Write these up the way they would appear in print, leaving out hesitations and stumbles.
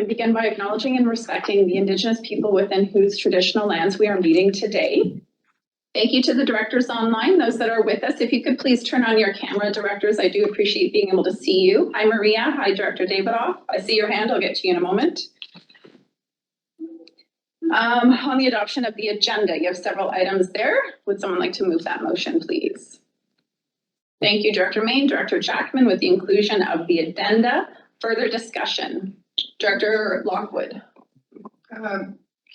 and begin by acknowledging and respecting the Indigenous people within whose traditional lands we are meeting today. Thank you to the directors online, those that are with us. If you could please turn on your camera, directors. I do appreciate being able to see you. Hi, Maria. Hi, Director Davidoff. I see your hand. I'll get to you in a moment. On the adoption of the agenda, you have several items there. Would someone like to move that motion, please? Thank you, Director Main. Director Jackman, with the inclusion of the addenda. Further discussion. Director Lockwood.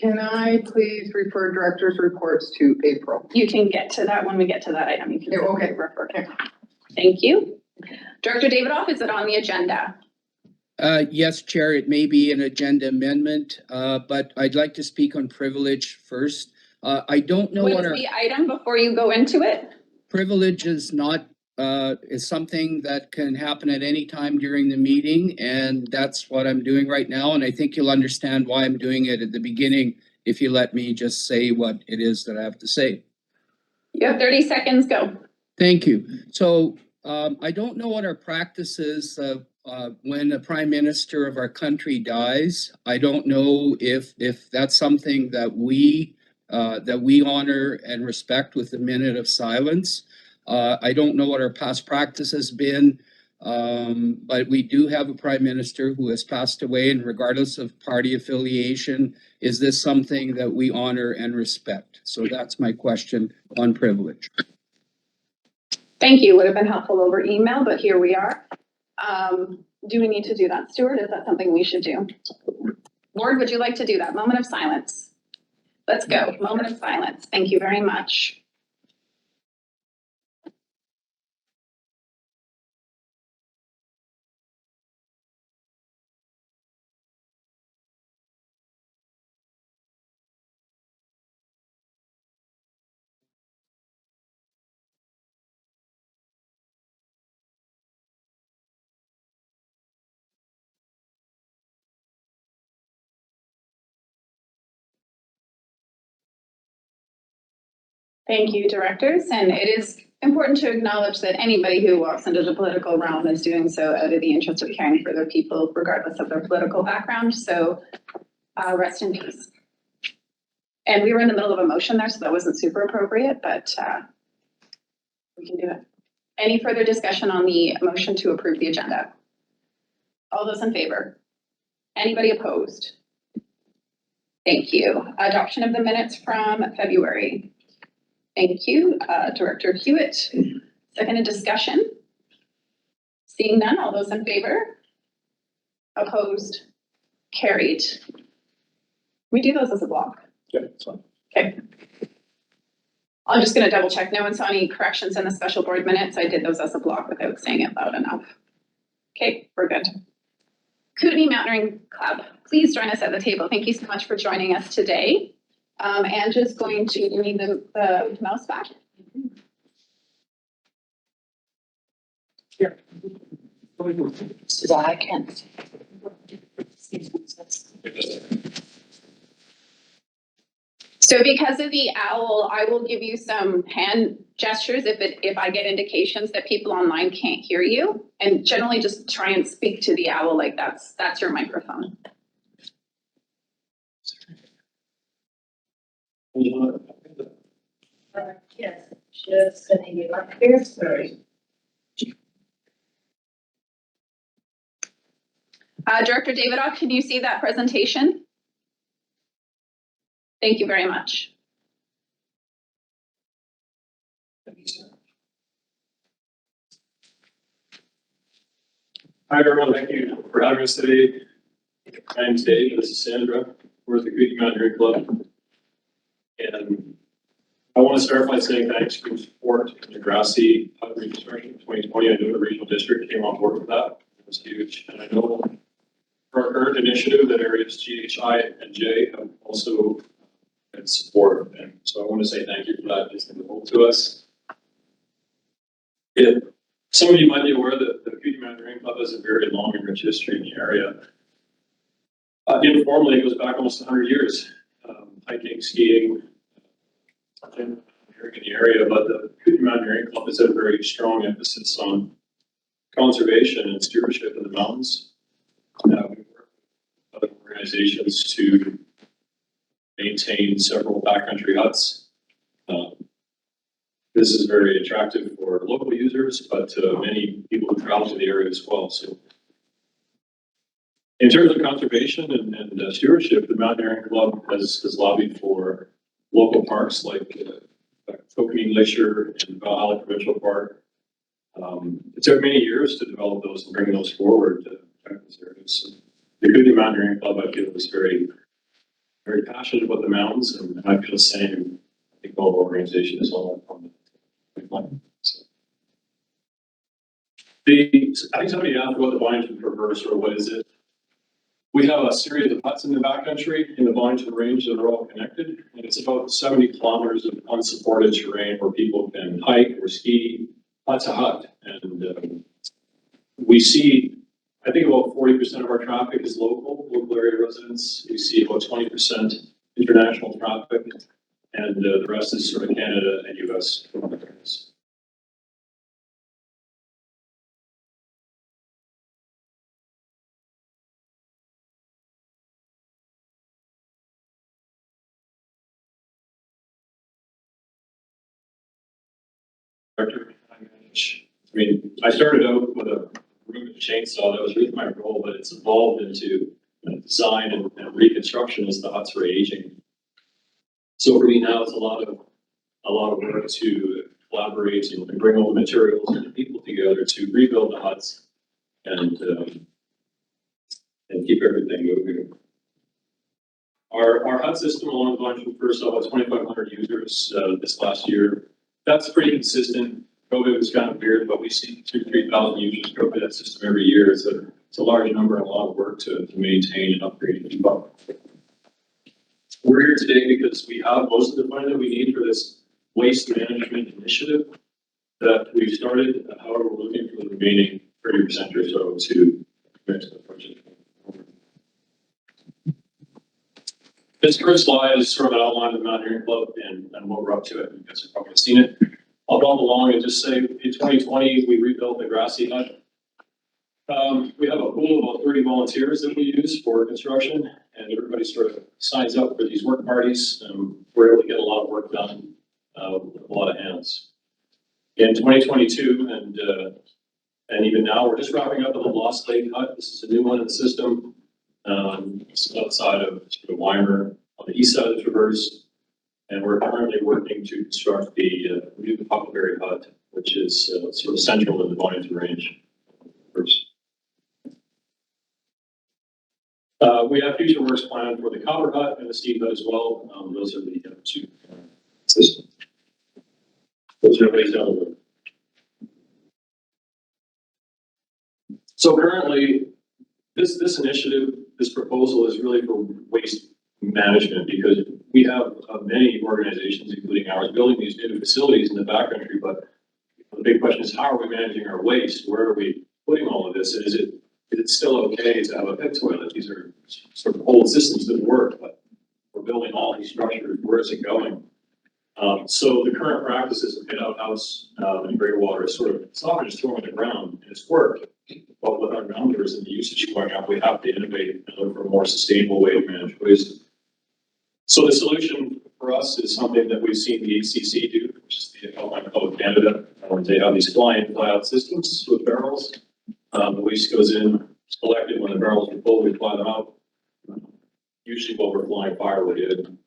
Can I please refer director's reports to April? You can get to that when we get to that item. You can okay. Refer. Okay. Thank you. Director Davidoff, is it on the agenda? Yes, Chair, it may be an agenda amendment, but I'd like to speak on privilege first. I don't know what is the item before you go into it. Privilege is not is something that can happen at any time during the meeting, and that's what I'm doing right now. And I think you'll understand why I'm doing it at the beginning if you let me just say what it is that I have to say. You have 30 seconds, go. Thank you. So I don't know what our practice is when the Prime Minister of our country dies. I don't know if that's something that we honor and respect with a minute of silence. I don't know what our past practice has been, but we do have a Prime Minister who has passed away, and regardless of party affiliation, is this something that we honor and respect? So that's my question on privilege. Thank you. Would have been helpful over email, but here we are. Do we need to do that, Stuart? Is that something we should do? Board, would you like to do that? Moment of silence. Let's go. Moment of silence. Thank you very much. Thank you, directors. And it is important to acknowledge that anybody who walks into the political realm is doing so out of the interest of caring for their people, regardless of their political background. So rest in peace. And we were in the middle of a motion there, so that wasn't super appropriate, but we can do it. Any further discussion on the motion to approve the agenda? All those in favor? Anybody opposed? Thank you. Adoption of the minutes from February. Thank you, Director Hewitt. Second discussion. Seeing none, all those in favor? Opposed? Carried. We do those as a block. Yeah, that's fine. Okay. I'm just going to double check. No one saw any corrections in the special board minutes. I did those as a block without saying it loud enough. Okay, we're good. Kootenay Mountaineering Club, please join us at the table. Thank you so much for joining us today. Angela's going to need the mouse back. Here. So I can. So because of the owl, I will give you some hand gestures if I get indications that people online can't hear you, and generally just try and speak to the owl like that's your microphone. Yes, just sending you up here, sorry. Director Davidoff, can you see that presentation? Thank you very much. Hi everyone, thank you for having us today. My name's Dave, this is Sandra. We're at the Kootenay Mountaineering Club. And I want to start by saying thanks for your support in the Grassy reconstruction in 2020. I know the regional district came on board with that. It was huge. And I know for our current initiative that areas GHI and J have also had support. And so I want to say thank you for that, just in the vote to us. Yeah. Some of you might be aware that the Kootenay Mountaineering Club has a very long and rich history in the area. Informally, it goes back almost 100 years. Hiking, skiing, in the area, but the Kootenay Mountaineering Club has had a very strong emphasis on conservation and stewardship of the mountains. We work with other organizations to maintain several backcountry huts. This is very attractive for local users, but many people who travel to the area as well. So, in terms of conservation and stewardship, the Mountaineering Club has lobbied for local parks like Kokanee Glacier and Valhalla Provincial Park. It took many years to develop those and bring those forward to protect these areas. So the Kokanee Mountaineering Club, I feel, is very, very passionate about the mountains, and I feel the same. I think all organizations is on the plan. So. I think somebody asked about the Bonington Traverse, or what is it? We have a series of huts in the backcountry in the Bonington Range that are all connected, and it's about 70 kilometers of unsupported terrain where people can hike or ski hut to hut. And we see, I think about 40% of our traffic is local area residents. We see about 20% international traffic, and the rest is sort of Canada and US. I started out with a room chainsaw. That was really my role, but it's evolved into design and reconstruction as the huts are aging. So for me now, it's a lot of work to collaborate and bring all the materials and the people together to rebuild the huts and keep everything moving. Our hut system along the Bonington first saw about 2,500 users this last year. That's pretty consistent. COVID was kind of weird, but we see 2,000 to 3,000 users go through that system every year. It's a large number and a lot of work to maintain and upgrade and keep up. We're here today because we have most of the money that we need for this waste management initiative that we've started. However, we're looking for the remaining 30% or so to commit to the project. This first slide is sort of an outline of the Mountaineering Club and what we're up to. You guys have probably seen it. I'll go along and just say in 2020, we rebuilt the grassy hut. We have a pool of about 30 volunteers that we use for construction, and everybody sort of signs up for these work parties. We're able to get a lot of work done with a lot of hands. In 2022, and even now, we're just wrapping up on the Lost Lake hut. This is a new one in the system. It's outside of Weimer on the east side of the Traverse. And we're currently working to construct the new Huckleberry hut, which is sort of central in the Bonington Range. We have future works planned for the Copper hut and the Steam hut as well. Those are the two systems. Those are based on the. So currently, this initiative, this proposal is really for waste management, because we have many organizations, including ours, building these new facilities in the backcountry. But the big question is, how are we managing our waste? Where are we putting all of this? And is it still okay to have a pit toilet? These are sort of old systems that work, but we're building all these structures. Where is it going? So the current practices of pit outhouse and gray water is sort of, it's often just thrown on the ground, and it's worked. But with our numbers and the usage going up, we have to innovate and look for a more sustainable way to manage waste. So the solution for us is something that we've seen the ACC do, which is the Alpine Club of Canada. They have these fly-in, fly-out systems with barrels. The waste goes in, it's collected. When the barrels are full, we fly them out. Usually while we're flying firewood in.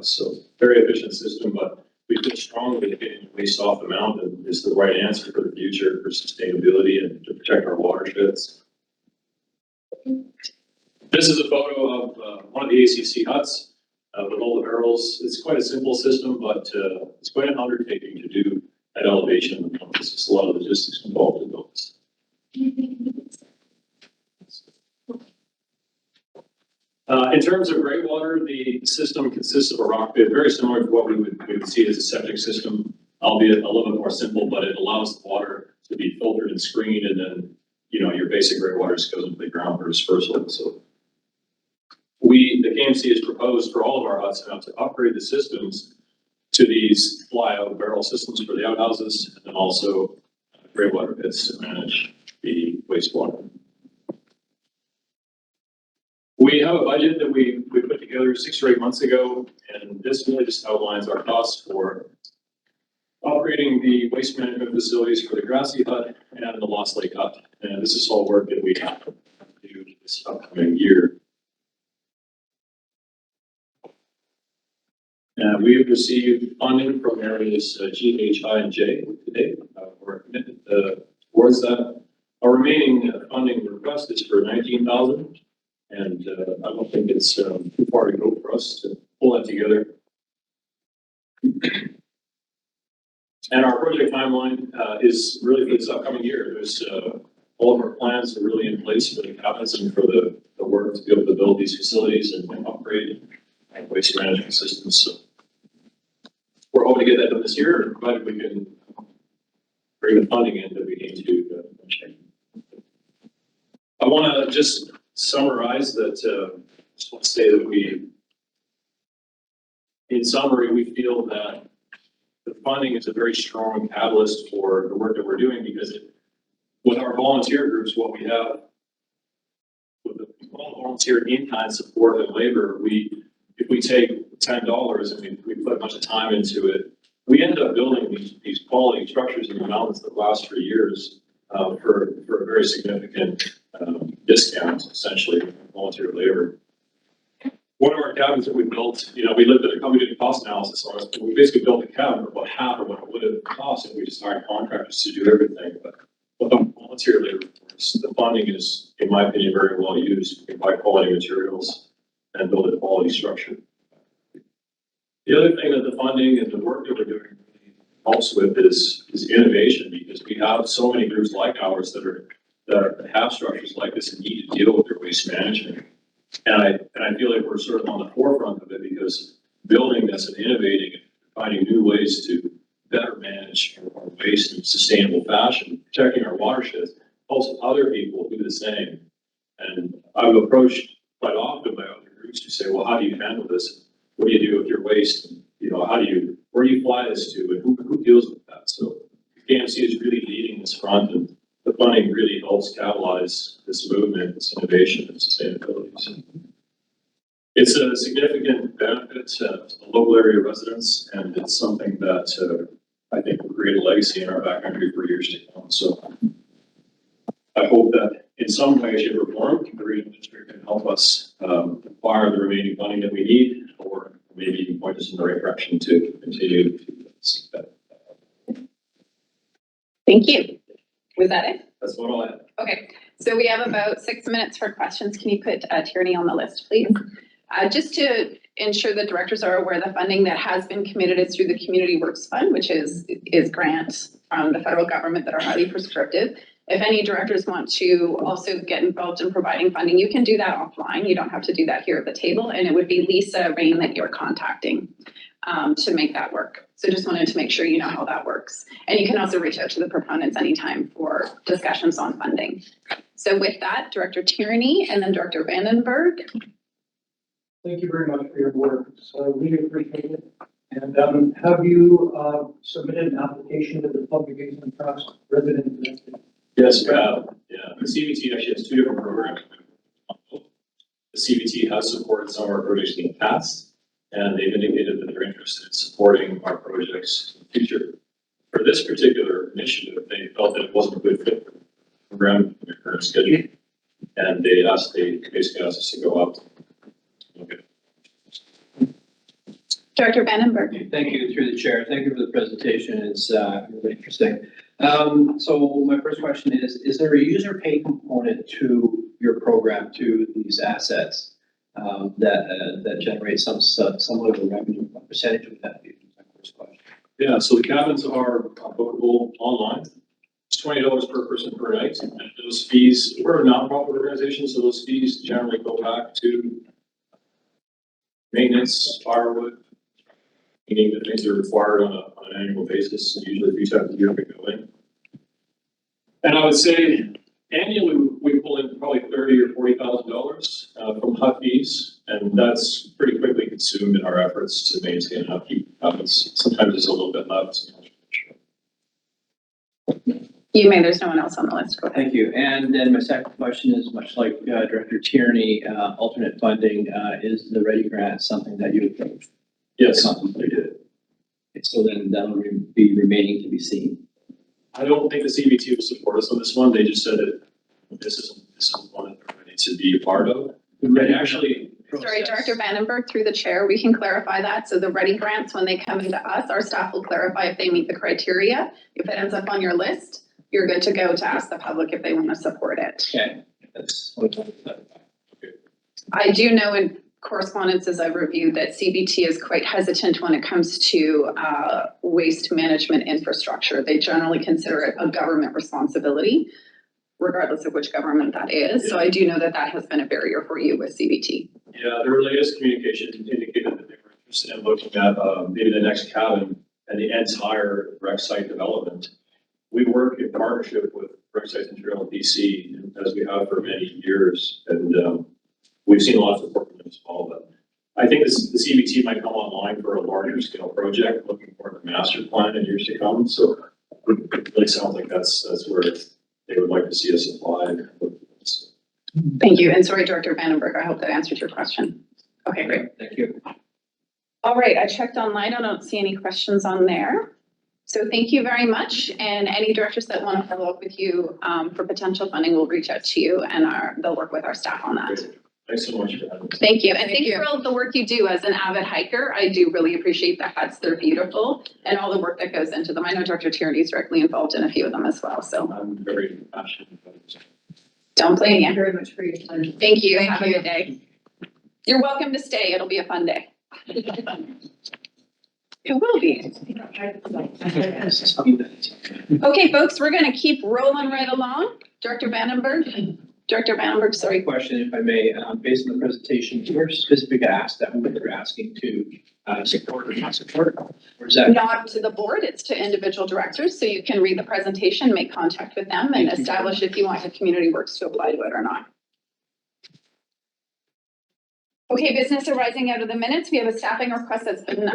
So very efficient system, but we feel strongly that getting waste off the mountain is the right answer for the future, for sustainability and to protect our watersheds. This is a photo of one of the ACC huts with all the barrels. It's quite a simple system, but it's quite an undertaking to do at elevation. There's just a lot of logistics involved in those. In terms of gray water, the system consists of a rock pit, very similar to what we would see as a septic system, albeit a little bit more simple, but it allows the water to be filtered and screened, and then, your basic gray water just goes into the ground for dispersal. So the KMC has proposed for all of our huts now to upgrade the systems to these fly-out barrel systems for the outhouses, and then also gray water pits to manage the wastewater. We have a budget that we put together 6 or 8 months ago, and this really just outlines our costs for operating the waste management facilities for the Grassy Hut and the Lost Lake Hut. And this is all work that we have to do this upcoming year. We have received funding from areas G, H, I, and J today. We're committed towards that. Our remaining funding request is for $19,000, and I don't think it's too far to go for us to pull that together. And our project timeline is really for this upcoming year. There's all of our plans are really in place for the cabins and for the work to be able to build these facilities and upgrade waste management systems. So we're hoping to get that done this year, provided we can bring the funding in that we need to mention. I want to just summarize that. Just want to say that in summary, we feel that the funding is a very strong catalyst for the work that we're doing, because with our volunteer groups, what we have with the volunteer in-kind support and labor, if we take $10 and we put a bunch of time into it, we end up building these quality structures in the mountains that last for years for a very significant discount, essentially, volunteer labor. One of our cabins that we built, we did a cost analysis on it, but we basically built a cabin for about half of what it would have cost if we just hired contractors to do everything. But with the volunteer labor force, the funding is, in my opinion, very well used. We can buy quality materials and build a quality structure. The other thing that the funding and the work that we're doing helps with is innovation, because we have so many groups like ours that have structures like this and need to deal with their waste management. And I feel like we're sort of on the forefront of it, because building this and innovating and finding new ways to better manage our waste in a sustainable fashion, protecting our watersheds, helps other people do the same. And I've approached quite often by other groups who say, well, how do you handle this? What do you do with your waste? And, where do you fly this to, and who deals with that? So KMC is really leading this front, and the funding really helps catalyze this movement, this innovation, and sustainability. So it's a significant benefit to the local area residents, and it's something that I think will create a legacy in our backcountry for years to come. So I hope that in some way, shape, or form, the regional district can help us acquire the remaining funding that we need, or maybe even point us in the right direction to continue to see that. Thank you. Was that it? That's what I'll add. Okay, so we have about 6 minutes for questions. Can you put Tierney on the list, please? Just to ensure the directors are aware, the funding that has been committed is through the Community Works Fund, which is grants from the federal government that are highly prescriptive. If any directors want to also get involved in providing funding, you can do that offline. You don't have to do that here at the table, and it would be Lisa Rain that you're contacting to make that work. So just wanted to make sure you know how that works. And you can also reach out to the proponents anytime for discussions on funding. So with that, Director Tierney and then Director Vandenberg. Thank you very much for your work. So we appreciate it. And have you submitted an application to the Public Engagement Trust resident? Yes, we have. Yeah, the CVT actually has 2 different programs. The CVT has supported some of our projects in the past, and they've indicated that they're interested in supporting our projects in the future. For this particular initiative, they felt that it wasn't a good fit for the program in their current schedule, and they basically asked us to go out. Okay. Director Vandenberg. Thank you, through the chair. Thank you for the presentation. It's really interesting. So my first question is there a user pay component to your program, to these assets that generate somewhat of a revenue? What percentage would that be? My first question. Yeah, so the cabins are bookable online. It's $20 per person per night, and those fees, we're a nonprofit organization, so those fees generally go back to maintenance, firewood, meaning that things are required on an annual basis, usually 3 times a year we go in. And I would say annually we pull in probably $30,000 or $40,000 from hut fees, and that's pretty quickly consumed in our efforts to maintain and upkeep cabins. Sometimes there's a little bit left. You may, there's no one else on the list. Go ahead. Thank you. And then my second question is much like Director Tierney, alternate funding, is the Ready Grant something that you Yes, contemplated? So then that will be remaining to be seen. I don't think the CBT will support us on this one. They just said that this is one that we need to be a part of. And actually, Sorry, Director Vandenberg, through the chair, we can clarify that. So the ready grants, when they come into us, our staff will clarify if they meet the criteria. If it ends up on your list, you're good to go to ask the public if they want to support it. Okay, that's. I do know in correspondences I've reviewed that CBT is quite hesitant when it comes to waste management infrastructure. They generally consider it a government responsibility, regardless of which government that is. So I do know that that has been a barrier for you with CBT. yeah, their latest communication indicated that they were interested in looking at maybe the next cabin and the entire rec site development. We work in partnership with Rec Sites in Trail BC, as we have for many years, and we've seen a lot of support from them as well. But I think the CBT might come online for a larger scale project, looking for the master plan in years to come. So it really sounds like that's where they would like to see us apply. Thank you. And sorry, Director Vandenberg, I hope that answered your question. Okay, great. Thank you. All right, I checked online. I don't see any questions on there. So thank you very much. And any directors that want to follow up with you for potential funding will reach out to you and they'll work with our staff on that. Thanks so much for having us. Thank you. And thank you for all the work you do as an avid hiker. I do really appreciate the huts. They're beautiful and all the work that goes into them. I know Director Tierney is directly involved in a few of them as well. So I'm very passionate about it. don't blame you. Very much for your time. Thank you. Have a good day. You're welcome to stay. It'll be a fun day. It will be. Okay, folks, we're going to keep rolling right along. Director Vandenberg, sorry. Question, if I may, based on the presentation, your specific ask that we're asking to support or not support, or is that? Not to the board, it's to individual directors. So you can read the presentation, make contact with them and establish if you want your community works to apply to it or not. Okay, business arising out of the minutes. We have a staffing request that's been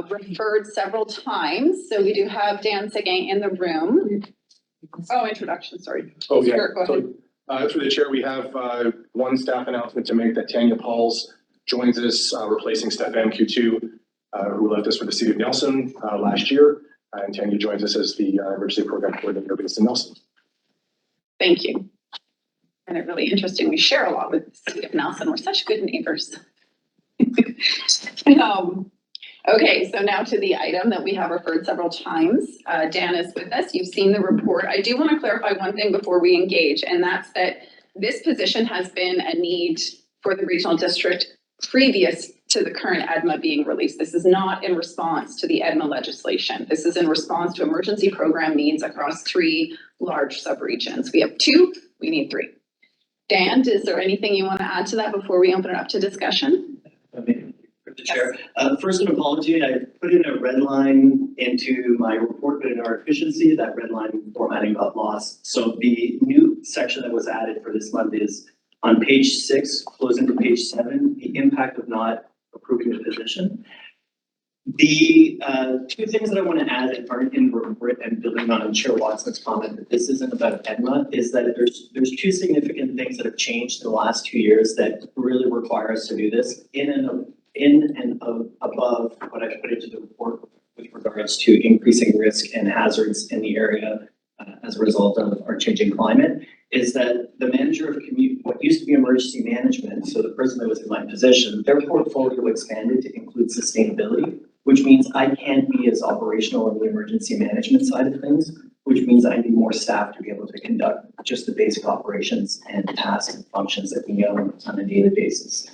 referred several times. So we do have Dan Seguin in the room. Oh, introduction, sorry. Oh, yeah. Sure, go ahead. So, through the chair, we have one staff announcement to make that Tanya Pauls joins us, replacing Stefan Q2, who left us for the city of Nelson last year. And Tanya joins us as the emergency program coordinator based in Nelson. Thank you. And it's really interesting. We share a lot with the city of Nelson. We're such good neighbors. Okay, so now to the item that we have referred several times. Dan is with us. You've seen the report. I do want to clarify one thing before we engage, and that's that this position has been a need for the regional district previous to the current EDMA being released. This is not in response to the EDMA legislation. This is in response to emergency program needs across 3 large subregions. We have 2, we need 3. Dan, is there anything you want to add to that before we open it up to discussion? Okay, for the chair. First, an apology. I put in a red line into my report, but in our efficiency, that red line formatting got lost. So the new section that was added for this month is on page 6, flows into page 7, the impact of not approving the position. The 2 things that I want to add that aren't in the report and building on Chair Watson's comment that this isn't about EDMA is that there's 2 significant things that have changed in the last 2 years that really require us to do this in and above what I put into the report with regards to increasing risk and hazards in the area as a result of our changing climate is that the manager of what used to be emergency management, so the person that was in my position, their portfolio expanded to include sustainability, which means I can't be as operational in the emergency management side of things, which means I need more staff to be able to conduct just the basic operations and tasks and functions that we know on a daily basis.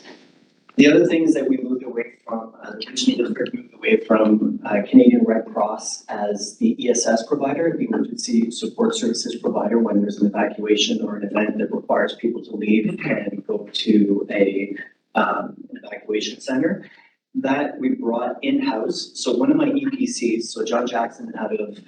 The other things that we moved away from, the Kitchener District moved away from Canadian Red Cross as the ESS provider, the emergency support services provider when there's an evacuation or an event that requires people to leave and go to an evacuation center. That we brought in-house. So one of my EPCs, so John Jackson out of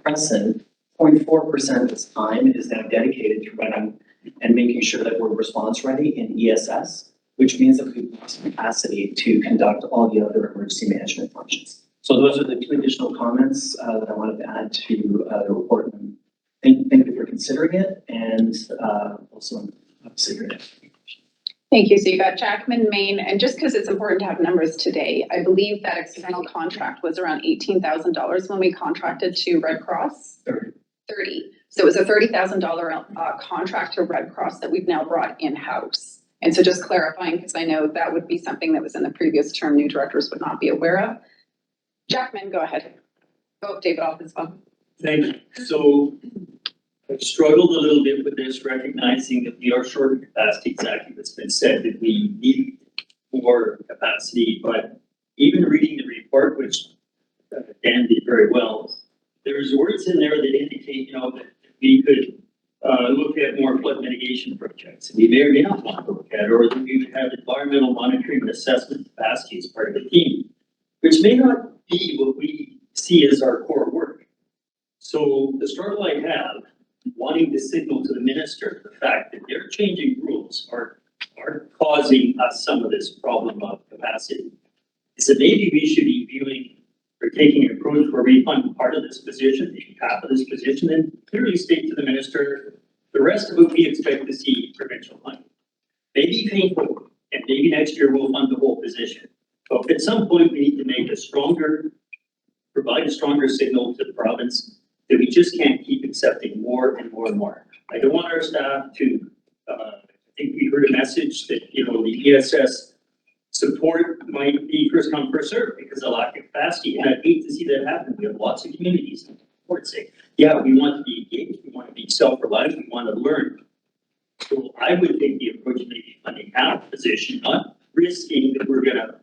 Crescent, 0.4% of his time is now dedicated to running and making sure that we're response ready in ESS, which means that we've lost capacity to conduct all the other emergency management functions. So those are the 2 additional comments that I wanted to add to the report. thank you for considering it and, also obviously your next. Thank you. So you got Jackman, Maine, and just because it's important to have numbers today, I believe that external contract was around $18,000 when we contracted to Red Cross. 30. So it was a $30,000 contract to Red Cross that we've now brought in-house. And so just clarifying, because I know that would be something that was in the previous term new directors would not be aware of. Jackman, go ahead. Oh, David off as well. Thank you. So I've struggled a little bit with this, recognizing that we are short of capacity, exactly what's been said, that we need more capacity, but even reading the report, which Dan did very well, there's words in there that indicate, you know, that we could look at more flood mitigation projects. We may or may not want to look at, or that we would have environmental monitoring and assessment capacity as part of the team, which may not be what we see as our core work. So the struggle I have, wanting to signal to the minister the fact that they're changing rules are causing us some of this problem of capacity, is that maybe we should be viewing or taking an approach where we fund part of this position, maybe half of this position, and clearly state to the minister, the rest of it we expect to see provincial money. Maybe painful, and maybe next year we'll fund the whole position. But at some point, we need to make provide a stronger signal to the province that we just can't keep accepting more and more and more. I don't want our staff to, I think we heard a message that, you know, the ESS support might be first come, first served because of lack of capacity. And I'd hate to see that happen. We have lots of communities that support say, yeah, we want to be engaged, we want to be self-reliant, we want to learn. So I would take the approach of maybe funding half the position, not risking that we're gonna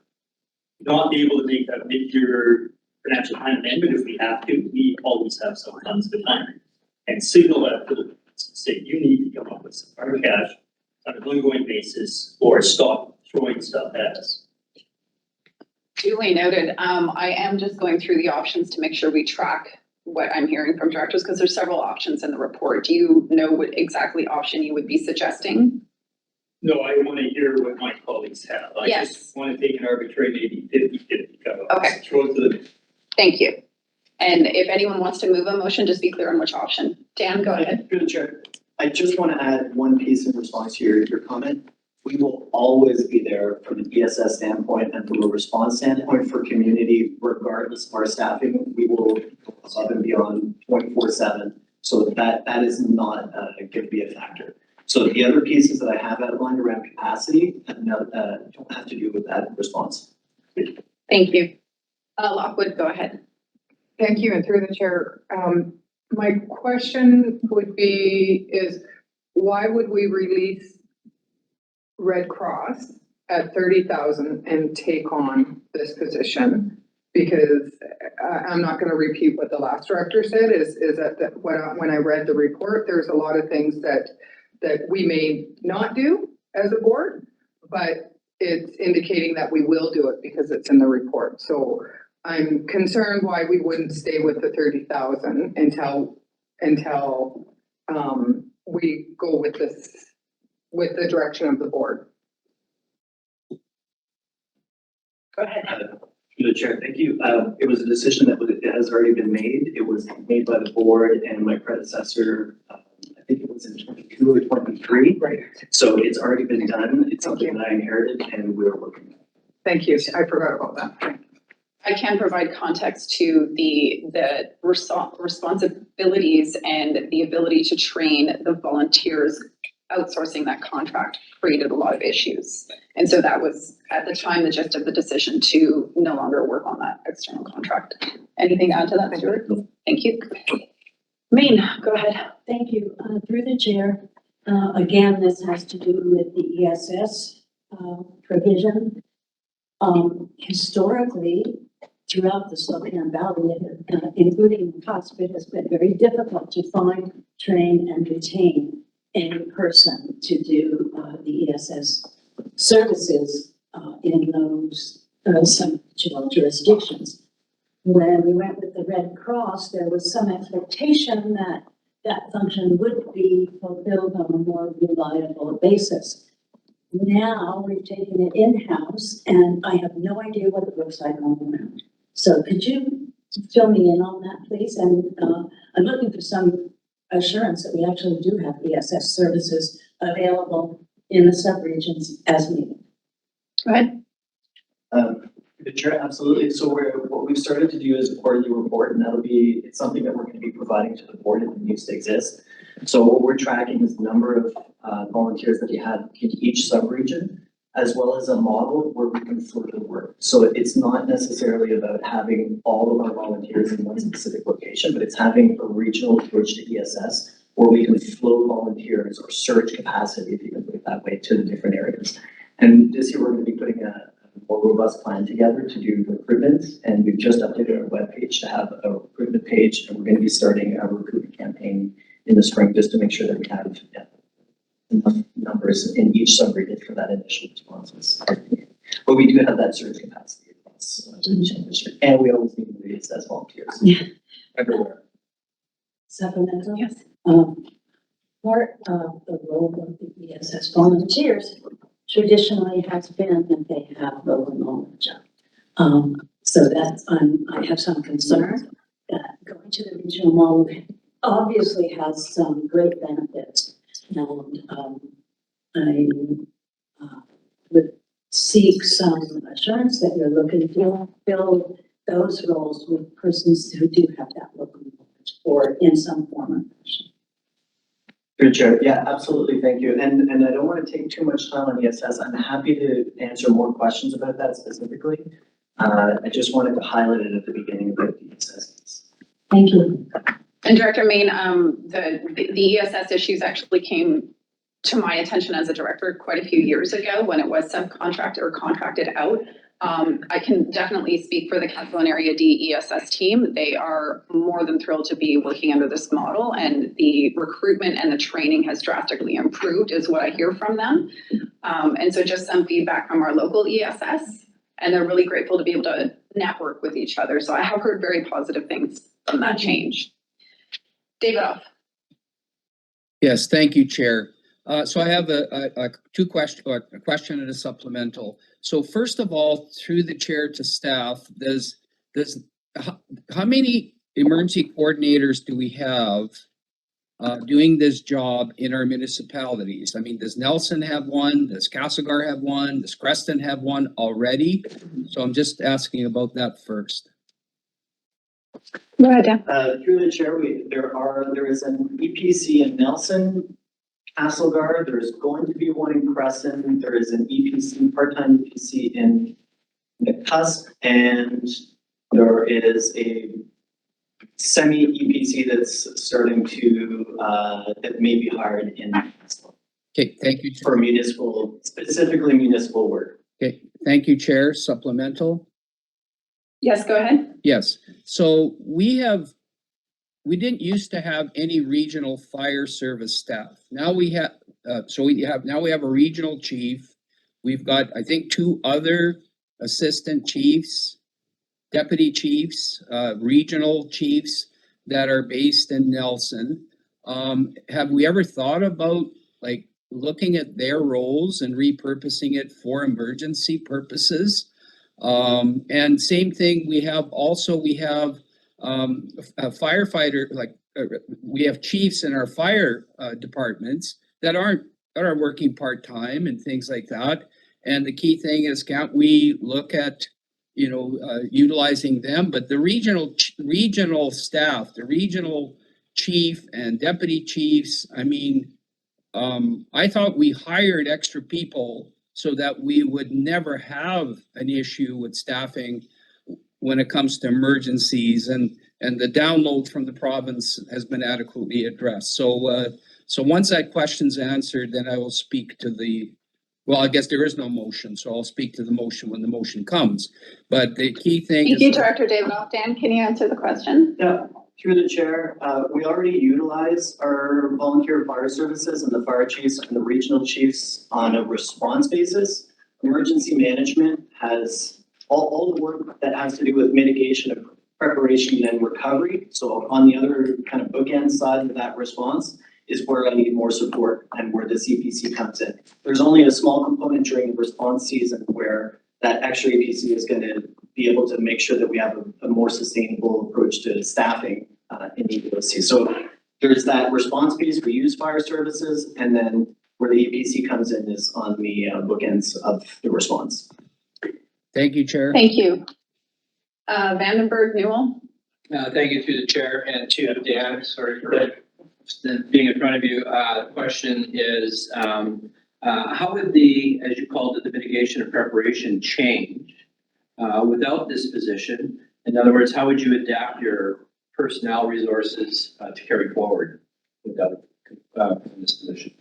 not be able to make that mid-year financial plan amendment if we have to. We always have some funds to plan and signal that to the province and say, you need to come up with some hard cash on an ongoing basis or stop throwing stuff at us. Duly noted. I am just going through the options to make sure we track what I'm hearing from directors, because there's several options in the report. Do you know what exactly option you would be suggesting? No, I want to hear what my colleagues have. I Yes. just want to take an arbitrary, maybe 50-50 cut. Okay. Throw it to the. Thank you. And if anyone wants to move a motion, just be clear on which option. Dan, go ahead. Through the chair, I just want to add one piece in response to your comment. We will always be there from an ESS standpoint and from a response standpoint for community, regardless of our staffing. We will go above and beyond 24/7. So that is not going to be a factor. So the other pieces that I have outlined around capacity don't have to do with that response. Thank you. Lockwood, go ahead. Thank you, and through the chair, my question would be why would we release Red Cross at 30,000 and take on this position? Because I'm not going to repeat what the last director said, is that when I read the report, there's a lot of things that we may not do as a board, but it's indicating that we will do it because it's in the report. So I'm concerned why we wouldn't stay with the 30,000 until we go with the direction of the board. Go ahead. Through the chair, thank you. It was a decision that it has already been made. It was made by the board and my predecessor. I think it was in 22 or 23. Right. So it's already been done. It's something that I inherited and we're working on. Thank you. I forgot about that. I can provide context to the responsibilities and the ability to train the volunteers. Outsourcing that contract created a lot of issues. And so that was at the time the gist of the decision to no longer work on that external contract. Anything to add to that, Stuart? Thank you. Maine, go ahead. Thank you. Through the chair, again, this has to do with the ESS provision. Historically, throughout the Spokane Valley, including the COSP, it has been very difficult to find, train, and retain any person to do the ESS services in those some jurisdictions. When we went with the Red Cross, there was some expectation that that function would be fulfilled on a more reliable basis. Now we've taken it in-house and I have no idea what it looks like on the ground. So could you fill me in on that, please? And I'm looking for some assurance that we actually do have ESS services available in the subregions as needed. Go ahead. The chair, absolutely. So what we've started to do is a quarterly report, and it's something that we're going to be providing to the board if it needs to exist. So what we're tracking is the number of volunteers that you have in each subregion, as well as a model where we can flow the work. So it's not necessarily about having all of our volunteers in one specific location, but it's having a regional approach to ESS where we can flow volunteers or surge capacity, if you can put it that way, to the different areas. And this year we're going to be putting a more robust plan together to do recruitment, and we've just updated our webpage to have a recruitment page, and we're going to be starting a recruitment campaign in the spring just to make sure that we have enough numbers in each subregion for that initial responses. But we do have that surge capacity across each industry, and we always need leaders as volunteers. Yeah. Everywhere. Supplemental? Yes. Part of the role of the ESS volunteers traditionally has been that they have lower knowledge. So that's, I have some concern that going to the regional model obviously has some great benefits. And I would seek some assurance that you're looking to fill those roles with persons who do have that local knowledge or in some form or fashion. Good, Chair. Yeah, absolutely. Thank you. And I don't want to take too much time on ESS. I'm happy to answer more questions about that specifically. I just wanted to highlight it at the beginning about the ESS. Thank you. And Director Main, the ESS issues actually came to my attention as a director quite a few years ago when it was subcontracted or contracted out. I can definitely speak for the Castle Area D ESS team. They are more than thrilled to be working under this model, and the recruitment and the training has drastically improved is what I hear from them. And so just some feedback from our local ESS, and they're really grateful to be able to network with each other. So I have heard very positive things from that change. David Off. Yes, thank you, Chair. So I have a question and a supplemental. So first of all, through the chair to staff, how many emergency coordinators do we have doing this job in our municipalities? I mean, does Nelson have one? Does Castlegar have one? Does Creston have one already? So I'm just asking about that first. Go ahead, Dan. Through the chair, there is an EPC in Nelson, Castlegar. There's going to be one in Crescent. There is an EPC, part-time EPC in McCusk, and there is a semi-EPC that's starting to that may be hired in Castlegar. Okay, thank you. For municipal, specifically municipal work. Okay, thank you, Chair. Supplemental. Yes, go ahead. Yes, so we didn't used to have any regional fire service staff. Now we have, now we have a regional chief. We've got, I think, 2 other assistant chiefs, deputy chiefs, regional chiefs that are based in Nelson. Have we ever thought about like looking at their roles and repurposing it for emergency purposes? And same thing, we have a firefighter, we have chiefs in our fire departments that are working part-time and things like that. And the key thing is, can't we look at, utilizing them? But the regional staff, the regional chief and deputy chiefs, I mean, I thought we hired extra people so that we would never have an issue with staffing when it comes to emergencies, and the download from the province has been adequately addressed. So once that question's answered, then I will speak to well, I guess there is no motion, so I'll speak to the motion when the motion comes. But the key thing Thank you, Director David Off. Dan, can you answer the question? Yeah, through the chair, we already utilize our volunteer fire services and the fire chiefs and the regional chiefs on a response basis. Emergency management has all the work that has to do with mitigation of preparation and recovery. So on the other kind of bookend side of that response is where I need more support and where the CPC comes in. There's only a small component during the response season where that extra APC is going to be able to make sure that we have a more sustainable approach to staffing in EOC. So there's that response piece, we use fire services, and then where the EPC comes in is on the bookends of the response. Thank you, Chair. Thank you. Vandenberg, Newell? Thank you to the chair and to Dan, sorry for being in front of you. The question is, how would the, as you called it, the mitigation and preparation change without this position? In other words, how would you adapt your personnel resources to carry forward without this position?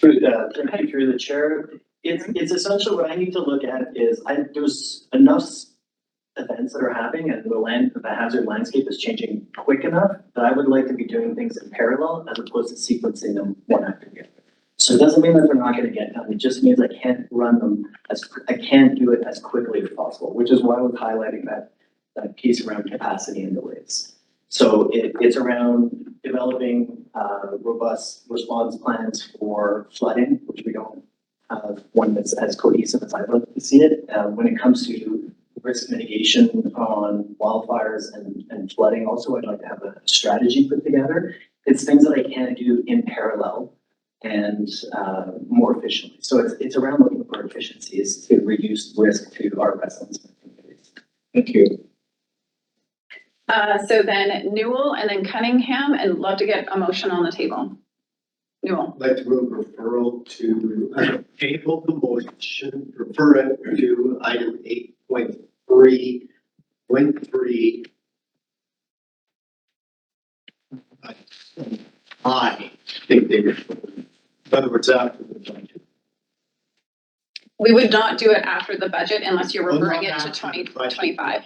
Through the chair, it's essentially what I need to look at is there's enough events that are happening and the hazard landscape is changing quick enough that I would like to be doing things in parallel as opposed to sequencing them one after the other. So it doesn't mean that they're not gonna get done, it just means I can't run them I can't do it as quickly as possible, which is why I was highlighting that piece around capacity and delays. So it's around developing robust response plans for flooding, which we don't have one that's as cohesive as I'd like to see it. When it comes to risk mitigation on wildfires and flooding, also I'd like to have a strategy put together. It's things that I can do in parallel and more efficiently. So it's around looking for efficiencies to reduce risk to our residents. Thank you. So then Newell and then Cunningham, and love to get a motion on the table. Newell. I'd like to move referral to table the motion, refer it to item 8.3.3. I think they refer. In other words, after the budget. We would not do it after the budget unless you're Well, referring not it to after the budget. 2025.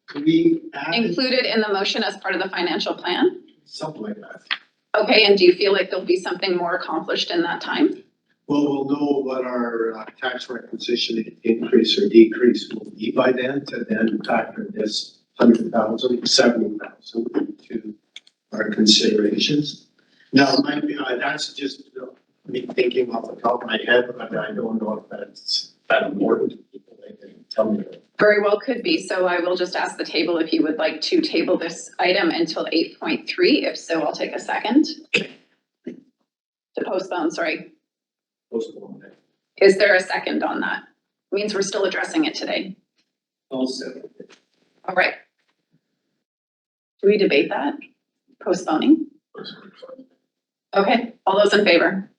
Could we add Included in the motion as part of the financial plan? something like that? Okay, and do you feel like there'll be something more accomplished in that time? Well, we'll know what our tax requisition increase or decrease will be by then, to then factor this 100,000, 70,000 into our considerations. Now, that's just me thinking off the top of my head, but I don't know if that's that important to people. They can tell me that. Very well could be. So I will just ask the table if you would like to table this item until 8.3. If so, I'll take a second. To postpone, sorry. Postpone it. Is there a second on that? Means we're still addressing it today. Also. All right. Do we debate that? Postponing? Okay, all those in favor?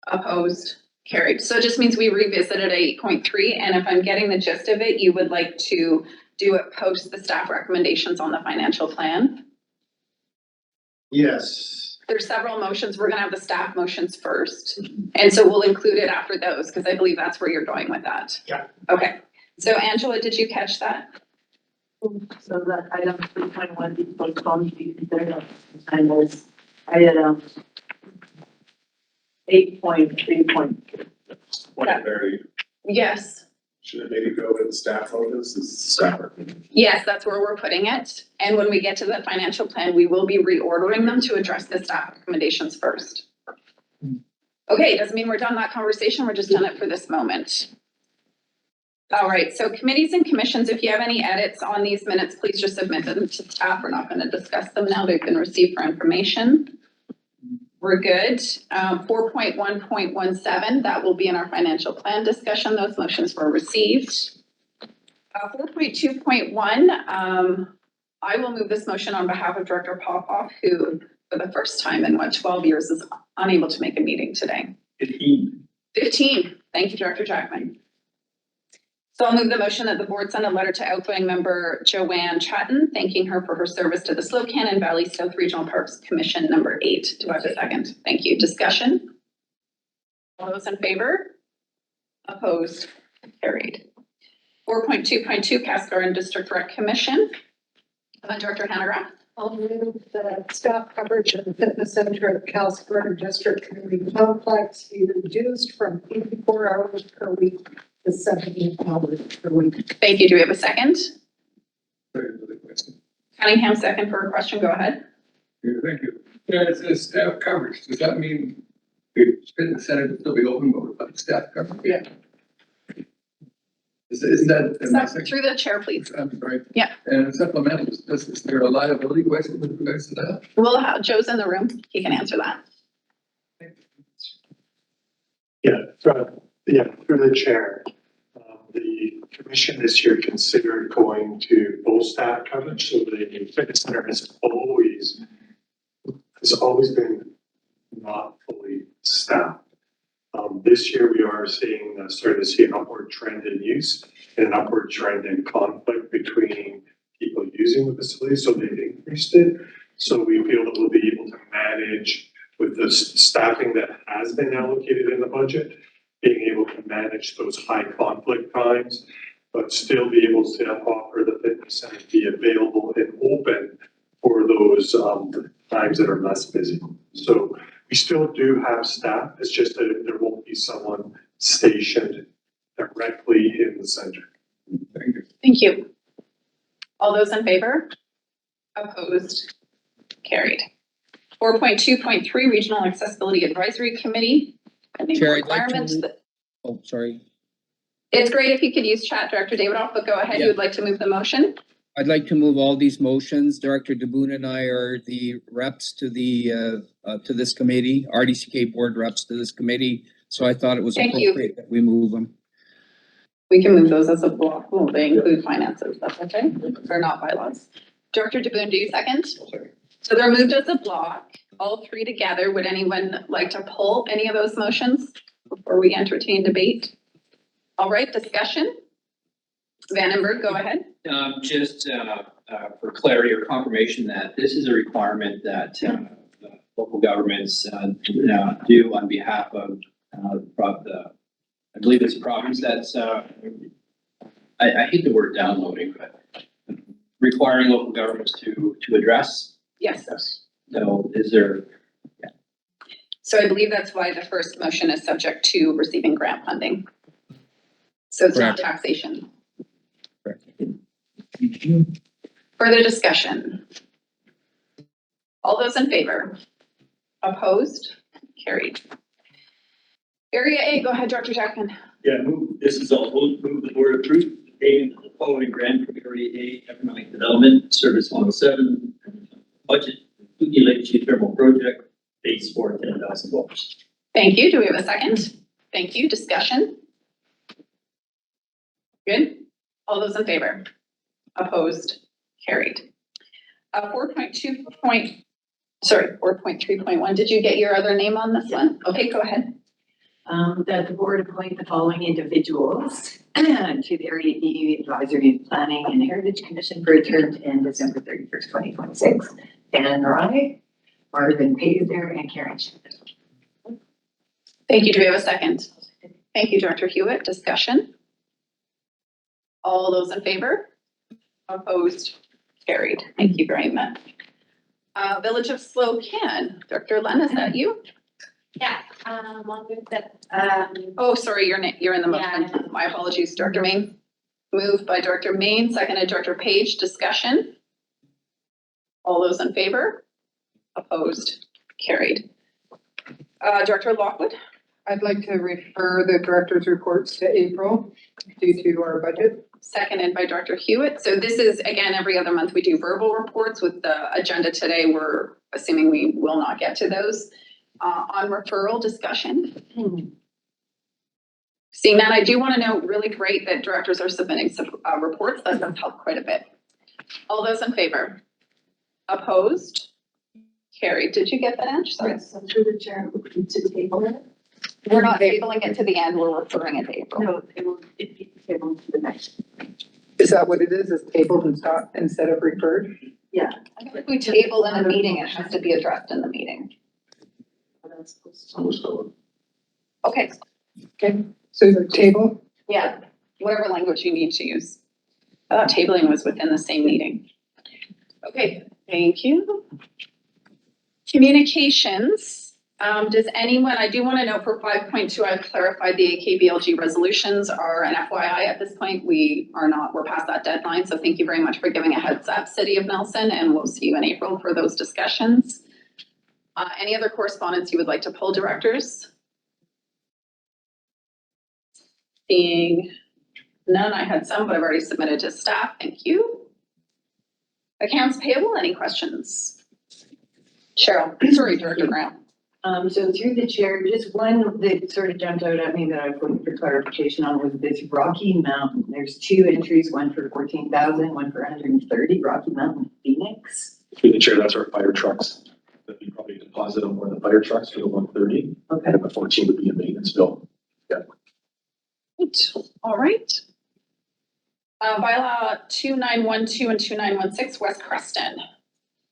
Opposed? Carried. So it just means we revisited 8.3, and if I'm getting the gist of it, you would like to do it post the staff recommendations on the financial plan? Yes. There's several motions. We're gonna have the staff motions first, and so we'll include it after those, because I believe that's where you're going with that. Yeah. Okay, so Angela, did you catch that? So that item 3.1 be postponed to be considered and was item 8.3. Yes. Should it maybe go to the staff focus? This is staff. Yes, that's where we're putting it. And when we get to the financial plan, we will be reordering them to address the staff recommendations first. Okay, doesn't mean we're done that conversation. We're just done it for this moment. All right, so committees and commissions, if you have any edits on these minutes, please just submit them to staff. We're not going to discuss them now. They've been received for information. We're good. 4.1.17, that will be in our financial plan discussion. Those motions were received. 4.2.1, I will move this motion on behalf of Director Popoff, who for the first time in 12 years is unable to make a meeting today. 15. Thank you, Director Jackman. So I'll move the motion that the board send a letter to outgoing member Joanne Chatton, thanking her for her service to the Slocan and Valley South Regional Parks Commission number 8. Do I have a second? Thank you. Discussion? All those in favor? Opposed? Carried. 4.2.2 Cascaron District Rec Commission. Director Hanegraaff. I'll move the staff coverage of the fitness center at Cascaron District Community Complex be reduced from 84 hours per week to 17 hours per week. Thank you. Do we have a second? Cunningham, second for a question. Go ahead. Yeah, thank you. Yeah, it says staff coverage. Does that mean the fitness center will still be open, but without staff coverage? Yeah. Isn't that? Through the chair, please. I'm sorry. Yeah. And supplemental, is there a liability question with regards to that? We'll have, Joe's in the room. He can answer that. Through the chair. The commission this year considered going to full staff coverage, so the fitness center has always been not fully staffed. This year we are seeing, starting to see an upward trend in use and an upward trend in conflict between people using the facility, so they've increased it. So we feel that we'll be able to manage with the staffing that has been allocated in the budget, being able to manage those high conflict times, but still be able to offer the fitness center be available and open for those times that are less busy. So we still do have staff, it's just that there won't be someone stationed directly in the center. Thank you. All those in favor? Opposed? Carried. 4.2.3 Regional Accessibility Advisory Committee. And the Chair, I'd like to requirements move- that, Oh, sorry. it's great if you could use chat, Director Davidoff, but go ahead. You Yeah. would like to move the motion? I'd like to move all these motions. Director DeBoon and I are the reps to this committee, RDCK Board reps to this committee. So I thought it was Thank you. appropriate that we move them. We can move those as a block. Will they include finances? That's okay. They're not bylaws. Director DeBoon, do you second? So they're moved as a block, all three together. Would anyone like to pull any of those motions before we entertain debate? All right, discussion. Vandenberg, go ahead. Just for clarity or confirmation that this is a requirement that local governments do on behalf of I believe it's a province that's, I hate the word downloading, but requiring local governments to address. Yes. So is there? So I believe that's why the first motion is subject to receiving grant funding. So it's not Correct. taxation. Correct. Further discussion. All those in favor? Opposed? Carried. Area A, go ahead, Director Jackman. Yeah, this is all, move the board approve the payment of the following grant from Area A Economic Development Service 107 budget, Kootenay Lake Geothermal Project, phase 4, $10,000. Thank you. Do we have a second? Thank you. Discussion? Good. All those in favor? Opposed? Carried. 4.3.1. Did you get your other name on this one? Okay, go ahead. That the board appoint the following individuals to the Area E Advisory Planning and Heritage Commission for a term to end December 31st, 2026. Dan Rai, Marvin Pazer, and Karen Schmidt. Thank you. Do we have a second? Thank you, Director Hewitt. Discussion? All those in favor? Opposed? Carried. Thank you very much. Village of Slocan. Director Len, is that you? Yeah, I'll move that, Oh, sorry, you're in the motion. Yeah. My apologies, Director Main. Moved by Director Main, seconded Director Page. Discussion? All those in favor? Opposed? Carried. Director Lockwood? I'd like to refer the director's reports to April due to our budget. Seconded by Director Hewitt. So this is, again, every other month we do verbal reports. With the agenda today, we're assuming we will not get to those. On referral discussion. Seeing that, I do want to note, really great that directors are submitting some reports. That does help quite a bit. All those in favor? Opposed? Carried. Did you get that, Ange? Sorry. So through the chair, to the table. We're not tabling it to the end. We're referring it to April. No, it will be tabled to the next. Is that what it is tabled and stopped instead of referred? Yeah. If we table in a meeting, it has to be addressed in the meeting. Okay. Okay, so the table, Yeah, whatever language you need to use. I thought tabling was within the same meeting. Okay, thank you. Communications. Does anyone, I do want to note for 5.2, I've clarified the AKBLG resolutions are an FYI at this point. We're past that deadline. So thank you very much for giving a heads up, City of Nelson, and we'll see you in April for those discussions. Any other correspondence you would like to pull, directors? Seeing None, I had some, but I've already submitted to staff, thank you. Accounts payable, any questions? Cheryl, sorry, Director Graham. So through the chair, just one that sort of jumped out at me that I was looking for clarification on was this Rocky Mountain. There's two entries, one for 14,000, one for 130, Rocky Mountain, Phoenix. Through the chair, that's our fire trucks. That'd be probably a deposit on one of the fire trucks for the 130. Okay. And the 14 would be a maintenance bill. All right. Bylaw 2912 and 2916, West Creston.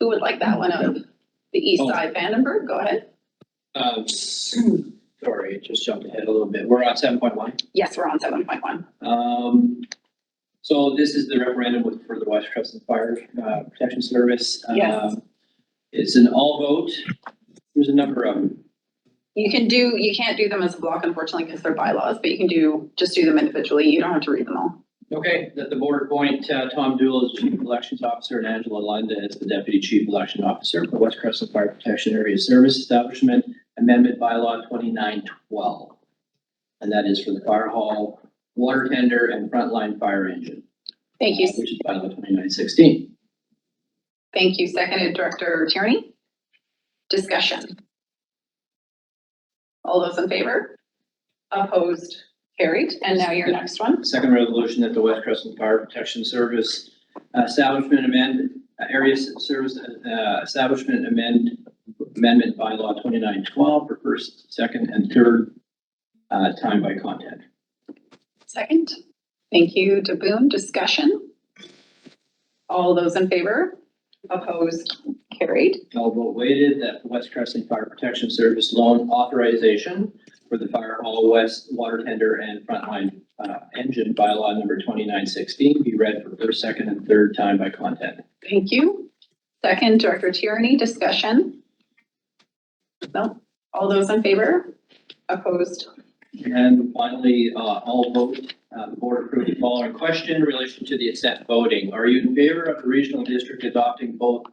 Who would like that one out of the east side? Vandenberg, go ahead. Sorry, just jumped ahead a little bit. We're on 7.1. Yes, we're on 7.1. So this is the referendum for the West Crescent Fire Protection Service. Yes. It's an all vote. There's a number of them. You can't do them as a block, unfortunately, because they're bylaws, but you can just do them individually. You don't have to read them all. Okay, that the board appoint Tom Dool as Chief Elections Officer and Angela Lund as the Deputy Chief Election Officer for West Crescent Fire Protection Area Service Establishment Amendment Bylaw 2912. And that is for the fire hall, water tender, and frontline fire engine. Thank you. Which is Bylaw 2916. Thank you. Seconded, Director Tierney. Discussion. All those in favor? Opposed? Carried. And now your next one. Second resolution that the West Crescent Fire Protection Service Establishment Area Service Establishment Amendment Bylaw 2912 for first, second, and third time by content. Second. Thank you, DeBoon. Discussion. All those in favor? Opposed? Carried. All vote weighted that the West Crescent Fire Protection Service loan authorization for the Fire Hall West Water Tender and Frontline Engine Bylaw number 2916 be read for first, second, and third time by content. Thank you. Second, Director Tierney. Discussion. No. All those in favor? Opposed? And finally, all vote, the board approved the following question in relation to the assent voting. Are you in favor of the regional district adopting both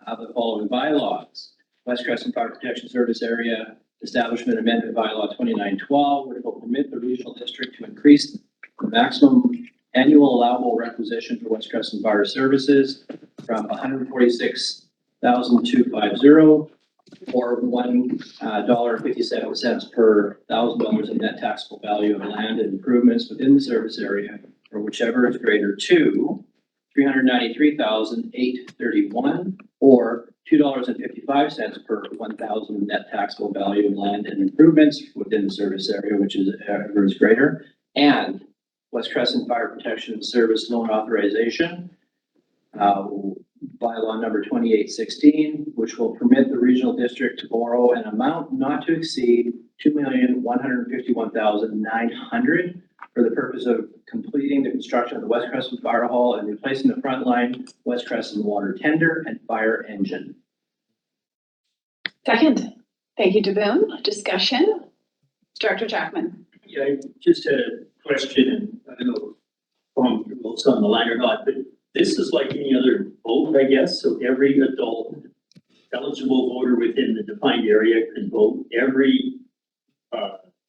of the following bylaws? West Crescent Fire Protection Service Area Establishment Amendment Bylaw 2912, which will permit the regional district to increase the maximum annual allowable requisition for West Crescent Fire Services from $146,250 or $1.57 per $1,000 of net taxable value of land and improvements within the service area, or whichever is greater to $393,831 or $2.55 per 1,000 net taxable value of land and improvements within the service area, which is ever is greater, and West Crescent Fire Protection Service loan authorization, bylaw number 2816, which will permit the regional district to borrow an amount not to exceed $2,151,900 for the purpose of completing the construction of the West Crescent Fire Hall and replacing the frontline West Crescent water tender and fire engine. Second. Thank you, DeBoon. Discussion. Director Jackman. Yeah, I just had a question, and I don't know if it's on the line or not, but this is like any other vote, I guess. So every adult eligible voter within the defined area can vote. Every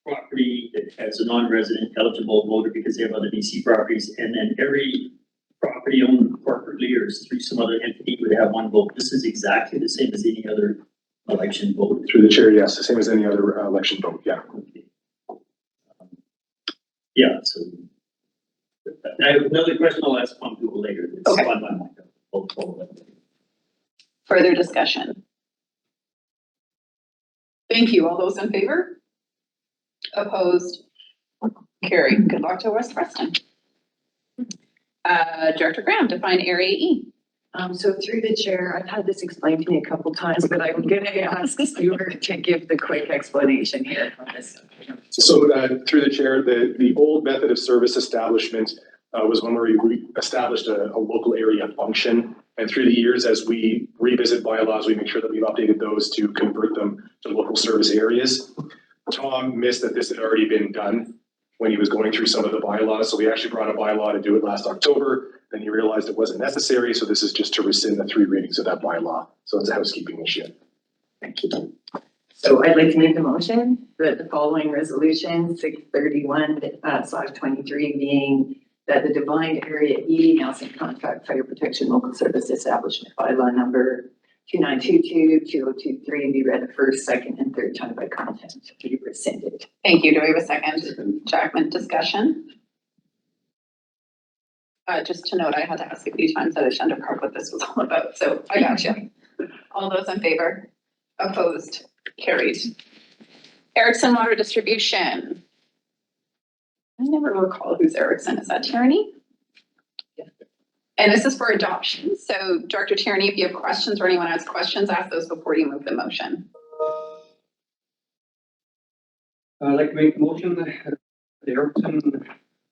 property that has a non-resident eligible voter because they have other BC properties, and then every property owned corporately or through some other entity would have one vote. This is exactly the same as any other election vote. Through the chair, yes, the same as any other election vote, yeah. Yeah, so I have another question I'll ask Tom Google later. It's Okay. on my mind. Further discussion. Thank you. All those in favor? Opposed? Carried. Good luck to West Preston. Director Graham, define Area E. So through the chair, I've had this explained to me a couple times, but I'm gonna ask Stuart to give the quick explanation here on this. So through the chair, the old method of service establishment was one where we established a local area function. And through the years, as we revisit bylaws, we make sure that we've updated those to convert them to local service areas. Tom missed that this had already been done when he was going through some of the bylaws. So we actually brought a bylaw to do it last October. Then he realized it wasn't necessary. So this is just to rescind the 3 readings of that bylaw. So it's a housekeeping issue. Thank you. So I'd like to make a motion that the following resolution, 631/23 being that the defined area E Nelson Contract Fire Protection Local Service Establishment bylaw number 2922-2023 be read the first, second, and third time by content to be rescinded. Thank you. Do we have a second? Jackman, discussion? Just to note, I had to ask a few times at Agenda Park what this was all about, so I got you. All those in favor? Opposed? Carried. Erickson Water Distribution. I never recall who's Erickson. Is that Tierney? Yeah. And this is for adoption. So Director Tierney, if you have questions or anyone has questions, ask those before you move the motion. I'd like to make a motion that the Erickson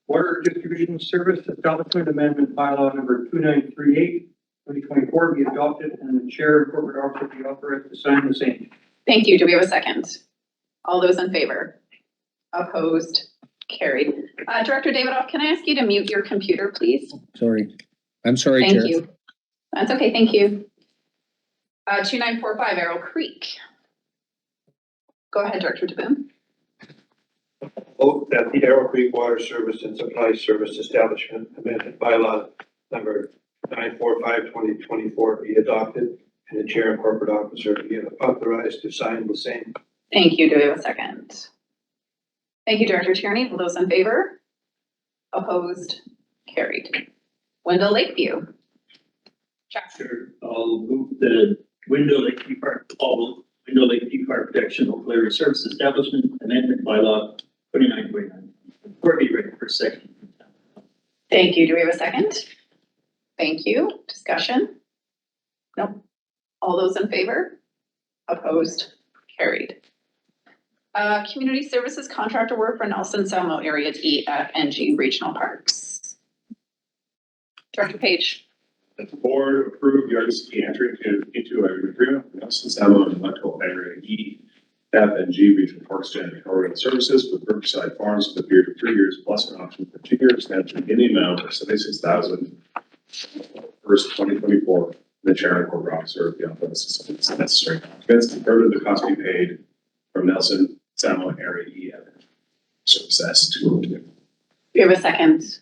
Water Distribution Service Establishment Amendment Bylaw number 2938/2024 be adopted and the chair and corporate officer be authorized to sign the same. Thank you. Do we have a second? All those in favor? Opposed? Carried. Director Davidoff, can I ask you to mute your computer, please? Sorry. I'm sorry, Chair. Thank you. That's okay. Thank you. 2945 Arrow Creek. Go ahead, Director DeBoom. Vote that the Arrow Creek Water Service and Supply Service Establishment Amendment Bylaw number 945/2024 be adopted and the chair and corporate officer be authorized to sign the same. Thank you. Do we have a second? Thank you, Director Tierney. All those in favor? Opposed? Carried. Wendell Lakeview. Sure, I'll move the Window Lakeview Fire Protection Local Area Service Establishment Amendment Bylaw 2929. Or be ready for a second. Thank you. Do we have a second? Thank you. Discussion? Nope. All those in favor? Opposed? Carried. Community Services Contractor Work for Nelson Salmo Area E at NG Regional Parks. Director Page. That the board approved the RDCK entering into an agreement with Nelson Salmo and Electoral Area E, FNG Regional Parks Janitorial Services with Brookside Farms for the period of 3 years plus an option for 2 year extension in the amount of $76,000 first 2024. The chair and corporate officer of the office is necessary documents to further the cost be paid from Nelson Salmo Area E Service S202. We have a second.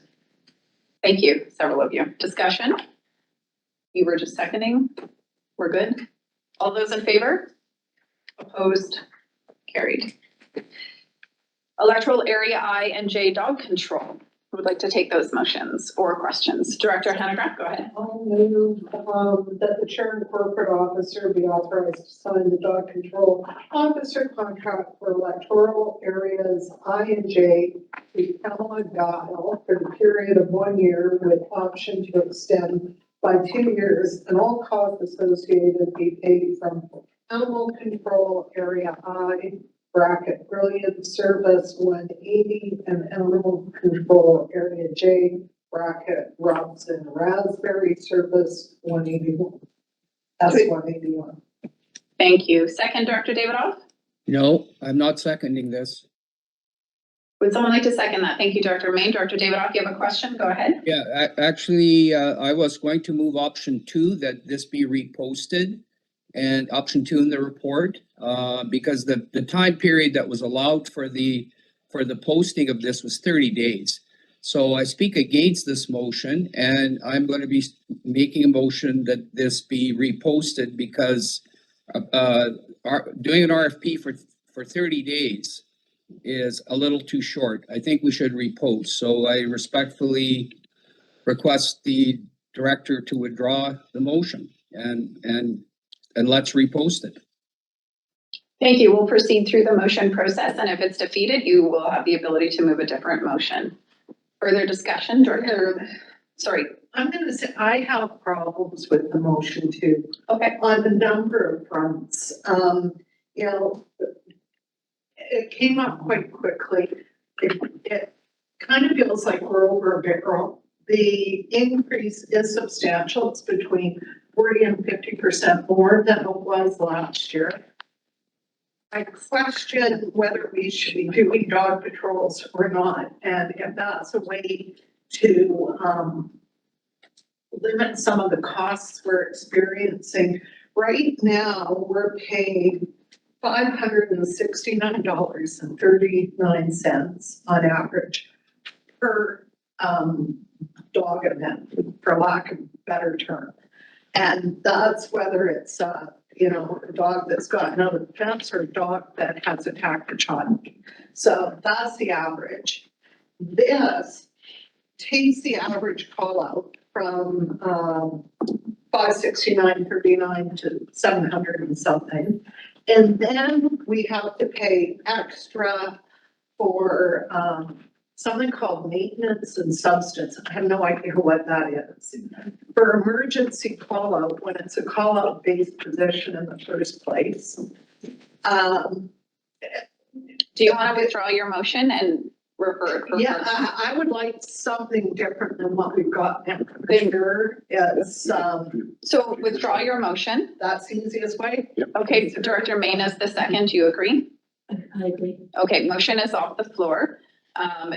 Thank you, several of you. Discussion? You were just seconding. We're good. All those in favor? Opposed? Carried. Electoral Area I and J Dog Control. Who would like to take those motions or questions? Director Hanegraaff, go ahead. I'll move that the chair and corporate officer be authorized to sign the dog control officer contract for electoral areas I and J to Pamela Guile for the period of 1 year with option to extend by 2 years, and all costs associated be paid from animal control area I bracket brilliant service 180 and animal control area J bracket Robson raspberry service 181. That's 181. Thank you. Second, Director Davidoff. No, I'm not seconding this. Would someone like to second that? Thank you, Director Main. Director Davidoff, you have a question? Go ahead. Yeah, actually, I was going to move option 2, that this be reposted, and option 2 in the report, because the time period that was allowed for the posting of this was 30 days. So I speak against this motion, and I'm going to be making a motion that this be reposted because doing an RFP for 30 days is a little too short. I think we should repost. So I respectfully request the director to withdraw the motion and let's repost it. Thank you. We'll proceed through the motion process, and if it's defeated, you will have the ability to move a different motion. Further discussion, Director? Sorry. I'm going to say I have problems with the motion too. Okay. On a number of fronts. You know, it came up quite quickly. It kind of feels like we're over a barrel. The increase is substantial. It's between 40 and 50% more than it was last year. I question whether we should be doing dog patrols or not, and if that's a way to limit some of the costs we're experiencing. Right now, we're paying $569.39 on average per dog event, for lack of a better term. And that's whether it's a dog that's gotten out of the fence or a dog that has attacked a child. So that's the average. This takes the average call out from $569.39 to $700 and something. And then we have to pay extra for something called maintenance and substance. I have no idea what that is. For emergency call out, when it's a call out based position in the first place. Do you want to withdraw your motion and refer? Yeah, I would like something different than what we've got now. Commissioner. It's, so withdraw your motion. That's the easiest way. Okay, so Director Main is the second. Do you agree? I agree. Okay, motion is off the floor.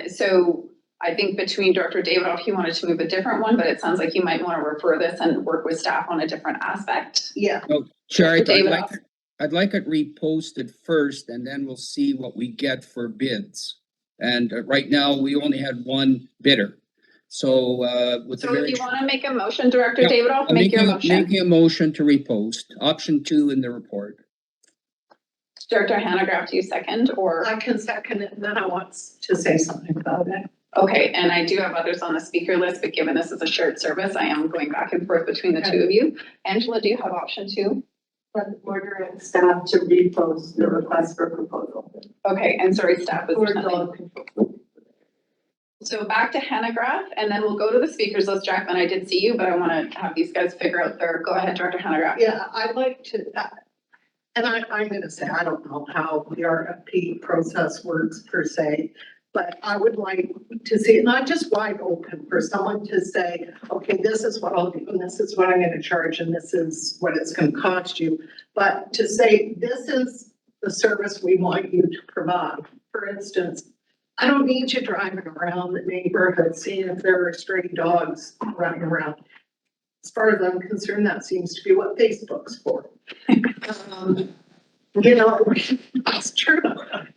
So I think between Director Davidoff, he wanted to move a different one, but it sounds like you might want to refer this and work with staff on a different aspect. Yeah. No, Chair, Davidoff. I'd like it reposted first, and then we'll see what we get for bids. And right now, we only had one bidder. So with the So if very you want to make a motion, Director Yeah, Davidoff, I'm make your motion. Making a motion to repost, option 2 in the report. Director Hanegraaff, do you second or? I can second it, and then I want to say something about it. Okay, and I do have others on the speaker list, but given this is a shared service, I am going back and forth between the two of you. Angela, do you have option 2? Ordering staff to repost the request for proposal. Okay, and sorry, staff was For presenting. dog control. So back to Hanegraaff, and then we'll go to the speakers list. Jackman, I did see you, but I want to have these guys figure out their, go ahead, Director Hanegraaff. Yeah, I'd like to, and I'm gonna say, I don't know how the RFP process works per se, but I would like to see it not just wide open for someone to say, okay, this is what I'll do, and this is what I'm gonna charge, and this is what it's gonna cost you. But to say, this is the service we want you to provide. For instance, I don't need you driving around the neighborhood, seeing if there are stray dogs running around. As far as I'm concerned, that seems to be what Facebook's for. It's true.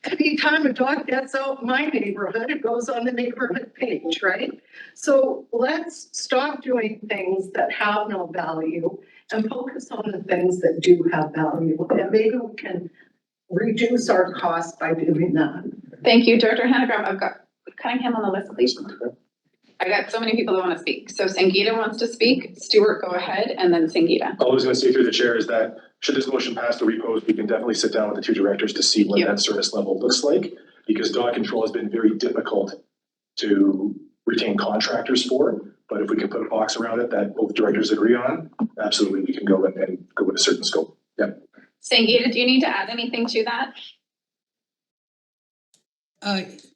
Anytime a dog gets out in my neighborhood, it goes on the neighborhood page, right? So let's stop doing things that have no value and focus on the things that do have value. And maybe we can reduce our costs by doing that. Thank you, Director Hanegraaff. I've got Cunningham on the list, please. I got so many people that want to speak. So Sangeeta wants to speak. Stuart, go ahead, and then Sangeeta. All I was going to say through the chair is that should this motion pass the repost, we can definitely sit down with the 2 directors to see what that service level looks like, because dog control has been very difficult to retain contractors for. But if we can put a box around it that both directors agree on, absolutely we can go and go with a certain scope. Yeah. Sangeeta, do you need to add anything to that?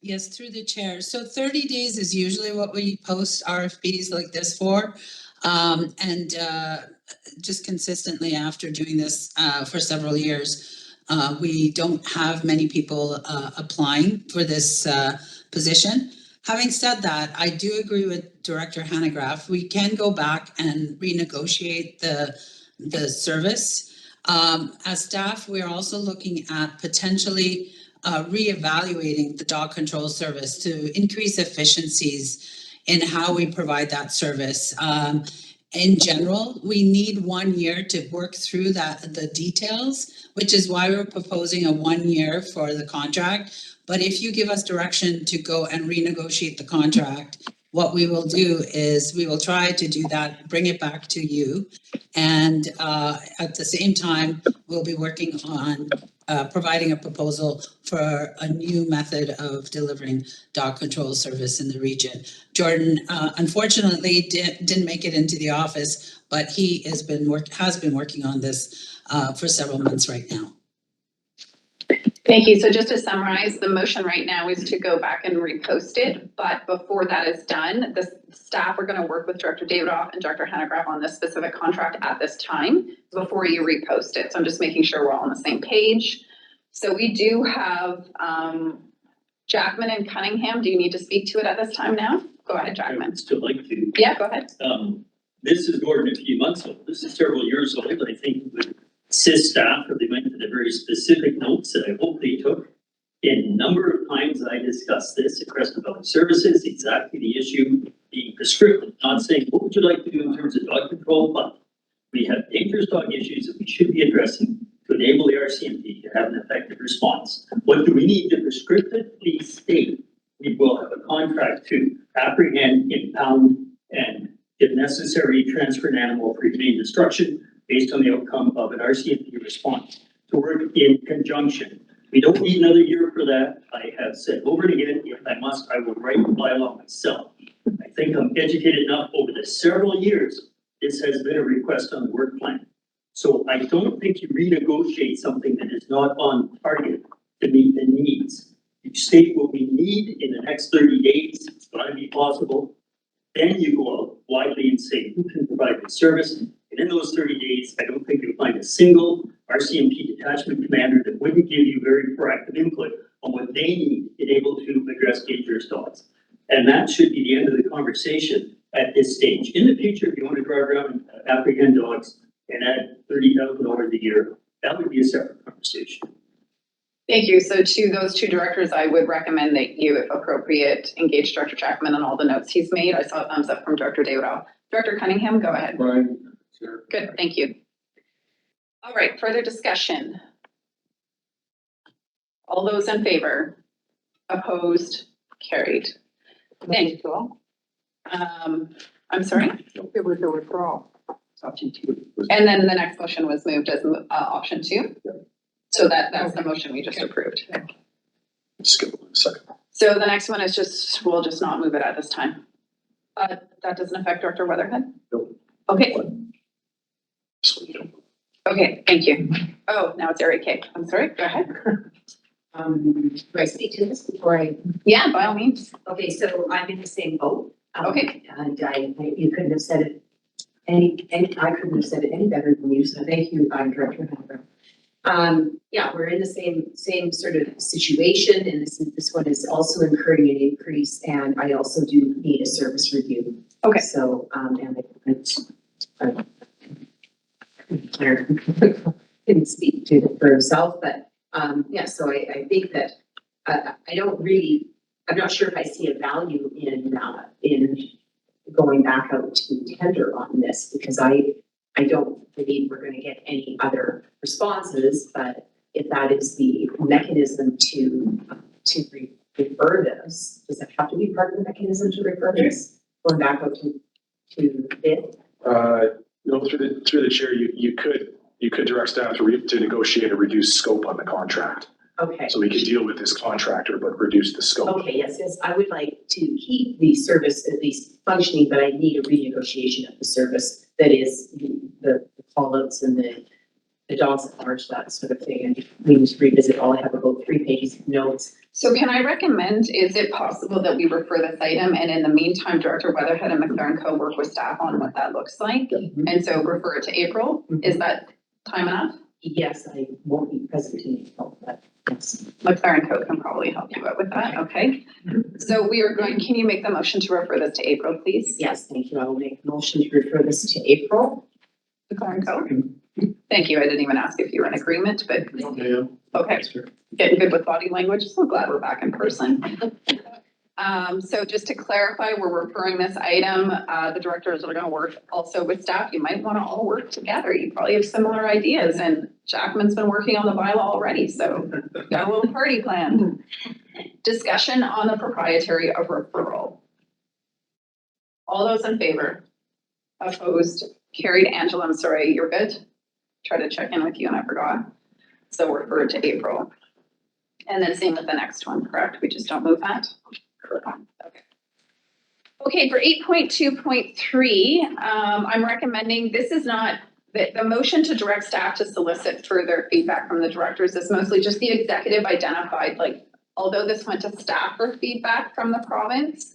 Yes, through the chair. So 30 days is usually what we post RFPs like this for. And just consistently after doing this for several years, we don't have many people applying for this position. Having said that, I do agree with Director Hanegraaff. We can go back and renegotiate the service. As staff, we're also looking at potentially reevaluating the dog control service to increase efficiencies in how we provide that service. In general, we need 1 year to work through the details, which is why we're proposing a 1 year for the contract. But if you give us direction to go and renegotiate the contract, what we will do is we will try to do that, bring it back to you. And at the same time, we'll be working on providing a proposal for a new method of delivering dog control service in the region. Jordan, unfortunately, didn't make it into the office, but he has been working on this for several months right now. Thank you. So just to summarize, the motion right now is to go back and repost it. But before that is done, the staff are going to work with Director Davidoff and Director Hanegraaff on this specific contract at this time before you repost it. So I'm just making sure we're all on the same page. So we do have Jackman and Cunningham. Do you need to speak to it at this time now? Go ahead, Jackman. I'd still like to. Yeah, go ahead. This is Gordon a few months old. This is several years old. I think it would assist staff, or they went to the very specific notes that I hope they took. In a number of times I discussed this at Crescent Valley Services, exactly the issue being prescriptive, not saying, what would you like to do in terms of dog control? But we have dangerous dog issues that we should be addressing to enable the RCMP to have an effective response. What do we need to prescriptively state? We will have a contract to apprehend, impound, and if necessary, transfer an animal for humane destruction based on the outcome of an RCMP response. To work in conjunction. We don't need another year for that. I have said over and again, if I must, I will write the bylaw myself. I think I'm educated enough over the several years. This has been a request on the work plan. So I don't think you renegotiate something that is not on target to meet the needs. You state what we need in the next 30 days, it's gotta be possible. Then you go out widely and say, who can provide the service? And in those 30 days, I don't think you'll find a single RCMP detachment commander that wouldn't give you very proactive input on what they need to be able to address dangerous dogs. And that should be the end of the conversation at this stage. In the future, if you want to drive around and apprehend dogs and add $30,000 a year, that would be a separate conversation. Thank you. So to those two directors, I would recommend that you, if appropriate, engage Director Jackman on all the notes he's made. I saw a thumbs up from Director Davidoff. Director Cunningham, go ahead. Right. Good, thank you. All right, further discussion. All those in favor? Opposed? Carried. Thank you. I'm sorry? It was a withdrawal. Option 2. And then the next motion was moved as option 2. So that's the motion we just approved. Skip a second. So the next one is just, we'll just not move it at this time. That doesn't affect Director Weatherhead? Nope. Okay, This one you don't. okay, thank you. Oh, now it's RDCK. I'm sorry, go ahead. Do I speak to this before I? Yeah, by all means. Okay, so I'm in the same boat. Okay. And you couldn't have said it I couldn't have said it any better than you, so thank you, Director Hunter. Yeah, we're in the same sort of situation, and this one is also incurring an increase, and I also do need a service review. Okay. So, Claire didn't speak to it for himself, but, yeah, so I think that, I'm not sure if I see a value in going back out to tender on this, because I don't believe we're gonna get any other responses, but if that is the mechanism to refer this, does it have to be part of the mechanism to refer this? Going back out to bid? No, through the chair, you could direct staff to negotiate a reduced scope on the contract. Okay. So we could deal with this contractor, but reduce the scope. Okay, yes, I would like to keep the service at least functioning, but I need a renegotiation of the service that is the call-outs and the dogs at large, that sort of thing. And we need to revisit all. I have about 3 pages of notes. So can I recommend, is it possible that we refer this item, and in the meantime, Director Weatherhead and McLaren Co. work with staff on what that looks like? And so refer it to April? Is that time enough? Yes, I won't be present in April, but yes. McLaren Co. can probably help you out with that, okay? So we are going, can you make the motion to refer this to April, please? Yes, thank you. I will make a motion to refer this to April. McLaren Co. Thank you. I didn't even ask if you were in agreement, but Yeah. okay. Getting good with body language. So glad we're back in person. So just to clarify, we're referring this item. The directors are going to work also with staff. You might want to all work together. You probably have similar ideas, and Jackman's been working on the bylaw already, so got a little party planned. Discussion on the proprietary of referral. All those in favor? Opposed? Carried. Angela, I'm sorry, you're good? Try to check in with you and I forgot. So refer to April. And then same with the next one, correct? We just don't move that? Correct. Okay, for 8.2.3, I'm recommending, this is not, the motion to direct staff to solicit further feedback from the directors is mostly just the executive identified, like, although this went to staff for feedback from the province,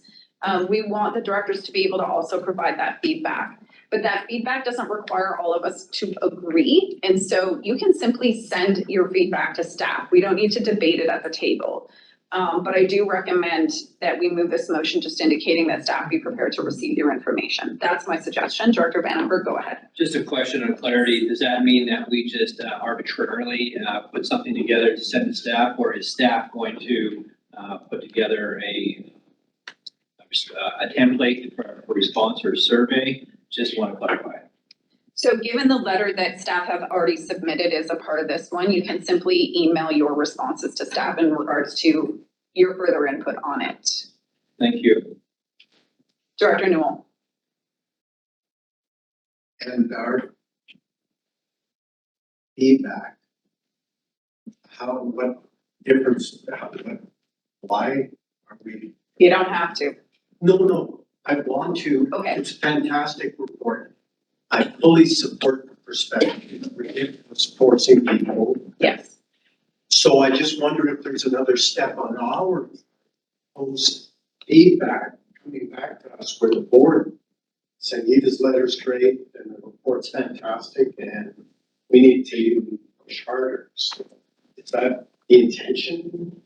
we want the directors to be able to also provide that feedback. But that feedback doesn't require all of us to agree. And so you can simply send your feedback to staff. We don't need to debate it at the table. But I do recommend that we move this motion just indicating that staff be prepared to receive your information. That's my suggestion. Director Vandenberg, go ahead. Just a question of clarity, does that mean that we just arbitrarily put something together to send to staff, or is staff going to put together a template for a response or a survey? Just want to clarify. So given the letter that staff have already submitted as a part of this one, you can simply email your responses to staff in regards to your further input on it. Thank you. Director Newell. And our feedback, what difference, why are we? You don't have to. No, I want to. Okay. It's a fantastic report. I fully support the perspective. We're forcing people. Yes. So I just wonder if there's another step on our post feedback coming back to us where the board said, Nita's letter's great and the report's fantastic and we need to even push harder. So is that the intention?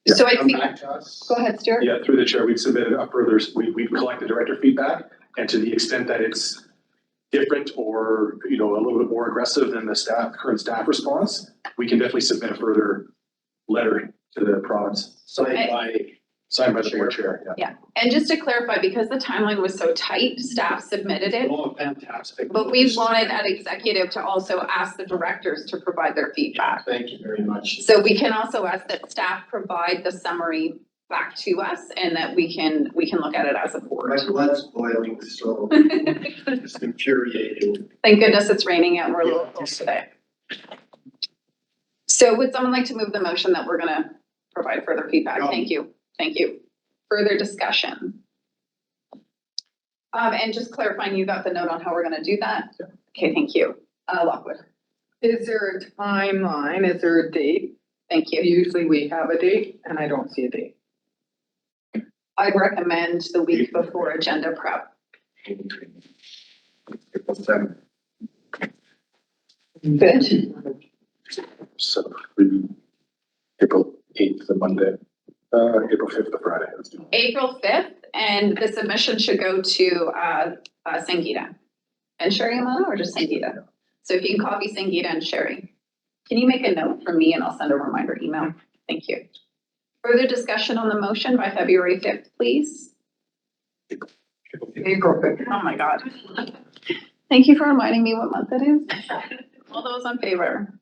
So I Come think, back to us? go ahead, Stuart. Yeah, through the chair, we'd submitted a further, we'd collected director feedback, and to the extent that it's different or, a little bit more aggressive than the current staff response, we can definitely submit a further letter to the province. Signed by the board chair, yeah. Yeah, and just to clarify, because the timeline was so tight, staff submitted it. Oh, fantastic. But we wanted at executive to also ask the directors to provide their feedback. Thank you very much. So we can also ask that staff provide the summary back to us and that we can look at it as a board. My blood's boiling, so it's infuriating. Thank goodness it's raining out and we're a little close today. So would someone like to move the motion that we're gonna provide further feedback? Thank you. Thank you. Further discussion. And just clarifying, you got the note on how we're gonna do that? Yeah. Okay, thank you. Lockwood. Is there a timeline? Is there a date? Thank you. Usually we have a date and I don't see a date. I'd recommend the week before agenda prep. Good. So April 8th, the Monday, April 5th, the Friday. Let's do it. April 5th, and the submission should go to Sangeeta. And Sherry Amano, or just Sangeeta? So if you can copy Sangeeta and Sherry. Can you make a note for me and I'll send a reminder email? Thank you. Further discussion on the motion by February 5th, please. April 5th. Oh my God. Thank you for reminding me what month it is. All those in favor?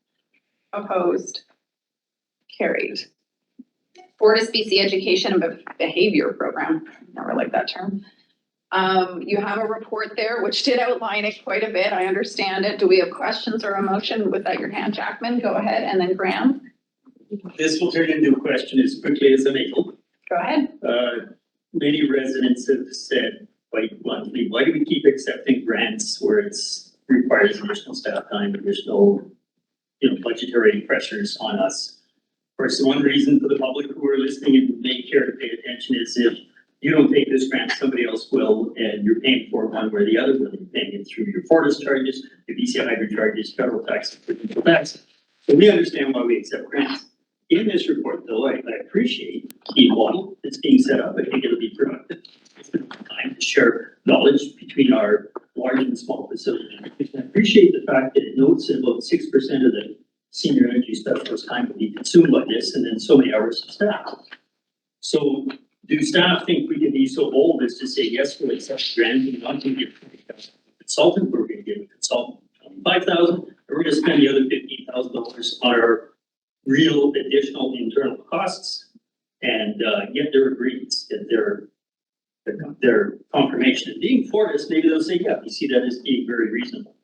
Opposed? Carried. Fortis BC Education and Behavior Program. Never liked that term. You have a report there which did outline it quite a bit. I understand it. Do we have questions or a motion? With that, your hand, Jackman, go ahead, and then Graham. This will turn into a question as quickly as I'm able. Go ahead. Many residents have said quite bluntly, why do we keep accepting grants where it's requires additional staff time, additional, budgetary pressures on us? Of course, the one reason for the public who are listening and may care to pay attention is if you don't take this grant, somebody else will, and you're paying for it one way or the other, whether you're paying it through your Fortis charges, your BC Hydro charges, federal tax, provincial tax. So we understand why we accept grants. In this report, though, I appreciate the model that's being set up. I think it'll be productive. It's been time to share knowledge between our large and small facilities. I appreciate the fact that it notes that about 6% of the senior energy specialist time will be consumed by this, and then so many hours of staff. So do staff think we can be so bold as to say, yes, we'll accept the grant, we're not going to give a consultant, we're going to give a consultant $25,000, and we're going to spend the other $15,000 on our real additional internal costs, and get their agreements, get their confirmation. And being Fortis, maybe they'll say, yeah, we see that as being very reasonable.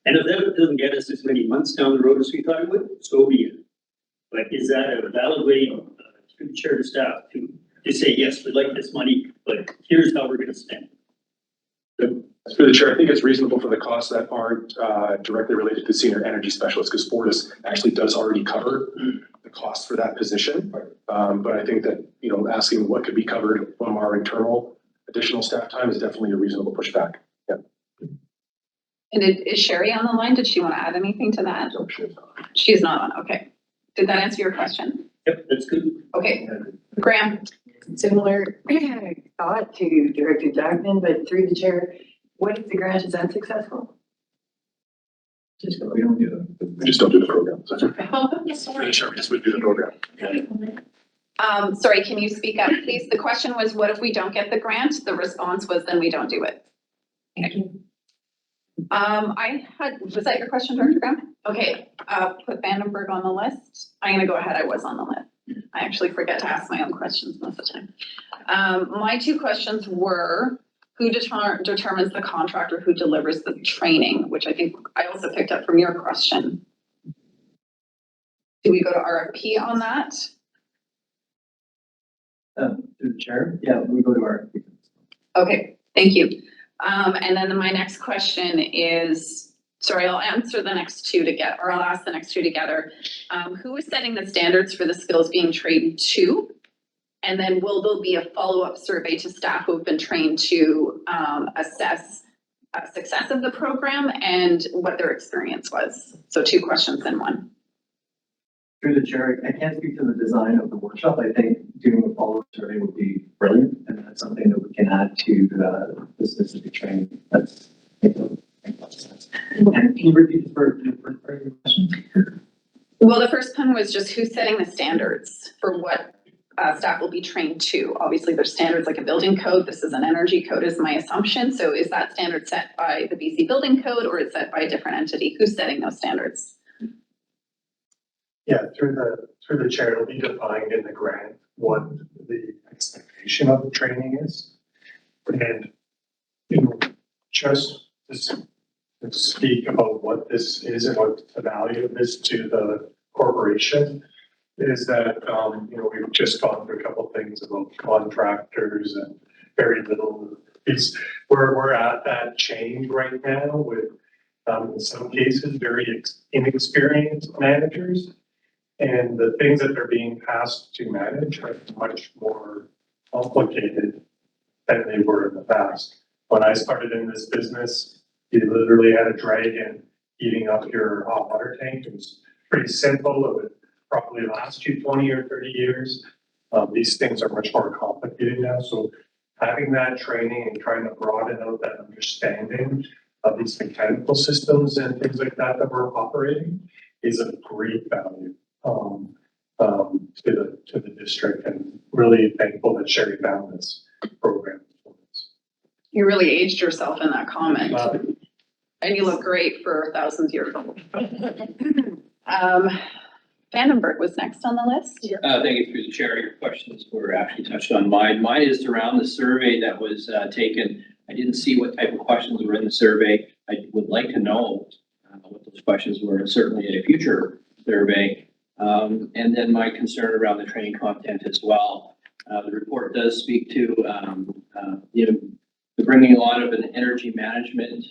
And if that doesn't get us as many months down the road as we thought it would, so be it. But is that a valid way to the chair to staff to say, yes, we'd like this money, but here's how we're going to spend it? Through the chair, I think it's reasonable for the costs that aren't directly related to senior energy specialists, because Fortis actually does already cover the cost for that position. But I think that, asking what could be covered from our internal additional staff time is definitely a reasonable pushback. Yeah. And is Sherry on the line? Did she want to add anything to that? No, sure. She's not on, okay. Did that answer your question? Yep, it's good. Okay, Graham, Similar thought to Director Jackman, but through the chair, what if the grant is unsuccessful? We don't do that. We just don't do the program. So, sure, we just would do the program. sorry, can you speak up, please? The question was, what if we don't get the grant? The response was, then we don't do it. Thank you. Was that your question, Director Graham? Okay, put Vandenberg on the list. I'm gonna go ahead, I was on the list. I actually forget to ask my own questions most of the time. My two questions were, who determines the contractor who delivers the training, which I think I also picked up from your question. Do we go to RFP on that? Through the chair, yeah, we go to our. Okay, thank you. And then my next question is, sorry, I'll answer the next two together, or I'll ask the next two together. Who is setting the standards for the skills being trained to? And then will there be a follow-up survey to staff who have been trained to assess success of the program and what their experience was? So two questions in one. Through the chair, I can't speak to the design of the workshop. I think doing a follow-up survey would be brilliant, and that's something that we can add to the specific training. That's. And can you repeat the first part of your question? Well, the first one was just who's setting the standards for what staff will be trained to. Obviously, there's standards like a building code. This is an energy code is my assumption. So is that standard set by the BC Building Code or is set by a different entity? Who's setting those standards? Yeah, through the chair, it'll be defined in the grant what the expectation of the training is. And, just to speak about what this is and what the value of this to the corporation is that, we've just gone through a couple of things about contractors and very little. We're at that change right now with, in some cases, very inexperienced managers. And the things that they're being asked to manage are much more complicated than they were in the past. When I started in this business, you literally had a dragon heating up your hot water tank. It was pretty simple. It would probably last you 20 or 30 years. These things are much more complicated now. So having that training and trying to broaden out that understanding of these mechanical systems and things like that that we're operating is a great value to the district, and really thankful that Sherry found this program. You really aged yourself in that comment. And you look great for thousands years old. Vandenberg was next on the list. Thank you, through the chair. Your questions were actually touched on mine. Mine is around the survey that was taken. I didn't see what type of questions were in the survey. I would like to know what those questions were, certainly in a future survey. And then my concern around the training content as well. The report does speak to the bringing on of an energy management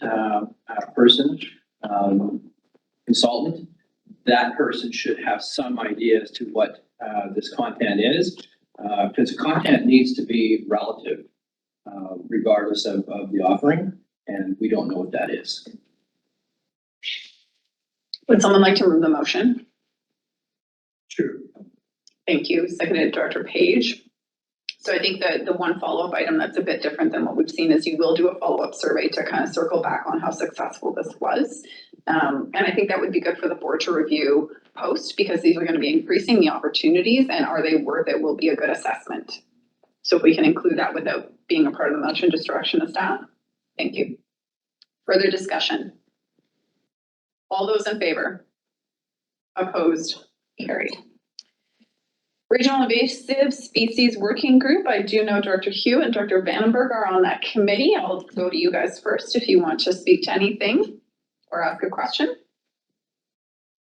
person, consultant. That person should have some idea as to what this content is, because the content needs to be relative, regardless of the offering, and we don't know what that is. Would someone like to move the motion? Sure. Thank you. Seconded Director Page. So I think that the one follow-up item that's a bit different than what we've seen is you will do a follow-up survey to kind of circle back on how successful this was. And I think that would be good for the board to review post, because these are going to be increasing the opportunities, and are they worth it will be a good assessment. So if we can include that without being a part of the motion, just direction of staff. Thank you. Further discussion. All those in favor? Opposed? Carried. Regional Invasive Species Working Group. I do know Director Hugh and Director Vandenberg are on that committee. I'll go to you guys first if you want to speak to anything or ask a question.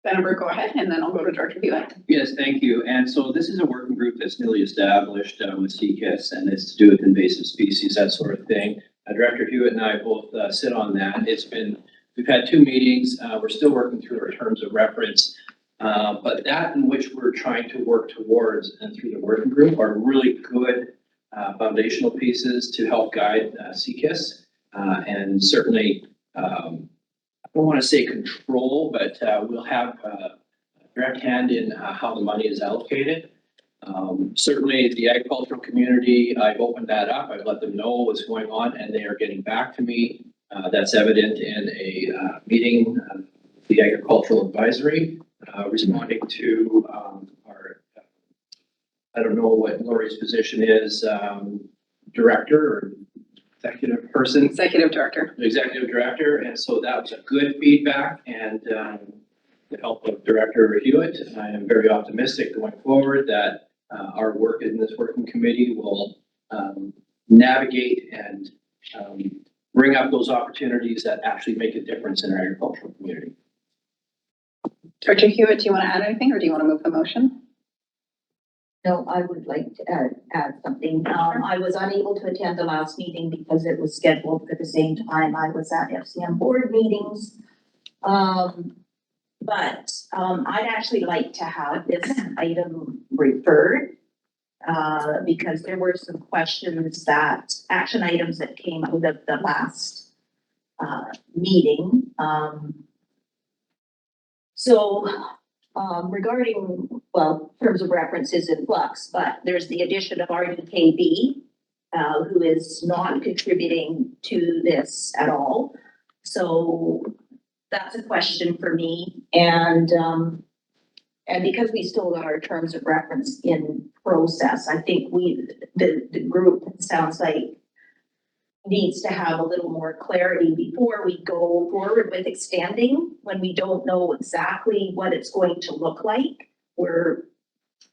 Vandenberg, go ahead, and then I'll go to Director Hugh. Yes, thank you. And so this is a working group that's newly established with CKIS, and it's to do with invasive species, that sort of thing. Director Hewitt and I both sit on that. We've had 2 meetings. We're still working through our terms of reference. But that in which we're trying to work towards and through the working group are really good foundational pieces to help guide CKIS. And certainly, I don't want to say control, but we'll have a direct hand in how the money is allocated. Certainly the agricultural community, I've opened that up, I've let them know what's going on, and they are getting back to me. That's evident in a meeting, the agricultural advisory, responding to our, I don't know what Lori's position is, director or executive person. Executive director. Executive director, and so that was a good feedback, and the help of Director Hewitt, I am very optimistic going forward that our work in this working committee will navigate and bring up those opportunities that actually make a difference in our agricultural community. Director Hewitt, do you want to add anything, or do you want to move the motion? No, I would like to add something. I was unable to attend the last meeting because it was scheduled at the same time I was at FCM board meetings. But I'd actually like to have this item referred because there were some questions that, action items that came out of the last meeting. Regarding, well, terms of reference is in flux, but there's the addition of RDKB, who is not contributing to this at all. So that's a question for me. And because we still got our terms of reference in process, I think the group, it sounds like, needs to have a little more clarity before we go forward with extending. When we don't know exactly what it's going to look like, we're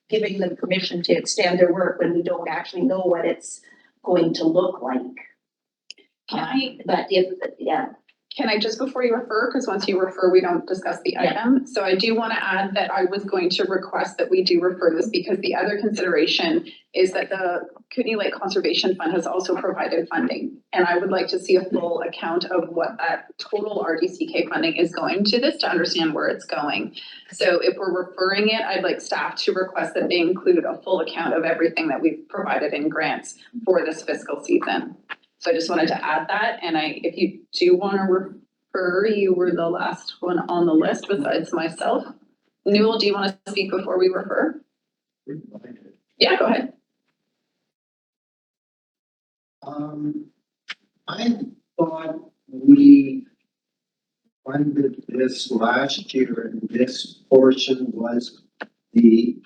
giving them permission to extend their work when we don't actually know what it's going to look like. Can I just, before you refer, because once you refer, we don't discuss the item. So I do want to add that I was going to request that we do refer this, because the other consideration is that the Kootenay Lake Conservation Fund has also provided funding. And I would like to see a full account of what that total RDCK funding is going to this, to understand where it's going. So if we're referring it, I'd like staff to request that they include a full account of everything that we've provided in grants for this fiscal season. So I just wanted to add that, and if you do want to refer, you were the last one on the list besides myself. Newell, do you want to speak before we refer? Yeah, go ahead. I thought we funded this last year, and this portion was the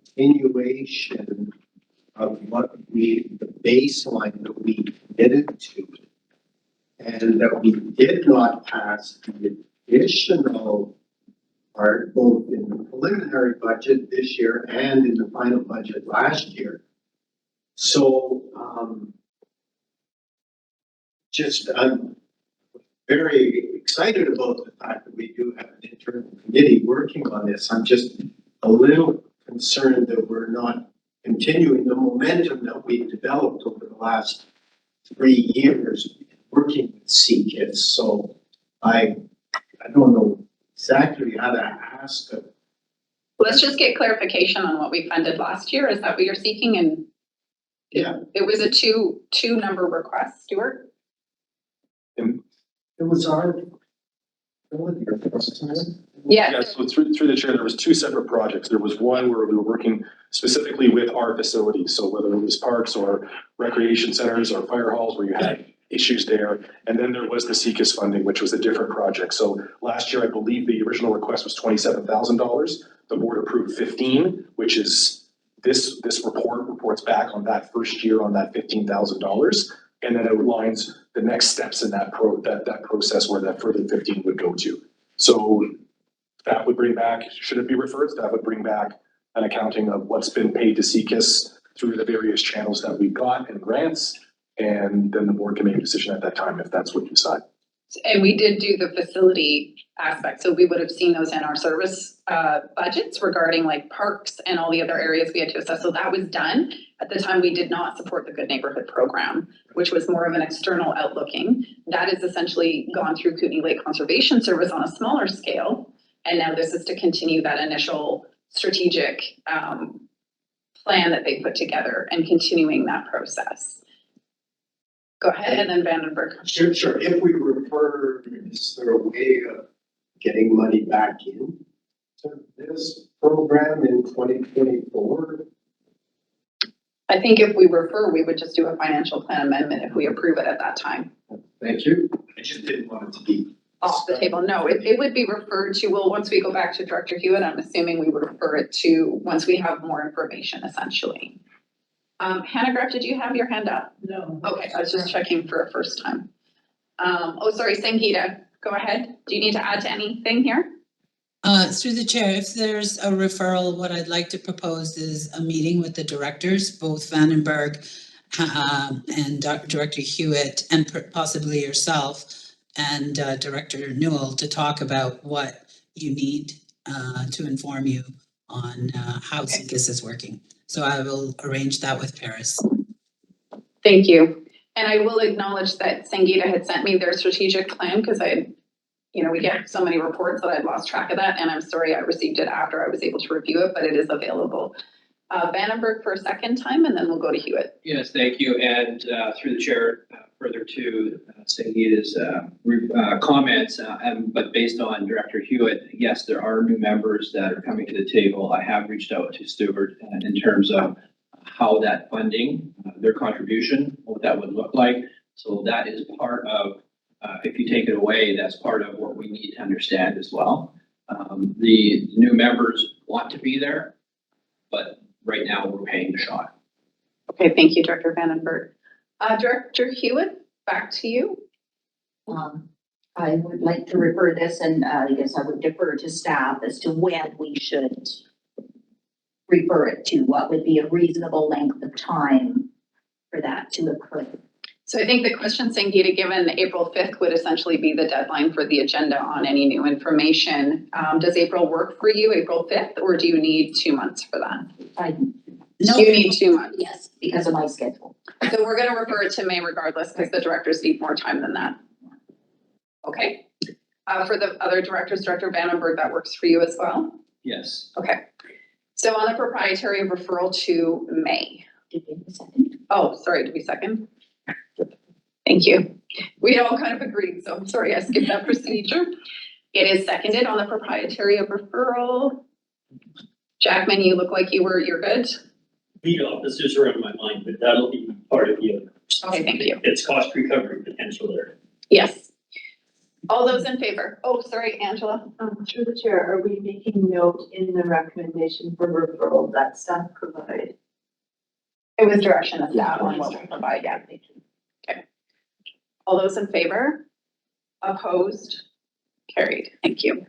continuation of the baseline that we committed to. And that we did not pass the additional part, both in the preliminary budget this year and in the final budget last year. So, I'm very excited about the fact that we do have an internal committee working on this. I'm just a little concerned that we're not continuing the momentum that we've developed over the last 3 years working with CKIS. So I don't know exactly how to ask them. Let's just get clarification on what we funded last year. Is that what you're seeking? And yeah, it was a two number request, Stuart. It was our. Yeah. So through the chair, there was 2 separate projects. There was one where we were working specifically with our facilities. So whether it was parks or recreation centers or fire halls where you had issues there. And then there was the CKIS funding, which was a different project. So last year, I believe the original request was $27,000. The board approved 15, which is this report reports back on that first year on that $15,000. And then it outlines the next steps in that process where that further 15 would go to. So that would bring back, should it be referred, that would bring back an accounting of what's been paid to CKIS through the various channels that we've got and grants. And then the board can make a decision at that time if that's what you decide. And we did do the facility aspect. So we would have seen those in our service budgets regarding like parks and all the other areas we had to assess. So that was done. At the time, we did not support the Good Neighborhood Program, which was more of an external outlooking. That is essentially gone through Kootenay Lake Conservation Service on a smaller scale. And now this is to continue that initial strategic plan that they put together and continuing that process. Go ahead, and then Vandenberg. Sure. If we refer, is there a way of getting money back in to this program in 2024? I think if we refer, we would just do a financial plan amendment if we approve it at that time. Thank you. I just didn't want it to be. Off the table, no, it would be referred to, well, once we go back to Director Hewitt, I'm assuming we would refer it to, once we have more information essentially. Hannah Greff, did you have your hand up? No. Okay, I was just checking for a first time. Oh, sorry, Sangeeta, go ahead. Do you need to add to anything here? Through the chair, if there's a referral, what I'd like to propose is a meeting with the directors, both Vandenberg and Director Hewitt, and possibly yourself and Director Newell, to talk about what you need to inform you on how this is working. So I will arrange that with Paris. Thank you. And I will acknowledge that Sangeeta had sent me their strategic plan because we get so many reports that I'd lost track of that. And I'm sorry I received it after I was able to review it, but it is available. Vandenberg for a second time, and then we'll go to Hewitt. Yes, thank you. And through the chair, further to Sangeeta's comments, but based on Director Hewitt, yes, there are new members that are coming to the table. I have reached out to Stuart in terms of how that funding, their contribution, what that would look like. So that is part of, if you take it away, that's part of what we need to understand as well. The new members want to be there, but right now we're paying the shot. Okay, thank you, Director Vandenberg. Director Hewitt, back to you. I would like to refer this, and I guess I would defer to staff as to when we should refer it to. What would be a reasonable length of time for that to occur? So I think the question, Sangeeta, given April 5th would essentially be the deadline for the agenda on any new information. Does April work for you, April 5th, or do you need 2 months for that? You need 2 months. Yes, because of my schedule. So we're going to refer it to May regardless because the directors need more time than that. Okay. For the other directors, Director Vandenberg, that works for you as well? Yes. Okay. So on the proprietary referral to May. Did we have a second? Oh, sorry, did we second? Thank you. We all kind of agreed, so I'm sorry I skipped that procedure. It is seconded on the proprietary referral. Jackman, you look like you're good. Lead officers are on my mind, but that'll be part of the other. Okay, thank you. It's cost recovery potential there. Yes. All those in favor? Oh, sorry, Angela. Through the chair, are we making note in the recommendation for referral that staff provide? It was direction of staff on what we provide, yeah. Okay. All those in favor? Opposed? Carried. Thank you.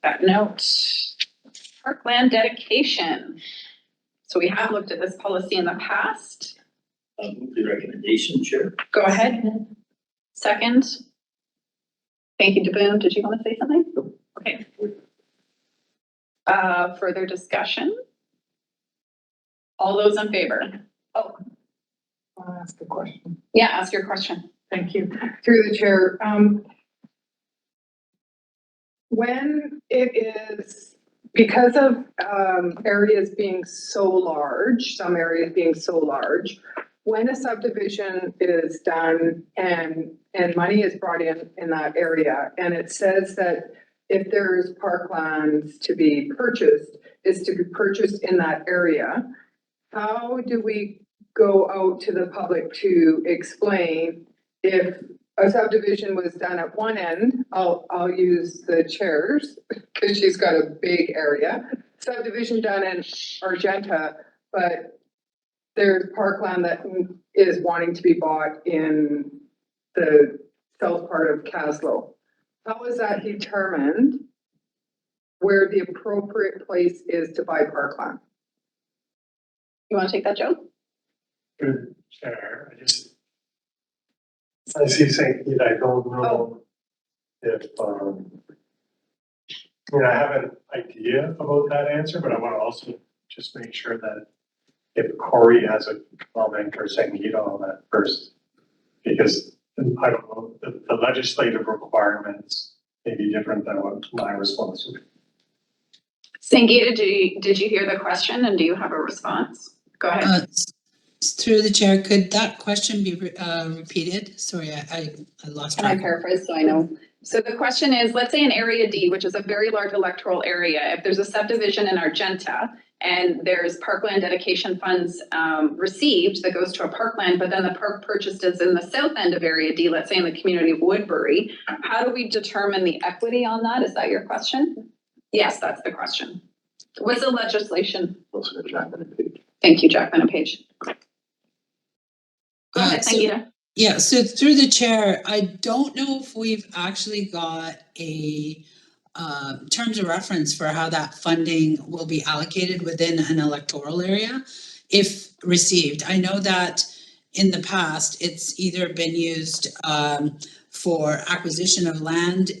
That note, parkland dedication. So we have looked at this policy in the past. Move the recommendation, Chair. Go ahead. Second. Thank you, DeBoon. Did you want to say something? Okay. Further discussion? All those in favor? Oh, I'll ask a question. yeah, ask your question. Thank you. Through the chair, when it is, because of areas being so large, some areas being so large, when a subdivision is done and money is brought in that area, and it says that if there's parklands to be purchased, is to be purchased in that area, how do we go out to the public to explain if a subdivision was done at one end? I'll use the chairs because she's got a big area. Subdivision done in Argenta, but there's parkland that is wanting to be bought in the south part of Caslow. How is that determined where the appropriate place is to buy parkland? You want to take that, Joe? Good chair, I see saying, I don't know if, I have an idea about that answer, but I want to also just make sure that if Corey has a comment or saying on that first, because I don't know, the legislative requirements may be different than what my response would be. Sangeeta, did you hear the question and do you have a response? Go ahead. Through the chair, could that question be repeated? Sorry, I lost track. Can I paraphrase so I know? So the question is, let's say in Area D, which is a very large electoral area, if there's a subdivision in Argenta And there's parkland dedication funds received that goes to a parkland, but then the park purchased is in the south end of Area D, let's say in the community of Woodbury. How do we determine the equity on that? Is that your question? Yes, that's the question. What's the legislation? Thank you, Jacqueline and Paige. Go ahead, Sangeeta. Yeah, so through the chair, I don't know if we've actually got a terms of reference for how that funding will be allocated within an electoral area if received. I know that in the past, it's either been used for acquisition of land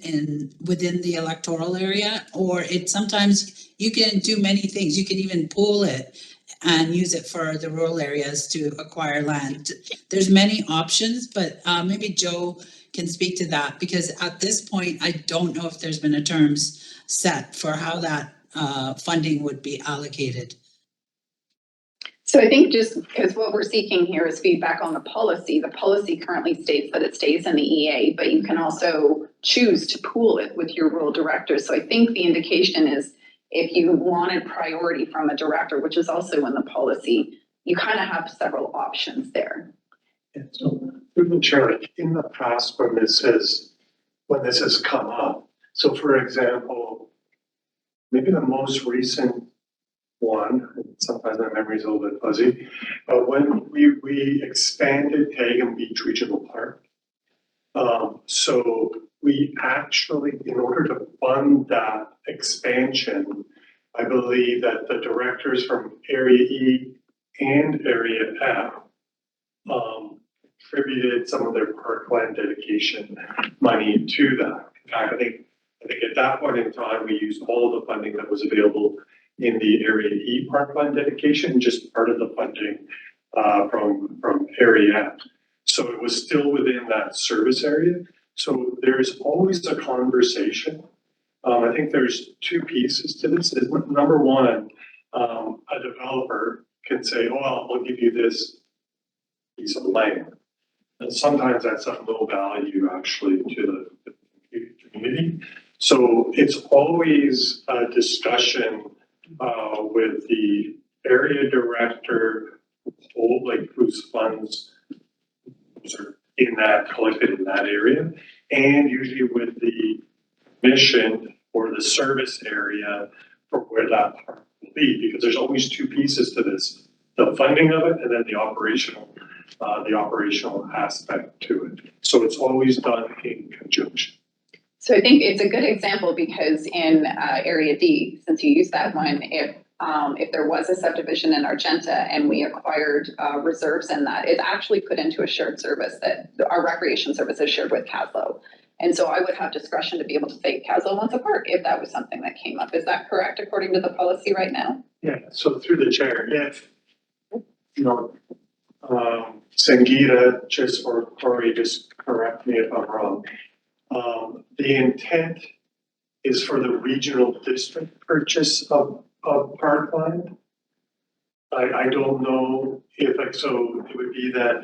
within the electoral area, or it sometimes you can do many things. You can even pool it and use it for the rural areas to acquire land. There's many options, but maybe Joe can speak to that, because at this point, I don't know if there's been a terms set for how that funding would be allocated. So I think just because what we're seeking here is feedback on the policy. The policy currently states that it stays in the EA, but you can also choose to pool it with your rural directors. So I think the indication is if you wanted priority from a director, which is also in the policy, you kind of have several options there. And so through the chair, in the past when this has come up, so for example, maybe the most recent one, sometimes my memory is a little bit fuzzy, but when we expanded Hagen Beach Regional Park, so we actually, in order to fund that expansion, I believe that the directors from Area E and Area F contributed some of their parkland dedication money to that. In fact, I think at that point in time, we used all of the funding that was available in the Area E parkland dedication, just part of the funding from Area F. So it was still within that service area. So there's always a conversation. I think there's two pieces to this. Number one, a developer can say, oh, I'll give you this piece of land. And sometimes that's of low value actually to the community. So it's always a discussion with the area director, whose funds are in that, collected in that area, and usually with the mission or the service area for where that park will be, because there's always two pieces to this: the funding of it and then the operational aspect to it. So it's always done in conjunction. So I think it's a good example because in Area D, since you used that one, if there was a subdivision in Argenta and we acquired reserves in that, it's actually put into a shared service that our recreation service is shared with Caslo. And so I would have discretion to be able to say Caslo wants a park if that was something that came up. Is that correct according to the policy right now? Yeah, so through the chair, if, Sangeeta, or Corey, just correct me if I'm wrong. The intent is for the regional district purchase of parkland. I don't know if, so it would be that,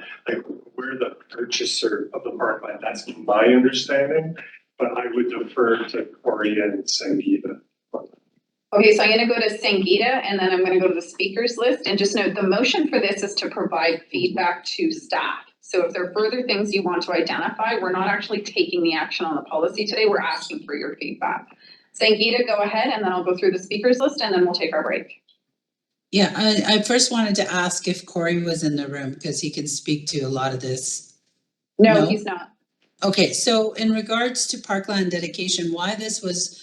we're the purchaser of the parkland. That's my understanding, but I would defer to Corey and Sangeeta. Okay, so I'm gonna go to Sangeeta and then I'm gonna go to the speakers list, and just note the motion for this is to provide feedback to staff. So if there are further things you want to identify, we're not actually taking the action on the policy today, we're asking for your feedback. Sangeeta, go ahead, and then I'll go through the speakers list and then we'll take our break. Yeah, I first wanted to ask if Corey was in the room because he can speak to a lot of this. No, he's not. Okay, so in regards to parkland dedication, why this was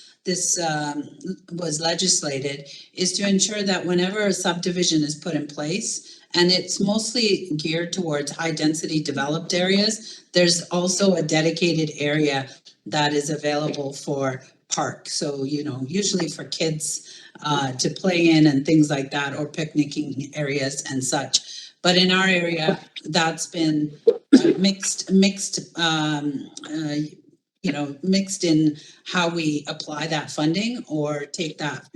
legislated is to ensure that whenever a subdivision is put in place, and it's mostly geared towards high density developed areas, there's also a dedicated area that is available for park. So, usually for kids to play in and things like that, or picnicking areas and such. But in our area, that's been mixed in how we apply that funding or take that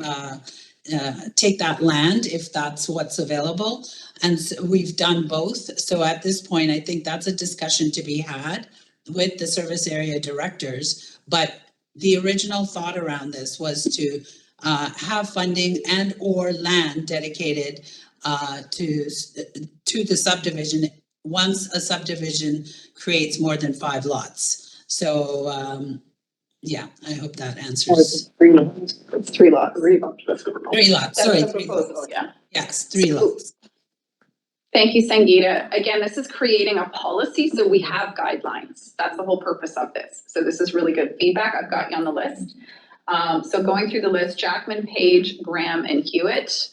land if that's what's available. And so we've done both. So at this point, I think that's a discussion to be had with the service area directors. But the original thought around this was to have funding and or land dedicated to the subdivision once a subdivision creates more than 5 lots. So, yeah, I hope that answers. 3 lots. It's 3 lots. 3 lots, sorry. That's the 3 proposal, lots. yeah. Yes, 3 lots. Thank you, Sangeeta. Again, this is creating a policy, so we have guidelines. That's the whole purpose of this. So this is really good feedback. I've got you on the list. So going through the list, Jackman, Page, Graham, and Hewitt.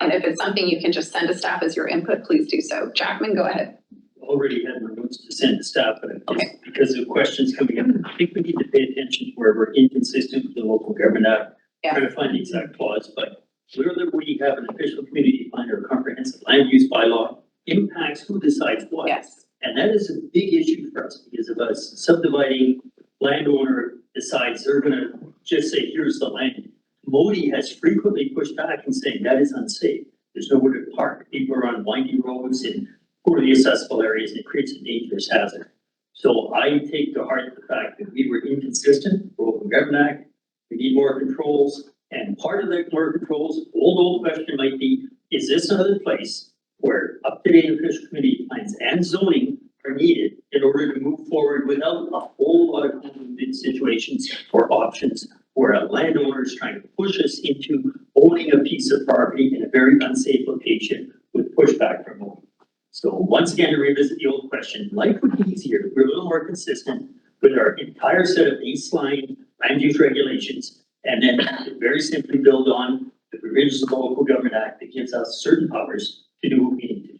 And if it's something you can just send to staff as your input, please do so. Jackman, go ahead. Already had my notes to send to staff, but just because of questions coming up, I think we need to pay attention to where we're inconsistent with the local government act. Trying to find the exact clause, but whether we have an official community plan or comprehensive land use bylaw impacts who decides what. Yes. And that is a big issue for us because of us subdividing, landowner decides they're gonna just say, here's the land. Modi has frequently pushed back and saying that is unsafe. There's nowhere to park. People are on windy roads and poorly accessible areas, and it creates a dangerous hazard. So I take to heart the fact that we were inconsistent, local government act, we need more controls, and part of the more controls, old question might be, is this another place where up-to-date official community plans and zoning are needed in order to move forward without a whole lot of convoluted situations or options where a landowner is trying to push us into owning a piece of property in a very unsafe location with pushback from home. So once again, to revisit the old question, life would be easier if we're a little more consistent with our entire set of baseline land use regulations, and then very simply build on the provisions of the Local Government Act that gives us certain powers to do what we need to do.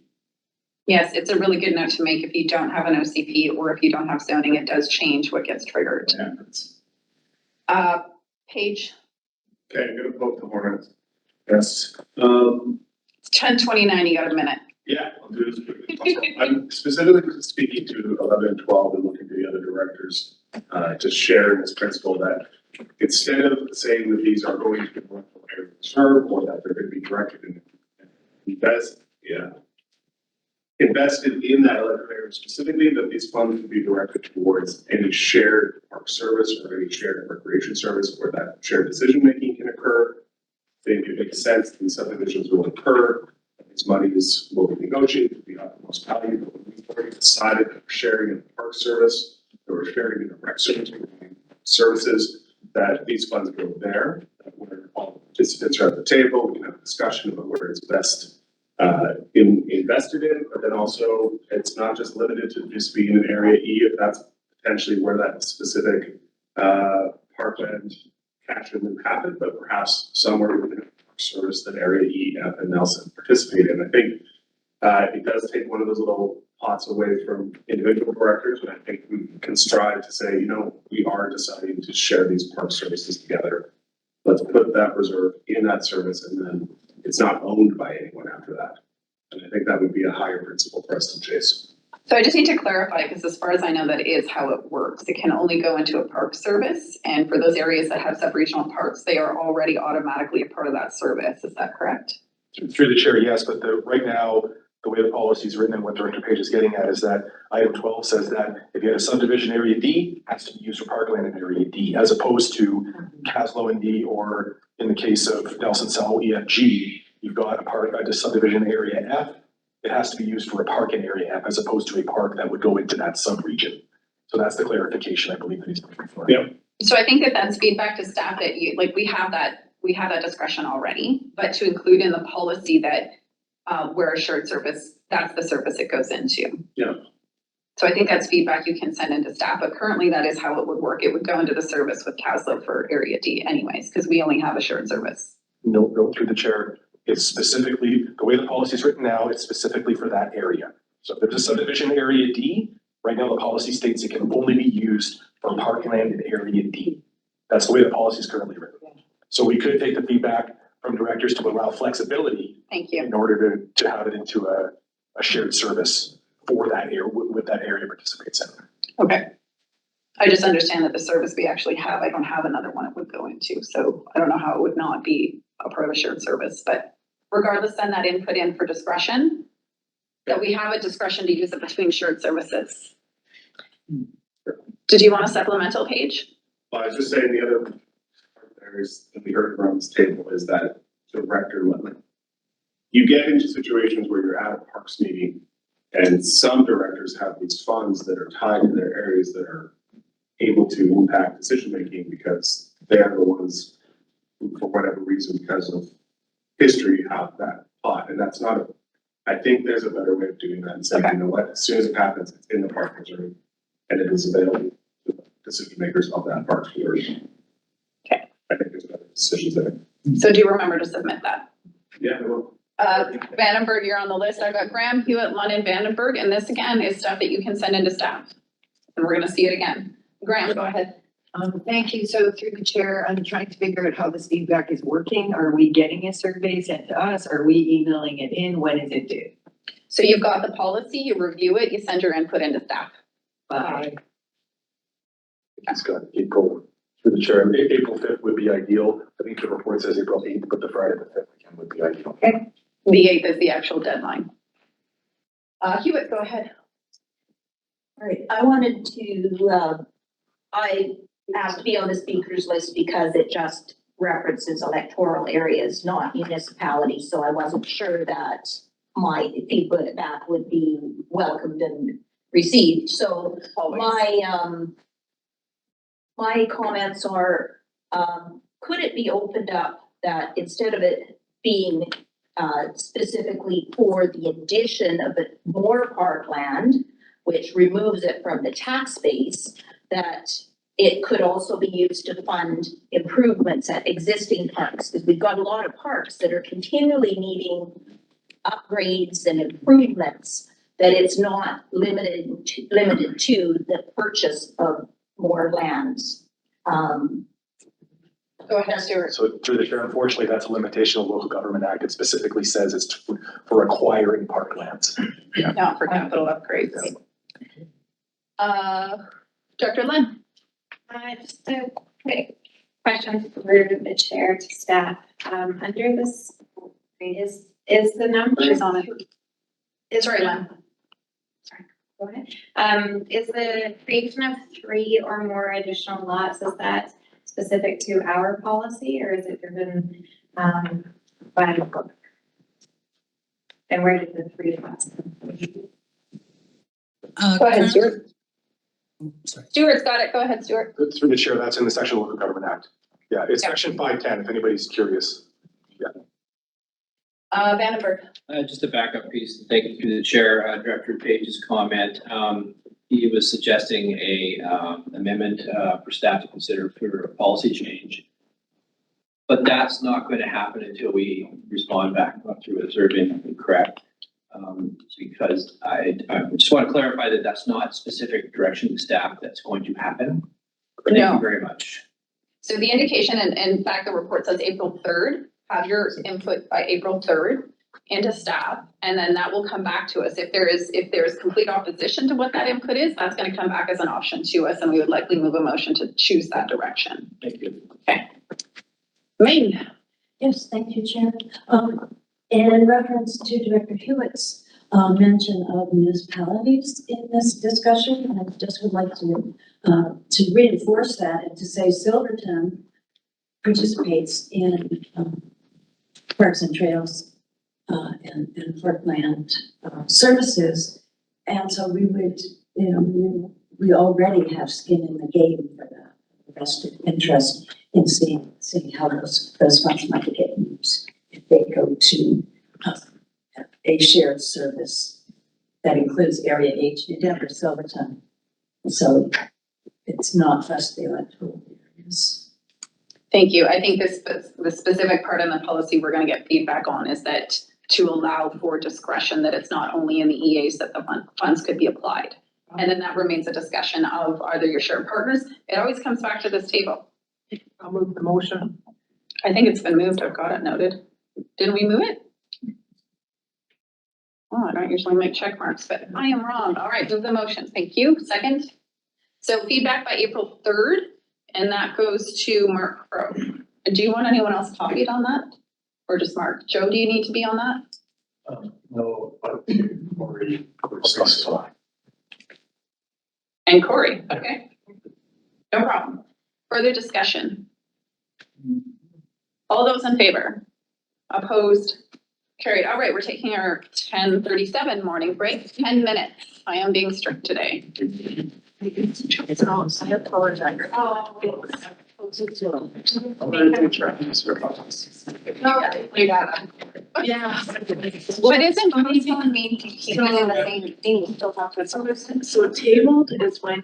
Yes, it's a really good note to make. If you don't have an OCP or if you don't have zoning, it does change what gets triggered. Page. Okay, I'm gonna poke the hornets. Yes. It's 10:29, you got a minute. Yeah, I'll do this quickly. I'm specifically speaking to 11 and 12 and looking to the other directors to share this principle that instead of saying that these are going to be reserved or that they're going to be directed and invested in that electric area specifically, that these funds would be directed towards any shared park service or any shared recreation service where that shared decision making can occur. I think it makes sense that these subdivisions will occur. These monies will be negotiated to be of the most value, but we've already decided that we're sharing in the park service, that we're sharing in the rec services, that these funds go there, where all participants are at the table, we can have a discussion about where it's best invested in, but then also it's not just limited to just being in area E, if that's potentially where that specific parkland catchment would happen, but perhaps somewhere within a park service that area E, F, and Nelson participate in. I think it does take one of those little pots away from individual directors, and I think we can strive to say, you know, we are deciding to share these park services together. Let's put that reserve in that service, and then it's not owned by anyone after that. And I think that would be a higher principle for us to chase. So I just need to clarify, because as far as I know, that is how it works. It can only go into a park service. And for those areas that have sub-regional parks, they are already automatically a part of that service. Is that correct? Through the chair, yes, but right now, the way the policy is written and what Director Page is getting at is that item 12 says that if you had a subdivision area D, it has to be used for parkland in area D, as opposed to Caslow and D, or in the case of Nelson Cell EFG, you've got a subdivision area F, it has to be used for a park in area F, as opposed to a park that would go into that sub-region. So that's the clarification I believe that he's looking for. Yep. So I think that that's feedback to staff that you, like, we have that discretion already, but to include in the policy that where a shared service, that's the service it goes into. Yeah. So I think that's feedback you can send into staff, but currently that is how it would work. It would go into the service with Caslow for area D anyways, because we only have a shared service. No, through the chair. It's specifically, the way the policy is written now, it's specifically for that area. So if there's a subdivision area D, right now the policy states it can only be used for parkland in area D. That's the way the policy is currently written. So we could take the feedback from directors to allow flexibility. Thank you. In order to have it into a shared service for that area, with that area participates in. Okay. I just understand that the service we actually have, I don't have another one it would go into. So I don't know how it would not be a part of a shared service, but regardless, send that input in for discretion, that we have a discretion to use it between shared services. Did you want a supplemental page? Well, I was just saying the other part there areas that we heard around this table is that director limit. You get into situations where you're at a parks meeting and some directors have these funds that are tied to their areas that are able to impact decision-making because they're the ones who, for whatever reason, because of history, have that pot. And that's not I think there's a better way of doing that and saying, you know what, as soon as it happens, it's in the park reserve and it is available to decision makers of that park reserve. Okay. I think there's better decisions there. So do you remember to submit that? Yeah, well. Vandenberg, you're on the list. I've got Graham, Hewitt, London, Vandenberg, and this again is stuff that you can send into staff. And we're gonna see it again. Graham, go ahead. Thank you. So through the chair, I'm trying to figure out how this feedback is working. Are we getting a survey sent to us? Are we emailing it in? When is it due? So you've got the policy, you review it, you send your input into staff. Bye. It's got April, through the chair, April 5th would be ideal. I think the report says April 8th, but the Friday the 5th again would be ideal. Okay. The 8th is the actual deadline. Hewitt, go ahead. All right, I wanted to, I asked to be on the speakers list because it just references electoral areas, not municipalities, so I wasn't sure that my feedback would be welcomed and received. So my comments are, could it be opened up that instead of it being specifically for the addition of more parkland, which removes it from the tax base, that it could also be used to fund improvements at existing parks, because we've got a lot of parks that are continually needing upgrades and improvements, that it's not limited to the purchase of more lands. Go ahead, Stuart. So through the chair, unfortunately, that's a limitation of local government act. It specifically says it's for acquiring parklands. Yeah. Not for capital upgrades. Director Lynn. Just a quick question for the chair to staff. Under this, is the number? She's on it. Sorry, Lynn. Sorry, go ahead. Is the creation of 3 or more additional lots, is that specific to our policy or is it driven by the public? And where did the 3 lots come from? Go ahead, Stuart. Stuart's got it. Go ahead, Stuart. Through the chair, that's in the section of local government act. Yeah, it's section 510, if anybody's curious. Yeah. Vandenberg. Just a backup piece. Thank you to the chair, Director Page's comment. He was suggesting a amendment for staff to consider for a policy change. But that's not going to happen until we respond back through a survey, correct? Because I just want to clarify that that's not specific direction to staff that's going to happen. Thank you very much. So the indication, and in fact, the report says April 3rd, have your input by April 3rd into staff, and then that will come back to us. If there is complete opposition to what that input is, that's going to come back as an option to us, and we would likely move a motion to choose that direction. Thank you. Okay. Maine. Yes, thank you, Chair. In reference to Director Hewitt's mention of municipalities in this discussion, I just would like to reinforce that and to say Silverton participates in parks and trails and parkland services. And so we would, we already have skin in the game for that vested interest in seeing how those funds might get used if they go to a shared service that includes Area H, New Denver, Silverton. So it's not just the electoral areas. Thank you. I think the specific part in the policy we're going to get feedback on is that to allow for discretion, that it's not only in the EAs that the funds could be applied. And then that remains a discussion of, are there your shared partners? It always comes back to this table. I'll move the motion. I think it's been moved. I've got it noted. Didn't we move it? Oh, I don't usually make check marks, but I am wrong. All right, move the motion. Thank you. Second. So feedback by April 3rd, and that goes to Mark Crow. Do you want anyone else copied on that? Or just Mark? Joe, do you need to be on that? No, but Corey. And Corey, okay. No problem. Further discussion. All those in favor? Opposed? Carried. All right, we're taking our 10:37 morning break, 10 minutes. I am being strict today. I apologize. Yeah. But isn't council mean to keep it in the same thing? Still talk with So tabled is when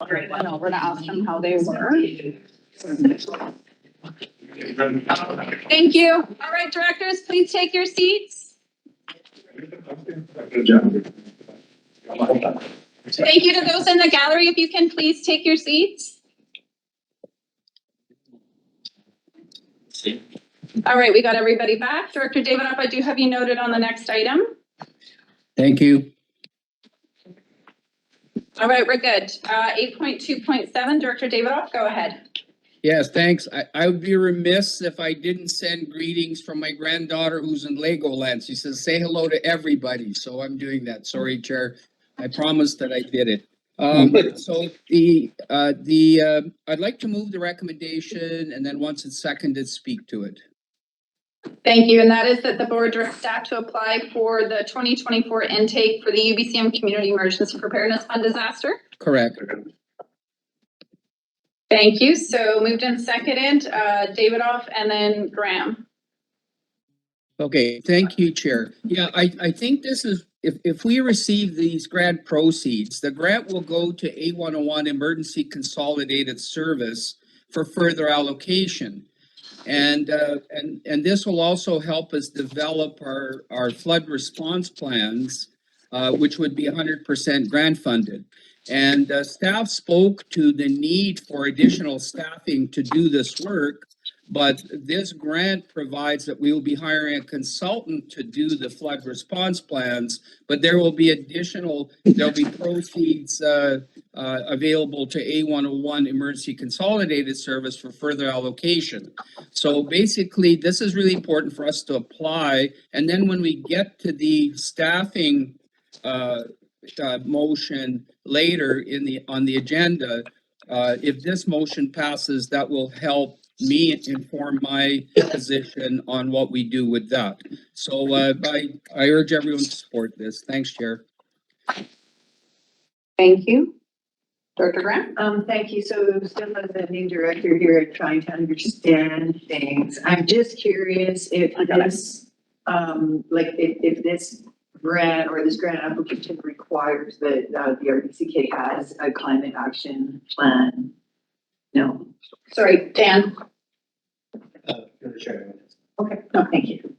Great, went over to ask them how they were. Thank you. All right, directors, please take your seats. Good job. Thank you to those in the gallery. If you can please take your seats. All right, we got everybody back. Director Davidoff, I do have you noted on the next item. Thank you. All right, we're good. 8.2.7, Director Davidoff, go ahead. Yes, thanks. I would be remiss if I didn't send greetings from my granddaughter who's in Legoland. She says, say hello to everybody. So I'm doing that. Sorry, Chair. I promised that I did it. So I'd like to move the recommendation, and then once it's seconded, speak to it. Thank you. And that is that the board directs staff to apply for the 2024 intake for the UBCM Community Emergency Preparedness Fund disaster. Correct. Thank you. So moved and seconded, Davidoff and then Graham. Okay, thank you, Chair. Yeah, I think this is, if we receive these grant proceeds, the grant will go to A101 Emergency Consolidated Service for further allocation. And this will also help us develop our flood response plans, which would be 100% grant funded. And staff spoke to the need for additional staffing to do this work, but this grant provides that we will be hiring a consultant to do the flood response plans, but there will be there'll be proceeds available to A101 Emergency Consolidated Service for further allocation. So basically, this is really important for us to apply. And then when we get to the staffing motion later on the agenda, if this motion passes, that will help me inform my position on what we do with that. So I urge everyone to support this. Thanks, Chair. Thank you. Director Graham? Thank you. So still as the new director here, trying to understand things. I'm just curious if this, if this grant or this grant application requires that the RDCK has a climate action plan. No. Sorry, Dan. Okay, no, thank you.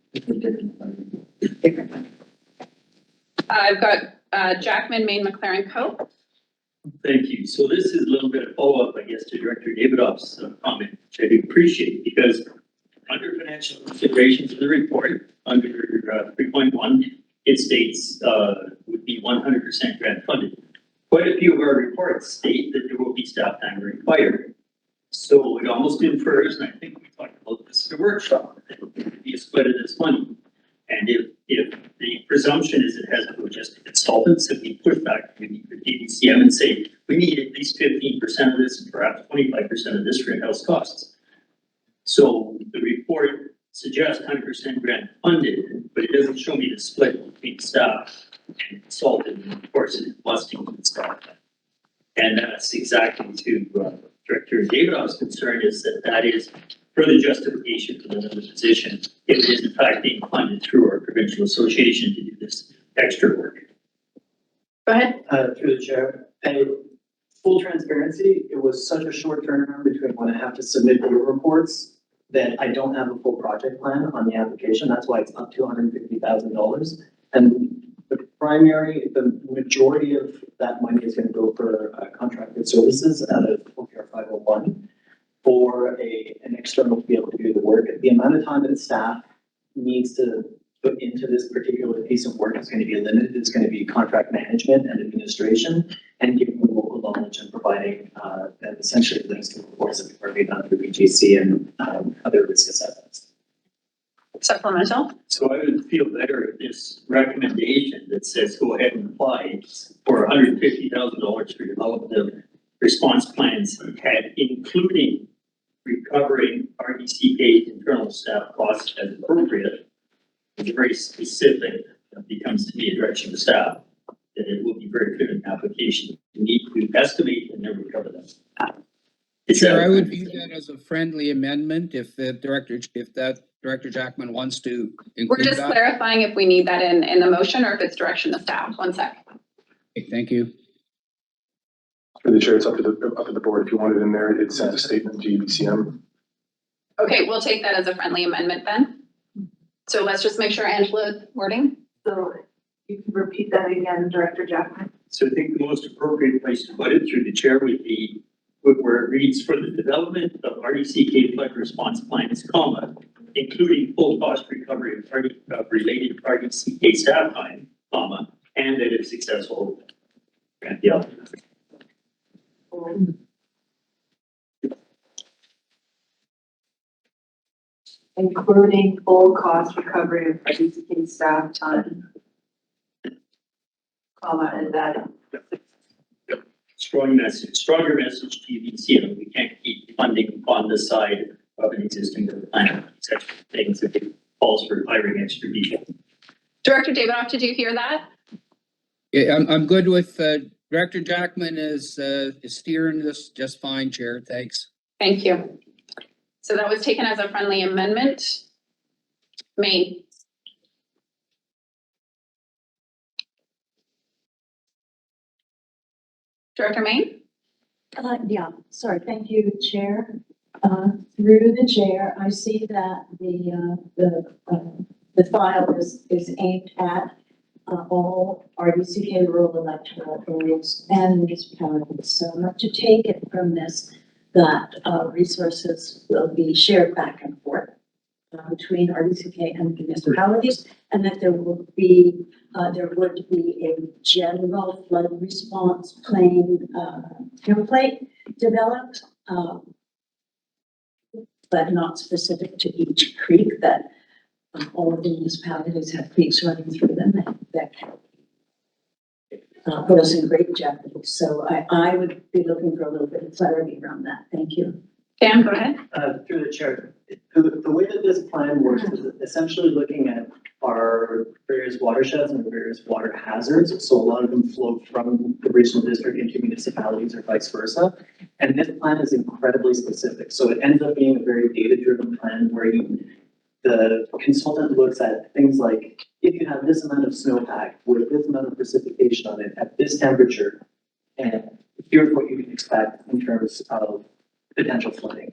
I've got Jackman, Maine, McLaren, Co. Thank you. So this is a little bit of follow-up, I guess, to Director Davidoff's comment, which I do appreciate, because under financial considerations of the report, under 3.1, it states would be 100% grant funded. Quite a few of our reports state that there will be staff time required. So it almost infers, and I think we talked about this at the workshop, that it would be a split of this money. And if the presumption is it has to go just to consultants, if we push back to DBCM and say, we need at least 15% of this and perhaps 25% of this for in-house costs. So the report suggests 100% grant funded, but it doesn't show me the split between staff and consultant, and of course, it's busting and stuff. And that's exactly to Director Davidoff's concern, is that is further justification for another position if it is in fact being funded through our provincial association to do this extra work. Go ahead. Through the chair, and full transparency, it was such a short turnaround between when I have to submit your reports that I don't have a full project plan on the application. That's why it's up to $150,000. And the majority of that money is going to go for contracted services out of OPR 501 for an external to be able to do the work. The amount of time that staff needs to put into this particular piece of work is going to be limited. It's going to be contract management and administration, and giving the local knowledge and providing essentially links to reports that we've already done through BGC and other risk assessments. Supplemental. So I would feel better if this recommendation that says go ahead and apply for $150,000 for development of response plans had including recovering RDCK internal staff costs as appropriate. It's very specific. It becomes to be a direction to staff that it will be very good in application. You need to estimate and then recover them. Chair, I would view that as a friendly amendment if Director Jackman wants to include We're just that. clarifying if we need that in the motion or if it's direction to staff. 1 sec. Okay, thank you. For the chair, it's up to the board. If you want it in there, it sends a statement to UBCM. Okay, we'll take that as a friendly amendment then. So let's just make sure Angela wording. So you can repeat that again, Director Jackman. So I think the most appropriate place to put it through the chair would be where it reads for the development of RDCK flood response plans, comma, including full cost recovery of related RDCK staff time, comma, and that if successful, grant the outcome. Including full cost recovery of RDCK staff time. Comma, and that. Stronger message to UBCM, we can't keep funding on the side of an existing plan, such things if it calls for hiring extra people. Director Davidoff, did you hear that? Yeah, I'm good with, Director Jackman is steering this just fine, Chair. Thanks. Thank you. So that was taken as a friendly amendment. Maine. Director Maine? Yeah, sorry, thank you, Chair. Through the chair, I see that the file is aimed at all RDCK rural electoral areas and municipalities. So not to take it from this that resources will be shared back and forth between RDCK and municipalities, and that there would be a general flood response plan template developed, but not specific to each creek, that all of the municipalities have creeks running through them that can put us in great jeopardy. So I would be looking for a little bit of clarity around that. Thank you. Dan, go ahead. Through the chair, the way that this plan works is essentially looking at our various watersheds and various water hazards. So a lot of them flow from the regional district into municipalities or vice versa. And this plan is incredibly specific. So it ends up being a very data-driven plan where the consultant looks at things like, if you have this amount of snowpack with this amount of precipitation on it at this temperature, and here's what you can expect in terms of potential flooding.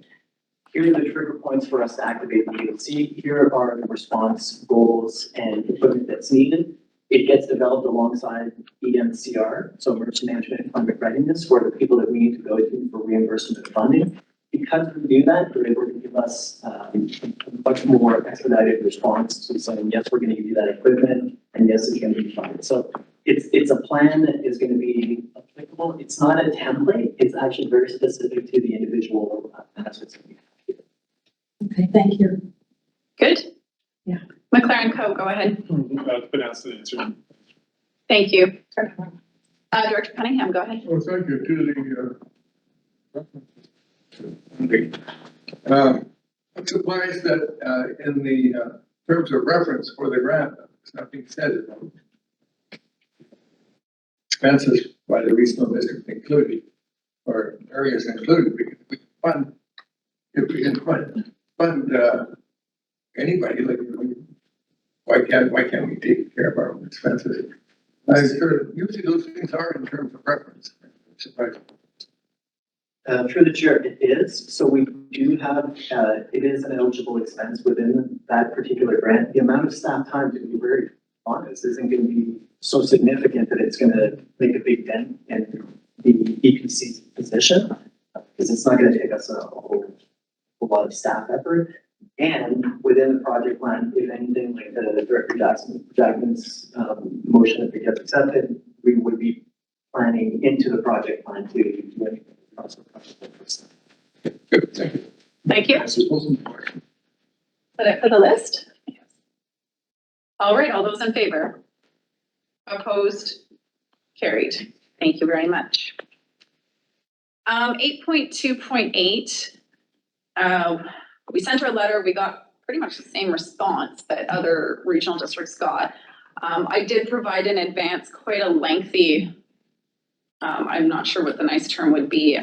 Here are the trigger points for us to activate the EOC. Here are the response goals and equipment that's needed. It gets developed alongside EMCR, so emergency management and climate readiness, for the people that we need to go to for reimbursement of funding. Because we do that, they're able to give us a much more expedited response to saying, yes, we're going to give you that equipment, and yes, it's going to be fine. So it's a plan that is going to be applicable. It's not a template. It's actually very specific to the individual hazards. Okay, thank you. Good? Yeah. McLaren Co., go ahead. It's been asked and answered. Thank you. Director Cunningham, go ahead. Well, thank you to I'm surprised that in the terms of reference for the grant, there's nothing said about expenses by the regional district included, or areas included, because we can fund, if we can fund anybody, like, why can't we take care of our own expenses? Usually those things are in terms of reference. It's surprising. Through the chair, it is. So we do have, it is an eligible expense within that particular grant. The amount of staff time, to be very honest, isn't going to be so significant that it's going to make a big dent in the EPC's position, because it's not going to take us a whole lot of staff effort. And within the project plan, if anything, like the Director Jackson's motion, if it gets accepted, we would be planning into the project plan to do anything. Good, thank you. Thank you. Put it for the list. All right, all those in favor? Opposed? Carried. Thank you very much. 8.2.8. We sent our letter. We got pretty much the same response that other regional districts got. I did provide in advance quite a lengthy, I'm not sure what the nice term would be,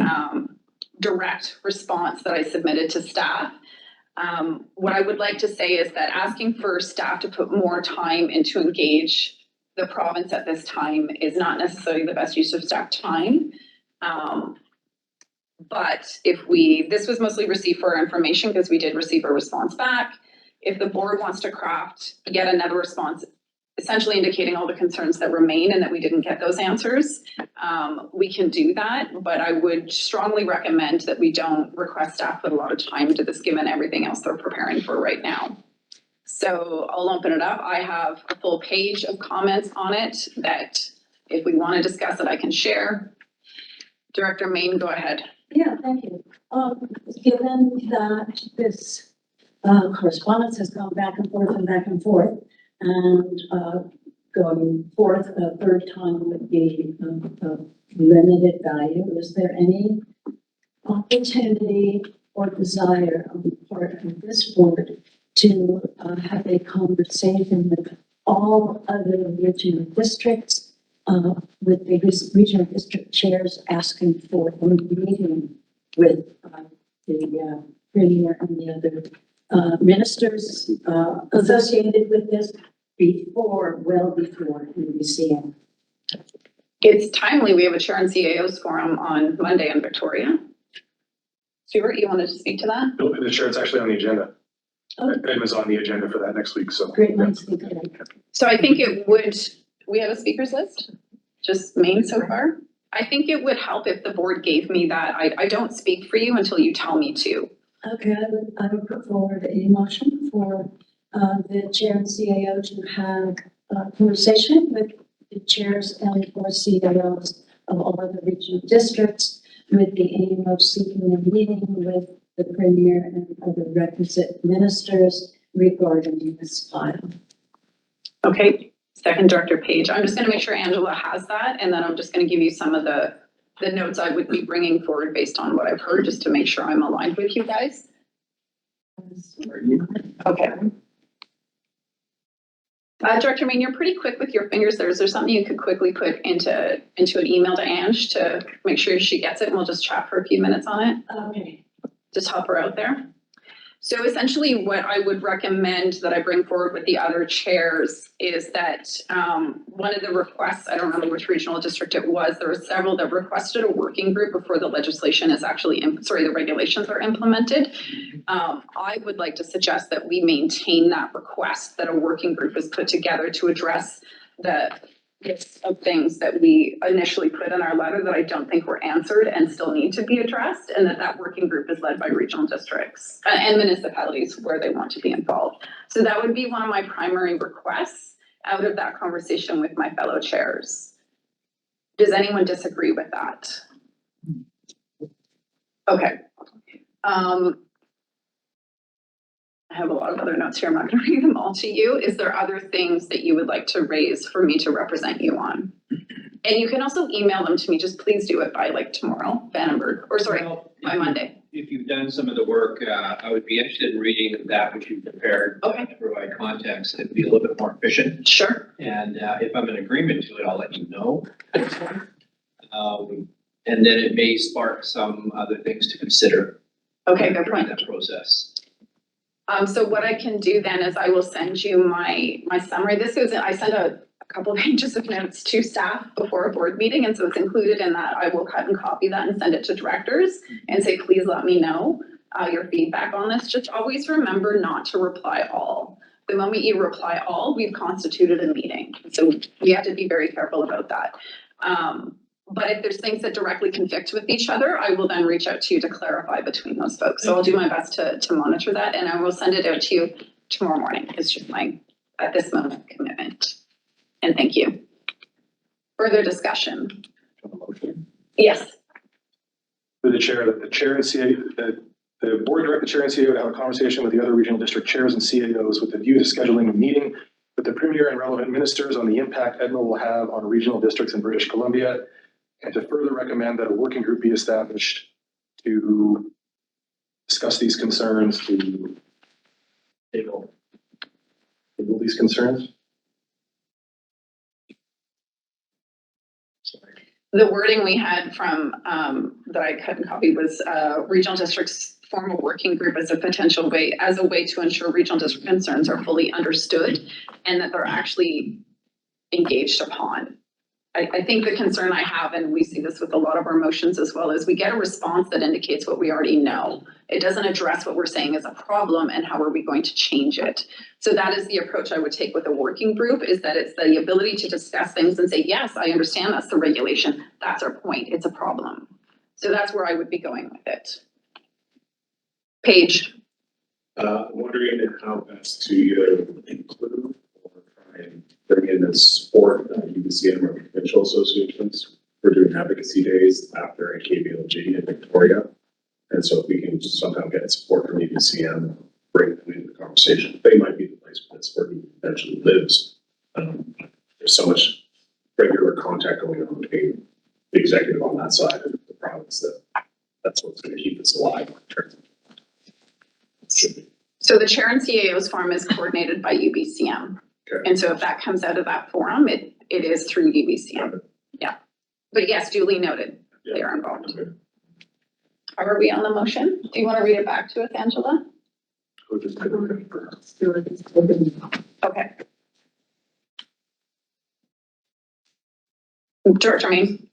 direct response that I submitted to staff. What I would like to say is that asking for staff to put more time and to engage the province at this time is not necessarily the best use of staff time. But this was mostly received for our information because we did receive a response back. If the board wants to craft yet another response, essentially indicating all the concerns that remain and that we didn't get those answers, we can do that. But I would strongly recommend that we don't request staff put a lot of time into this given everything else they're preparing for right now. So I'll open it up. I have a full page of comments on it that if we want to discuss it, I can share. Director Main, go ahead. Yeah, thank you. Given that this correspondence has gone back and forth and back and forth, and going forth a third time would be of limited value, is there any opportunity or desire on the part of this board to have a conversation with all other regional districts, with the regional district chairs asking for a meeting with the premier and the other ministers associated with this well before NBCN? It's timely. We have a chair and CAOs forum on Monday in Victoria. Stuart, you wanted to speak to that? No, the chair, it's actually on the agenda. Item is on the agenda for that next week, so. Great, So I think it would, we have a speakers list, just Maine so far. I think it would help if the board gave me that. I don't speak for you until you tell me to. Okay, I would put forward a motion for the chair and CAO to have a conversation with the chairs and or CAOs of all of the regional districts with the aim of seeking a meeting with the premier and other requisite ministers regarding this file. Okay, second, Director Page. I'm just going to make sure Angela has that, and then I'm just going to give you some of the notes I would be bringing forward based on what I've heard, just to make sure I'm aligned with you guys. Okay. Director Main, you're pretty quick with your fingers there. Is there something you could quickly put into an email to Ange to make sure she gets it, and we'll just chat for a few minutes on it? Okay. Just help her out there. So essentially what I would recommend that I bring forward with the other chairs is that one of the requests, I don't remember which regional district it was, there were several that requested a working group before the legislation is actually, the regulations are implemented. I would like to suggest that we maintain that request, that a working group is put together to address the list of things that we initially put in our letter that I don't think were answered and still need to be addressed, and that working group is led by regional districts and municipalities where they want to be involved. So that would be one of my primary requests out of that conversation with my fellow chairs. Does anyone disagree with that? Okay. I have a lot of other notes here. I'm not going to read them all to you. Is there other things that you would like to raise for me to represent you on? And you can also email them to me. Just please do it by tomorrow, Vandenberg, or sorry, by Monday. If you've done some of the work, I would be interested in reading that which you prepared to provide context. It'd be a little bit more efficient. Sure. And if I'm in agreement to it, I'll let you know. And then it may spark some other things to consider. Okay, good point. That process. So what I can do then is I will send you my summary. I sent a couple pages of notes to staff before a board meeting, and so it's included in that. I will cut and copy that and send it to directors and say, please let me know your feedback on this. Just always remember not to reply all. The moment you reply all, we've constituted a meeting. So we have to be very careful about that. But if there's things that directly conflict with each other, I will then reach out to you to clarify between those folks. So I'll do my best to monitor that, and I will send it out to you tomorrow morning. It's just my, at this moment, commitment. And thank you. Further discussion? Yes. For the chair and CAO, the board direct the chair and CAO to have a conversation with the other regional district chairs and CAOs with the view to scheduling a meeting with the premier and relevant ministers on the impact EDMA will have on regional districts in British Columbia, and to further recommend that a working group be established to discuss these concerns, to table these concerns. The wording we had from that I cut and copied was regional districts form a working group as a potential way, to ensure regional district concerns are fully understood and that they're actually engaged upon. I think the concern I have, and we see this with a lot of our motions as well, is we get a response that indicates what we already know. It doesn't address what we're saying is a problem and how are we going to change it. So that is the approach I would take with a working group, is that it's the ability to discuss things and say, yes, I understand that's the regulation. That's our point. It's a problem. So that's where I would be going with it. Paige. Wondering how best to either include or try and bring in and support UBCM or provincial associations. We're doing advocacy days after KBLG in Victoria. And so if we can somehow get support from UBCM, bring them into the conversation, they might be the place where this where he eventually lives. There's so much regular contact going on between the executive on that side and the province that's what's going to keep us alive. So the chair and CAO's forum is coordinated by UBCM. Okay. And so if that comes out of that forum, it is through UBCM. Yeah. But yes, duly noted, they are involved. Okay. Are we on the motion? Do you want to read it back to us, Angela? Okay. George, I mean.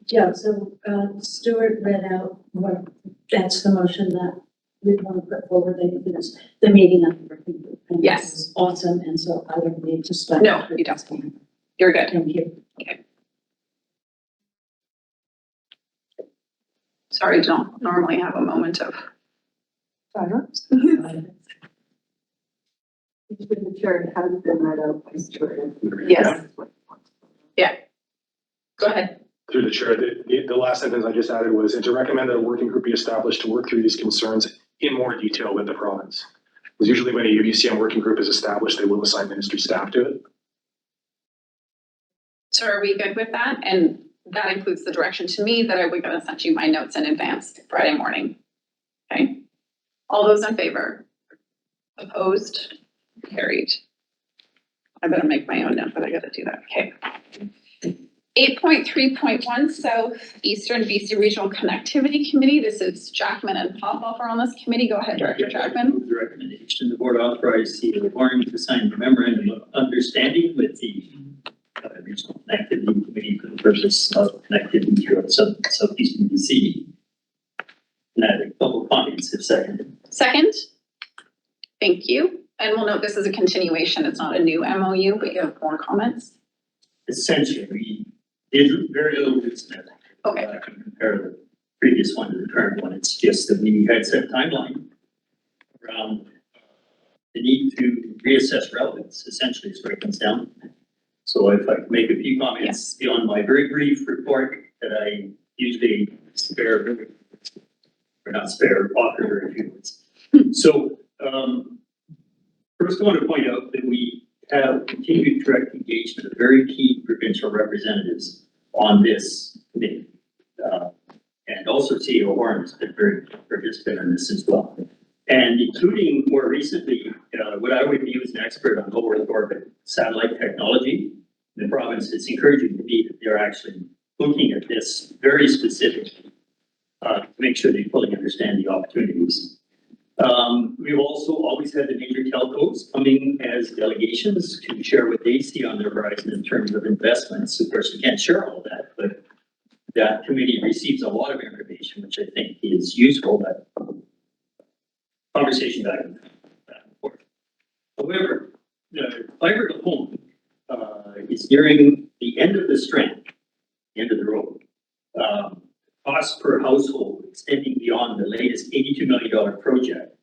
Yeah, so, Stuart read out what, that's the motion that we want to put forward, that it's the meeting of the working group. And Yes. this is awesome, and so I don't need to stop. No, you don't. You're good. Thank you. Okay. Sorry, don't normally have a moment of silence. The chair has been read out by Stuart. Yes. Yeah. Go ahead. Through the chair, the last sentence I just added was, and to recommend that a working group be established to work through these concerns in more detail with the province. Because usually when a UBCM working group is established, they will assign ministry staff to it. So are we good with that? And that includes the direction to me that I would gonna send you my notes in advance Friday morning. Okay. All those in favor? Opposed? Carried. I better make my own note, but I gotta do that. Okay. 8.3.1 Southeastern BC Regional Connectivity Committee. This is Jackman and Popoff are on this committee. Go ahead, Director Jackman. The recommendation, the board authorized CEO Warren to sign the memorandum of understanding with the Regional Connectivity Committee for the purpose of connectivity throughout southeastern BC. And I think public comments if seconded. Second. Thank you. And we'll note this is a continuation. It's not a new MOU, but you have more comments. Essentially, we did very little recent. Okay. I can compare the previous one to the current one. It's just that we had set timeline around the need to reassess relevance, essentially, is where it comes down. So if I can make a few comments beyond my very brief report that I usually spare, or not spare, offer very few words. So, first I want to point out that we have continued direct engagement of very key provincial representatives on this committee. And also CEO Warren has been very participant in this as well. And including more recently, what I would view as an expert on low Earth orbit satellite technology. The province is encouraging to me that they're actually looking at this very specifically to make sure they fully understand the opportunities. We've also always had the major telcos coming as delegations to share what they see on their horizon in terms of investments. Of course, we can't share all of that, but that committee receives a lot of information, which I think is useful, but conversation back and forth. However, the fiber to home is nearing the end of the strand, the end of the road. Cost per household extending beyond the latest $82 million project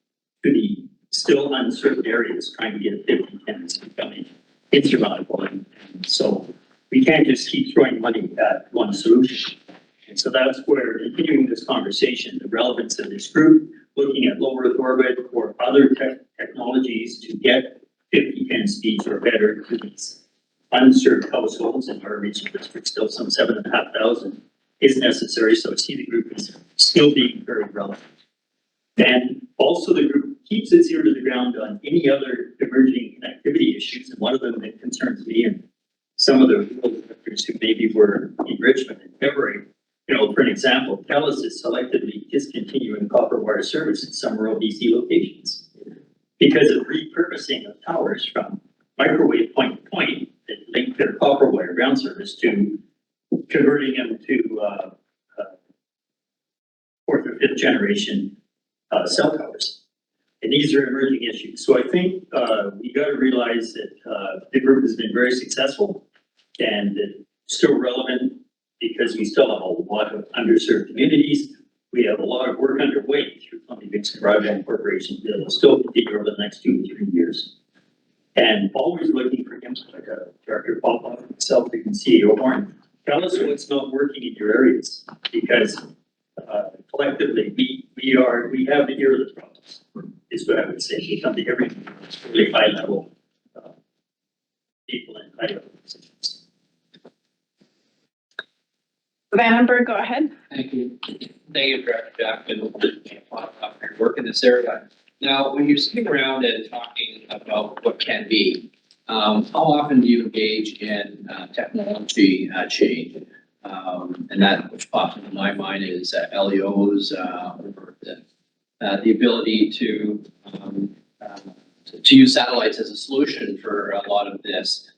to the still uncertain areas trying to get 50 tenants becoming insurmountable. And so we can't just keep throwing money at one solution. And so that's where continuing this conversation, the relevance of this group, looking at low Earth orbit or other technologies to get 50-10 speeds or better to these unserved households in our regional district, still some 7,500. Is necessary, so I see the group is still being very relevant. And also the group keeps its ear to the ground on any other emerging connectivity issues, and one of them that concerns me and some of the rural directors who maybe were in Richmond in February, for an example, TELUS is selectively discontinuing copper wire service in some rural BC locations because of repurposing of towers from microwave point to point that link their copper wire ground service to converting them to, fourth or fifth generation, cell towers. And these are emerging issues. So I think, we gotta realize that, the group has been very successful and it's still relevant because we still have a lot of underserved communities. We have a lot of work underway through Columbia Basin Broadband Corporation that will still continue over the next 2 to 3 years. And always looking for him, like Director Popov, myself, you can see CEO Warren, tell us what's not working in your areas, because collectively we have the ear of the problems, is what I would say. We come to every really high level people in high level positions. Vandenberg, go ahead. Thank you. Thank you, Director Jackman, for your work in this area. Now, when you're sitting around and talking about what can be, how often do you engage in technology change? And that which pops into my mind is LEOs, or the ability to use satellites as a solution for a lot of this.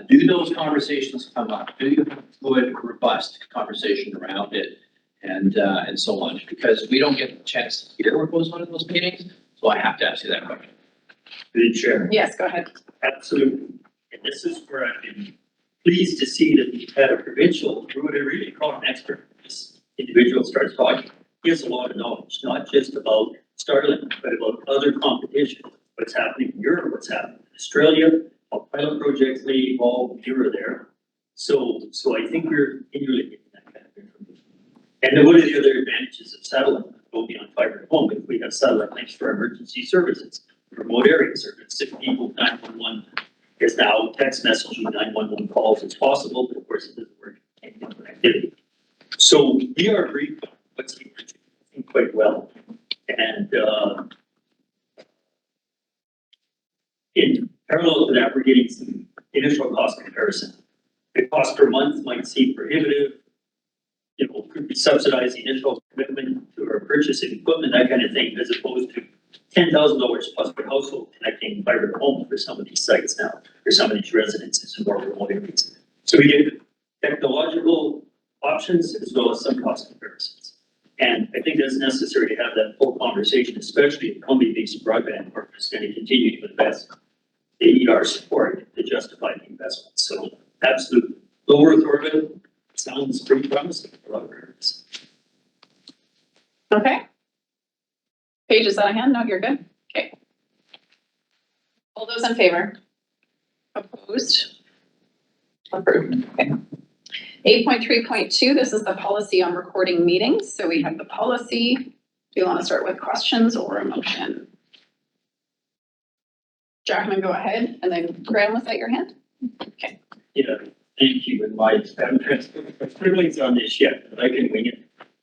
Do those conversations come up? Do you have a good, robust conversation around it, and so on? Because we don't get a chance to hear what goes on in those meetings, so I have to ask you that question. Good Chair. Yes, go ahead. Absolutely. And this is where I've been pleased to see that we've had a provincial, who would really call an expert. This individual starts talking. He has a lot of knowledge, not just about Starlink, but about other competition, what's happening in Europe, what's happening in Australia, how pilot projects may evolve here or there. So I think we're continually getting that kind of information. And then what are the other advantages of satellite? Go beyond fiber to home. If we have satellite links for emergency services, remote areas, or sick people, 911 is now text messaging 911 calls as possible, but of course it doesn't work in connectivity. So we are briefed on what's emerging quite well. And in parallel to that, we're getting some initial cost comparison. The cost per month might seem prohibitive. You know, could we subsidize the initial commitment to our purchasing equipment, that kind of thing, as opposed to $10,000 plus per household connecting fiber to home for some of these sites now, for some of these residences in more remote areas. So we get technological options as well as some cost comparisons. And I think that's necessary to have that full conversation, especially if Columbia Basin Broadband Corp is going to continue to invest. They need our support to justify the investment. So absolutely. Low Earth orbit sounds pretty promising for a lot of areas. Okay. Paige, is that a hand? No, you're good. Okay. All those in favor? Opposed? Approved. Okay. 8.3.2, this is the policy on recording meetings. So we have the policy. Do you want to start with questions or a motion? Jackman, go ahead. And then Graham, was that your hand? Okay. Yeah, thank you. And my feelings on this yet, but I can wing it.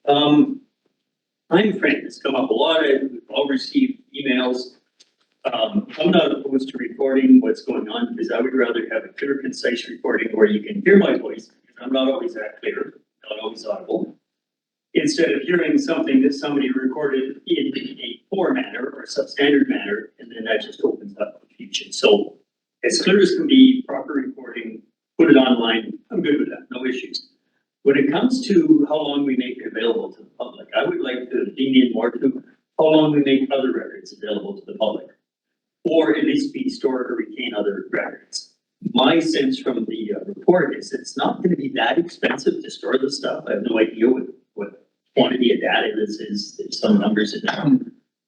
Time frame has come up a lot. We've all received emails. I'm not opposed to recording what's going on because I would rather have a clear, concise recording where you can hear my voice, because I'm not always that clear, not always audible, instead of hearing something that somebody recorded in a poor manner or substandard manner, and then that just opens up confusion. So as clear as can be, proper recording, put it online, I'm good with that, no issues. When it comes to how long we make it available to the public, I would like to lean in more to how long we make other records available to the public, or at least be stored or retain other records. My sense from the report is it's not going to be that expensive to store the stuff. I have no idea what quantity of data this is. There's some numbers in there.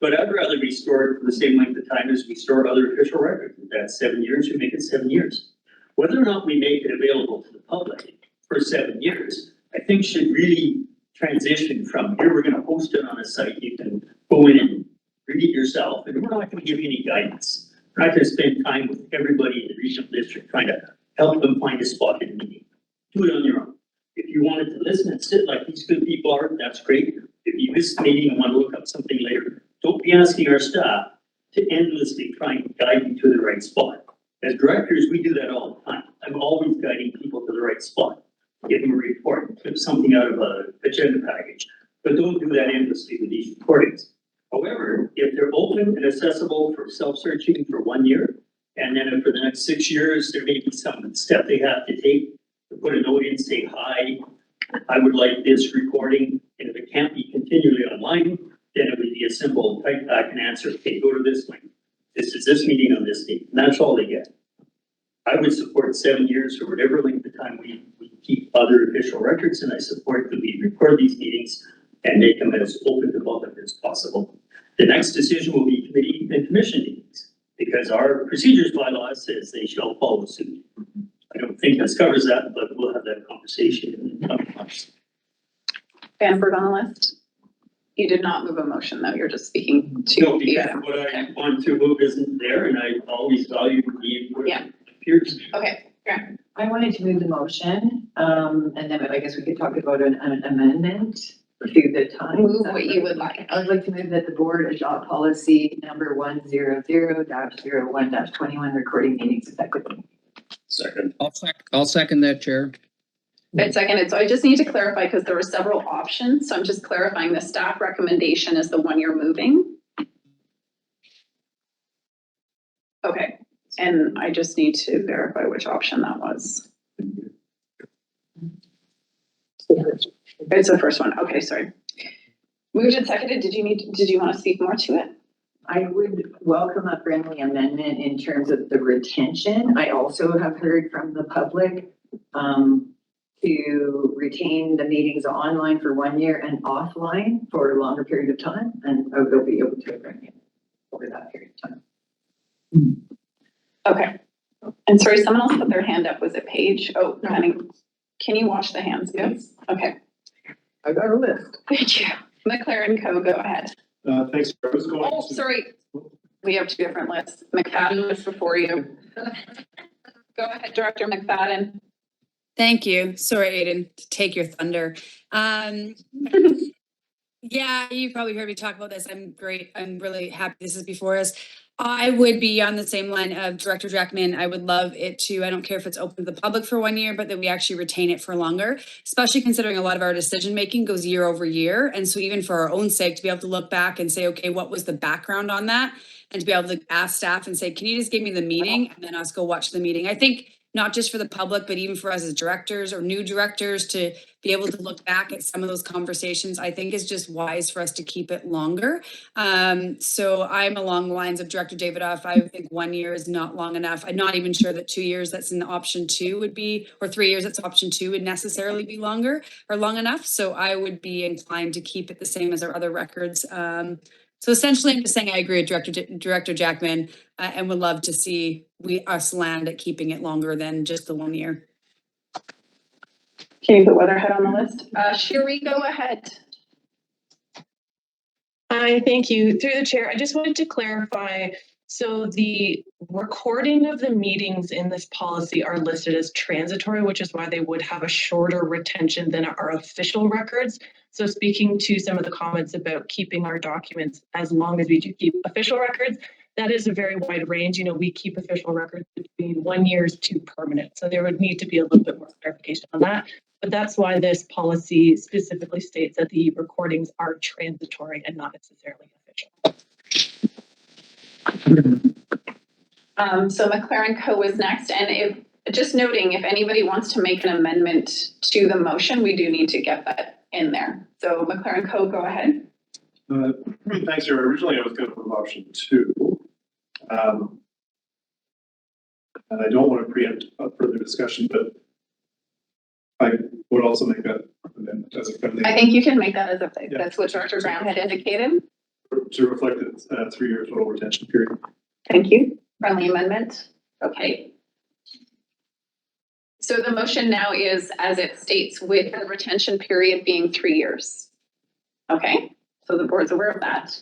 But I'd rather be stored for the same length of time as we store other official records. If that's 7 years, we make it 7 years. Whether or not we make it available to the public for 7 years, I think should really transition from here, we're going to post it on a site. You can go in and read it yourself, and we're not going to give you any guidance. We're not going to spend time with everybody in the regional district trying to help them find a spot in a meeting. Do it on your own. If you wanted to listen and sit like these good people are, that's great. If you miss the meeting and want to look up something later, don't be asking our staff to endlessly try and guide you to the right spot. As directors, we do that all the time. I'm always guiding people to the right spot. Give them a report, clip something out of an agenda package, but don't do that endlessly with these recordings. However, if they're open and accessible for self-searching for 1 year, And then for the next 6 years, there may be some step they have to take to put a note in, say, hi, I would like this recording. And if it can't be continually online, then it would be a simple type back and answer, okay, go to this link. This is this meeting on this date, and that's all they get. I would support 7 years or whatever length of time we keep other official records, and I support that we record these meetings and make them as open to the public as possible. The next decision will be committee and commission meetings, because our procedures bylaw says they shall follow suit. I don't think this covers that, but we'll have that conversation in the coming months. Vandenberg on the list. You did not move a motion though, you're just speaking to. No, because what I want to move isn't there, and I always value the input Yeah. of peers. Okay, yeah. I wanted to move the motion, and then I guess we could talk about an amendment to the time. Move what you would like. I would like to move that the board adopt policy number 100-01-21, recording meetings effectively. Second. I'll second that, Chair. It's seconded, so I just need to clarify because there were several options, so I'm just clarifying the staff recommendation is the one you're moving. Okay, and I just need to verify which option that was. It's the first one, okay, sorry. Moved and seconded, did you want to speak more to it? I would welcome a friendly amendment in terms of the retention. I also have heard from the public to retain the meetings online for 1 year and offline for a longer period of time, and I will be able to bring it over that period of time. Okay, and sorry, someone else put their hand up, was it Paige? Oh, can you wash the hands, please? Okay. I got a list. Thank you. McLaren Co, go ahead. Thanks. I was going Oh, sorry. We have two different lists. McFadden was before you. Go ahead, Director McFadden. Thank you. Sorry, Aiden, to take your thunder. Yeah, you probably heard me talk about this. I'm great. I'm really happy this is before us. I would be on the same line of Director Jackman. I would love it to, I don't care if it's open to the public for 1 year, but that we actually retain it for longer, especially considering a lot of our decision-making goes year over year. And so even for our own sake, to be able to look back and say, okay, what was the background on that? And to be able to ask staff and say, can you just give me the meeting? And then us go watch the meeting. I think not just for the public, but even for us as directors or new directors to be able to look back at some of those conversations, I think is just wise for us to keep it longer. So I'm along the lines of Director Davidoff. I think 1 year is not long enough. I'm not even sure that 2 years that's in option 2 would be, or 3 years that's option 2 would necessarily be longer or long enough. So I would be inclined to keep it the same as our other records. So essentially, I'm just saying I agree with Director Jackman and would love to see us land at keeping it longer than just the 1 year. Can you put Weatherhead on the list? Sherry, go ahead. Hi, thank you. Through the chair, I just wanted to clarify. So the recording of the meetings in this policy are listed as transitory, which is why they would have a shorter retention than our official records. So speaking to some of the comments about keeping our documents as long as we do keep official records, that is a very wide range. You know, we keep official records between 1 year to permanent. So there would need to be a little bit more clarification on that. But that's why this policy specifically states that the recordings are transitory and not necessarily official. So McLaren Co is next, and if just noting, if anybody wants to make an amendment to the motion, we do need to get that in there. So McLaren Co, go ahead. Thanks, Sarah. Originally, I was going to move option 2. And I don't want to preempt further discusussion, but I would also make that amendment as a friendly. I think you can make that as a, Yeah. that's what Director Brown had indicated. To reflect the 3 year total retention period. Thank you. Friendly amendment. Okay. So the motion now is as it states with the retention period being 3 years. Okay, so the board's aware of that.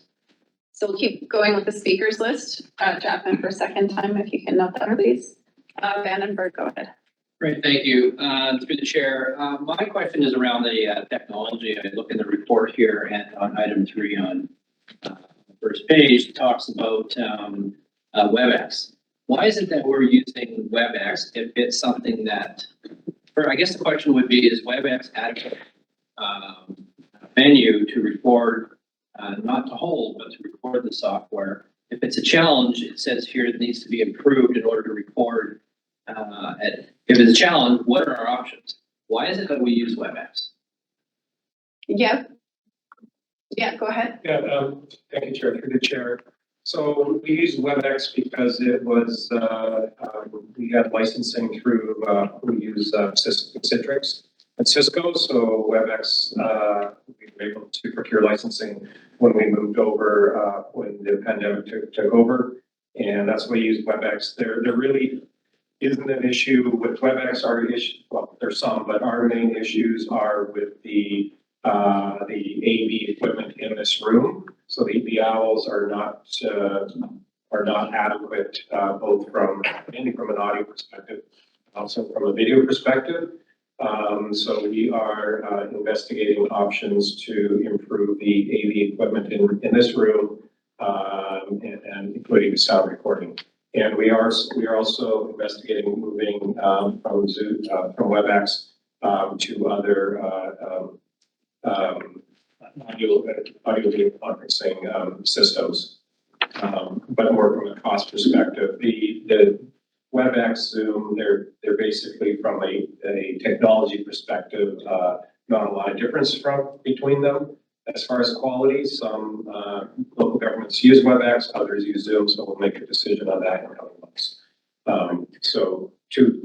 So we'll keep going with the speakers list. Jackman for a second time, if you can note that, please. Vandenberg, go ahead. Great, thank you. Through the chair, my question is around the technology. I look in the report here and on item 3 on the first page, it talks about WebEx. Why is it that we're using WebEx if it's something that, or I guess the question would be, is WebEx adequate venue to record, not to hold, but to record the software? if it's a challenge, it says here it needs to be improved in order to record. If it's a challenge, what are our options? Why is it that we use WebEx? Yeah. Yeah, go ahead. Yeah, thank you, Chair, through the chair. So we use WebEx because it was, we had licensing through, we use Citrix at Cisco. So WebEx, we were able to procure licensing when we moved over, when the pandemic took over. And that's why we use WebEx. There really isn't an issue with WebEx. Our issue, well, there's some, but our main issues are with the AV equipment in this room. So the owls are not adequate, both from mainly from an audio perspective, also from a video perspective. So we are investigating options to improve the AV equipment in this room, and including sound recording. And we are also investigating moving from Zoom, from WebEx to other audio video conferencing systems, but more from a cost perspective. The WebEx, Zoom, they're basically from a technology perspective, not a lot of difference between them. As far as quality, some local governments use WebEx, others use Zoom, so we'll make a decision on that in coming months. So two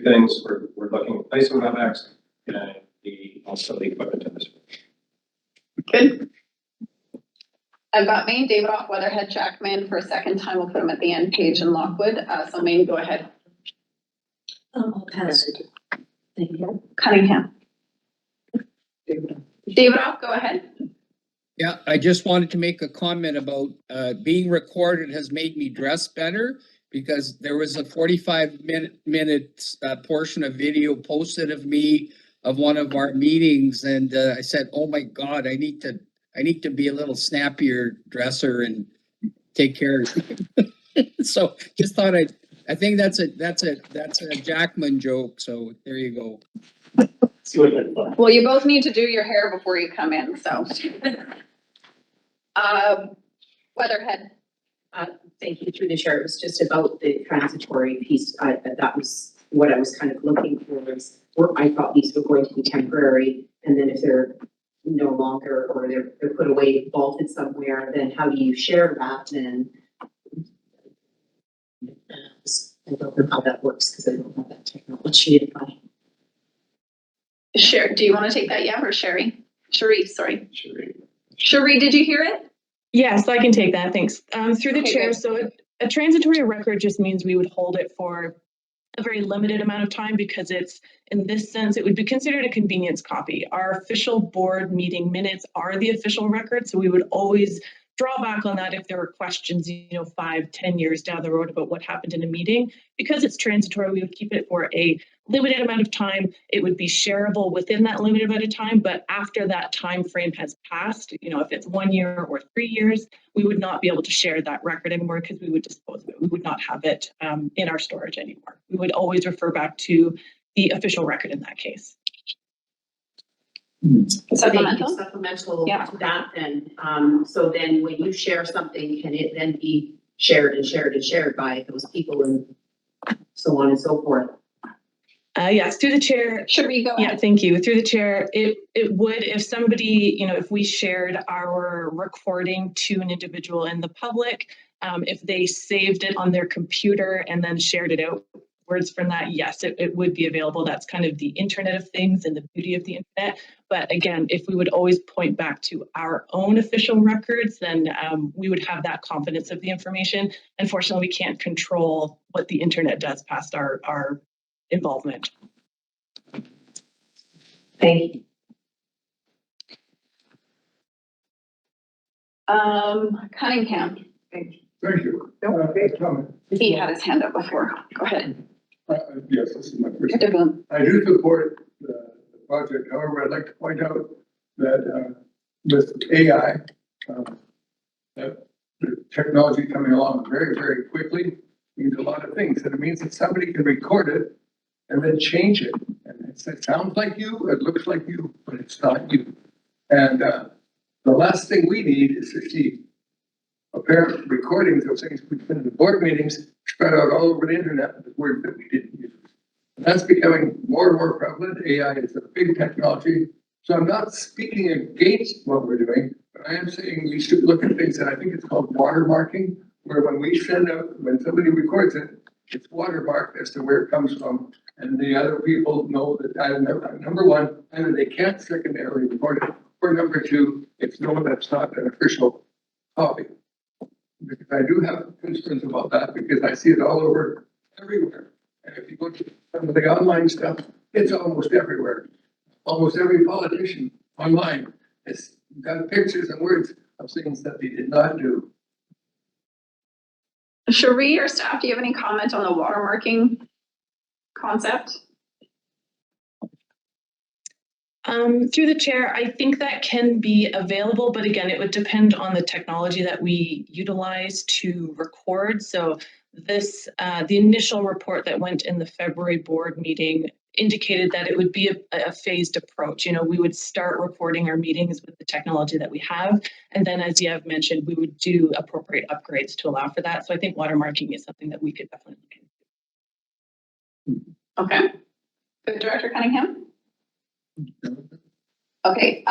things, we're looking at replacing WebEx and also the equipment in this room. Good. I've got Maine, Davidoff, Weatherhead, Jackman for a second time. We'll put them at the end, Page and Lockwood. So Maine, go ahead. I'll pass it. Thank you. Cunningham. Davidoff, go ahead. Yeah, I just wanted to make a comment about being recorded has made me dress better, because there was a 45-minute portion of video posted of me of one of our meetings, and I said, "Oh my God, I need to be a little snappier dresser and take care of it." So just thought I think that's a Jackman joke. So there you go. Well, you both need to do your hair before you come in, so. Weatherhead. Thank you, through the chair. It was just about the transitory piece. That was what I was kind of looking for, is where I thought these were going to be temporary, and then if they're no longer, or they're put away, vaulted somewhere, then how do you share that? Then I don't know how that works, because I don't have that technology in mind. Do you want to take that, yeah, or Sherry? Cherie, sorry. Cherie, did you hear it? Yes, I can take that, thanks. Through the Okay, chair, good. so a transitory record just means we would hold it for a very limited amount of time, because it's, in this sense, it would be considered a convenience copy. Our official board meeting minutes are the official record, so we would always draw back on that if there were questions, 5-10 years down the road about what happened in a meeting. Because it's transitory, we would keep it for a limited amount of time. It would be shareable within that limited amount of time, but after that time frame has passed, if it's 1 year or 3 years, we would not be able to share that record anymore, because we would dispose of it. We would not have it in our storage anymore. We would always refer back to the official record in that case. Supplemental? Supplemental Yeah. to that then. So then when you share something, can it then be shared and shared and shared by those people and so on and so forth? Yes, through the chair. Should we go ahead? Yeah, thank you. Through the chair, it would, if somebody, if we shared our recording to an individual in the public, if they saved it on their computer and then shared it outwards from that, yes, it would be available. That's kind of the Internet of Things and the beauty of the Internet. But again, if we would always point back to our own official records, then we would have that confidence of the information. Unfortunately, we can't control what the Internet does past our involvement. Thank you. Cunningham. Thank you. Comment. He had his hand up before. Go ahead. Yes, this is my first. Mr. Boone. I do support the project. However, I'd like to point out that with AI, that the technology coming along very, very quickly means a lot of things. And it means that somebody can record it and then change it. And it sounds like you, it looks like you, but it's not you. And the last thing we need is to see apparent recordings of things we've been in the board meetings spread out all over the internet with words that we didn't use. And that's becoming more and more prevalent. AI is a big technology. So I'm not speaking against what we're doing, but I am saying we should look at things that I think it's called watermarking, where when we send out, when somebody records it, it's watermarked as to where it comes from. And the other people know that number one, either they can't secondarily report it, or number two, it's known that's not an official copy. Because I do have concerns about that because I see it all over everywhere. And if you look at some of the online stuff, it's almost everywhere. Almost every politician online has got pictures and words of things that they did not do. Cherie or staff, do you have any comment on the watermarking concept? Through the chair, I think that can be available, but again, it would depend on the technology that we utilize to record. So this, the initial report that went in the February board meeting indicated that it would be a phased approach. You know, we would start recording our meetings with the technology that we have. And then as you have mentioned, we would do appropriate upgrades to allow for that. So I think watermarking is something that we could definitely look into. Okay. Good, Director Cunningham? Okay,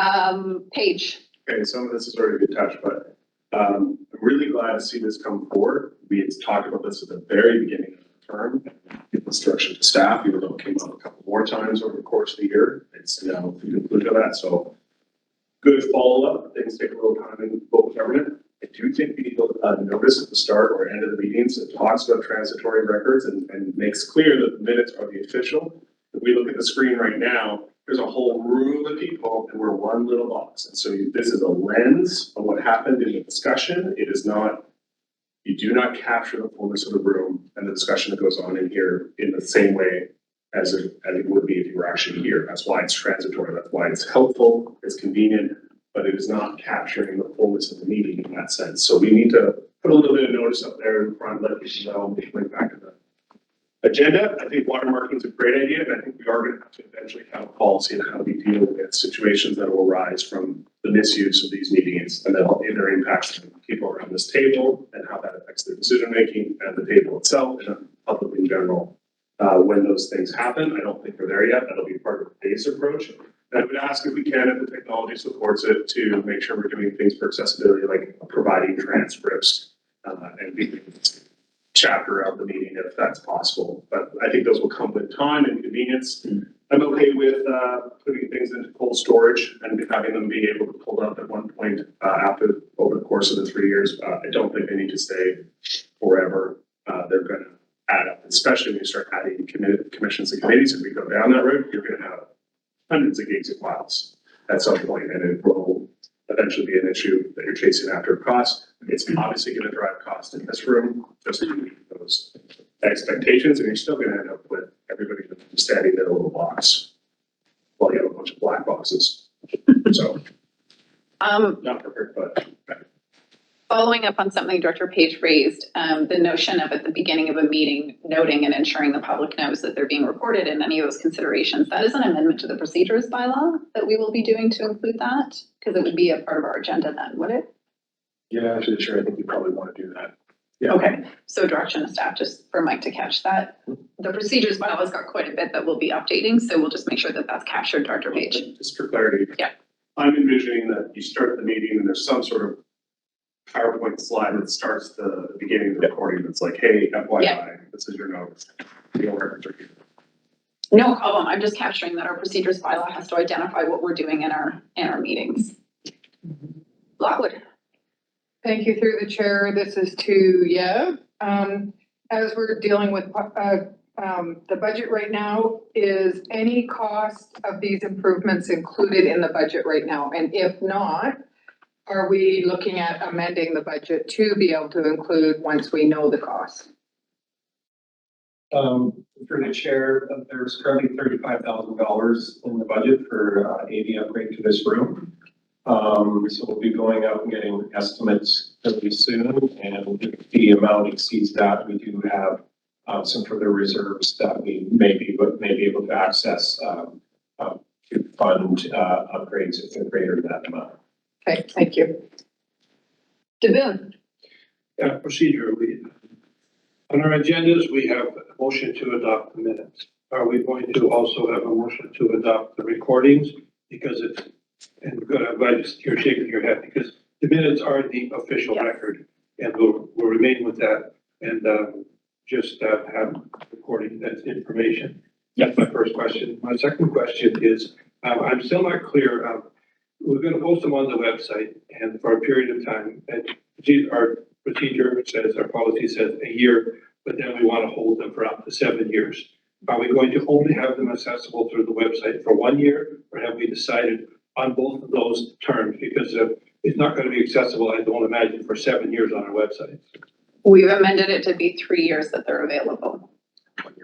Paige. Okay, some of this has already been touched, but I'm really glad to see this come forward. We had talked about this at the very beginning of the term, give instruction to staff, even though it came up a couple more times over the course of the year. It's now the conclusion of that, so good follow-up. Things take a little time in local government. I do think we need a notice at the start or end of the meetings that talks about transitory records and makes clear that the minutes are the official. If we look at the screen right now, there's a whole room of people and we're one little box. And so this is a lens of what happened in the discussion. It is not, you do not capture the fullness of the room and the discussion that goes on in here in the same way as it would be if you were actually here. That's why it's transitory. That's why it's helpful, it's convenient, but it is not capturing the fullness of the meeting in that sense. So we need to put a little bit of notice up there in front, let people know, link back to the agenda. I think watermarking is a great idea, and I think we are going to have to eventually have a policy on how we deal with situations that will arise from the misuse of these meetings and their impacts on people around this table and how that affects their decision making and the table itself and the public in general. When those things happen, I don't think we're there yet. That'll be part of the base approach. And I would ask if we can, if the technology supports it, to make sure we're doing things for accessibility, like providing transcripts and being chapter of the meeting if that's possible. But I think those will come with time and convenience. I'm okay with putting things into cold storage and having them be able to pull up at one point over the course of the 3 years. I don't think they need to stay forever. They're going to add up, especially when you start adding commissions and committees. If we go down that road, you're going to have hundreds of gigs of files at some point, and it will eventually be an issue that you're chasing after a cost. It's obviously going to drive cost in this room, just to meet those expectations, and you're still going to end up with everybody standing in a little box while you have a bunch of black boxes. So, not perfect, but. Following up on something Director Page raised, the notion of at the beginning of a meeting, noting and ensuring the public knows that they're being recorded in any of those considerations, that is an amendment to the procedures bylaw that we will be doing to include that, because it would be a part of our agenda then, would it? Yeah, actually, sure. I think you probably want to do that. Yeah. Okay, so direction of staff, just for Mike to catch that. The procedures bylaw's got quite a bit that we'll be updating, so we'll just make sure that that's captured, Director Page. Just for clarity. Yeah. I'm envisioning that you start the meeting and there's some sort of PowerPoint slide that starts the beginning of the recording. That's like, hey, FYI, this is your notes. Your records are here. No problem. I'm just capturing that our procedures bylaw has to identify what we're doing in our meetings. Lockwood. Thank you through the chair. This is to Yev. As we're dealing with the budget right now, is any cost of these improvements included in the budget right now? And if not, are we looking at amending the budget to be able to include once we know the cost? Through the chair, there's currently $35,000 in the budget for AV upgrade to this room. So we'll be going out and getting estimates fairly soon, and if the amount exceeds that, we do have some further reserves that we may be able to access to fund upgrades if they're greater than that amount. Okay, thank you. DeBoon. Yeah, procedurally. On our agendas, we have a motion to adopt the minutes. Are we going to also have a motion to adopt the recordings? Because it's, and good, I'm glad you're shaking your head, because the minutes are the official record, and we'll remain with that, and just have recording that information. That's my first question. My second question is, I'm still not clear. We're going to post them on the website, and for a period of time, and our procedure says, our policy says a year, but then we want to hold them for up to 7 years. Are we going to only have them accessible through the website for 1 year, or have we decided on both of those terms? Because it's not going to be accessible, I don't imagine, for 7 years on our website. We've amended it to be 3 years that they're available. 1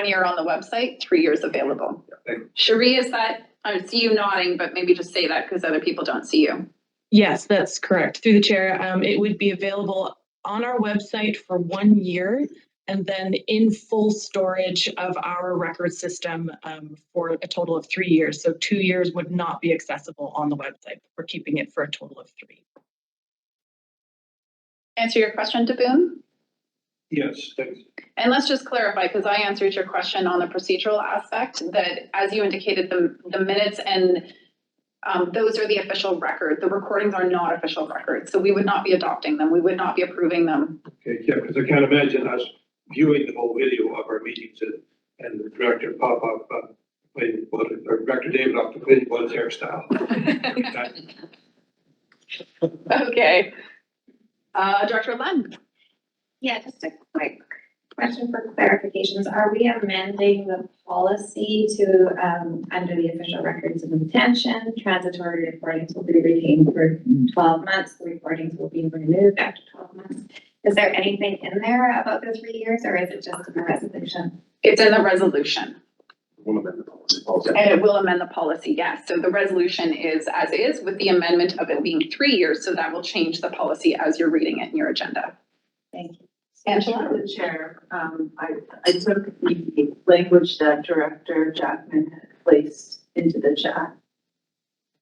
year on the website, 3 years available. Cherie, is that, I see you nodding, but maybe just say that because other people don't see you. Yes, that's correct. Through the chair, it would be available on our website for 1 year and then in full storage of our record system for a total of 3 years. So 2 years would not be accessible on the website. We're keeping it for a total of 3. Answer your question, Daboon? Yes, thanks. And let's just clarify, because I answered your question on the procedural aspect, that as you indicated, the minutes and those are the official record. The recordings are not official records, so we would not be adopting them. We would not be approving them. Okay, yeah, because I can't imagine us viewing the whole video of our meetings and the director pop up playing, or Director David off the playing Blood's hairstyle. Okay. Director Len. Yeah, just a quick question for clarifications. Are we amending the policy to, under the official records of intention, transitory recordings will be retained for 12 months, the recordings will be removed after 12 months? Is there anything in there about the 3 years, or is it just in the resolution? It's in the resolution. We'll amend the policy. And it will amend the policy, yes. So the resolution is as is with the amendment of it being 3 years. So that will change the policy as you're reading it in your agenda. Thank you. Angela? The chair, I took the language that Director Jackman had placed into the chat,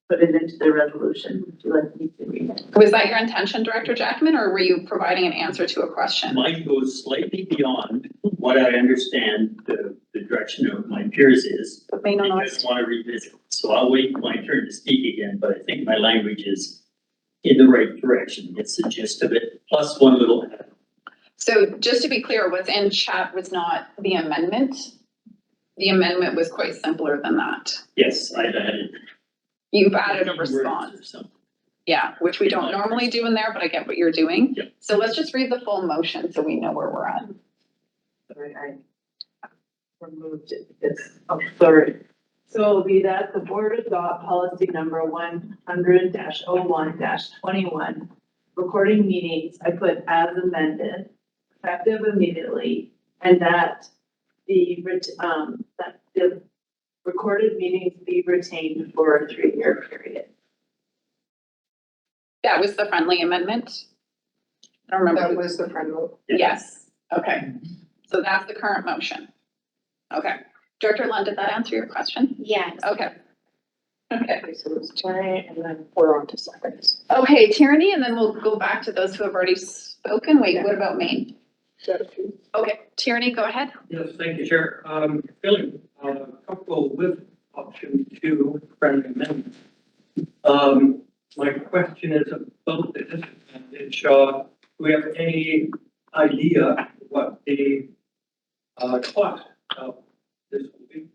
put it into the resolution. Would you like me to read it? Was that your intention, Director Jackman, or were you providing an answer to a question? Mine goes slightly beyond what I understand the direction of my peers is. But may not. I just want to revisit. So I'll wait my turn to speak again, but I think my language is in the right direction. It's the gist of it, plus one little add. So just to be clear, what's in chat was not the amendment. The amendment was quite simpler than that. Yes, I've added. You've added a words or response. something. Yeah, which we don't normally do in there, but I get what you're doing. Yep. So let's just read the full motion so we know where we're at. Sorry, I removed it. It's, oh, sorry. So it will be that the board adopt policy number 100-01-21, recording meetings, I put as amended, effective immediately, and that the recorded meetings be retained for a 3-year period. That was the friendly amendment? I don't remember. That was the friendly. Yes, okay. So that's the current motion. Okay. Director Lund, did that answer your question? Yes. Okay. Okay. So it's Tyranny, and then we're on to seconds. Okay, Tyranny, and then we'll go back to those who have already spoken. Wait, what about Maine? Okay, Tyranny, go ahead. Yes, thank you, Chair. Feeling comfortable with option 2, friendly amendment. My question is about this, and it's, do we have any idea what the cost of this will be?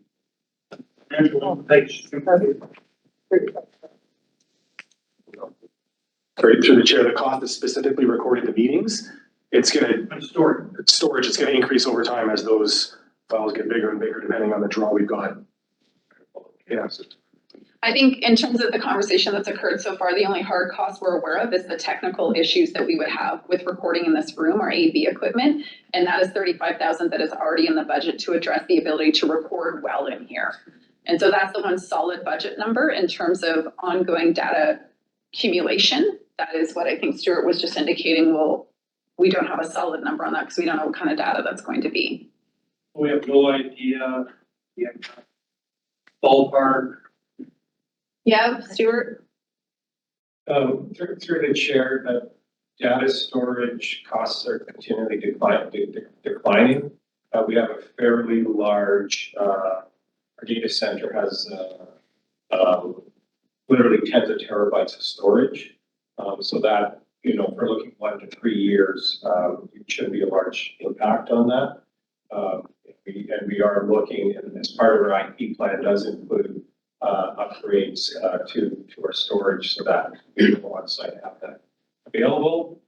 Sorry, through the chair, the cost is specifically recording the meetings. It's storage, it's gonna increase over time as those files get bigger and bigger, depending on the draw we've got. Yes. I think in terms of the conversation that's occurred so far, the only hard cost we're aware of is the technical issues that we would have with recording in this room, our AV equipment. And that is $35,000 that is already in the budget to address the ability to record well in here. And so that's the one solid budget number in terms of ongoing data accumulation. That is what I think Stuart was just indicating. Well, we don't have a solid number on that because we don't know what kind of data that's going to be. We have no idea, ballpark. Yeah, Stuart? Through the chair, data storage costs are continually declining. We have a fairly large, our data center has, literally tens of terabytes of storage. So that, you know, if we're looking 1 to 3 years, it shouldn't be a large impact on that. We are looking, and as part of our IP plan does include upgrades to our storage so that we will on site have that available.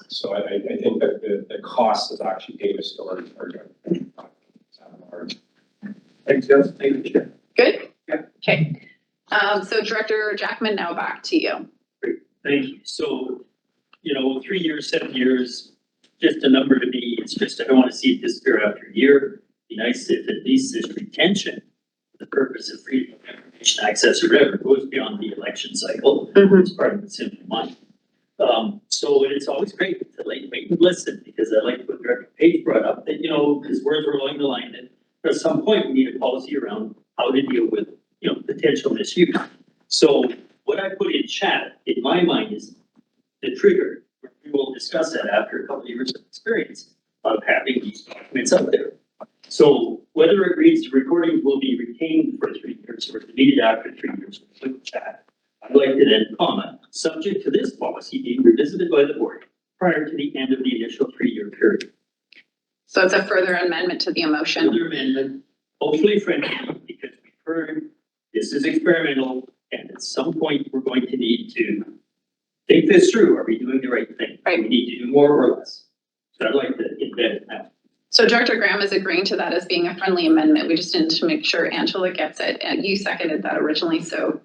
So I think that the cost of actually data storage are going to Thanks, Jeff. Thank you, Chair. Good? Okay. So Director Jackman, now back to you. Thank you. So, you know, 3 years, 7 years, just a number to me. It's just, I don't want to see it disappear after a year. Be nice if at least there's retention for the purpose of freedom of information access or whatever goes beyond the election cycle. It's part of the simple mind. So it's always great to wait and listen, because I like what Director Page brought up, that, you know, his words were along the line that at some point we need a policy around how to deal with, you know, potential misuse. So what I put in chat, in my mind, is the trigger. We will discuss that after a couple of years of experience of having these documents out there. So whether it reads the recordings will be retained for 3 years or deleted after 3 years, with chat, I'd like to then comment, subject to this policy being revisited by the board prior to the end of the initial 3-year period. So it's a further amendment to the motion. Further amendment, hopefully friendly, because we've heard this is experimental, and at some point we're going to need to think this through. Are we doing the right thing? Right. We need to do more or less. So I'd like to embed it now. So Director Graham is agreeing to that as being a friendly amendment. We just need to make sure Angela gets it, and you seconded that originally, so.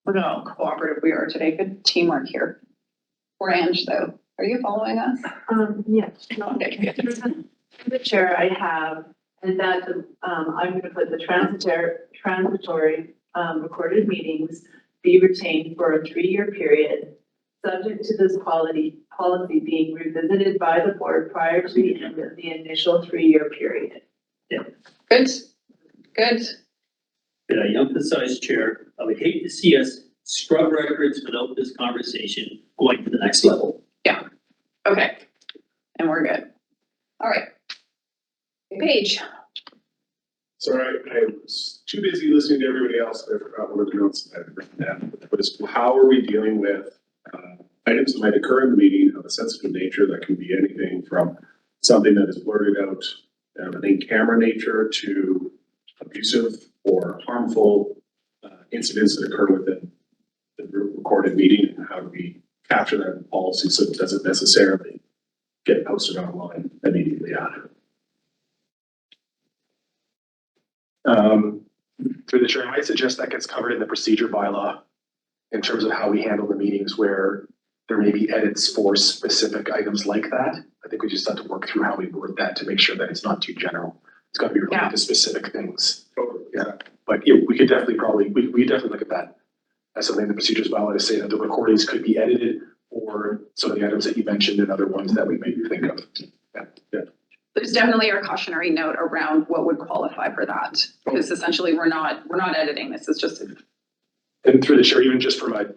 Look at how cooperative we are today. Good teamwork here. Poor Ange, though. Are you following us? Yes. No, okay. Through the chair, I have, and that, I'm gonna put the transitory, recorded meetings be retained for a 3-year period, subject to this policy being revisited by the board prior to the end of the initial 3-year period. Yeah. Good, good. But I emphasize, Chair, I would hate to see us scrub records without this conversation going to the next level. Yeah, okay. And we're good. All right. Paige. Sorry, I was too busy listening to everybody else, that I forgot one of the notes that I had written down. But it's how are we dealing with items that might occur in the meeting of a sensitive nature that can be anything from something that is blurted out of an in-camera nature to abusive or harmful incidents that occur within the recorded meeting, and how do we capture that in policy so it doesn't necessarily get posted online immediately after. Through the chair, I might suggest that gets covered in the procedure bylaw in terms of how we handle the meetings where there may be edits for specific items like that. I think we just have to work through how we word that to make sure that it's not too general. It's got to be related to specific things. Yeah, but yeah, we could definitely we definitely look at that as something in the procedures bylaw to say that the recordings could be edited for some of the items that you mentioned and other ones that we maybe think of. Yeah. There's definitely a cautionary note around what would qualify for that, because essentially we're not editing. This is just. And through the chair, even just from a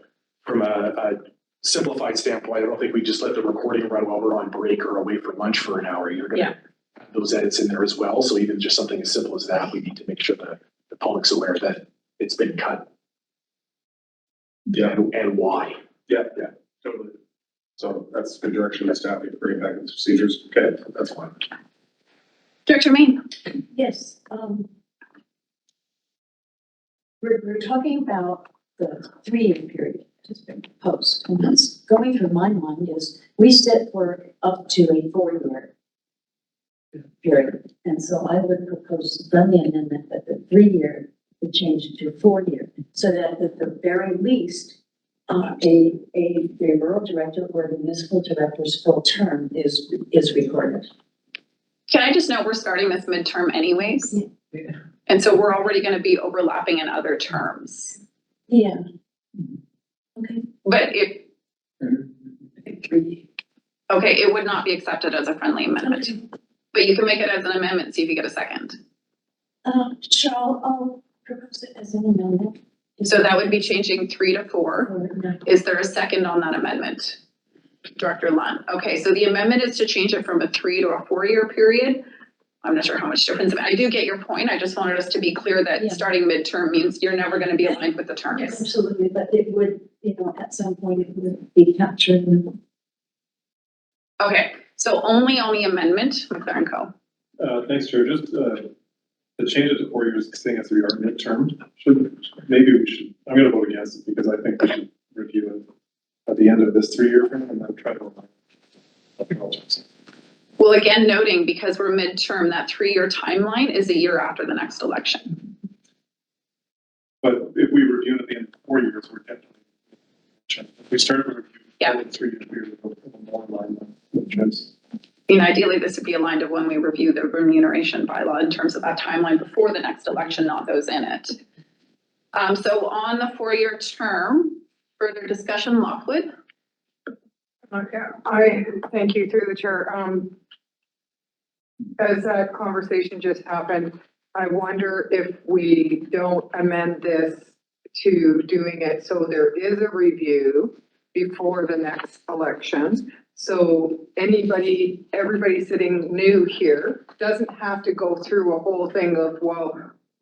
simplified standpoint, I don't think we just let the recording run while we're on break or away for lunch for an hour. You're gonna have those edits in there as well. So even just something as simple as that, we need to make sure that the public's aware that it's been cut. Yeah. And why. Yeah, totally. So that's the direction that staff need to bring back into procedures. Okay, that's fine. Director Main. Yes, we're talking about the 3-year period that's been proposed, and what's going through my mind is we set for up to a 4-year period, and so I would propose a friendly amendment that the 3-year would change to 4-year, so that at the very least, a rural director or the municipal director's full term is recorded. Can I just note we're starting this midterm anyways? Yeah. And so we're already going to be overlapping in other terms. Yeah. Okay. But if, okay, it would not be accepted as a friendly amendment, but you can make it as an amendment, see if you get a second. Sure, I'll propose it as an amendment. So that would be changing 3 to 4. Is there a second on that amendment? Director Lund. Okay, so the amendment is to change it from a 3 to a 4-year period. I'm not sure how much difference. I do get your point. I just wanted us to be clear that starting midterm means you're never going to be aligned with the terms. Absolutely, but it would, at some point it would be captured. Okay, so only on the amendment, McLaren Co. Thanks, Chair. Just, the change it to 4 years, staying as we are midterm, maybe we should, I'm gonna vote against it because I think we should review it at the end of this 3-year term and then try to align. Well, again, noting because we're midterm, that 3-year timeline is a year after the next election. But if we review it at the end of 4 years, we're definitely, if we start with review 3 years, we're more aligned with trends. I mean, ideally, this would be aligned to when we review the remuneration bylaw in terms of that timeline before the next election, not those in it. So on the 4-year term, further discussion, Lockwood? Okay, I thank you through the chair. As that conversation just happened, I wonder if we don't amend this to doing it so there is a review before the next election. So everybody sitting new here doesn't have to go through a whole thing of, well,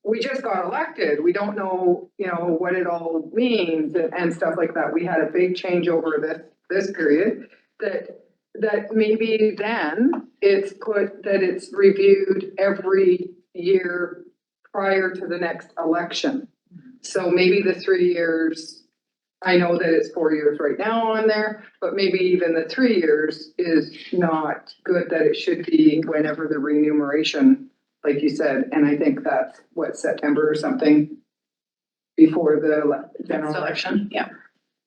we just got elected. We don't know, what it all means and stuff like that. We had a big change over this period that maybe then it's reviewed every year prior to the next election. So maybe the 3 years, I know that it's 4 years right now on there, but maybe even the 3 years is not good, that it should be whenever the remuneration, like you said, and I think that's September or something before the general election. Yeah.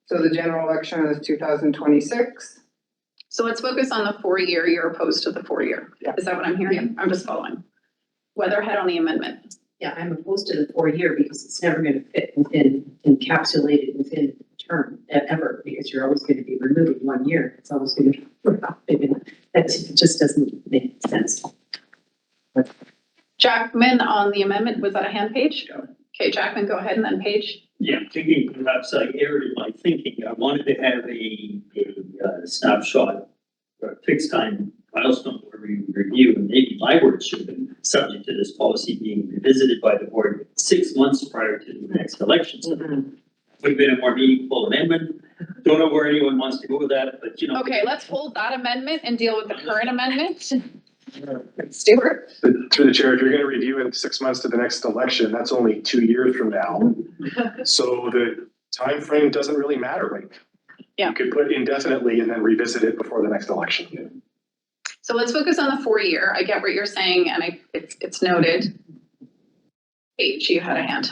So the general election is 2026. So let's focus on the 4-year. You're opposed to the 4-year. Yeah. Is that what I'm hearing? Yeah. I'm just following. Weatherhead on the amendment. Yeah, I'm opposed to the 4-year because it's never going to fit encapsulated within the term ever, because you're always going to be removing 1 year. It's always going to be, that just doesn't make sense. Jackman on the amendment, was that a hand page? Yeah. Okay, Jackman, go ahead and then Page. Yeah, thinking perhaps I erred in my thinking. I wanted to have a snapshot, a fixed time milestone where we review, and maybe my words should have been subject to this policy being revisited by the board 6 months prior to the next elections. Would have been a more meaningful amendment. Don't know where anyone wants to go with that, but Okay, let's hold that amendment and deal with the current amendment. Stuart? Through the chair, if you're gonna review in 6 months to the next election, that's only 2 years from now. So the time frame doesn't really matter right now. Yeah. You could put indefinitely and then revisit it before the next election. So let's focus on the 4-year. I get what you're saying, and it's noted. Page, you had a hand.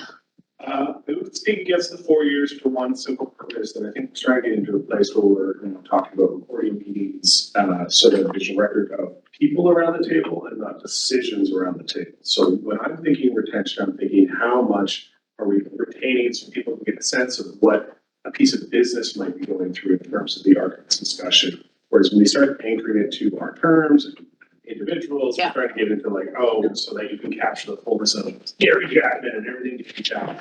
It would speak against the 4 years for one simple purpose, and I think we're starting to get into a place where we're talking about recording meetings, so that there's a record of people around the table and not decisions around the table. So when I'm thinking retention, I'm thinking how much are we retaining so people can get a sense of what a piece of business might be going through in terms of the articles discussion. Whereas when we start anchoring it to our terms and individuals, we're trying to get into so that you can capture the fullness of Gary Jackman and everything you can tell.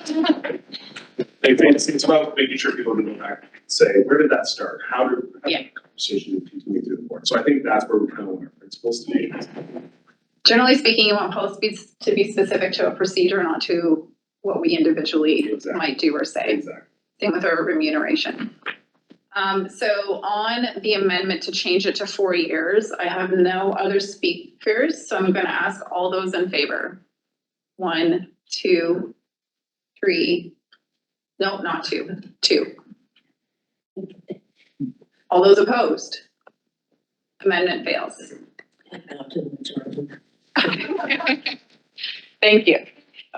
It's about making sure people can go back and say, where did that start? How did the conversation continue through the board? So I think that's where we kind of want our principles to be. Generally speaking, you want policies to be specific to a procedure, not to what we individually might do or say. Exactly. Same with our remuneration. So on the amendment to change it to 4 years, I have no other speakers, so I'm going to ask all those in favor. 1, 2, 3. No, not 2. 2. All those opposed? Amendment fails. Thank you.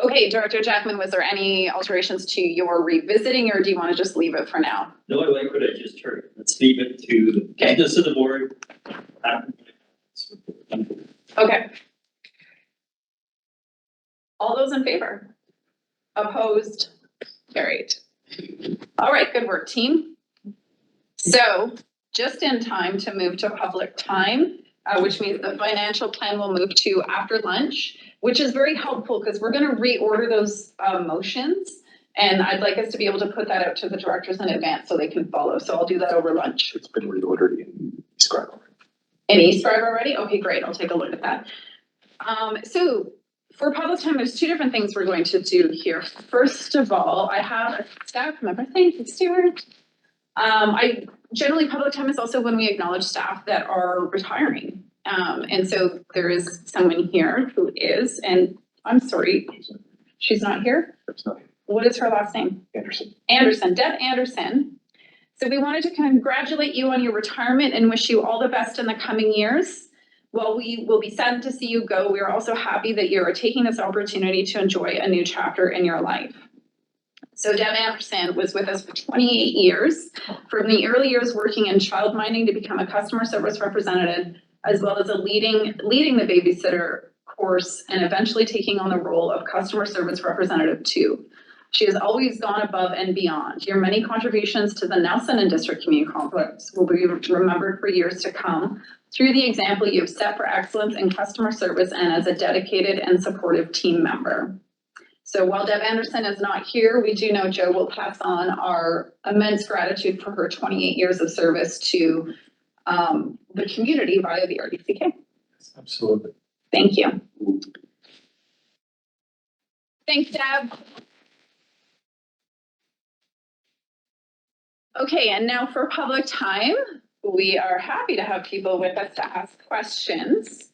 Okay, Director Jackman, was there any alterations to your revisiting, or do you want to just leave it for now? No, I like what I just heard. Let's leave it to the business of the board. Okay. All those in favor? Opposed? Carried. All right, good work, team. So just in time to move to public time, which means the financial plan will move to after lunch, which is very helpful because we're going to reorder those motions And I'd like us to be able to put that out to the directors in advance so they can follow. So I'll do that over lunch. It's been reordered in Scribe. In eScribe already? Okay, great. I'll take a look at that. So for public time, there's two different things we're going to do here. First of all, I have a staff member. Thank you, Stuart. Generally public time is also when we acknowledge staff that are retiring. And so there is someone here who is, and I'm sorry, she's not here? What is her last name? Anderson. Anderson, Deb Anderson. So we wanted to congratulate you on your retirement and wish you all the best in the coming years. While we will be sad to see you go, we are also happy that you are taking this opportunity to enjoy a new chapter in your life. So Deb Anderson was with us for 28 years, from the early years working in child minding to become a customer service representative, as well as leading the babysitter course and eventually taking on the role of customer service representative too. She has always gone above and beyond. Your many contributions to the Nelson and District Community Complex will be remembered for years to come through the example you have set for excellence in customer service and as a dedicated and supportive team member. So while Deb Anderson is not here, we do know Joe will pass on our immense gratitude for her 28 years of service to the community via the RDCK. Absolutely. Thank you. Thanks, Deb. Okay, and now for public time, we are happy to have people with us to ask questions.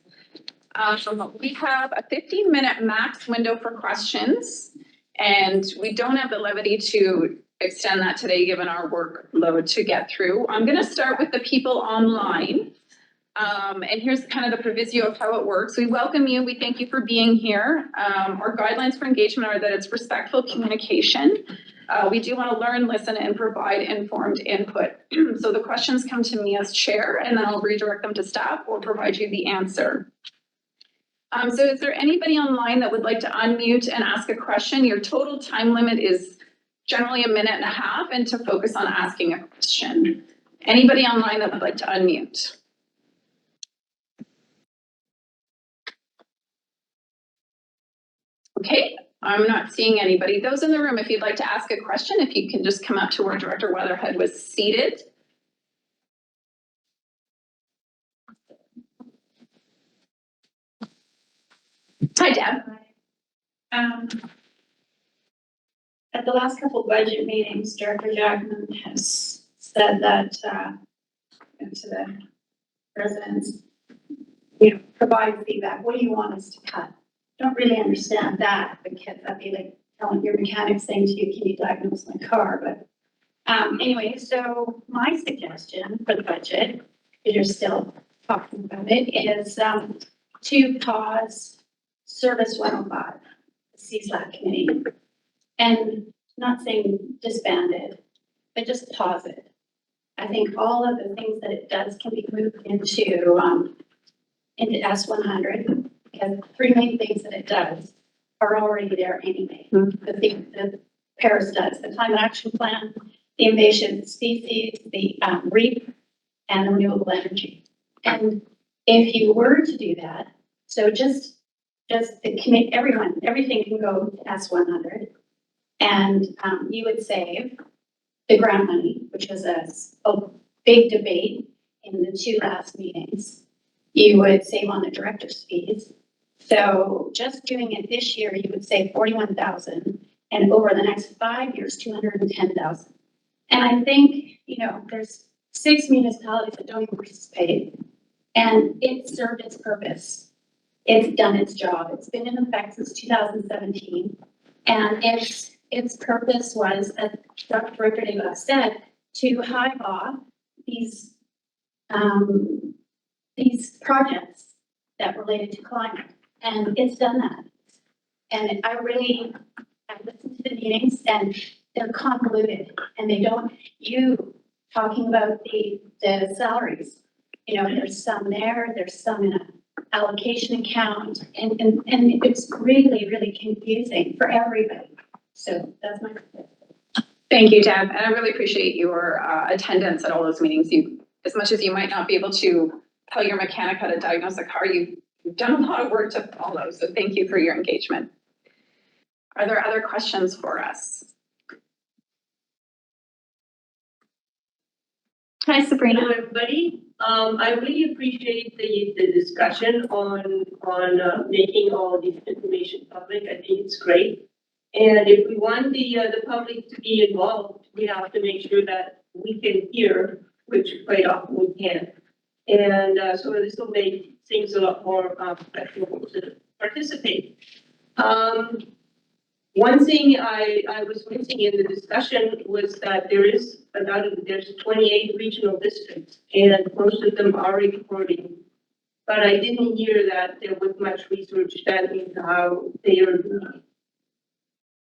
We have a 15-minute max window for questions, and we don't have the levity to extend that today given our workload to get through. I'm going to start with the people online. And here's kind of the proviso of how it works. We welcome you. We thank you for being here. Our guidelines for engagement are that it's respectful communication. We do want to learn, listen, and provide informed input. So the questions come to me as chair, and then I'll redirect them to staff or provide you the answer. So is there anybody online that would like to unmute and ask a question? Your total time limit is generally 1.5 minutes and to focus on asking a question. Anybody online that would like to unmute? Okay, I'm not seeing anybody. Those in the room, if you'd like to ask a question, if you can just come up to where Director Weatherhead was seated. Hi, Deb. At the last couple of budget meetings, Director Jackman has said that to the residents, provide feedback. What do you want us to cut? Don't really understand that, because that'd be like telling your mechanic saying to you, can you diagnose my car? But anyway, so my suggestion for the budget, if you're still talking about it, is to pause Service 105, the CSLAC committee. And not saying disbanded, but just pause it. I think all of the things that it does can be moved into S100, because the three main things that it does are already there anyway. The Paris does, the climate action plan, the invasive species, the REAP, and renewable energy. And if you were to do that, so just the committee, everything can go to S100. And you would save the grant money, which was a big debate in the two last meetings. You would save on the director's fees. So just doing it this year, you would save 41,000, and over the next 5 years, 210,000. And I think, there's 6 municipalities that don't even participate, and it served its purpose. It's done its job. It's been in effect since 2017, and its purpose was, as Dr. Director said, to hive off these projects that related to climate, and it's done that. And I've listened to the meetings, and they're convoluted, and they don't. You talking about the salaries, there's some there, there's some in an allocation account, and it's really, really confusing for everybody. So that's my question. Thank you, Deb. And I really appreciate your attendance at all those meetings. As much as you might not be able to tell your mechanic how to diagnose a car, you've done a lot of work to follow. So thank you for your engagement. Are there other questions for us? Hi, Sabrina. Hello, everybody. I really appreciate the discussion on making all this information public. I think it's great. And if we want the public to be involved, we have to make sure that we can hear, which quite often we can't. And so this will make things a lot more professional to participate. One thing I was missing in the discussion was that there's 28 regional districts and most of them are reporting. But I didn't hear that there was much research done into how they are doing.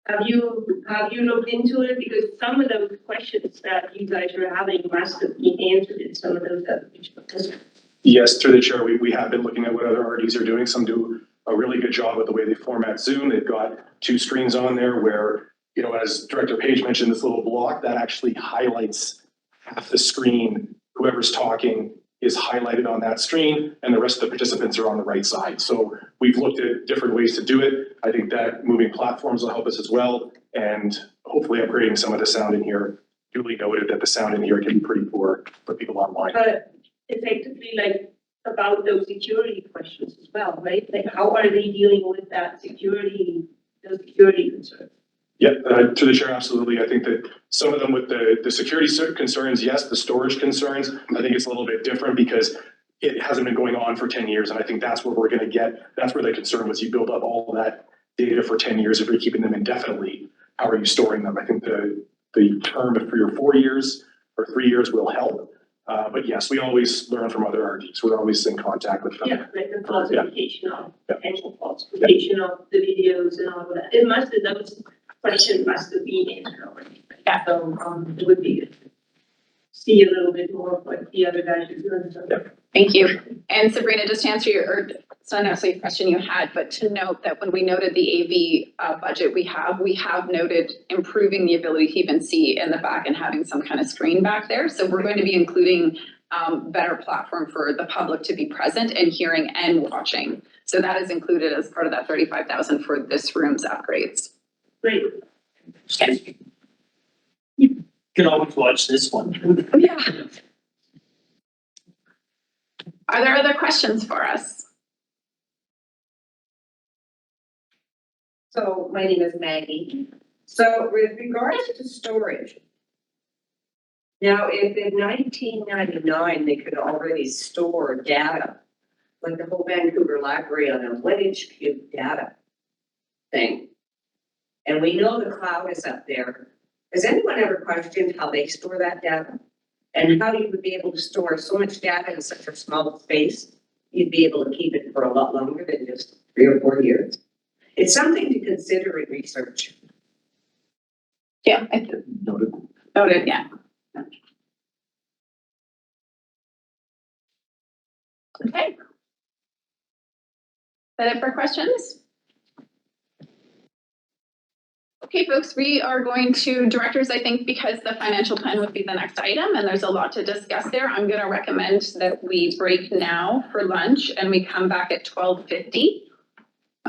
Have you looked into it? Because some of those questions that you guys are having must have been answered in some of those other regional districts. Yes, through the chair, we have been looking at what other RDs are doing. Some do a really good job with the way they format Zoom. They've got 2 screens on there where, you know, as Director Page mentioned, this little block that actually highlights half the screen. Whoever's talking is highlighted on that screen and the rest of the participants are on the right side. So we've looked at different ways to do it. I think that moving platforms will help us as well. And hopefully upgrading some of the sound in here. Duly noted that the sound in here can be pretty poor for people online. But effectively, like, about those security questions as well, right? Like, how are they dealing with that those security concerns? Yeah, to the chair, absolutely. I think that some of them with the security concerns, yes, the storage concerns, I think it's a little bit different because it hasn't been going on for 10 years. And I think that's where we're going to get, that's where the concern was. You build up all of that data for 10 years. If you're keeping them indefinitely, how are you storing them? I think the term of 3 or 4 years or 3 years will help. But yes, we always learn from other RDs. We're always in contact with them. Yeah, like the falsification of, potential falsification of the videos and all of that. Those questions must have been in there already. Yeah. So, it would be good to see a little bit more of what the other guys are doing. So. Thank you. And Sabrina, just to answer it's not necessarily a question you had, but to note that when we noted the AV budget we have noted improving the ability to even see in the back and having some kind of screen back there. So we're going to be including better platform for the public to be present and hearing and watching. So that is included as part of that 35,000 for this room's upgrades. Great. You can always watch this one. Yeah. Are there other questions for us? So my name is Maggie. So with regards to storage, now if in 1999 they could already store data, like the whole Vancouver Library on a 1-inch cube data thing, and we know the cloud is up there, has anyone ever questioned how they store that data? And how you would be able to store so much data in such a small space? You'd be able to keep it for a lot longer than just 3 or 4 years. It's something to consider in research. Yeah. Noted. Noted, yeah. Okay. Is that it for questions? Okay, folks, we are going to directors, I think, because the financial plan would be the next item and there's a lot to discuss there. I'm going to recommend that we break now for lunch and we come back at 12:50.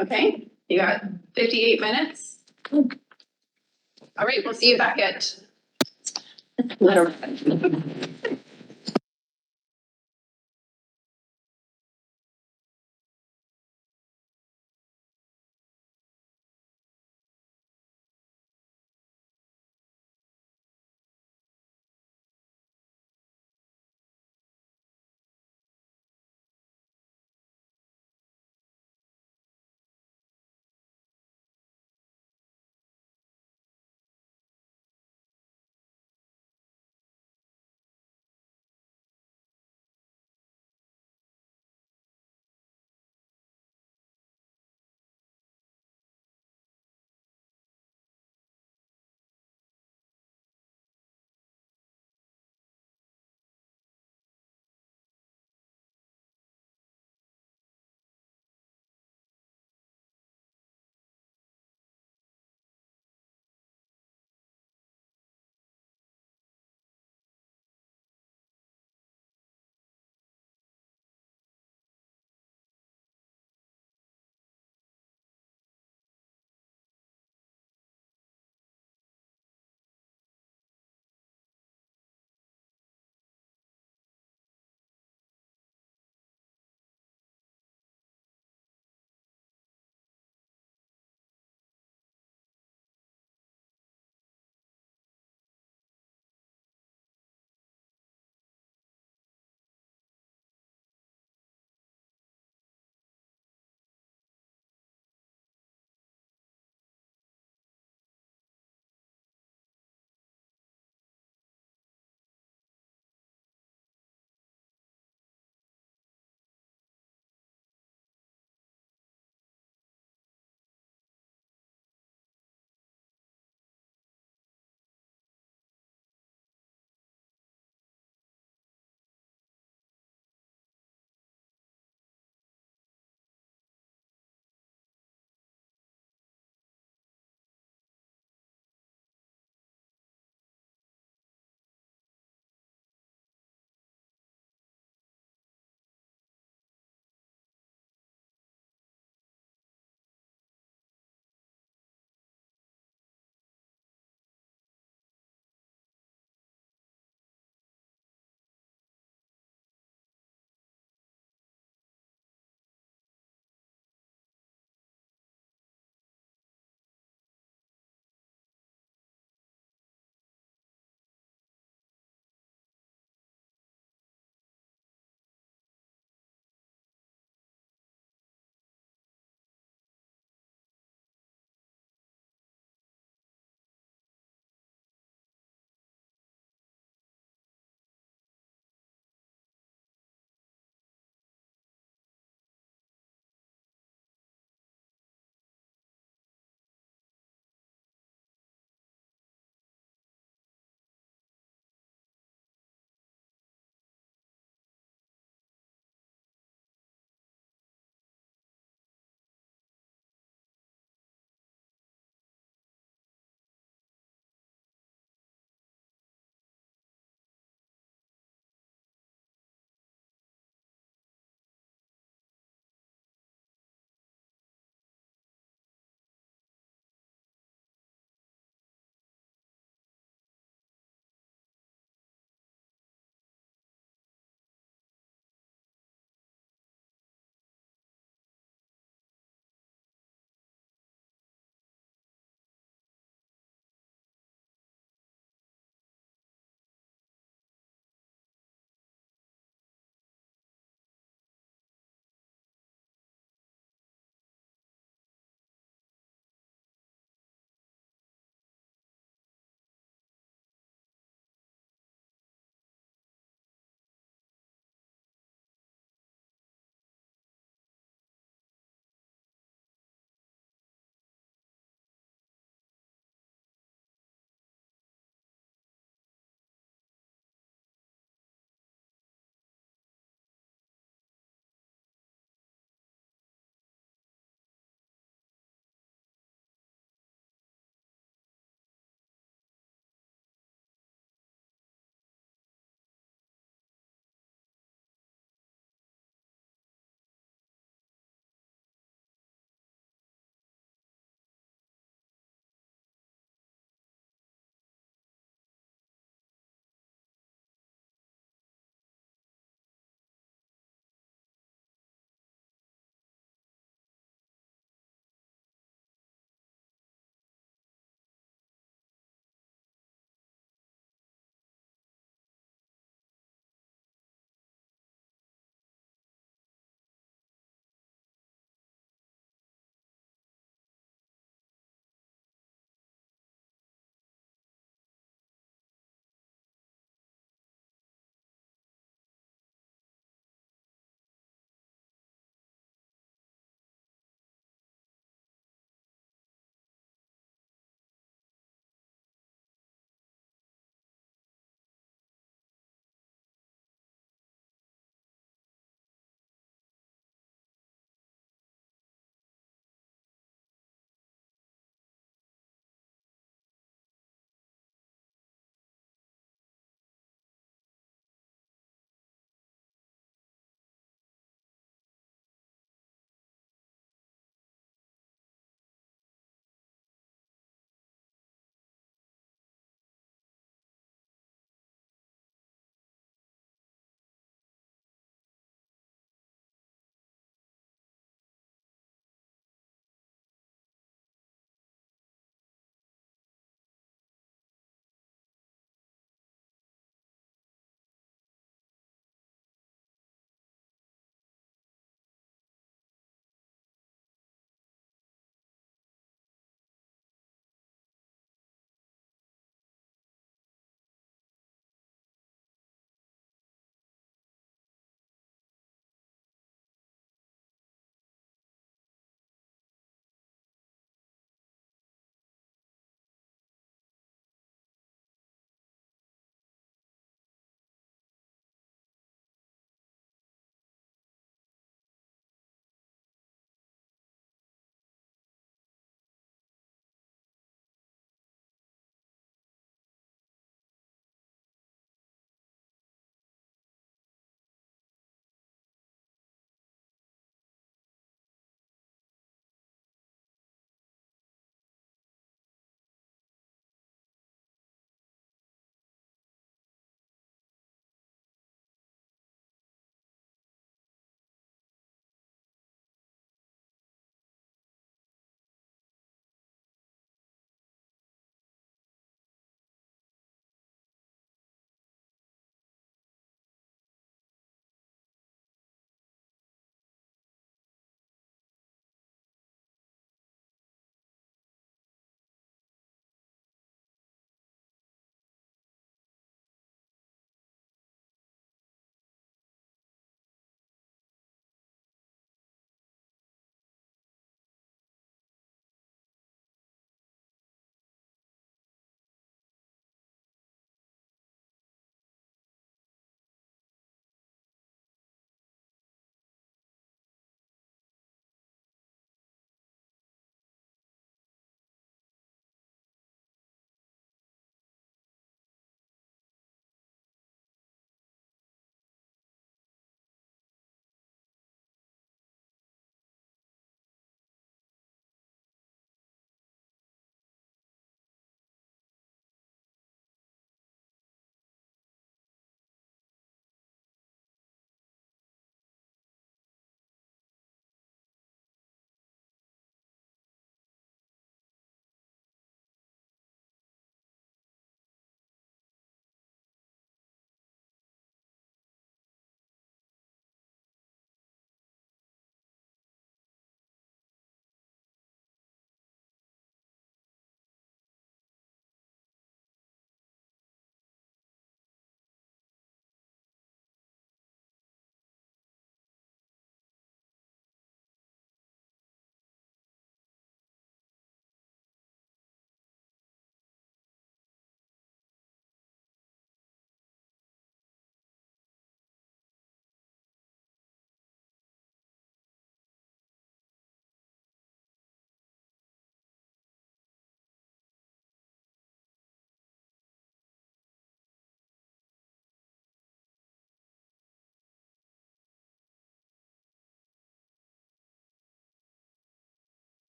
Okay, you got 58 minutes. All right, we'll see you back at.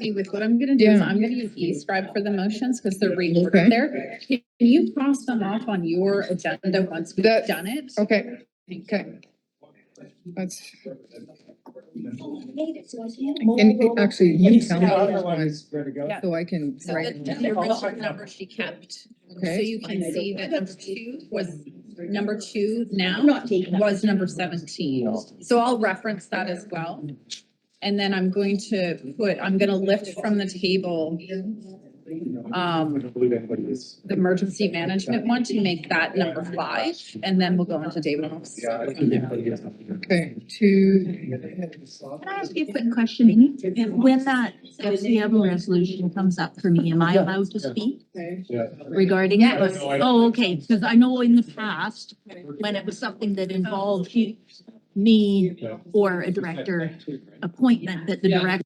me with what I'm gonna do is Yeah. I'm gonna use e-scribe for the motions because they're Okay. recorded there. Can you cross them off on your agenda once we've That- done it? Okay, okay. That's, and actually, you tell me which ones, Yeah. so I can So write. the original number she kept. So Okay. you can see that number two now was number 17. So I'll reference that as well. And then I'm going to lift from the table the emergency management one to make that number 5, and then we'll go into David. Okay, to. Can I ask you a quick question, Amy? When that FCM resolution comes up for me, am I allowed to speak regarding it? Oh, okay, because I know in the past, when it was something that involved me or a director appointment, that the director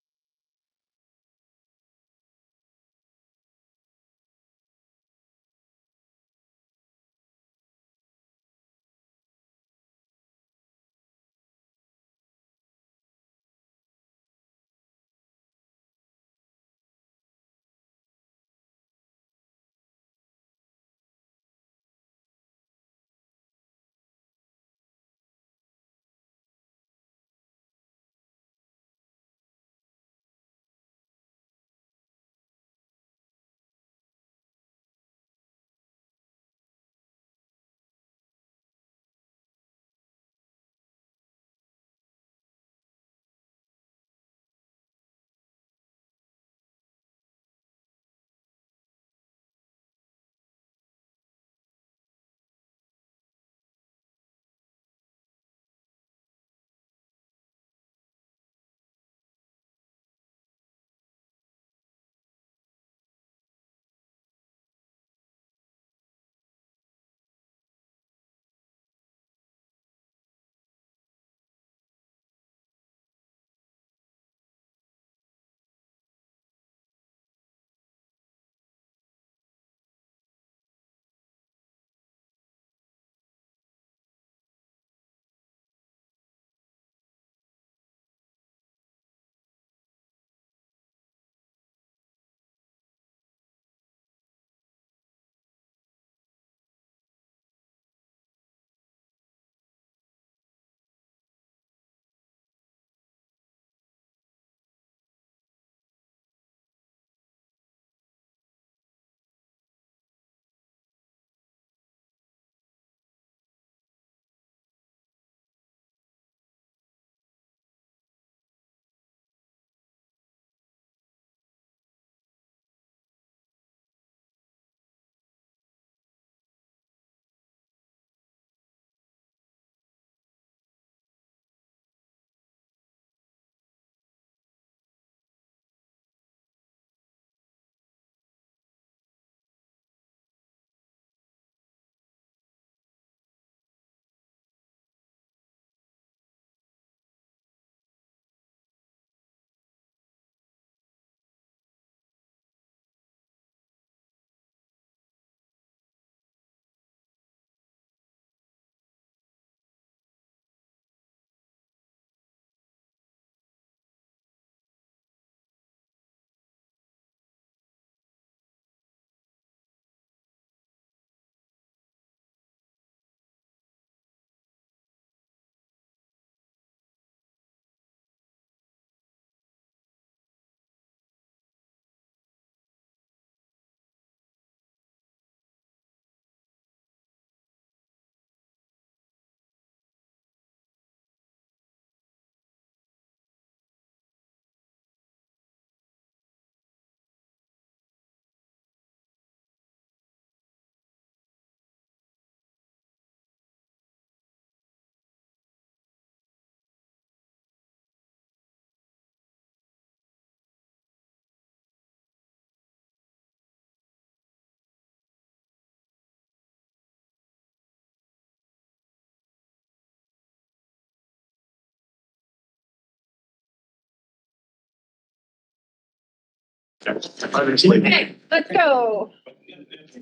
Okay, let's go.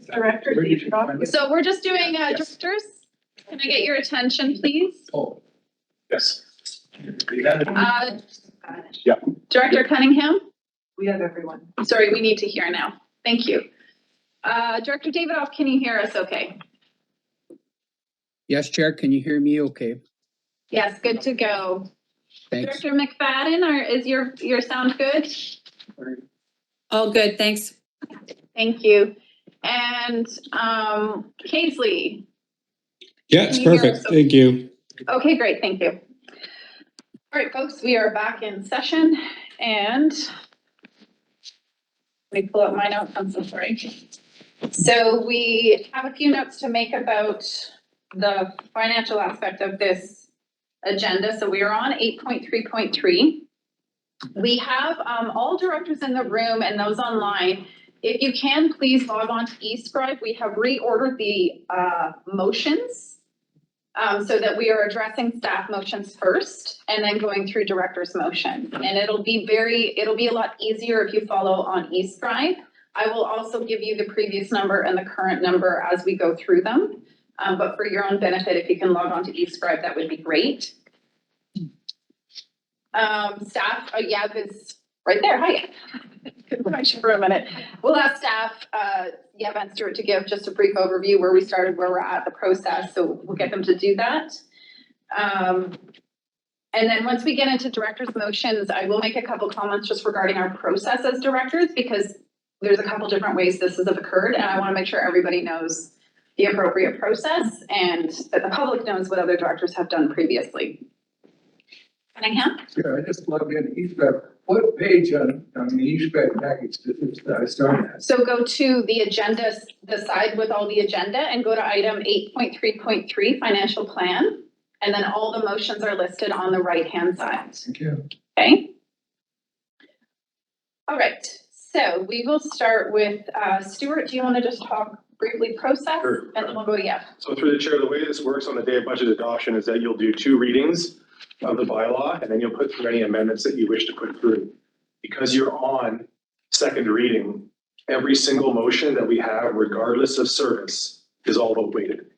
Director, So we're just doing directors. Can I get your attention, please? Yes. Uh, Yeah. Director Cunningham, We have everyone. Sorry, we need to hear now. Thank you. Director Davidoff, can you hear us okay? Yes, Chair, can you hear me okay? Yes, good to go. Thanks. Director McFadden, is your sound good? All good, thanks. Thank you. And Kaisley? Yeah, it's Can you hear perfect. us? Thank you. Okay, great, thank you. All right, folks, we are back in session and let me pull up my notes, I'm so sorry. So we have a few notes to make about the financial aspect of this agenda. So we are on 8.3.3. We have all directors in the room and those online. If you can, please log on to eScribe. We have reordered the motions so that we are addressing staff motions first and then going through director's motion. And it'll be a lot easier if you follow on eScribe. I will also give you the previous number and the current number as we go through them. But for your own benefit, if you can log on to eScribe, that would be great. Staff, Yab is right there. Hi. Couldn't find you for a minute. We'll ask staff, Yab and Stuart, to give just a brief overview where we started, where we're at, the process. So we'll get them to do that. And then once we get into director's motions, I will make a couple comments just regarding our process as directors, because there's a couple different ways this has occurred, and I want to make sure everybody knows the appropriate process and that the public knows what other directors have done previously. Cunningham? Yeah, I just logged in eScribe. What page on the eScribe package does it start at? So go to the agenda, the side with all the agenda, and go to item 8.3.3, financial plan. And then all the motions are listed on the right-hand side. Thank you. Okay. All right. So we will start with Stuart. Do you want to just talk briefly process? Sure. And then we'll go to Jeff. So through the chair, the way this works on the day of budget adoption is that you'll do 2 readings of the bylaw, and then you'll put through any amendments that you wish to put through. Because you're on second reading, every single motion that we have, regardless of service, is all vote weighted.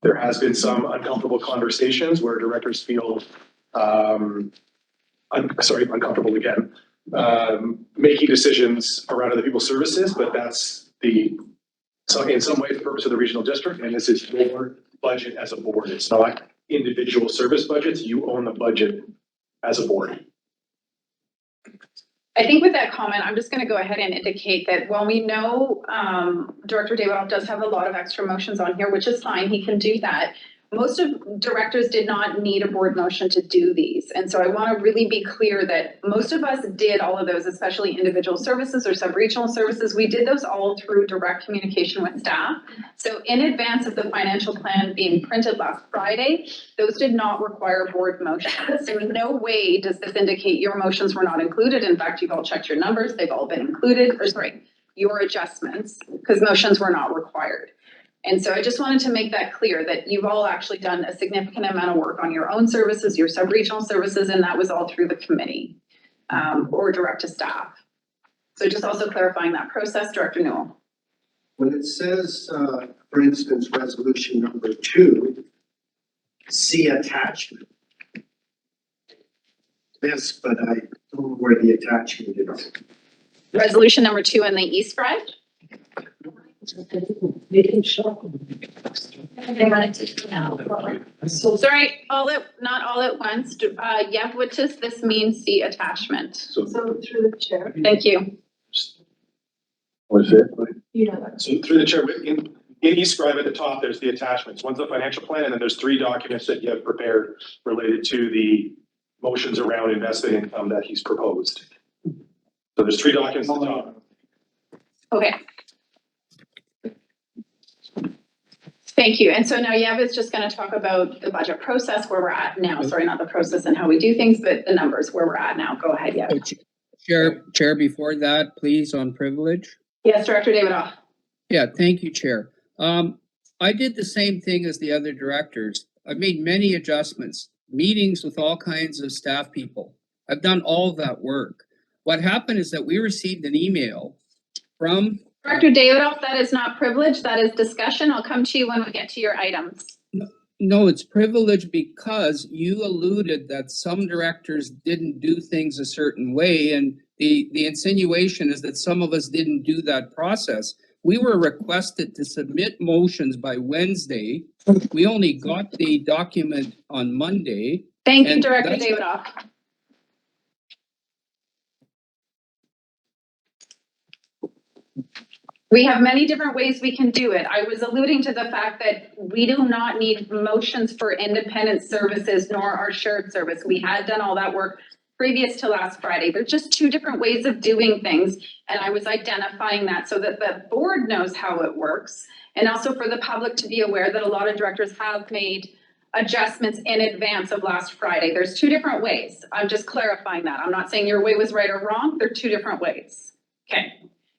There has been some uncomfortable conversations where directors feel, uncomfortable again, making decisions around other people's services, but that's so in some way the purpose of the regional district, and this is your budget as a board. It's not individual service budgets. You own the budget as a board. I think with that comment, I'm just going to go ahead and indicate that while we know Director Davidoff does have a lot of extra motions on here, which is fine, he can do that. Most of directors did not need a board motion to do these. And so I want to really be clear that most of us did all of those, especially individual services or sub-regional services. We did those all through direct communication with staff. So in advance of the financial plan being printed last Friday, those did not require board motions. So in no way does this indicate your motions were not included. In fact, you've all checked your numbers. They've all been included, your adjustments, because motions were not required. And so I just wanted to make that clear that you've all actually done a significant amount of work on your own services, your sub-regional services, and that was all through the committee or direct to staff. So just also clarifying that process, Director Newell. When it says, for instance, resolution number 2, see attachment. Yes, but I don't know where the attachment is. Resolution number 2 in the eScribe. So sorry, not all at once. Yeah, what does this mean? See attachment. So through the chair. Thank you. What is it? You know that. So through the chair, in eScribe at the top, there's the attachments. One's the financial plan, and then there's 3 documents that you have prepared related to the motions around investment income that he's proposed. So there's 3 documents at the top. Okay. Thank you. And so now Yev is just going to talk about the budget process, where we're at now. Sorry, not the process and how we do things, but the numbers where we're at now. Go ahead, Yev. Chair, before that, please, on privilege. Yes, Director Davidoff. Yeah, thank you, Chair. I did the same thing as the other directors. I've made many adjustments, meetings with all kinds of staff people. I've done all of that work. What happened is that we received an email from Director Davidoff, that is not privilege, that is discussion. I'll come to you when we get to your items. No, it's privilege because you alluded that some directors didn't do things a certain way, and the insinuation is that some of us didn't do that process. We were requested to submit motions by Wednesday. We only got the document on Monday. Thank you, And Director that's- Davidoff. We have many different ways we can do it. I was alluding to the fact that we do not need motions for independent services nor our shared service. We had done all that work previous to last Friday. There's just two different ways of doing things. And I was identifying that so that the board knows how it works. And also for the public to be aware that a lot of directors have made adjustments in advance of last Friday. There's two different ways. I'm just clarifying that. I'm not saying your way was right or wrong. They're two different ways. Okay.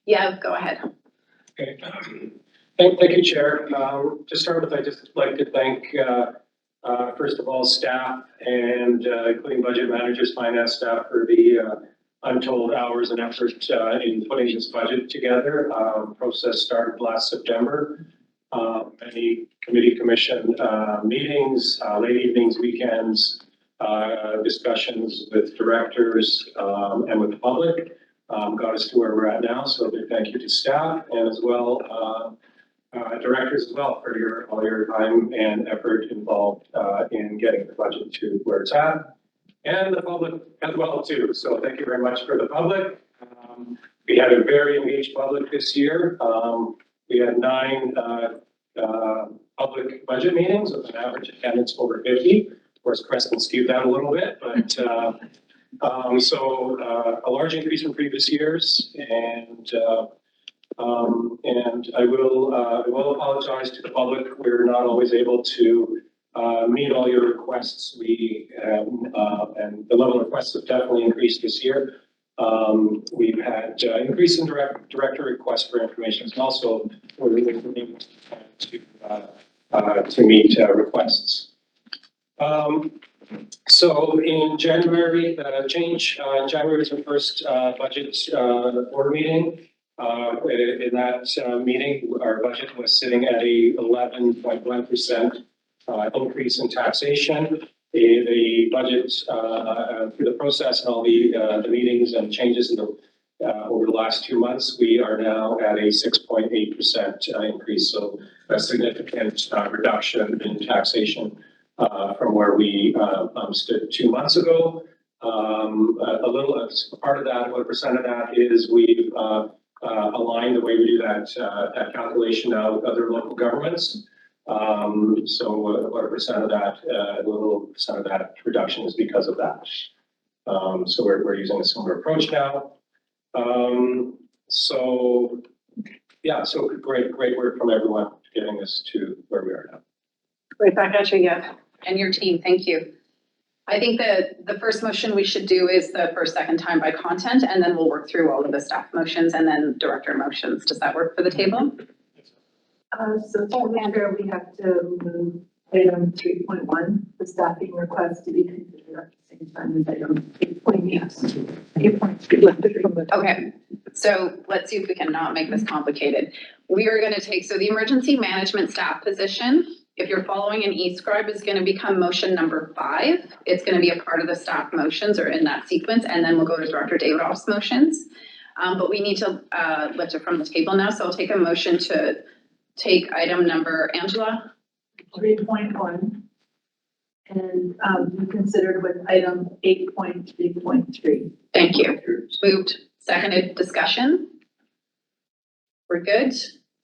Yeah, go ahead. Okay. Thank you, Chair. To start with, I'd just like to thank, first of all, staff and including budget managers, finance staff for the untold hours and effort in putting this budget together. Process started last September. Many committee commission meetings, late evenings, weekends, discussions with directors and with the public. Got us to where we're at now, so a big thank you to staff and as well directors as well for all your time and effort involved in getting the budget to where it's at, and the public as well too. So thank you very much for the public. We had a very engaged public this year. We had 9 public budget meetings with an average attendance over 50. Of course, Crescent skewed that a little bit, but a large increase from previous years, and I will apologize to the public. We're not always able to meet all your requests. And the level of requests have definitely increased this year. We've had increase in director requests for information as well, so we're able to meet requests. So in January, the change in January was our first budget board meeting. In that meeting, our budget was sitting at a 11.1% increase in taxation. The budget through the process and all the meetings and changes in the over the last 2 months, we are now at a 6.8% increase. So a significant reduction in taxation from where we stood 2 months ago. A part of that, what percent of that is we've aligned the way we do that calculation now with other local governments. So what a percent of that, a little percent of that reduction is because of that. So we're using a similar approach now. So yeah, so great work from everyone getting us to where we are now. Right back at you, yeah. And your team, thank you. I think that the first motion we should do is the first, second time by content, and then we'll work through all of the staff motions and then director motions. Does that work for the table? So Chair, we have to move item 3.1, the staffing request to be considered at the same time as item 8.3. Okay, so let's see if we can not make this complicated. We are going to take, so the emergency management staff position, if you're following an e-scribe, is going to become motion number 5. It's going to be a part of the staff motions or in that sequence, and then we'll go to Director Davidoff's motions. But we need to lift it from the table now, so I'll take a motion to take item number, Angela? 3.1 and be considered with item 8.3.3. Thank you. Moved, seconded, discussion? We're good?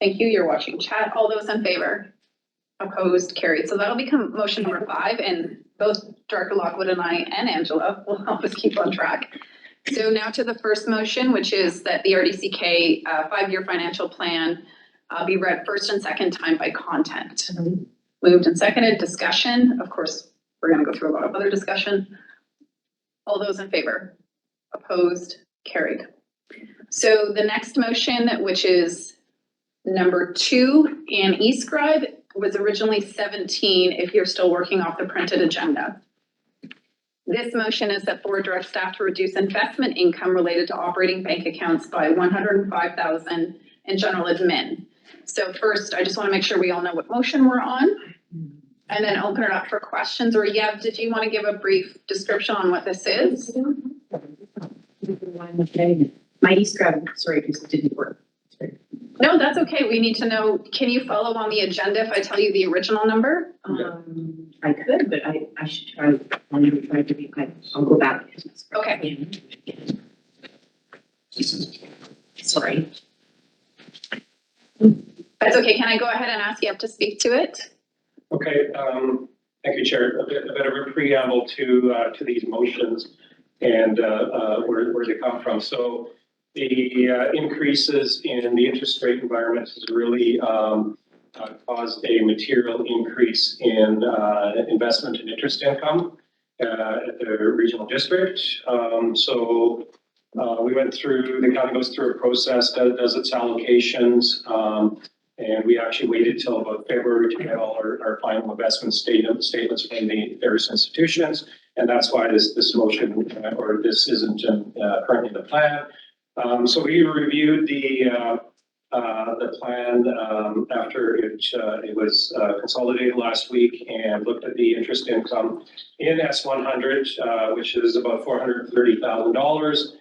Thank you. You're watching chat. All those in favor? Opposed, carried. So that'll become motion number 5, and both Director Lockwood and I and Angela will help us keep on track. So now to the first motion, which is that the RDCK 5-year financial plan be read first and second time by content. Moved and seconded, discussion. Of course, we're going to go through a lot of other discussion. All those in favor? Opposed, carried. So the next motion, which is number 2 in e-scribe, was originally 17 if you're still working off the printed agenda. This motion is that board direct staff to reduce investment income related to operating bank accounts by $105,000 in general admin. So first, I just want to make sure we all know what motion we're on, and then open it up for questions. Or Yev, did you want to give a brief description on what this is? one, okay. My East Grad, sorry, because it didn't work. No, that's okay. We need to know, can you follow on the agenda if I tell you the original number? I could, but I should try, I'll go back. Okay. Sorry. That's okay. Can I go ahead and ask you up to speak to it? Okay, thank you, Chair. A bit of a preamble to these motions and where they come from. So the increases in the interest rate environment has really caused a material increase in investment and interest income at the regional district. So we went through, the county goes through a process, does its allocations, and we actually waited till about February to get all our final investment statements from the various institutions. And that's why this motion, or this isn't currently the plan. So we reviewed the plan after it was consolidated last week and looked at the interest income in S100, which is about $430,000.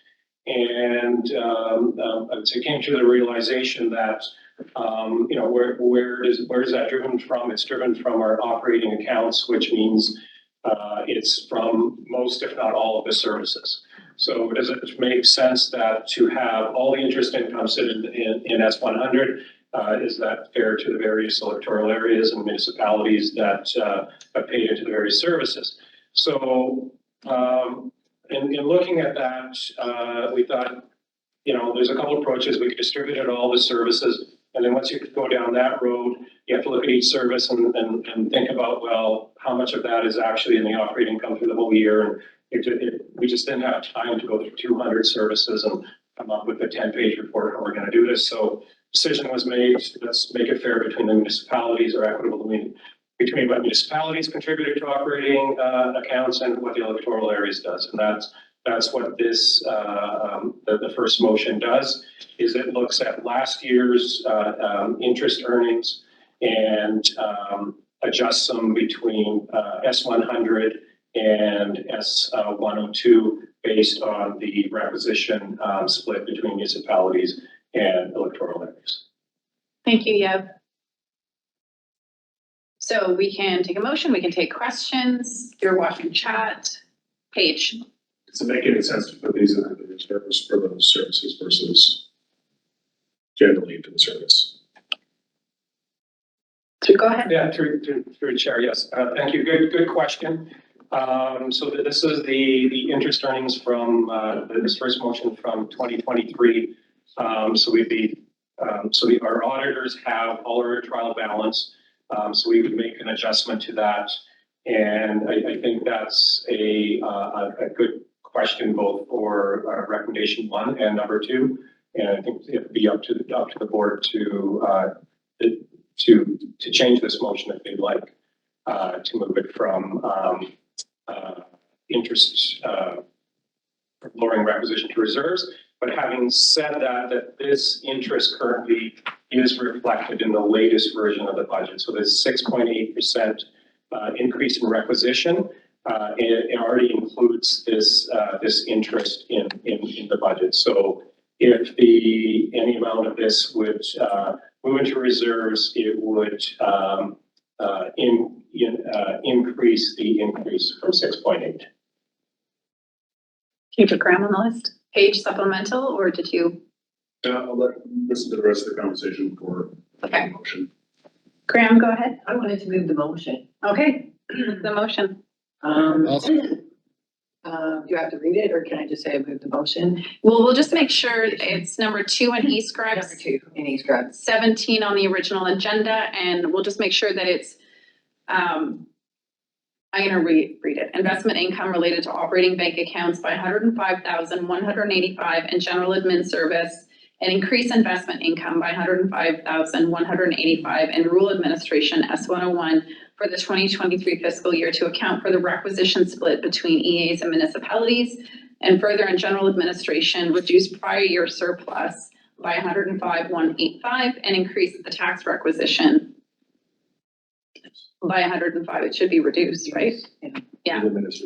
And I would say came to the realization that where is that driven from? It's driven from our operating accounts, which means it's from most, if not all, of the services. So does it make sense that to have all the interest income sit in S100? Is that fair to the various electoral areas and municipalities that have paid into the various services? So in looking at that, we thought, there's a couple approaches. We could distribute it all the services. And then once you go down that road, you have to look at each service and think about, well, how much of that is actually in the operating income through the whole year. And we just didn't have time to go through 200 services and come up with a 10-page report how we're going to do this. So decision was made, let's make it fair between the municipalities, or equitable between what municipalities contributed to operating accounts and what the electoral areas does. And that's what this, the first motion does, is it looks at last year's interest earnings and adjusts them between S100 and S102 based on the requisition split between municipalities and electoral areas. Thank you, Yeb. So we can take a motion, we can take questions. You're watching chat. Paige. Does it make any sense to put these in the reserves for those services versus generally into the service? So go ahead. Yeah, through the chair, yes. Thank you. Good question. So this is the interest earnings from this first motion from 2023. Our auditors have all our trial balance. So we would make an adjustment to that. And I think that's a good question both for recommendation 1 and number 2. And I think it'd be up to the board to change this motion if they'd like, to move it from interest lowering requisition to reserves. But having said that this interest currently is reflected in the latest version of the budget. So there's 6.8% increase in requisition. It already includes this interest in the budget. So if any amount of this would move into reserves, it would increase the increase from 6.8. Can you put Graham on the list? Page supplemental, or did you? I'll listen to the rest of the conversation for Okay. the motion. Graham, go ahead. I wanted to move the motion. Okay, the motion. Do you have to read it, or can I just say I moved the motion? Well, we'll just make sure it's number 2 in East Greg. Number 2 in East Greg. 17 on the original agenda, and we'll just make sure that it's, I'm gonna read it. Investment income related to operating bank accounts by 105,185 and general admin service, and increase investment income by 105,185 and rural administration S101 for the 2023 fiscal year to account for the requisition split between EAs and municipalities, and further in general administration, reduce prior year surplus by 105,185 and increase the tax requisition by 105. It should be reduced, right? Yeah. Increase.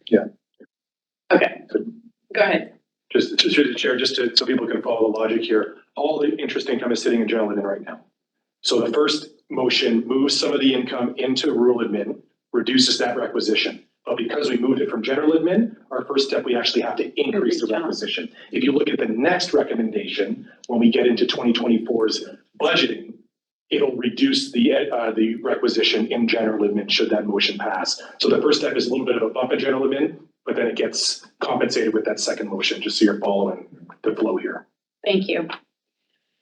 Yeah. Okay, go ahead. Just through the chair, so people can follow the logic here. All the interest income is sitting in general admin right now. So the first motion moves some of the income into rural admin, reduces that requisition. But because we moved it from general admin, our first step, we actually have to increase the requisition. If you look at the next recommendation, when we get into 2024's budgeting, it'll reduce the requisition in general admin should that motion pass. So the first step is a little bit of a bump in general admin, but then it gets compensated with that second motion, just so you're following the flow here. Thank you.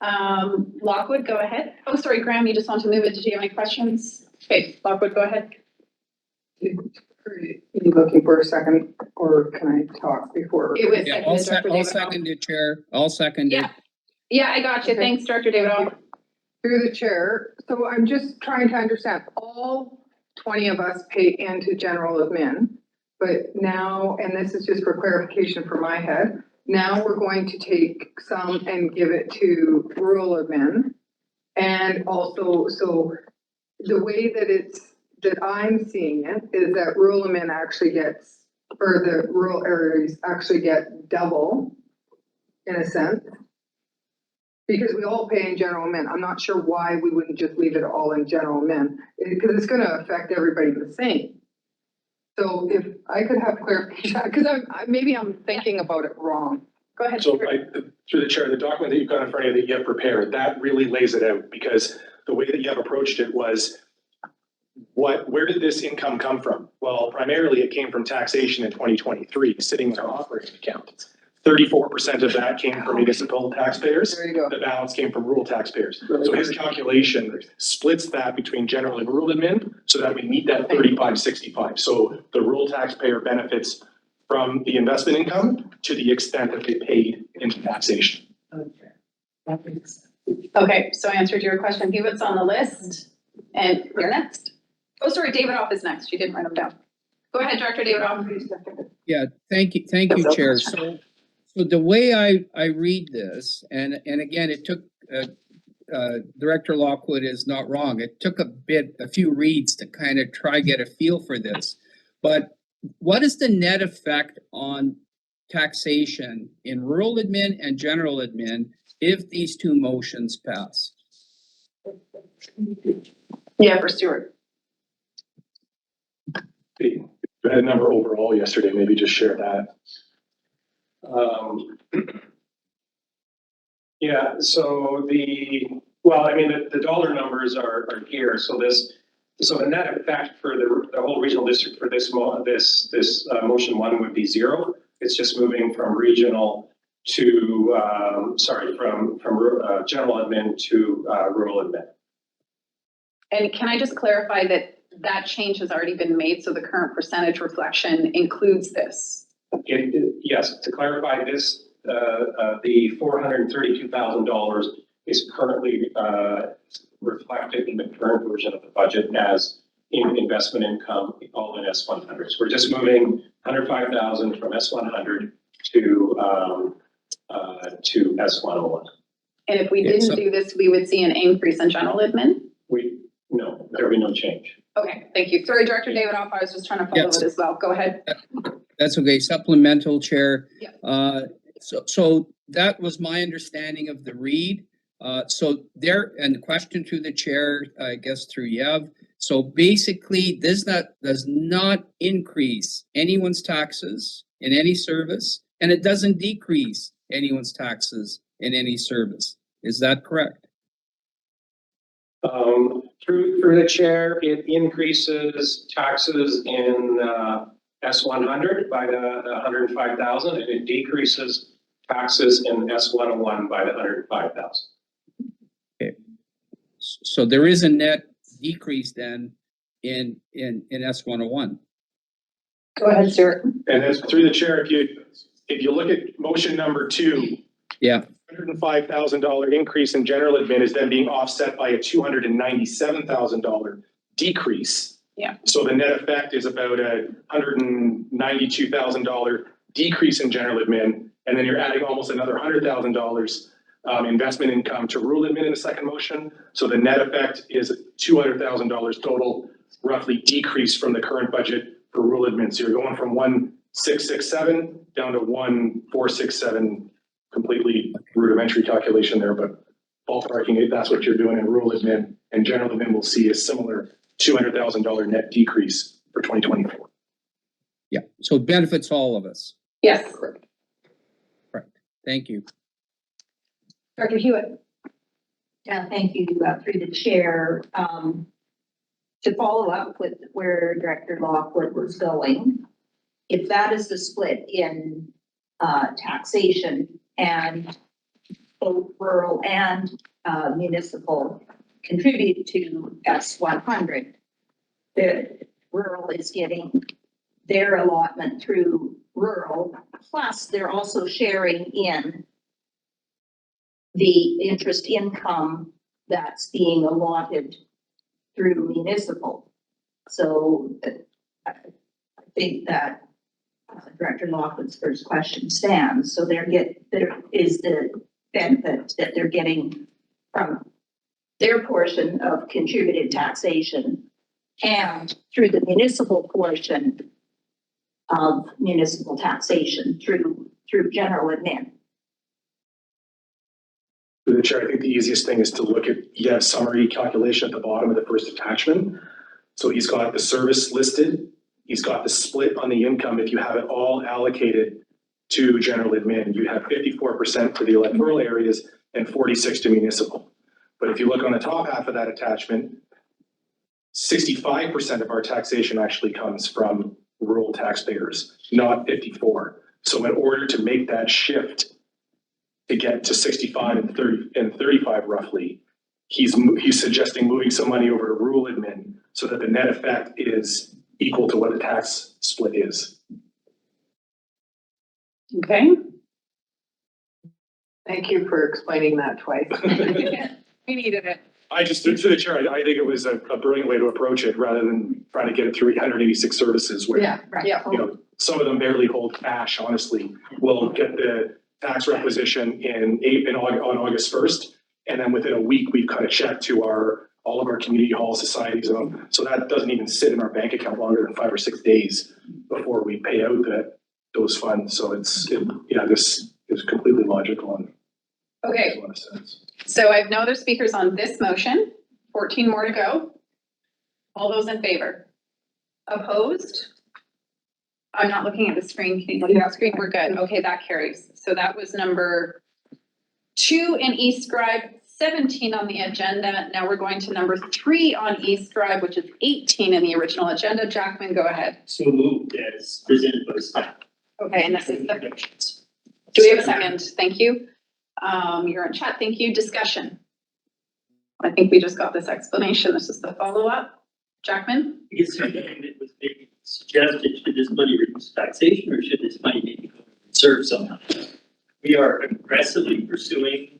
Lockwood, go ahead. Oh, sorry, Graham, you just want to move it. Did you have any questions? Okay, Lockwood, go ahead. Are you looking for a second, or can I talk before? It was Yeah, seconded, Dr. I'll Davidoff. second it, Chair. I'll second it. Yeah, I got you. Okay. Thanks, Director Davidoff. Through the chair, so I'm just trying to understand, all 20 of us pay into general admin, but now, and this is just for clarification for my head, now we're going to take some and give it to rural admin. And also, so the way that I'm seeing it is that rural admin actually gets, or the rural areas actually get double, in a sense. Because we all pay in general admin. I'm not sure why we wouldn't just leave it all in general admin, because it's gonna affect everybody the same. So if I could have clarification, because maybe I'm thinking about it wrong. Go ahead. So through the chair, the document that you've got in front of you that you have prepared, that really lays it out, because the way that you have approached it was, where did this income come from? Well, primarily it came from taxation in 2023, sitting in our operating account. 34% of that came from municipal taxpayers. There you go. The balance came from rural taxpayers. So his calculation splits that between general and rural admin so that we meet that 35-65. So the rural taxpayer benefits from the investment income to the extent that they paid into taxation. Okay, that makes sense. Okay, so I answered your question. Hewitt's on the list, and you're next. Oh, sorry, Davidoff is next. You didn't write him down. Go ahead, Director Davidoff. Yeah, thank you, Chair. So the way I read this, and again, it took, Director Lockwood is not wrong. It took a few reads to kind of try get a feel for this. But what is the net effect on taxation in rural admin and general admin if these two motions pass? Yeah, for Stuart. You had a number overall yesterday, maybe just share that. Yeah, so the dollar numbers are here, so the net effect for the whole regional district for this motion one would be zero. It's just moving from regional to, from general admin to rural admin. And can I just clarify that change has already been made, so the current percentage reflection includes this? Yes, to clarify this, the $432,000 is currently reflected in the current version of the budget as in investment income, all in S100s. We're just moving 105,000 from S100 to S101. And if we didn't do this, we would see an increase in general admin? No, there will be no change. Okay, thank you. Sorry, Director Davidoff, I was just trying to follow it as well. Go ahead. That's okay. Supplemental, Chair. Yeah. So that was my understanding of the read. So there, and the question to the chair, I guess through Yev. So basically, this does not increase anyone's taxes in any service, and it doesn't decrease anyone's taxes in any service. Is that correct? Through the chair, it increases taxes in S100 by the 105,000, and it decreases taxes in S101 by the 105,000. Okay. So there is a net decrease then in S101. Go ahead, Stuart. And then through the chair, if you look at motion number 2, yeah, $105,000 increase in general admin is then being offset by a $297,000 decrease. Yeah. So the net effect is about a $192,000 decrease in general admin, and then you're adding almost another $100,000 investment income to rural admin in the second motion. So the net effect is $200,000 total, roughly decrease from the current budget for rural admin. So you're going from 667 down to 1,467, completely rudimentary calculation there, but ballparking it, that's what you're doing in rural admin, and general admin will see a similar $200,000 net decrease for 2024. Yeah, so it benefits all of us. Yes. Correct. Thank you. Director Hewitt. Yeah, thank you, through the chair. To follow up with where Director Lockwood was going, if that is the split in taxation and both rural and municipal contribute to S100, the rural is getting their allotment through rural, plus they're also sharing in the interest income that's being allotted through municipal. So I think that Director Lockwood's first question stands. So there is the benefit that they're getting from their portion of contributed taxation and through the municipal portion of municipal taxation through general admin. Through the chair, I think the easiest thing is to look at, you have summary calculation at the bottom of the first attachment. So he's got the service listed. He's got the split on the income. If you have it all allocated to general admin, you have 54% for the electoral areas and 46% to municipal. But if you look on the top half of that attachment, 65% of our taxation actually comes from rural taxpayers, not 54. So in order to make that shift to get to 65 and 30 and 35 roughly, he's suggesting moving some money over to rural admin so that the net effect is equal to what the tax split is. Okay. Thank you for explaining that twice. We needed it. I just, through the chair, I think it was a brilliant way to approach it rather than trying to get it through 186 services where, Yeah, right. Yeah. you know, some of them barely hold cash, honestly. We'll get the tax requisition on August 1st. And then within a week, we've kind of checked to all of our community hall societies. So that doesn't even sit in our bank account longer than 5 or 6 days before we pay out those funds. So this is completely logical and Okay. makes a lot of sense. So I have no other speakers on this motion, 14 more to go. All those in favor? Opposed? I'm not looking at the screen. Can you look at that screen? We're good. Okay, that carries. So that was number 2 in East Scribe, 17 on the agenda. Now we're going to number 3 on East Scribe, which is 18 in the original agenda. Jackman, go ahead. So moved as presented by staff. Okay, and this is the, do we have a second? Thank you. You're in chat. Thank you. Discussion. I think we just got this explanation. This is the follow-up. Jackman? I guess something that was maybe suggested, should this money reduce taxation or should this money maybe go to reserve somehow? We are aggressively pursuing,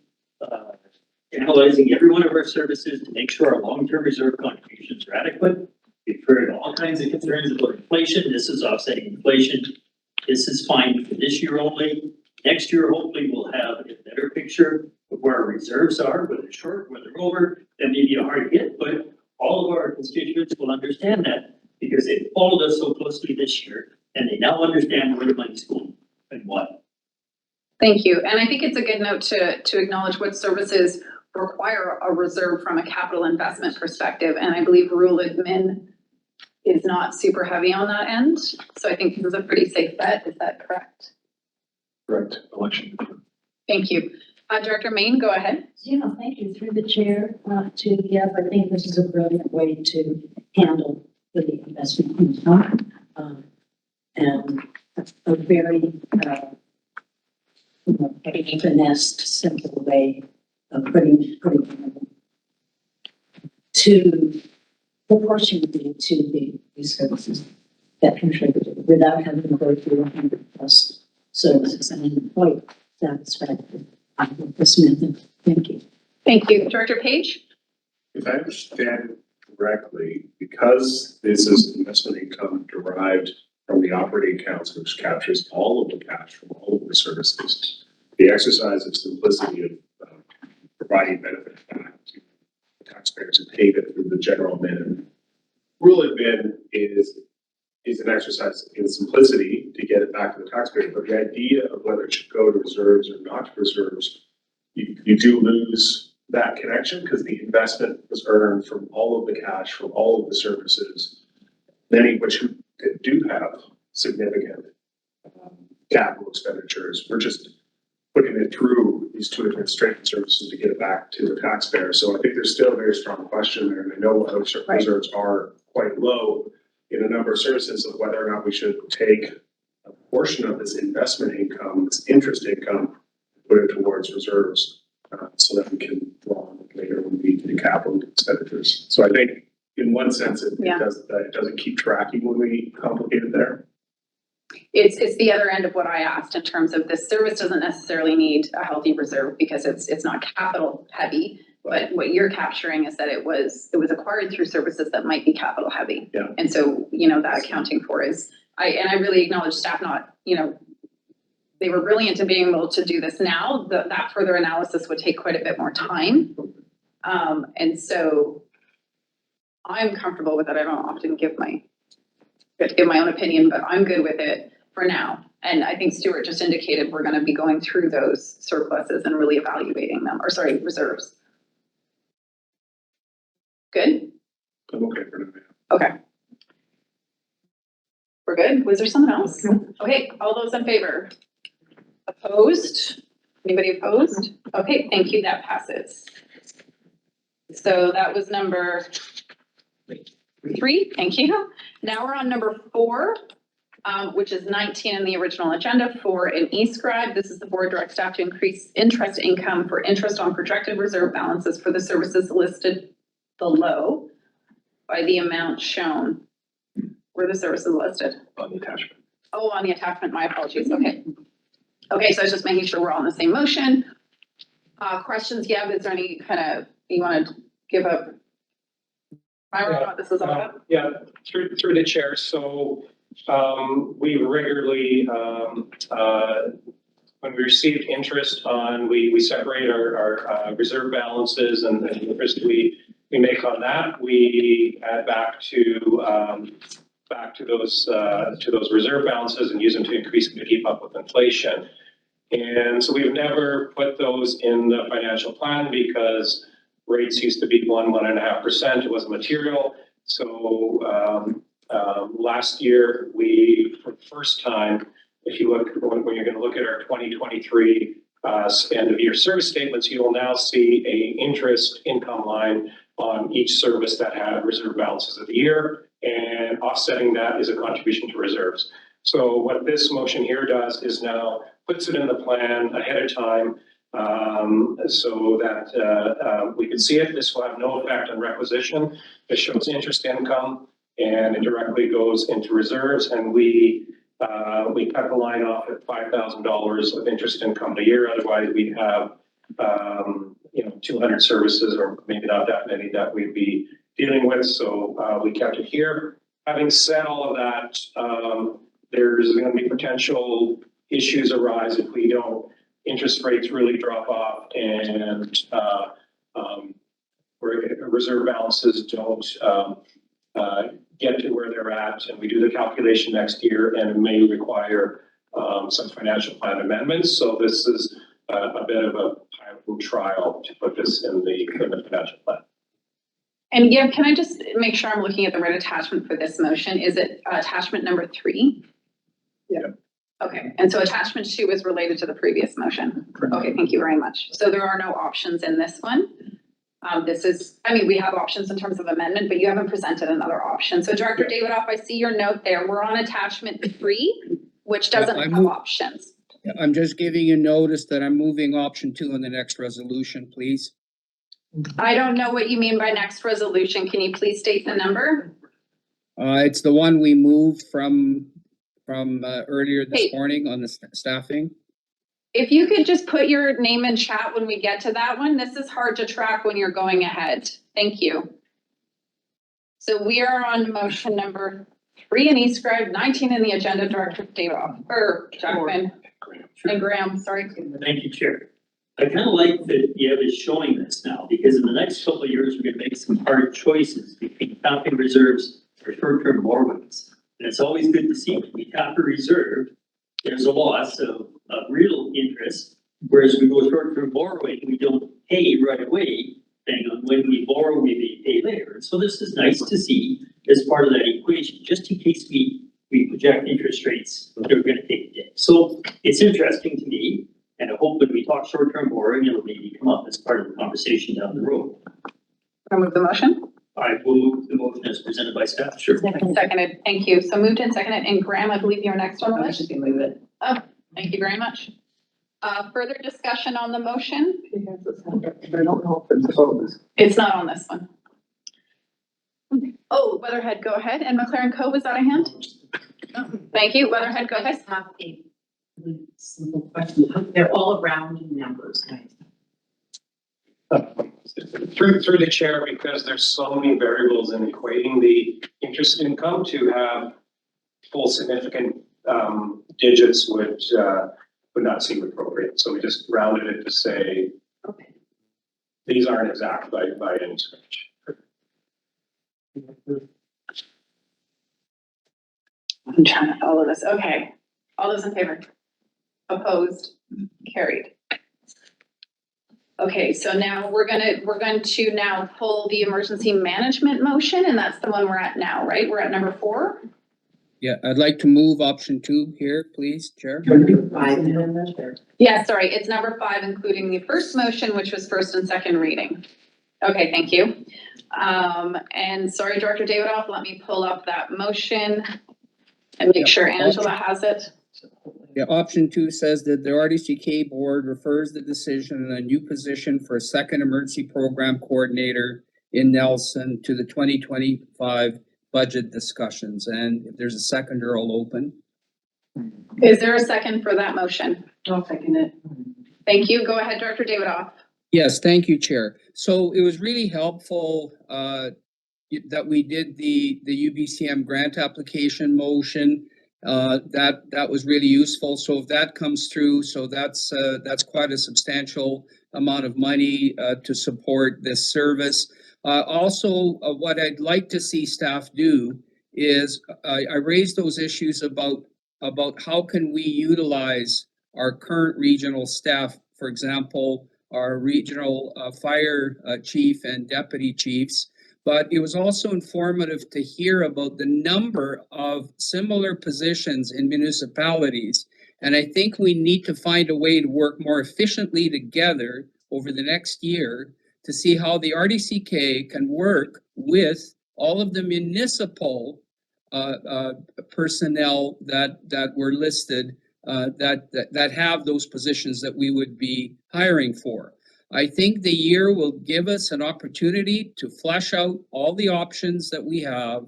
analyzing every one of our services to make sure our long-term reserve contributions are adequate. We've heard all kinds of concerns about inflation. This is offsetting inflation. This is fine for this year only. Next year, hopefully, we'll have a better picture of where our reserves are, whether short, whether over. That may be a hard hit, but all of our constituents will understand that because they followed us so closely this year and they now understand where the money's going and what. Thank you. And I think it's a good note to acknowledge what services require a reserve from a capital investment perspective. And I believe rural admin is not super heavy on that end. So I think this is a pretty safe bet. Is that correct? Correct. Election. Thank you. Director Main, go ahead. Yeah, thank you. Through the chair, yes, I think this is a brilliant way to handle the investment income. And a very, finessed, simple way of putting to proportionally to the services that contributed without having to go through 100+ services. And I'm quite satisfied with this method. Thank you. Thank you. Director Page? If I understand correctly, because this is investment income derived from the operating accounts, which captures all of the cash from all of the services, the exercise of simplicity of providing benefit back to the taxpayers who paid it through the general admin. Rural admin is is an exercise in simplicity to get it back to the taxpayer, but the idea of whether it should go to reserves or not to reserves, you do lose that connection because the investment was earned from all of the cash, from all of the services, many of which do have significant capital expenditures. We're just putting it through these two administrative services to get it back to the taxpayer. So I think there's still a very strong question there, and I know our reserves are quite low in a number of services of whether or not we should take a portion of this investment income, this interest income, put it towards reserves, so that we can draw on it later when we need to do capital expenditures. So I think in one sense, it doesn't keep tracking when we complicate it there. It's the other end of what I asked in terms of this service doesn't necessarily need a healthy reserve because it's not capital heavy. But what you're capturing is that it was acquired through services that might be capital heavy. Yeah. And so, that accounting for is, I really acknowledge staff not, they were brilliant in being able to do this now. That further analysis would take quite a bit more time. And so I'm comfortable with it. I don't often give my own opinion, but I'm good with it for now. And I think Stuart just indicated we're going to be going through those surpluses and really evaluating them, reserves. Good? I'm okay for now. Okay. We're good? Was there someone else? Okay, all those in favor? Opposed? Anybody opposed? Okay, thank you, that passes. So that was number 3, thank you. Now we're on number 4, which is 19 in the original agenda for an e-scribe. This is the board direct staff to increase interest income for interest on projected reserve balances for the services listed below by the amount shown. Where the services listed? On the attachment. Oh, on the attachment, my apologies, okay. Okay, so I was just making sure we're all in the same motion. Questions, yeah, is there any you want to give a primer on what this is all about? Yeah, through the chair. So we regularly, when we receive interest on, we separate our reserve balances and the interest we make on that. We add back to those reserve balances and use them to increase to keep up with inflation. And so we've never put those in the financial plan because rates used to be 1.5%. It wasn't material. So last year, for the first time, if you look, when you're going to look at our 2023 end of year service statements, you will now see a interest income line on each service that had reserve balances of the year, and offsetting that is a contribution to reserves. So what this motion here does is now puts it in the plan ahead of time, so that we can see it. This will have no effect on requisition. It shows interest income and it directly goes into reserves, and we cut the line off at $5,000 of interest income a year. Otherwise we have 200 services, or maybe not that many, that we'd be dealing with. So we kept it here. Having said all of that, there's going to be potential issues arise if we don't, interest rates really drop off and reserve balances don't get to where they're at, and we do the calculation next year, and it may require some financial plan amendments. So this is a bit of a pilot trial to put this in the financial plan. And yeah, can I just make sure I'm looking at the right attachment for this motion? Is it attachment number 3? Yeah. Okay, and so attachment 2 is related to the previous motion. Okay, thank you very much. So there are no options in this one. We have options in terms of amendment, but you haven't presented another option. So Director Davidoff, I see your note there. We're on attachment 3, which doesn't have options. I'm just giving you notice that I'm moving option 2 in the next resolution, please. I don't know what you mean by next resolution. Can you please state the number? It's the one we moved from earlier this morning on the staffing. If you could just put your name in chat when we get to that one. This is hard to track when you're going ahead. Thank you. So we are on motion number 3 in e-scribe, 19 in the agenda, Director Davidoff, or Jackman and Graham, sorry. Thank you, Chair. I kind of like that Yev is showing this now, because in the next couple of years, we're going to make some hard choices between capping reserves or short-term borrowings. And it's always good to see when we tap a reserve, there's a loss of real interest. Whereas we go short-term borrowing, we don't pay right away, depending on when we borrow, we may pay later. And so this is nice to see as part of that equation, just in case we project interest rates, they're gonna take a dip. So it's interesting to me, and I hope when we talk short-term borrowing, it'll maybe come up as part of the conversation down the road. I move the motion. I will move the motion as presented by staff. Sure. Seconded, thank you. So moved and seconded, and Graham, I believe you're next on the list. Move it. Oh, thank you very much. Further discussion on the motion? I don't know if it's on this. It's not on this one. Oh, Weatherhead, go ahead. And McLaren Cove, is that a hand? Oh, thank you. Weatherhead, go I ahead. just have a really simple question. They're all rounding numbers, guys. Through the chair, because there's so many variables in equating the interest income, to have full significant digits would not seem appropriate. So we just rounded it to say, Okay. these aren't exact by any stretch. I'm trying to follow this. Okay. All those in favor? Opposed? Carried. Okay, so now we're going to now pull the emergency management motion, and that's the one we're at now, right? We're at number 4. Yeah, I'd like to move option 2 here, please, Chair. Yeah, sorry, it's number 5, including the first motion, which was first and second reading. Okay, thank you. And sorry, Director Davidoff, let me pull up that motion and make sure Angela has it. Yeah, option 2 says that the RDCK Board refers the decision on a new position for a second emergency program coordinator in Nelson to the 2025 budget discussions. And if there's a seconder, I'll open. Is there a second for that motion? I'll second it. Thank you. Go ahead, Director Davidoff. Yes, thank you, Chair. So it was really helpful that we did the UBCM grant application motion. That was really useful. So if that comes through, so that's quite a substantial amount of money to support this service. Also, what I'd like to see staff do is I raised those issues about how can we utilize our current regional staff, for example, our regional fire chief and deputy chiefs. But it was also informative to hear about the number of similar positions in municipalities. And I think we need to find a way to work more efficiently together over the next year to see how the RDCK can work with all of the municipal personnel that were listed that have those positions that we would be hiring for. I think the year will give us an opportunity to flesh out all the options that we have.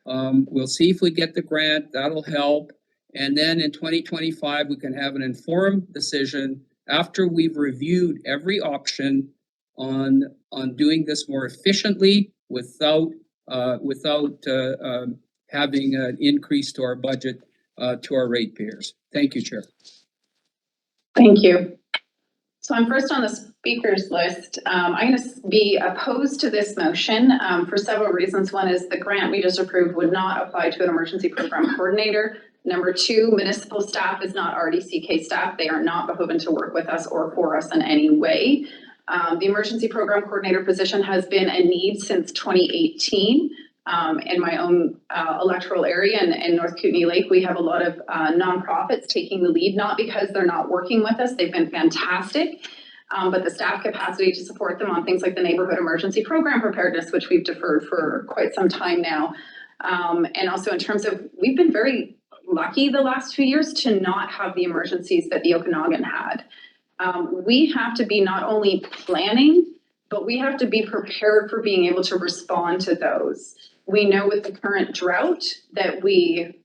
We'll see if we get the grant, that'll help. And then in 2025, we can have an informed decision after we've reviewed every option on doing this more efficiently without having an increase to our budget to our ratepayers. Thank you, Chair. Thank you. So I'm first on the speakers list. I'm going to be opposed to this motion for several reasons. One is the grant we just approved would not apply to an emergency program coordinator. Number 2, municipal staff is not RDCK staff. They are not beholden to work with us or for us in any way. The emergency program coordinator position has been a need since 2018. In my own electoral area in North Kootenay Lake, we have a lot of nonprofits taking the lead, not because they're not working with us, they've been fantastic, but the staff capacity to support them on things like the neighborhood emergency program preparedness, which we've deferred for quite some time now. And also in terms of, we've been very lucky the last few years to not have the emergencies that the Okanagan had. We have to be not only planning, but we have to be prepared for being able to respond to those. We know with the current drought that we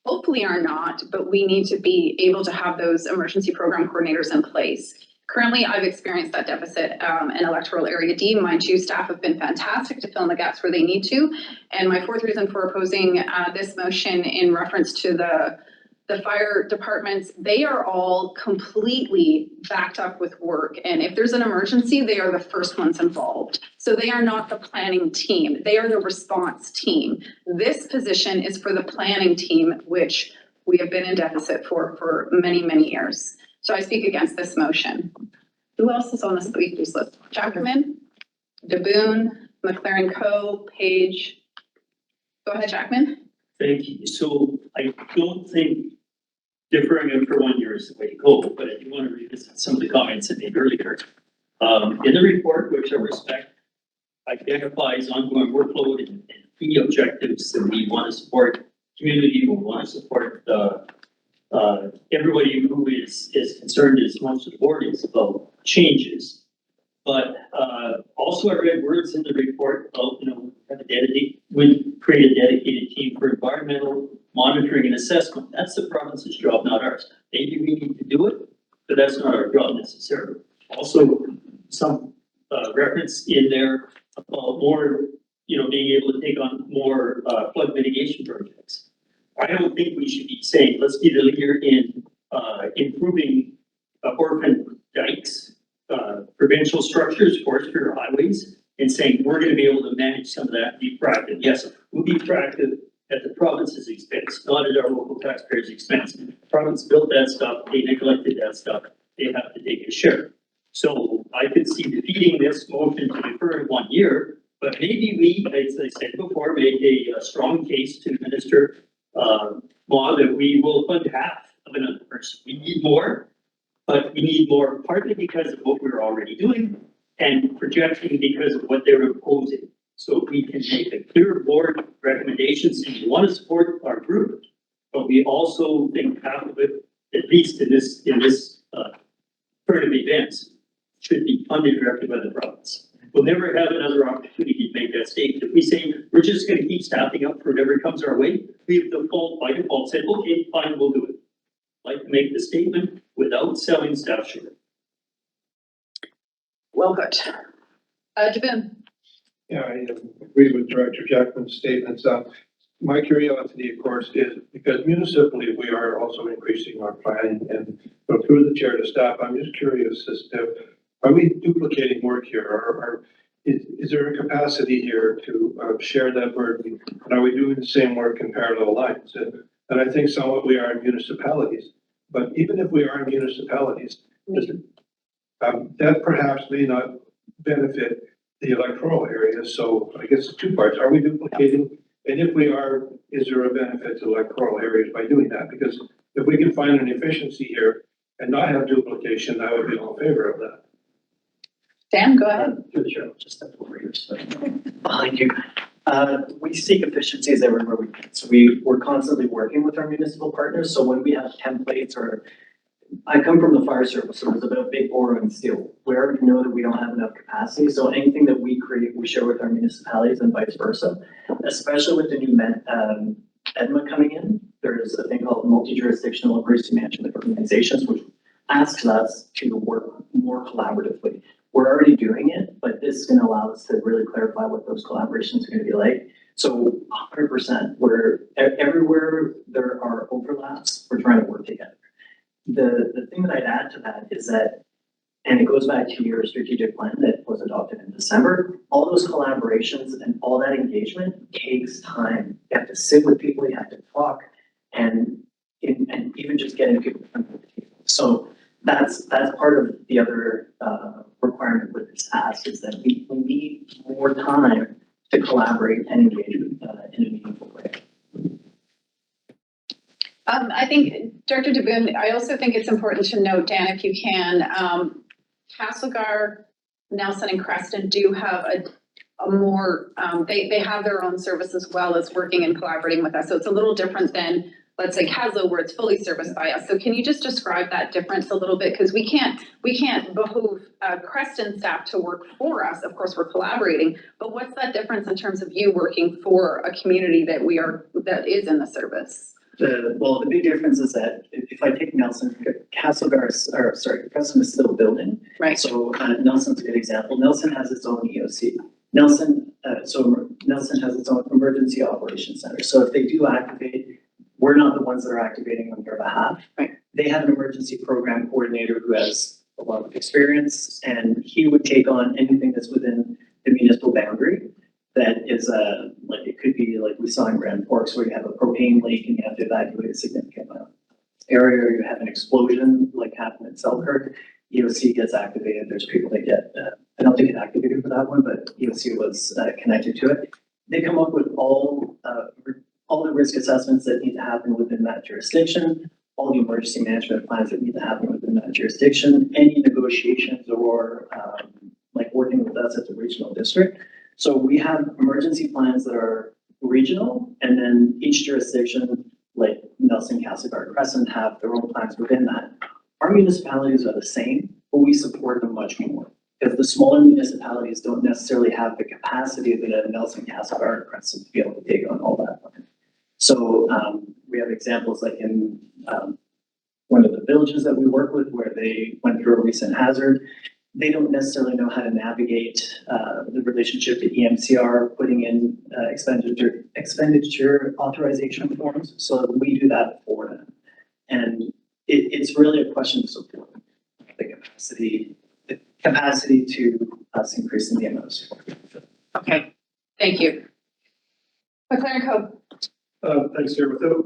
hopefully are not, but we need to be able to have those emergency program coordinators in place. Currently, I've experienced that deficit in electoral area D. Mind you, staff have been fantastic to fill in the gaps where they need to. And my 4th reason for opposing this motion in reference to the the fire departments, they are all completely backed up with work. And if there's an emergency, they are the first ones involved. So they are not the planning team. They are the response team. This position is for the planning team, which we have been in deficit for many, many years. So I speak against this motion. Who else is on the speakers list? Jackman, DeBoon, McLaren Co, Page. Go ahead, Jackman. Thank you. So I don't think deferring it for 1 year is the way to go, but I do want to revisit some of the comments I made earlier. In the report, which I respect, identifies ongoing workload and key objectives that we want to support community, we want to support everybody who is concerned, as most of the board is, about changes. But also I read words in the report about, would create a dedicated team for environmental monitoring and assessment. That's the province's job, not ours. Maybe we need to do it, but that's not our job necessarily. Also, some reference in there about more, being able to take on more flood mitigation projects. I don't think we should be saying, let's be the leader in improving orphan dikes, provincial structures, forestry or highways, and saying we're going to be able to manage some of that, be proactive. Yes, we'll be proactive at the province's expense, not at our local taxpayers' expense. The province built that stuff, they neglected that stuff, they have to take a share. So I could see defeating this motion to defer in 1 year, but maybe we, as I said before, make a strong case to Minister Maw that we will fund half of another person. We need more, but we need more partly because of what we're already doing and projecting because of what they're imposing. So we can make a clear board recommendations and we want to support our group, but we also think half of it, at least in this turn of events, should be funded directly by the province. We'll never have another opportunity to make that statement. If we say we're just going to keep staffing up for whatever comes our way, we've by default said, okay, fine, we'll do it. I'd like to make the statement without selling staff short. Well, good. DeBoon. Yeah, I agree with Director Jackman's statements. My curiosity, of course, is because municipally we are also increasing our planning and through the chair to staff, I'm just curious as to, are we duplicating work here or is there a capacity here to share that burden? And are we doing the same work in parallel lines? And I think somewhat we are in municipalities, but even if we are in municipalities, that perhaps may not benefit the electoral areas. So I guess two parts. Are we duplicating? And if we are, is there a benefit to electoral areas by doing that? Because if we can find an efficiency here and not have duplication, I would be all in favor of that. Dan, go ahead. Through the chair, just step over here, so behind you. We seek efficiencies everywhere we can. So we're constantly working with our municipal partners. So when we have templates or I come from the fire service, so there's a bit of big ore and steel. We already know that we don't have enough capacity. So anything that we create, we share with our municipalities and vice versa. Especially with the new EDMA coming in, there's a thing called multi-jurisdictional emergency management organizations, which asks us to work more collaboratively. We're already doing it, but this is going to allow us to really clarify what those collaborations are going to be like. So 100%, everywhere there are overlaps, we're trying to work together. The thing that I'd add to that is that, and it goes back to your strategic plan that was adopted in December, all those collaborations and all that engagement takes time. You have to sit with people, you have to talk, and even just getting people to come to the table. So that's part of the other requirement with this ask is that we need more time to collaborate and engage in a meaningful way. I think, Director DeBoon, I also think it's important to note, Dan, if you can, Castlegar, Nelson, and Creston do have a more, they have their own service as well as working and collaborating with us. So it's a little different than, let's say, Caslo, where it's fully serviced by us. So can you just describe that difference a little bit? Because we can't behoove Creston staff to work for us. Of course, we're collaborating, but what's that difference in terms of you working for a community that is in the service? The big difference is that if I take Nelson, Creston is still building. Right. So Nelson's a good example. Nelson has its own EOC. Nelson has its own emergency operations center. So if they do activate, We're not the ones that are activating on their behalf. Right. They have an emergency program coordinator who has a lot of experience, and he would take on anything that's within the municipal boundary. That is like, it could be like we saw in Grand Forks where you have a propane leak and you have to evacuate a significant area, or you have an explosion like happened in Selkirk. EOC gets activated. There's people that get, I don't think it activated for that one, but EOC was connected to it. They come up with all the risk assessments that need to happen within that jurisdiction, all the emergency management plans that need to happen within that jurisdiction, any negotiations or like working with us at the regional district. So we have emergency plans that are regional, and then each jurisdiction, like Nelson, Castlegar, Crescent, have their own plans within that. Our municipalities are the same, but we support them much more. Because the smaller municipalities don't necessarily have the capacity that a Nelson, Castlegar, Crescent to be able to take on all that. So we have examples like in one of the villages that we work with where they went through a recent hazard. They don't necessarily know how to navigate the relationship to EMCR, putting in expenditure authorization forms. So we do that for them. And it's really a question of support, the capacity to us increasing the amount of support. Okay, thank you. Lieutenant Code. Thanks, Chair. Without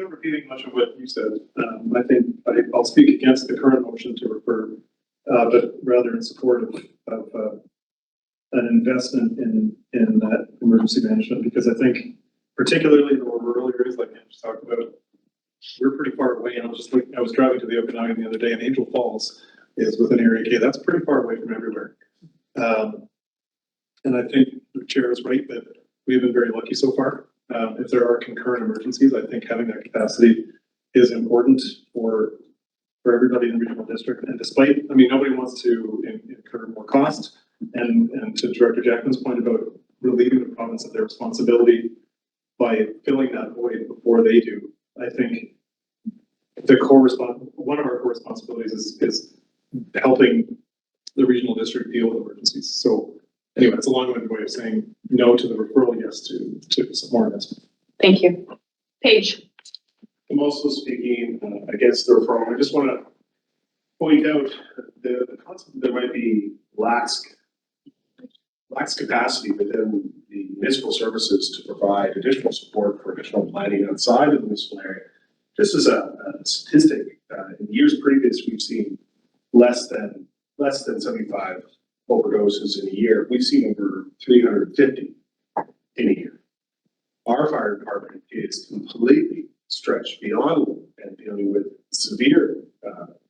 repeating much of what you said, I think I'll speak against the current motion to refer, but rather in support of an investment in that emergency management, because I think particularly the more rural areas like Andrew talked about, we're pretty far away. And I was driving to the Okanagan the other day, and Angel Falls is within Area K. That's pretty far away from everywhere. And I think the chair is right that we've been very lucky so far. If there are concurrent emergencies, I think having that capacity is important for everybody in the regional district. And despite, I mean, nobody wants to incur more cost. And to Director Jackman's point about relieving the province of their responsibility by filling that void before they do, I think one of our core responsibilities is helping the regional district deal with emergencies. So anyway, it's a long-winded way of saying no to the referral, yes to some more investment. Thank you. Paige. I'm also speaking against the referral. I just want to point out the concept that there might be lax capacity within the municipal services to provide additional support for additional planning outside of the municipal area. Just as a statistic, in years previous, we've seen less than 75 overdoses in a year. We've seen over 350 in a year. Our fire department is completely stretched beyond and dealing with severe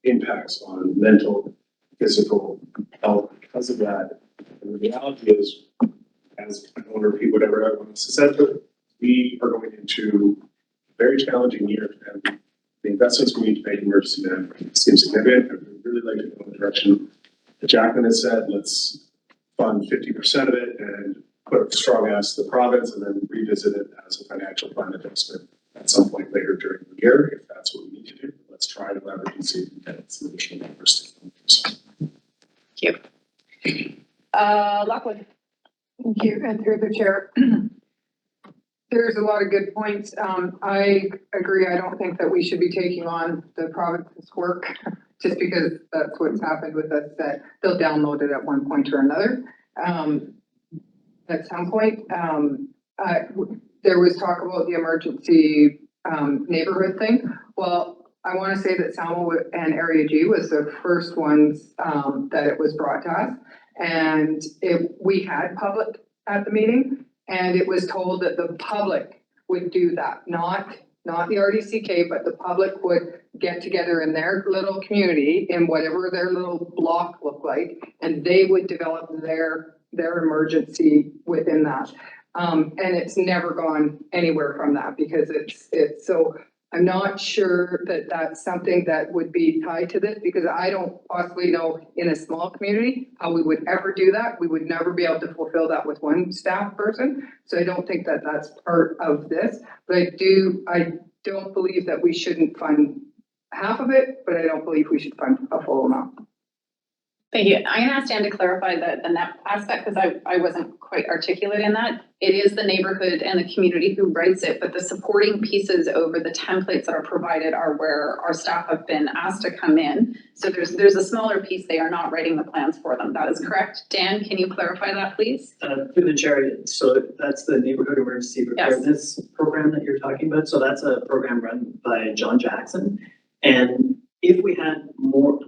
impacts on mental, physical health because of that. And the reality is, as I don't want to repeat whatever everyone else has said, but we are going into a very challenging year, and the investments we need to make in emergency management seem significant. I would really like to go in the direction that Jackman has said, let's fund 50% of it and put a strong ask to the province and then revisit it as a financial plan adjustment at some point later during the year, if that's what we need to do. Let's try to leverage and see if we can get some additional numbers. Thank you. Lockwood. Thank you, and through the chair. There's a lot of good points. I agree. I don't think that we should be taking on the province's work just because that's what's happened with us, that they'll download it at one point or another. At some point, there was talk about the emergency neighborhood thing. Well, I want to say that Salmo and Area G was the first ones that it was brought to us. And we had public at the meeting, and it was told that the public would do that, not the RDCK, but the public would get together in their little community in whatever their little block looked like, and they would develop their emergency within that. And it's never gone anywhere from that because it's so. I'm not sure that that's something that would be tied to this because I don't possibly know in a small community how we would ever do that. We would never be able to fulfill that with one staff person. So I don't think that that's part of this, but I don't believe that we shouldn't fund half of it, but I don't believe we should fund a full amount. Thank you. I'm gonna ask Dan to clarify the NEP aspect, because I wasn't quite articulate in that. It is the neighborhood and the community who writes it, but the supporting pieces over the templates that are provided are where our staff have been asked to come in. So there's a smaller piece, they are not writing the plans for them. That is correct. Dan, can you clarify that, please? Through the chair, so that's the Neighborhood Emergency Preparedness Program that you're talking about. So that's a program run by John Jackson. And if we had more,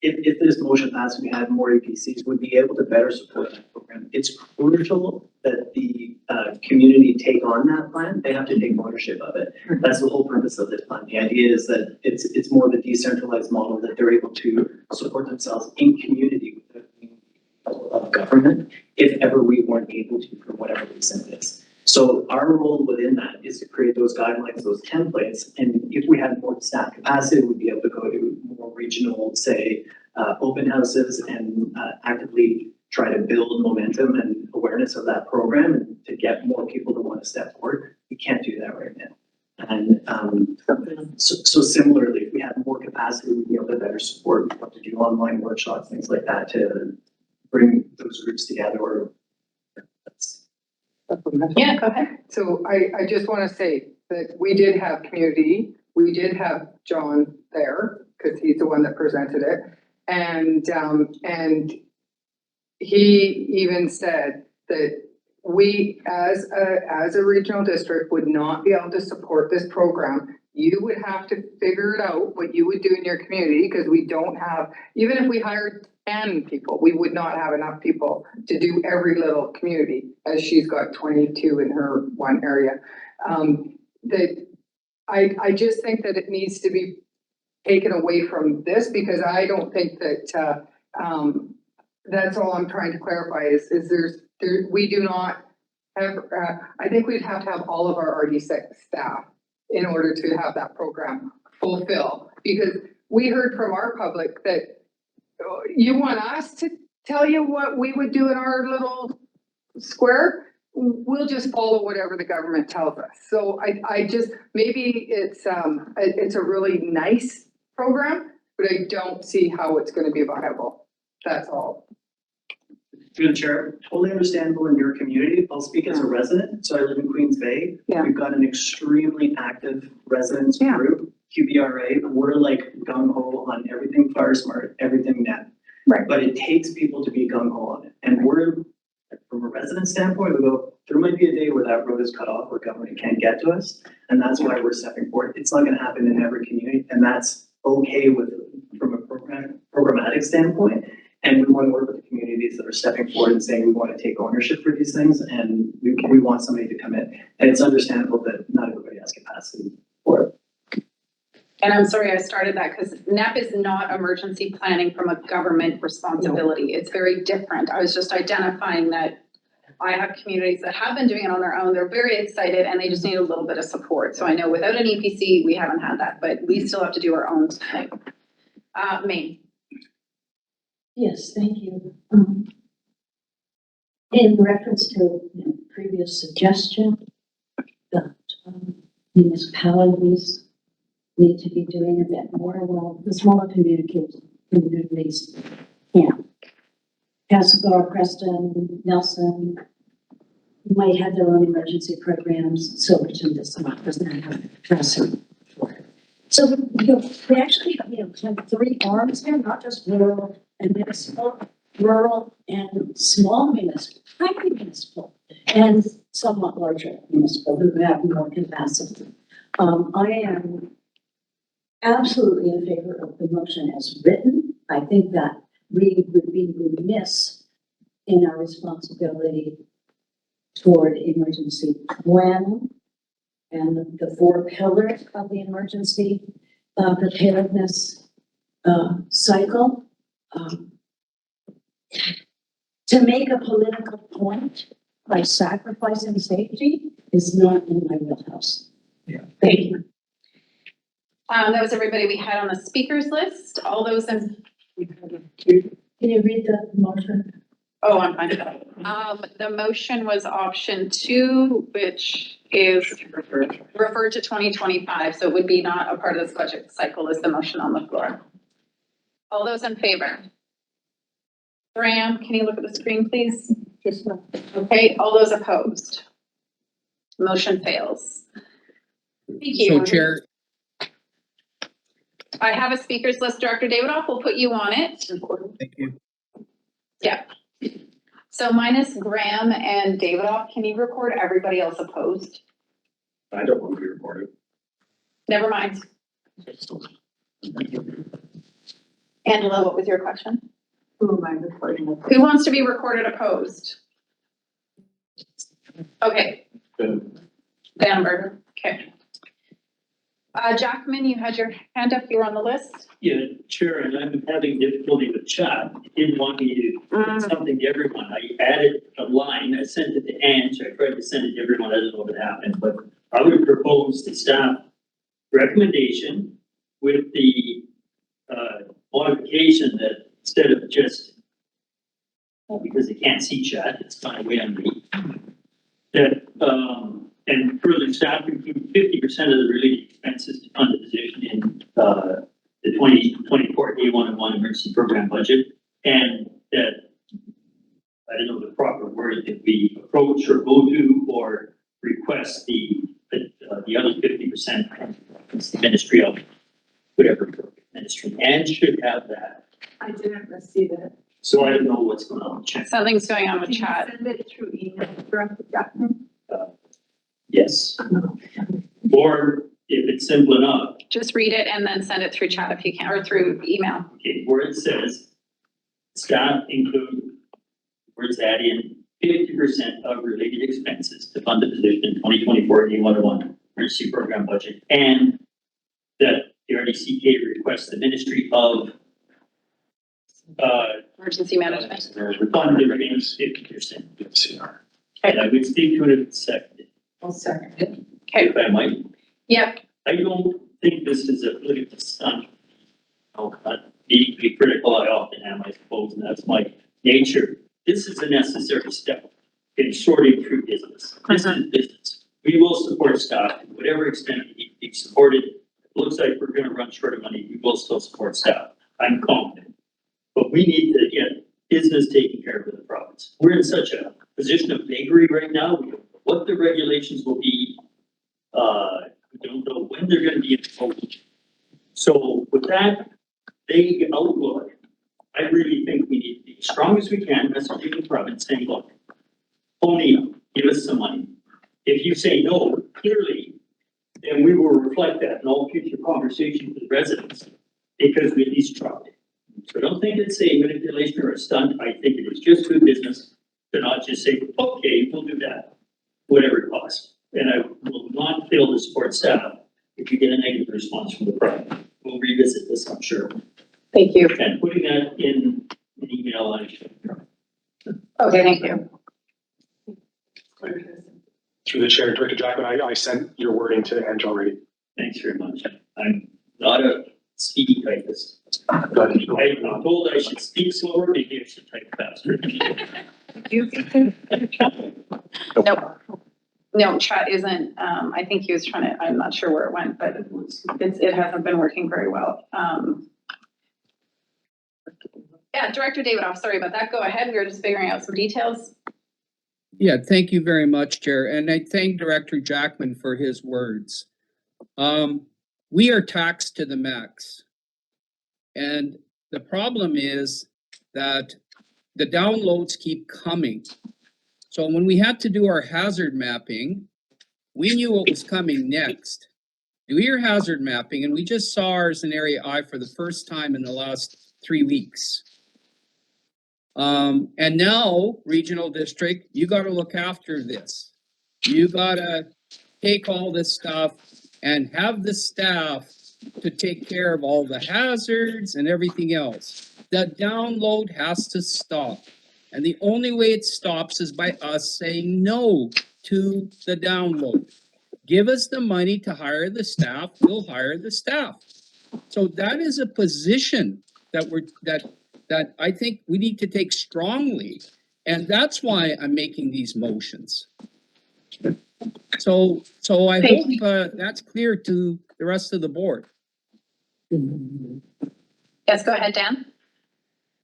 if this motion passed and we had more APCs, we'd be able to better support that program. It's crucial that the community take on that plan. They have to take ownership of it. That's the whole purpose of this plan. The idea is that it's more of a decentralized model that they're able to support themselves in community without being of government, if ever we weren't able to for whatever reason it is. So our role within that is to create those guidelines, those templates, and if we had more staff capacity, we'd be able to go to more regional, say, open houses and actively try to build momentum and awareness of that program and to get more people to want to step forward. We can't do that right now. And so similarly, if we had more capacity, we'd be able to better support, we want to do online workshops, things like that to bring those groups together. Or Yeah, go ahead. So I just want to say that we did have community, we did have John there, because he's the one that presented it. And he even said that we, as a regional district, would not be able to support this program. You would have to figure it out what you would do in your community, because we don't have, even if we hired 10 people, we would not have enough people to do every little community, as she's got 22 in her one area. I just think that it needs to be taken away from this, because I don't think that, that's all I'm trying to clarify is we do not have, I think we'd have to have all of our RDCK staff in order to have that program fulfill, because we heard from our public that you want us to tell you what we would do in our little square. We'll just follow whatever the government tells us. So I just, maybe it's a really nice program, but I don't see how it's going to be viable. That's all. Through the chair, totally understandable in your community. I'll speak as a resident. So I live in Queens Bay. Yeah. We've got an extremely active residents group, QBRA. We're like gung-ho on everything Fire Smart, everything net. Right. But it takes people to be gung-ho on it. And we're, from a resident standpoint, we go, there might be a day where that road is cut off, where government can't get to us. And that's why we're stepping forward. It's not going to happen in every community. And that's okay with, from a programmatic standpoint. And we want to work with the communities that are stepping forward and saying we want to take ownership for these things, and we want somebody to come in. And it's understandable that not everybody has capacity for it. And I'm sorry I started that, because NEP is not emergency planning from a government responsibility. It's very different. I was just identifying that I have communities that have been doing it on their own. They're very excited and they just need a little bit of support. So I know without an EPC, we haven't had that, but we still have to do our own thing. Maine. Yes, thank you. In reference to previous suggestion that municipalities need to be doing a bit more, well, the smaller communities can't. Castlegar, Preston, Nelson might have their own emergency programs. Silverton does not have capacity for it. So, we actually have three arms here, not just rural and municipal, rural and small municipal, highly municipal, and somewhat larger municipal who have more capacity. I am absolutely in favor of the motion as written. I think that we would be remiss in our responsibility toward emergency planning and the four pillars of the emergency preparedness cycle. To make a political point by sacrificing safety is not in my wheelhouse. Yeah. Thank you. That was everybody we had on the speakers list. All those in. Can you read the motion? Oh, I'm fine. The motion was option 2, which is referred to 2025. So it would be not a part of this budget cycle is the motion on the floor. All those in favor? Graham, can you look at the screen, please? Okay, all those opposed? Motion fails. Thank you. So Chair, I have a speakers list. Director Davidoff will put you on it. thank you. Yeah. So minus Graham and Davidoff, can you record everybody else opposed? I don't want to be recorded. Never mind. Angela, what was your question? Who am I recording? Who wants to be recorded opposed? Okay. Bamberger, okay. Jackman, you had your hand up, you were on the list. Yeah, Chair, and I'm having difficulty with chat. Didn't want me to put something to everyone. I added a line, I sent it to Ange, I tried to send it to everyone, I don't know what happened, but I would propose the staff recommendation with the modification that instead of just, because they can't see chat, it's kind of way on me, that, and further staff include 50% of the related expenses to fund the position in the 2024 A1 emergency program budget, and that, I don't know the proper word, that we approach or go to or request the other 50% ministry of whatever ministry, and should have that. I didn't receive it. So I don't know what's going on with chat. Something's going on with Can you chat. send it through email, Director Jackman? Yes. Or if it's simple enough, Just read it and then send it through chat if you can, or through email. okay, where it says, staff include, words add in 50% of related expenses to fund the position in 2024 A101 emergency program budget, and that the RDCK requests the Ministry of Emergency management. fund the remaining 50%. And I would speak to it if it's seconded, I'll second it. Okay, if I might. yep, I don't think this is a political stunt. No, not needing to be critical, I often am, I suppose, and that's my nature. This is a necessary step in sorting through business. This is business. We will support staff to whatever extent it needs to be supported. It looks like we're gonna run short of money, we will still support staff. I'm confident. But we need to get business taken care of in the province. We're in such a position of vagary right now. We don't know what the regulations will be. We don't know when they're gonna be imposed. So with that vague outlook, I really think we need to be as strong as we can, messaging the province saying, look, pony up, give us some money. If you say no, clearly, then we will reflect that in all future conversations with residents, because we at least tried. So I don't think it's a manipulation or a stunt. I think it is just good business to not just say, okay, we'll do that, whatever it costs. And I will not fail to support staff if you get a negative response from the province. We'll revisit this, I'm sure. thank you. And putting that in an email, I should. Okay, thank you. Through the chair, Director Jackman, I sent your wording to Ange already. Thanks very much. I'm not a speedy typist. I'm told I should speak slower, maybe I should type faster. No, chat isn't, I think he was trying to, I'm not sure where it went, but it hasn't been working very well. Yeah, Director Davidoff, sorry about that. Go ahead. We were just figuring out some details. Yeah, thank you very much, Chair, and I thank Director Jackman for his words. We are taxed to the max. And the problem is that the downloads keep coming. So when we had to do our hazard mapping, we knew what was coming next. Do your hazard mapping, and we just saw ours in Area I for the first time in the last 3 weeks. And now, regional district, you gotta look after this. You gotta take all this stuff and have the staff to take care of all the hazards and everything else. The download has to stop. And the only way it stops is by us saying no to the download. Give us the money to hire the staff, we'll hire the staff. So that is a position that that I think we need to take strongly. And that's why I'm making these motions. So I hope that's clear to the rest of the board. Yes, go ahead, Dan.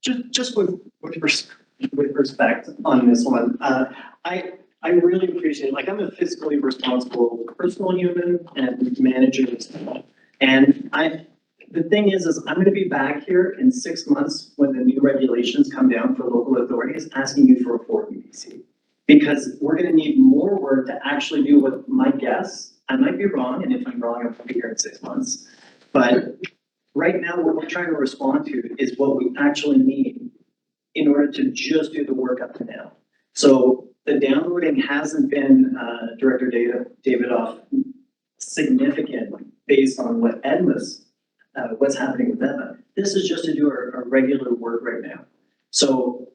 Just with respect on this one, I really appreciate, like, I'm a fiscally responsible personal human and manager as well. And the thing is I'm gonna be back here in 6 months when the new regulations come down for local authorities, asking you for a 4 EPC. Because we're gonna need more work to actually do what my guess, I might be wrong, and if I'm wrong, I'll be here in 6 months. But right now, what we're trying to respond to is what we actually need in order to just do the work up to now. So the downloading hasn't been, Director Davidoff, significant based on what Edma's, what's happening with Edma. This is just to do our regular work right now. So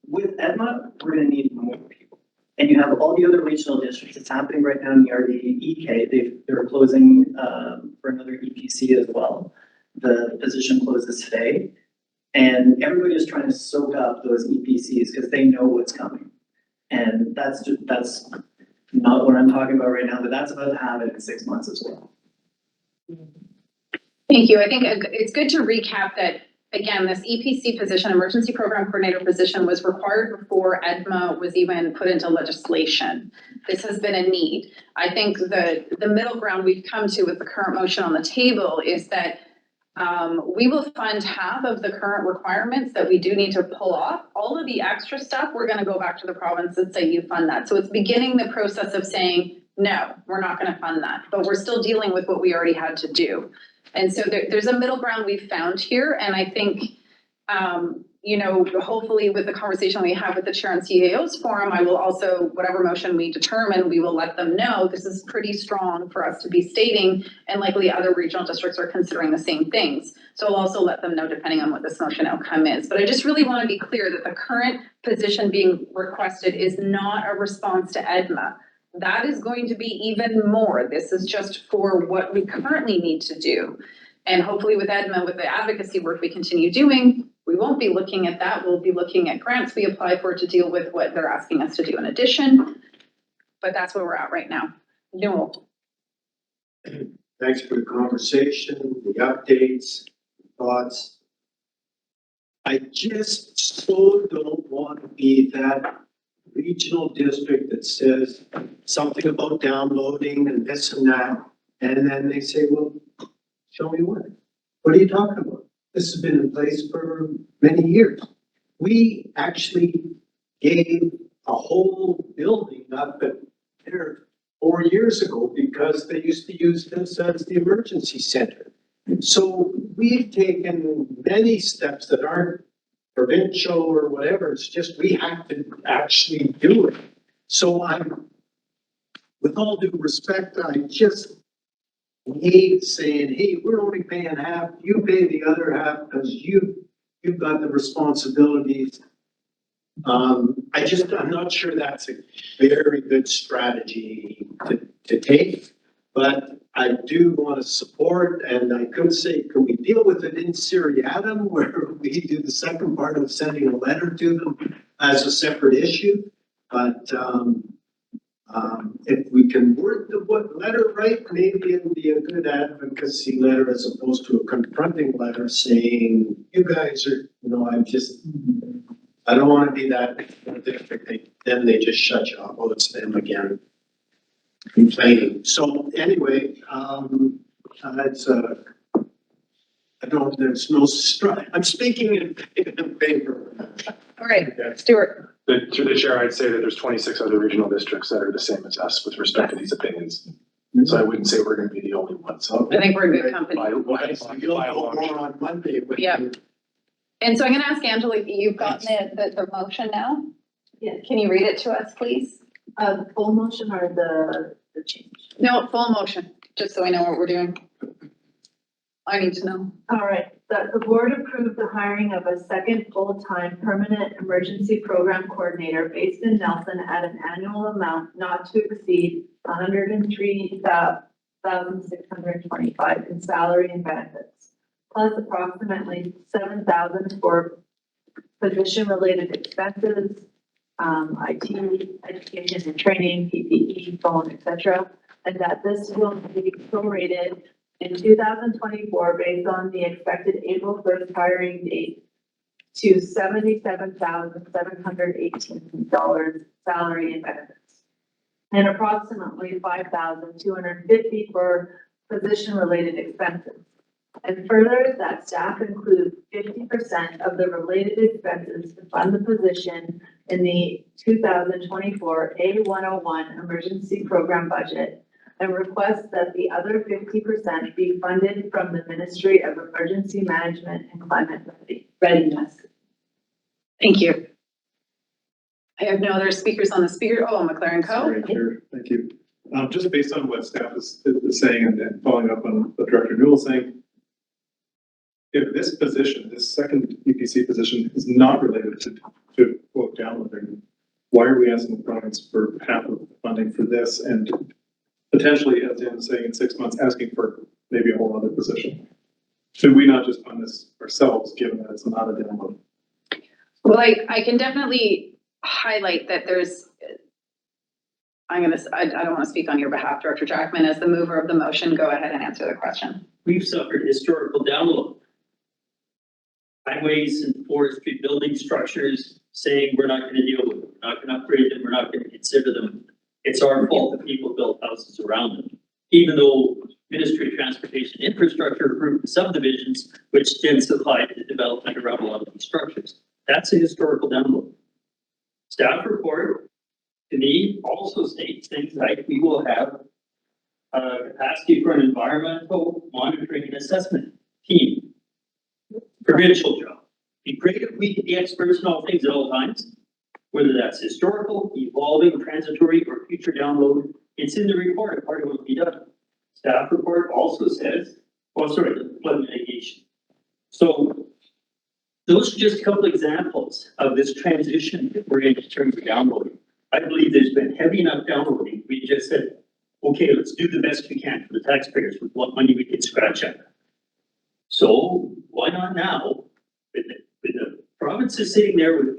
with Edma, we're gonna need more people. And you have all the other regional districts. It's happening right now in the RDCK. They're closing, for another EPC as well. The position closes today. And everybody is trying to soak up those EPCs because they know what's coming. And that's not what I'm talking about right now, but that's about to happen in 6 months as well. Thank you. I think it's good to recap that, again, this EPC position, Emergency Program Coordinator position, was required before EDMA was even put into legislation. This has been a need. I think the middle ground we've come to with the current motion on the table is that we will fund half of the current requirements that we do need to pull off. All of the extra stuff, we're gonna go back to the province and say, you fund that. So it's beginning the process of saying, no, we're not gonna fund that, but we're still dealing with what we already had to do. And so there's a middle ground we've found here. And I think, you know, hopefully with the conversation we have with the Chair and CAO's forum, I will also, whatever motion we determine, we will let them know this is pretty strong for us to be stating, and likely other regional districts are considering the same things. So I'll also let them know depending on what this motion outcome is. But I just really want to be clear that the current position being requested is not a response to EDMA. That is going to be even more. This is just for what we currently need to do. And hopefully with EDMA, with the advocacy work we continue doing, we won't be looking at that. We'll be looking at grants we apply for to deal with what they're asking us to do in addition. But that's where we're at right now. No. Thanks for the conversation, the updates, thoughts. I just so don't want to be that regional district that says something about downloading and this and that. And then they say, well, show me what. What are you talking about? This has been in place for many years. We actually gave a whole building up at there 4 years ago because they used to use this as the emergency center. So we've taken many steps that aren't provincial or whatever. It's just we have to actually do it. So with all due respect, I just hate saying, hey, we're only paying half, you pay the other half because you've got the responsibilities. I'm not sure that's a very good strategy to take, but I do want to support, and I could say, can we deal with it in seriatim where we do the second part of sending a letter to them as a separate issue? But if we can word the letter right, maybe it would be a good advocacy letter as opposed to a confronting letter saying, you guys are, I don't want to be that district. Then they just shut you off. Oh, it's them again complaining. So anyway, there's no I'm speaking in favor. All right, Stuart. Through the chair, I'd say that there's 26 other regional districts that are the same as us with respect to these opinions. So I wouldn't say we're going to be the only ones. So I think we're in good company. by a long on Monday. Yeah. And so I'm going to ask Angela, you've gotten the motion now? Yeah. Can you read it to us, please? Full motion or the change? No, full motion, just so I know what we're doing. I need to know. All right, that the board approved the hiring of a second full-time permanent emergency program coordinator based in Nelson at an annual amount not to exceed $103,625 in salary and benefits, plus approximately $7,000 for position-related expenses, IT, education and training, PPE, phone, etc., and that this will be prorated in 2024 based on the expected April 1st hiring date to $77,718 salary and benefits, and approximately $5,250 for position-related expenses. And further, that staff include 50% of the related expenses to fund the position in the 2024 A101 emergency program budget, and request that the other 50% be funded from the Ministry of Emergency Management and Climate Readiness. Thank you. I have no other speakers on the speaker. Oh, McLaren Co. Sorry, Chair. Thank you. Just based on what staff is saying and then following up on what Director Newell is saying, if this position, this second EPC position is not related to quote downloading, why are we asking the province for half of the funding for this and potentially, as in saying in 6 months, asking for maybe a whole other position? Should we not just fund this ourselves, given that it's not a download? Well, I can definitely highlight that there's, I don't want to speak on your behalf, Director Jackman. As the mover of the motion, go ahead and answer the question. We've suffered historical download. Highways and forestry building structures saying we're not gonna deal with them, we're not gonna upgrade them, we're not gonna consider them. It's our fault that people built houses around them. Even though Ministry of Transportation Infrastructure approved the subdivisions, which densified the development around a lot of these structures. That's a historical download. Staff report, to me, also states things like we will have capacity for an environmental monitoring and assessment team. Provincial job. Be great if we could be experts in all things at all times, whether that's historical, evolving, transitory, or future download. It's in the report, a part of what will be done. Staff report also says, the flood mitigation. So those are just a couple examples of this transition that we're in terms of downloading. I believe there's been heavy enough downloading. We just said, okay, let's do the best we can for the taxpayers with what money we can scratch out. So why not now, with the provinces sitting there with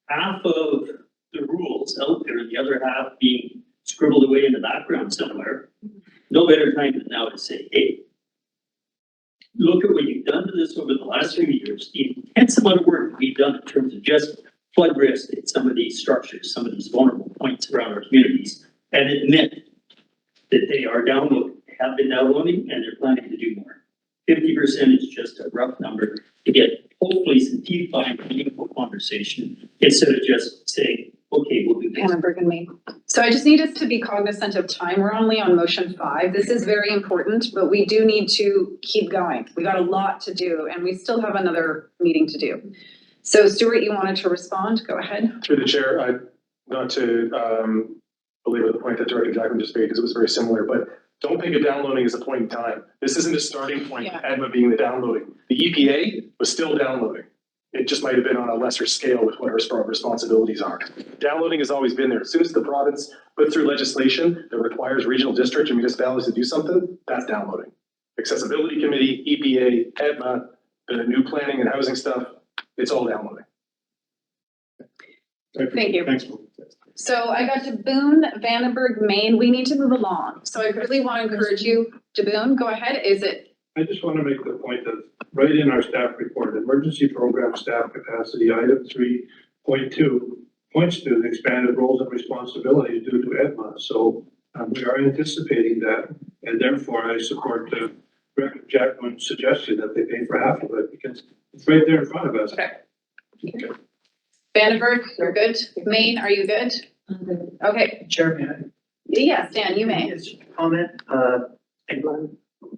half of the rules out there and the other half being scribbled away in the background somewhere, no better time than now to say, hey, look at what you've done to this over the last few years, the intense amount of work we've done in terms of just flood risk in some of these structures, some of these vulnerable points around our communities, and admit that they are downloading, have been downloading, and they're planning to do more. 50% is just a rough number to get hopefully some deep, meaningful conversation instead of just saying, okay, we'll do this. Hannah and me. So I just need us to be cognizant of time. We're only on motion 5. This is very important, but we do need to keep going. We got a lot to do and we still have another meeting to do. So Stuart, you wanted to respond? Go ahead. Through the chair, not to belabor the point that Director Jackman just made, because it was very similar, but don't think of downloading as a point in time. This isn't a starting point, EDMA being the downloading. The EPA was still downloading. It just might have been on a lesser scale with what our responsibilities are. Downloading has always been there. As soon as the province put through legislation that requires regional districts and municipalities to do something, that's downloading. Accessibility Committee, EPA, EDMA, the new planning and housing stuff, it's all downloading. Thank you. Thanks. So I got to Boone, Vandenberg, Maine. We need to move along. So I really want to encourage you to Boone. Go ahead. Is it? I just want to make the point that right in our staff report, emergency program staff capacity, item 3.2 points to the expanded roles and responsibilities due to EDMA. So we are anticipating that, and therefore I support Director Jackman's suggestion that they pay for half of it because it's right there in front of us. Okay. Vandenberg, you're good. Maine, are you good? Okay. Chairman. Yes, Dan, you may. Comment,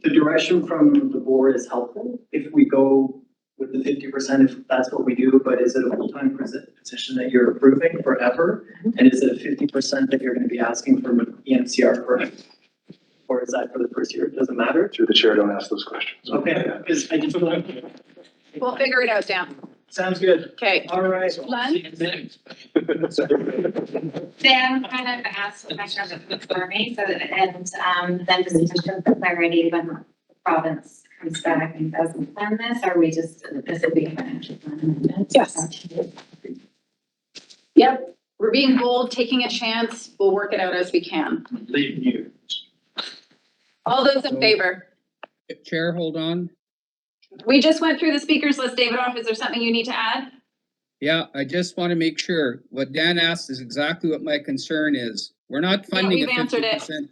the direction from the board is helpful if we go with the 50%, if that's what we do, but is it a full-time position that you're approving forever? And is it a 50% that you're going to be asking from ENCR forever? Or is that for the first year? It doesn't matter? Through the chair, don't ask those questions. Okay, because I just want to. We'll figure it out, Dan. Sounds good. Okay. All right. Len? Dan kind of asked the question for me, so that, and then just for clarity, when the province comes back and doesn't plan this, are we just, this will be a financial plan amendment? Yes. Yep, we're being bold, taking a chance. We'll work it out as we can. Leave you. All those in favor? Chair, hold on. We just went through the speakers list, David Off. Is there something you need to add? Yeah, I just want to make sure what Dan asked is exactly what my concern is. We're not funding we've a answered it. 50%.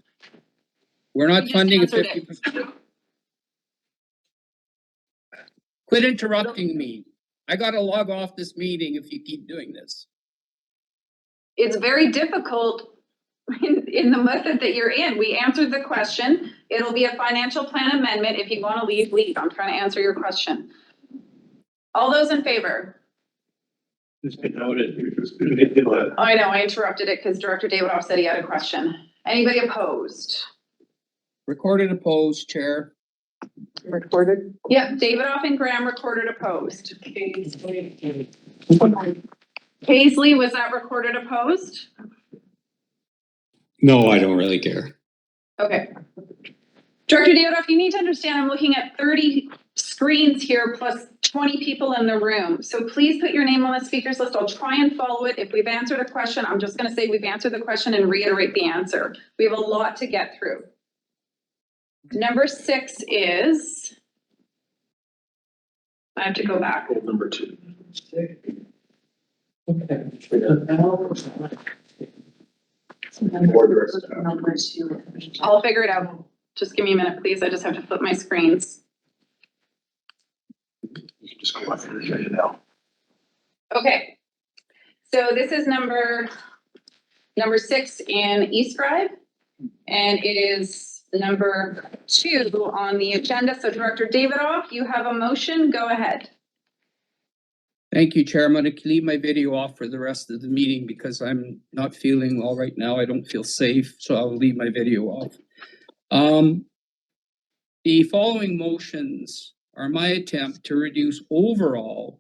We're not We just funding a answered it. 50%. Quit interrupting me. I gotta log off this meeting if you keep doing this. It's very difficult in the method that you're in. We answered the question. It'll be a financial plan amendment. If you want to leave, leave. I'm trying to answer your question. All those in favor? Just noted. I know, I interrupted it because Director Davidoff said he had a question. Anybody opposed? Recorded opposed, Chair. Recorded? Yep, Davidoff and Graham recorded opposed. Paisley, was that recorded opposed? No, I don't really care. Okay. Director Davidoff, you need to understand I'm looking at 30 screens here plus 20 people in the room. So please put your name on the speakers list. I'll try and follow it. If we've answered a question, I'm just going to say we've answered the question and reiterate the answer. We have a lot to get through. Number 6 is, I have to go back. Number 2. I'll figure it out. Just give me a minute, please. I just have to flip my screens. You can just go up and show you now. Okay. So this is number 6 in East Drive. And it is number 2 on the agenda. So Director Davidoff, you have a motion. Go ahead. Thank you, Chair. I'm going to leave my video off for the rest of the meeting because I'm not feeling well right now. I don't feel safe, so I'll leave my video off. The following motions are my attempt to reduce overall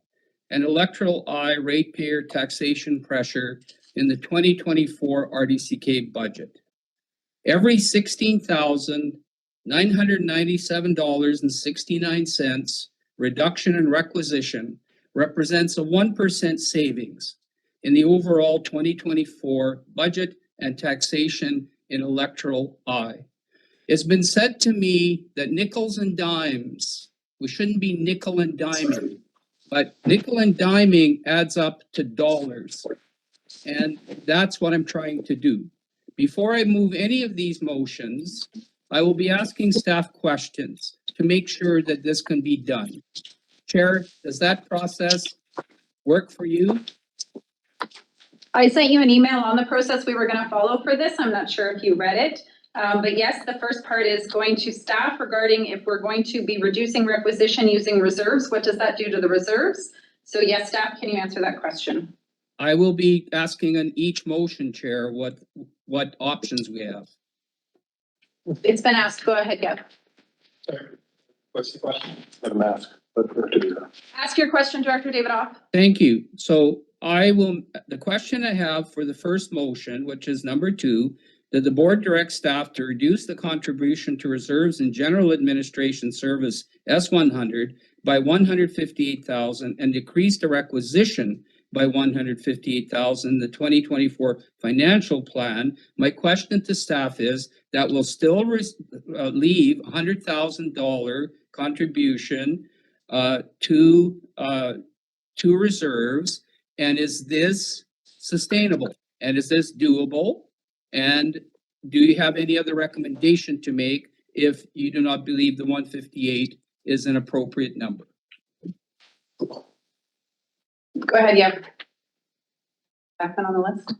and electoral ratepayer taxation pressure in the 2024 RDCK budget. Every $16,997.69 reduction in requisition represents a 1% savings in the overall 2024 budget and taxation in electoral It's been said to me that nickels and dimes, we shouldn't be nickel and diming, but nickel and diming adds up to dollars. And that's what I'm trying to do. Before I move any of these motions, I will be asking staff questions to make sure that this can be done. Chair, does that process work for you? I sent you an email on the process we were going to follow for this. I'm not sure if you read it. But yes, the first part is going to staff regarding if we're going to be reducing requisition using reserves. What does that do to the reserves? So yes, staff, can you answer that question? I will be asking on each motion, Chair, what options we have. It's been asked. Go ahead, Gab. Sorry. What's the question? I have a mask. To do that. Ask your question, Director Davidoff. Thank you. So the question I have for the first motion, which is number 2, that the board directs staff to reduce the contribution to reserves and general administration service S100 by $158,000 and decrease the requisition by $158,000 in the 2024 financial plan. My question to staff is that will still leave $100,000 contribution to reserves, and is this sustainable? And is this doable? And do you have any other recommendation to make if you do not believe the 158 is an appropriate number? Go ahead, yeah. Back on the list.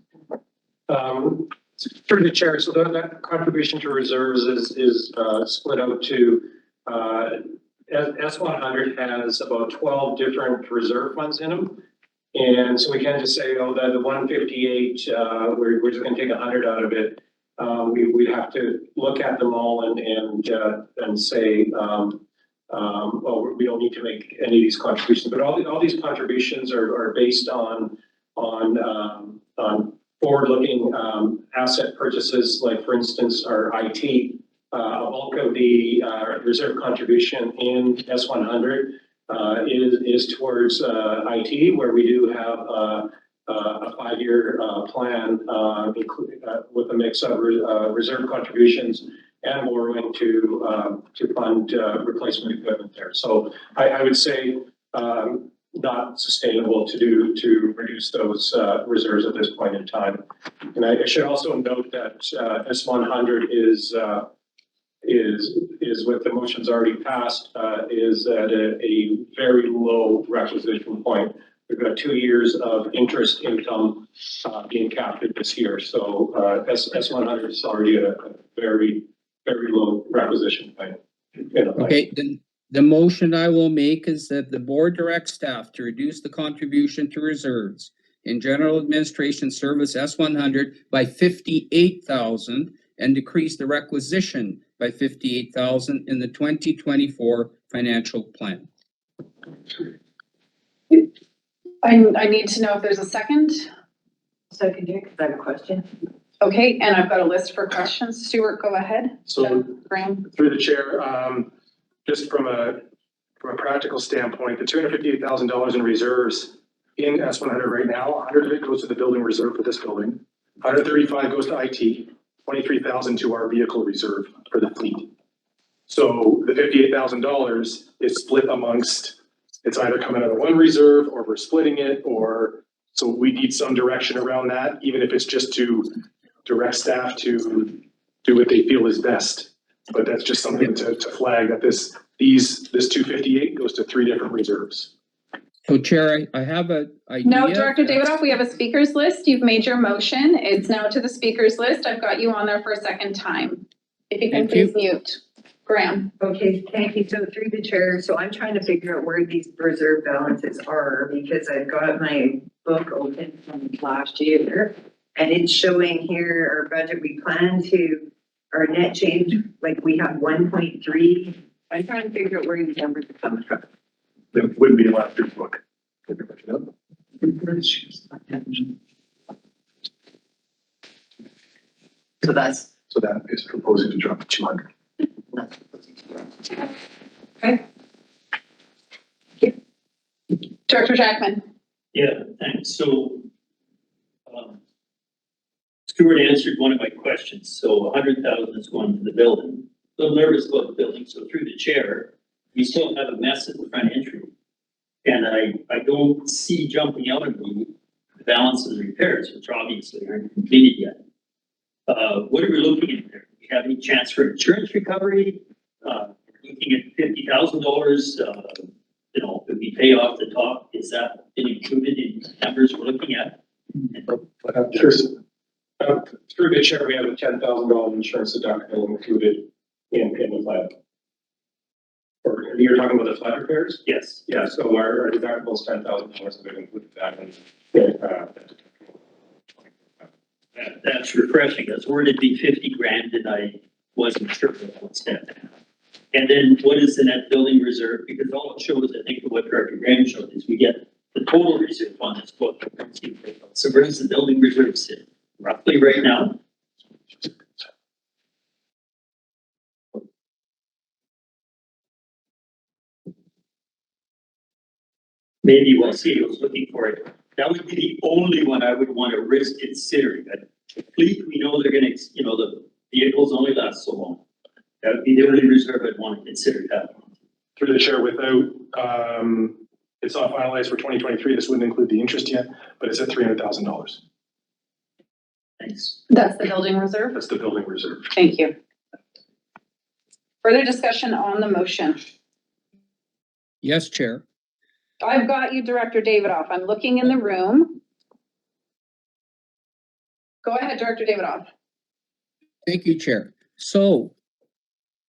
Through the chair, so that contribution to reserves is split out to S100 has about 12 different reserve funds in them. And so we can't just say, oh, that the 158, we're just going to take 100 out of it. We have to look at them all and say, well, we don't need to make any of these contributions. But all these contributions are based on forward-looking asset purchases, like for instance, our IT. A bulk of the reserve contribution in S100 is towards IT, where we do have a 5-year plan with a mix of reserve contributions and borrowing to fund, replacement equipment there. So I would say, not sustainable to reduce those, reserves at this point in time. And I should also note that, S100 is with the motions already passed, is at a very low requisition point. We've got 2 years of interest income being captured this year. So S100 is already at a very, very low requisition point. Okay, then the motion I will make is that the board directs staff to reduce the contribution to reserves in general administration service S100 by 58,000 and decrease the requisition by 58,000 in the 2024 financial plan. I need to know if there's a second. Second here, because I have a question. Okay, and I've got a list for questions. Stuart, go ahead. So Graham. through the chair, just from a practical standpoint, the $258,000 in reserves in S100 right now, 100 of it goes to the building reserve for this building. 135 goes to IT, 23,000 to our vehicle reserve for the fleet. So the $58,000 is split amongst, it's either coming out of one reserve or we're splitting it, or, so we need some direction around that, even if it's just to direct staff to do what they feel is best. But that's just something to flag that this 258 goes to 3 different reserves. So Chair, I have a idea. No, Director Davidoff, we have a speakers list. You've made your motion. It's now to the speakers list. I've got you on there for a second time. If you can please mute. Graham. Okay, thank you. So through the chair, so I'm trying to figure out where these reserve balances are because I've got my book open from last year. And it's showing here our budget, we plan to, our net change, like we have 1.3. I'm trying to figure out where these numbers are coming from. It wouldn't be in last year's book. So that's. So that is proposing to drop to 200. Okay. Director Jackman. Yeah, thanks. So, Stuart answered one of my questions. So 100,000 is going to the building. A little nervous about the building. So through the chair, we still have a mess at the front entry. And I don't see jumping out of the balance of the repairs, which obviously aren't completed yet. What are we looking at there? Do we have any chance for insurance recovery? Looking at $50,000, you know, if we pay off the top, is that included in the numbers we're looking at? Sure. Through the chair, we have a $10,000 insurance deductible included in the flood. Or you're talking about the flood repairs? Yes. Yeah, so our deductible is $10,000, so we've included that in. That's refreshing. That's where it'd be 50 grand and I wasn't sure what was that. And then what is the net building reserve? Because all it shows, I think, what Director Graham showed is we get the total reserve on this book. So where does the building reserve sit? Roughly right now? Maybe we'll see. I was looking for it. That would be the only one I would want to risk considering. The fleet, we know they're gonna, you know, the vehicles only last so long. That would be the only reserve I'd want to consider that one. Through the chair, without, it's not finalized for 2023. This wouldn't include the interest yet, but it's at $300,000. Thanks. That's the building reserve. That's the building reserve. Thank you. Further discussion on the motion. Yes, Chair. I've got you, Director Davidoff. I'm looking in the room. Go ahead, Director Davidoff. Thank you, Chair. So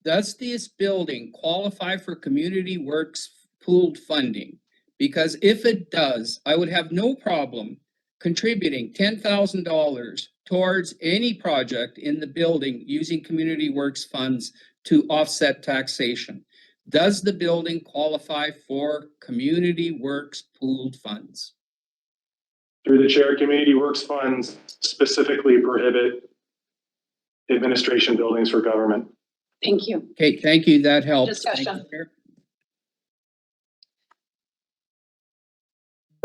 does this building qualify for community works pooled funding? Because if it does, I would have no problem contributing $10,000 towards any project in the building using community works funds to offset taxation. Does the building qualify for community works pooled funds? Through the chair, community works funds specifically prohibit administration buildings for government. Thank you. Okay, thank you. That helps. Discussion. Thank you, Chair.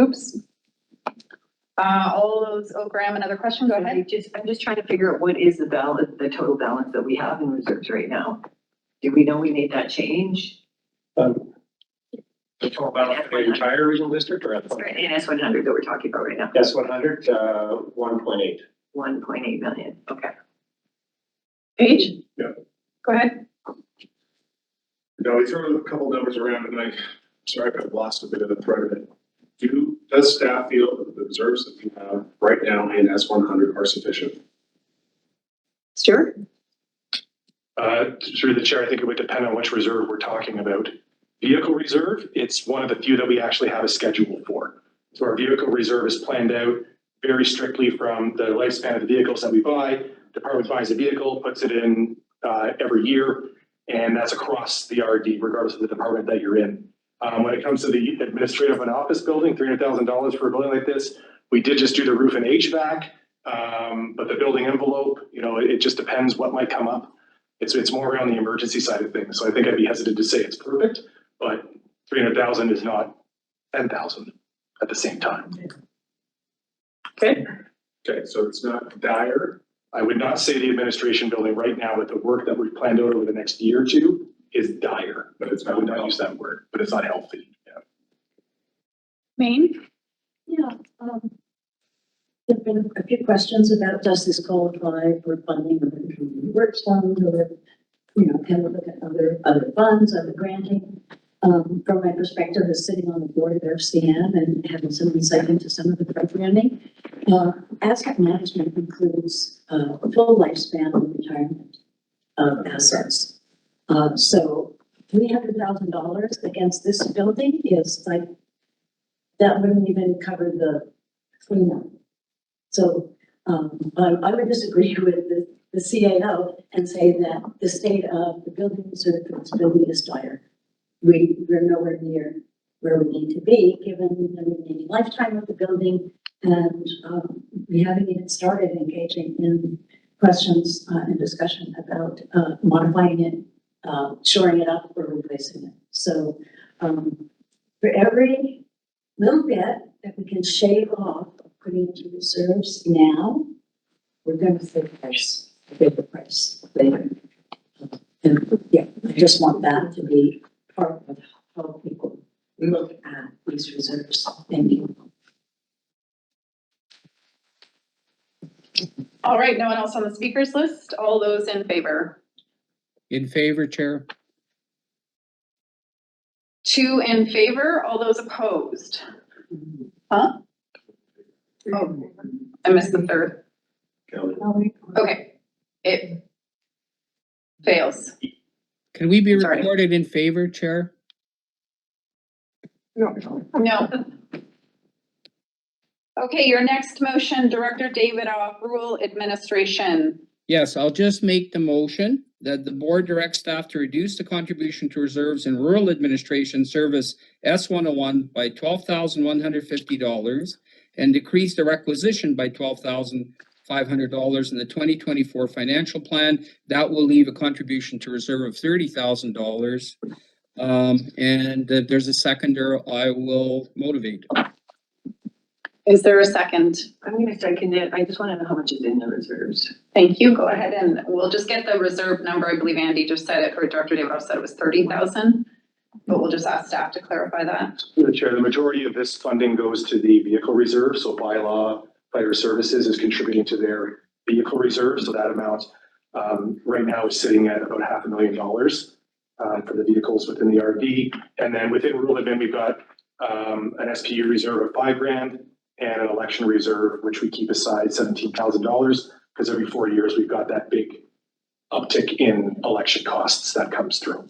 Oops. All those, oh, Graham, another question, go ahead. I'm just trying to figure out what is the balance, the total balance that we have in reserves right now? Do we know we made that change? The total balance for the entire regional district or at the In S100 that we're talking about right now? S100, 1.8. 1.8 million, okay. Paige? Yeah. Go ahead. No, we throw a couple numbers around and sorry if I've lost a bit of the thread of it. Does staff feel that the reserves that we have right now in S100 are sufficient? Stuart? Through the chair, I think it would depend on which reserve we're talking about. Vehicle reserve, it's one of the few that we actually have a schedule for. So our vehicle reserve is planned out very strictly from the lifespan of the vehicles that we buy. Department buys a vehicle, puts it in every year, and that's across the RD, regardless of the department that you're in. When it comes to the administrative and office building, $300,000 for a building like this, we did just do the roof and HVAC, but the building envelope, it just depends what might come up. It's more around the emergency side of things. So I think I'd be hesitant to say it's perfect, but 300,000 is not 10,000 at the same time. Okay. Okay, so it's not dire. I would not say the administration building right now with the work that we've planned out over the next year or two is dire, but I would not use that word, but it's not healthy. Yeah. Maine? Yeah, there've been a few questions about, does this qualify for funding of the community works fund, or, can we look at other funds, other granting? From my perspective as sitting on the board of FCM and having some insight into some of the programming, asset management includes a full lifespan of retirement of assets. So $300,000 against this building is like, that wouldn't even cover the cleanup. So I would disagree with the CAO and say that the state of the building reserve for this building is dire. We're nowhere near where we need to be, given the remaining lifetime of the building, and we haven't even started engaging in questions and discussion about modifying it, shoring it up, or replacing it. So for every little bit that we can shave off of putting into reserves now, we're going to pay the price later. And yeah, I just want that to be part of how people look at these reserves. Thank you. All right, no one else on the speakers list? All those in favor? In favor, Chair. 2 in favor, all those opposed? Huh? Oh, I missed the third. Okay, it fails. Can we be Sorry. recorded in favor, Chair? No. Okay, your next motion, Director Davidoff, Rural Administration. Yes, I'll just make the motion that the board directs staff to reduce the contribution to reserves in rural administration service S101 by $12,150 and decrease the requisition by $12,500 in the 2024 financial plan. That will leave a contribution to reserve of $30,000. And if there's a seconder, I will motivate. Is there a second? I'm gonna second it. I just wanna know how much is in the reserves. Thank you. Go ahead and we'll just get the reserve number. I believe Andy just said it, or Director Davidoff said it was 30,000. But we'll just ask staff to clarify that. Through the chair, the majority of this funding goes to the vehicle reserve. So bylaw fire services is contributing to their vehicle reserve. So that amount right now is sitting at about $500,000 for the vehicles within the RD. And then within rural admin, we've got an SPU reserve of $5,000 and an election reserve, which we keep aside $17,000 because every 4 years we've got that big uptick in election costs that comes through.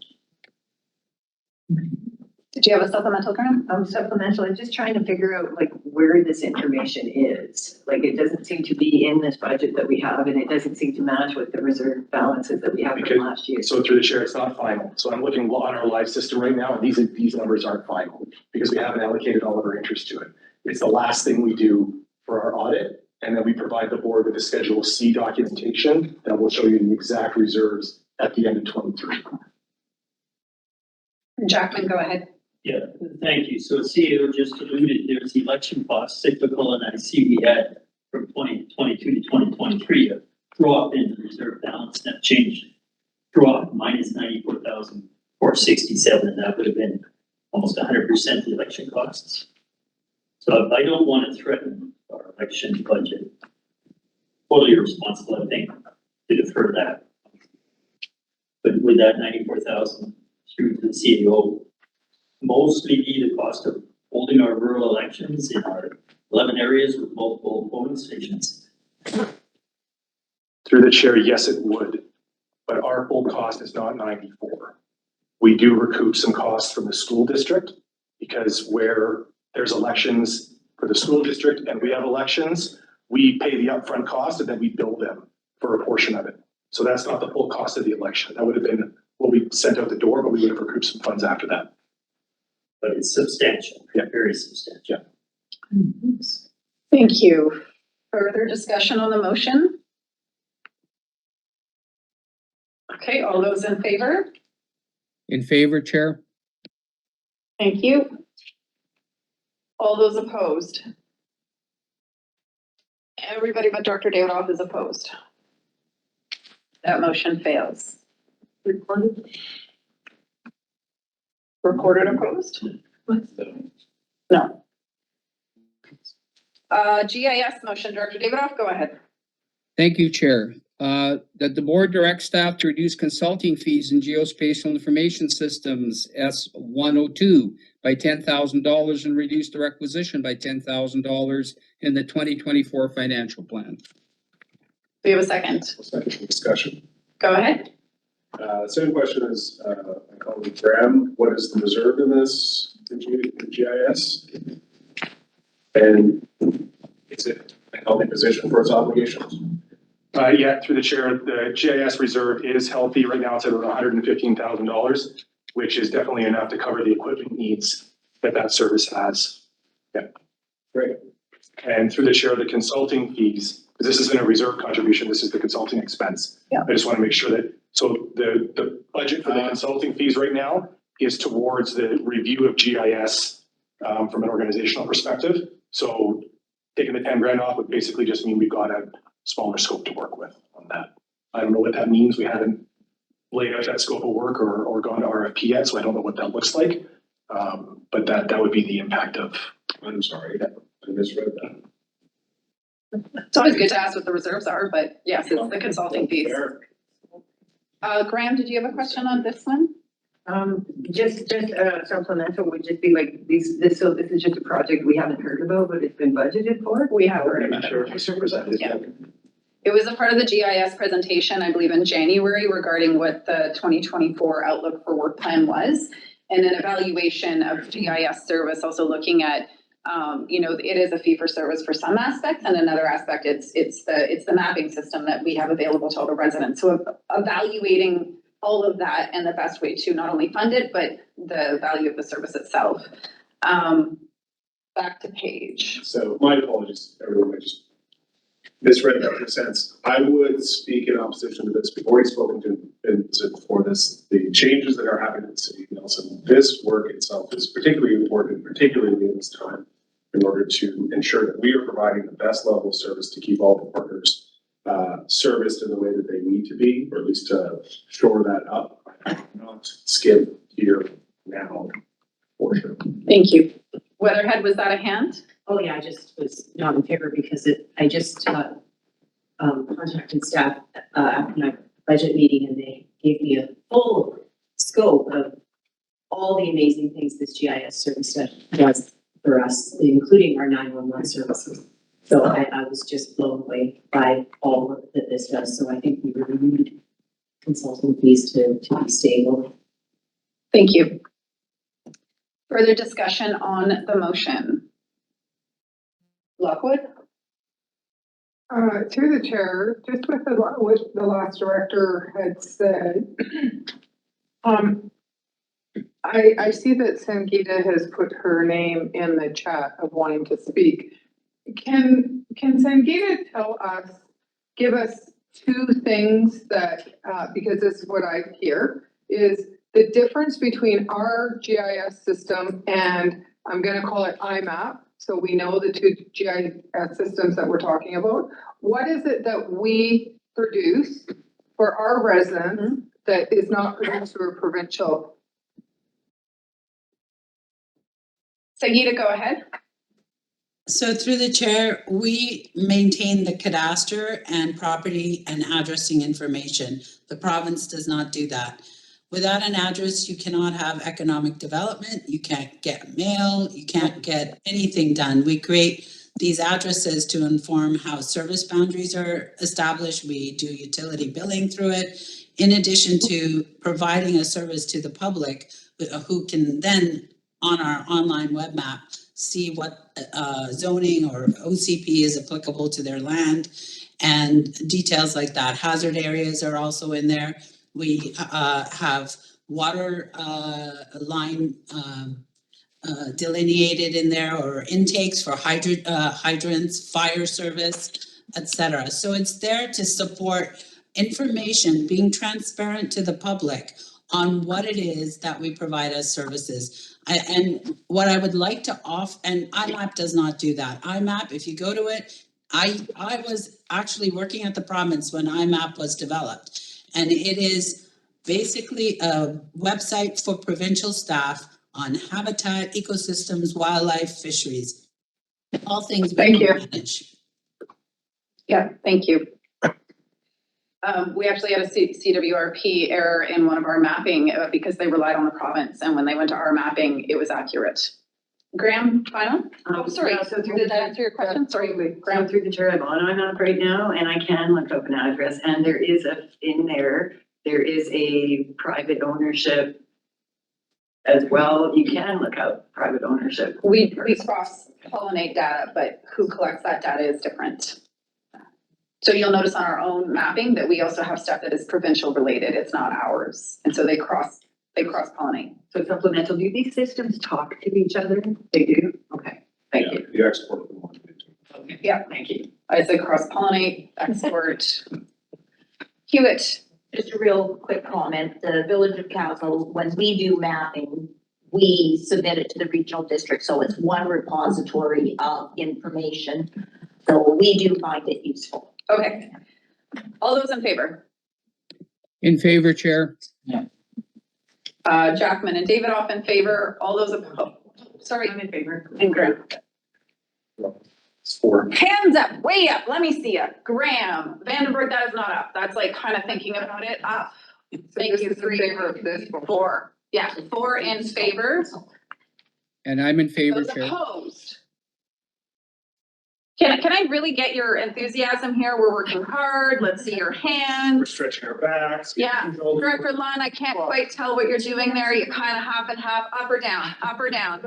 Did you have a supplemental, Graham? Supplemental, I'm just trying to figure out like where this information is. Like it doesn't seem to be in this budget that we have, and it doesn't seem to match with the reserve balances that we have from last year. So through the chair, it's not final. So I'm looking on our live system right now, and these numbers aren't final because we haven't allocated all of our interest to it. It's the last thing we do for our audit, and then we provide the board with a Schedule C documentation that will show you the exact reserves at the end of 23. Jackman, go ahead. Yeah, thank you. So CEO just alluded, there's election costs cyclical, and I see we had from 2022 to 2023 a drop in the reserve balance that changed. Drop minus 94,467, and that would have been almost 100% the election costs. So I don't want to threaten our election budget. Totally irresponsible, I think, to defer that. But with that 94,000 through to the CEO, mostly be the cost of holding our rural elections in our 11 areas with multiple polling stations. Through the chair, yes, it would, but our full cost is not 94. We do recoup some costs from the school district because where there's elections for the school district and we have elections, we pay the upfront cost and then we bill them for a portion of it. So that's not the full cost of the election. That would have been what we sent out the door, but we would have recouped some funds after that. But it's substantial, yeah, very substantial. Thank you. Further discussion on the motion? Okay, all those in favor? In favor, Chair? Thank you. All those opposed? Everybody but Dr. Davidoff is opposed. That motion fails. Recorded opposed? No. GIS motion, Director Davidoff, go ahead. Thank you, Chair. That the board directs staff to reduce consulting fees in geospatial information systems S102 by $10,000 and reduce the requisition by $10,000 in the 2024 financial plan. We have a second. Second discussion. Go ahead. Same question as my colleague Graham. What is the reserve in this in GIS? And is it a healthy position for its obligations? Yeah, through the chair, the GIS reserve is healthy. Right now it's at about $115,000, which is definitely enough to cover the equipment needs that service has. Yeah. Great. And through the chair, the consulting fees, because this isn't a reserve contribution, this is the consulting expense. Yeah. I just want to make sure that, so the budget for the consulting fees right now is towards the review of GIS from an organizational perspective. So taking the 10 grand off would basically just mean we've got a smaller scope to work with on that. I don't know what that means. We haven't laid out that scope of work or gone to RFP yet, so I don't know what that looks like. But that would be the impact of. I'm sorry, I misread that. It's always good to ask what the reserves are, but yes, it's the consulting fees. Graham, did you have a question on this one? Just supplemental would just be like so this is just a project we haven't heard about, but it's been budgeted for? We have heard about it. Yeah. It was a part of the GIS presentation, I believe in January, regarding what the 2024 outlook for work plan was. And an evaluation of GIS service, also looking at, it is a fee for service for some aspects, and another aspect, it's the mapping system that we have available to all the residents. So evaluating all of that and the best way to not only fund it, but the value of the service itself. Back to Paige. So my apologies, everyone, I just misread that in a sense. I would speak in opposition to this. We've already spoken to Vincent before this. The changes that are happening in the city of Nelson, this work itself is particularly important, particularly in this time, in order to ensure that we are providing the best level of service to keep all the partners serviced in the way that they need to be, or at least to shore that up. Not skip here now portion. Thank you. Weatherhead, was that a hand? Oh, yeah, I just was not in favor because I just contacted staff after my budget meeting and they gave me a full scope of all the amazing things this GIS service does for us, including our 911 services. So I was just blown away by all that this does. So I think we really need consulting fees to be stable. Thank you. Further discussion on the motion? Lockwood? Through the chair, just with what the last director had said, I see that Sangeeta has put her name in the chat of wanting to speak. Can Sangeeta give us two things that, because this is what I hear, is the difference between our GIS system and I'm gonna call it IMAP, so we know the two GIS systems that we're talking about. What is it that we produce for our residents that is not produced through a provincial? Sangeeta, go ahead. So through the chair, we maintain the cadastre and property and addressing information. The province does not do that. Without an address, you cannot have economic development, you can't get mail, you can't get anything done. We create these addresses to inform how service boundaries are established. We do utility billing through it, in addition to providing a service to the public who can then, on our online web map, see what zoning or OCP is applicable to their land and details like that. Hazard areas are also in there. We have water line delineated in there, or intakes for hydrants, fire service, etc. So it's there to support information, being transparent to the public on what it is that we provide as services. And what I would like to offer, and IMAP does not do that. IMAP, if you go to it, I was actually working at the province when IMAP was developed. And it is basically a website for provincial staff on habitat, ecosystems, wildlife, fisheries, all things we can manage. Yeah, thank you. We actually had a CWRP error in one of our mapping because they relied on the province, and when they went to our mapping, it was accurate. Graham, final? Oh, sorry. Yeah, so through Did that answer your question? Sorry, Graham, through the chair, I'm on IMAP right now, and I can look up an address, and there is there is a private ownership as well. You can look up private ownership. We cross-pollinate data, but who collects that data is different. So you'll notice on our own mapping that we also have stuff that is provincial related. It's not ours. And so they cross-pollinate. So it's supplemental. Do these systems talk to each other? They do? Okay, thank you. You export from one. Okay. Yeah, thank you. I say cross-pollinate, export. Hewitt. Just a real quick comment, the Village of Castle, when we do mapping, we submit it to the regional district, so it's one repository of information. So we do find it useful. Okay. All those in favor? In favor, Chair. Yeah. Jackman and Davidoff in favor. All those opposed? Sorry. I'm in favor. And Graham. It's 4. Hands up, way up. Let me see it. Graham, Vandenberg, that is not up. That's like kind of thinking about it. Up. Thank you. 3, favor of this. 4. Yeah, 4 in favor. And I'm in favor, Those Chair. opposed? Can I really get your enthusiasm here? We're working hard. Let's see your hands. We're stretching our backs. Yeah, Director Lund, I can't quite tell what you're doing there. You kind of half and half, up or down, up or down.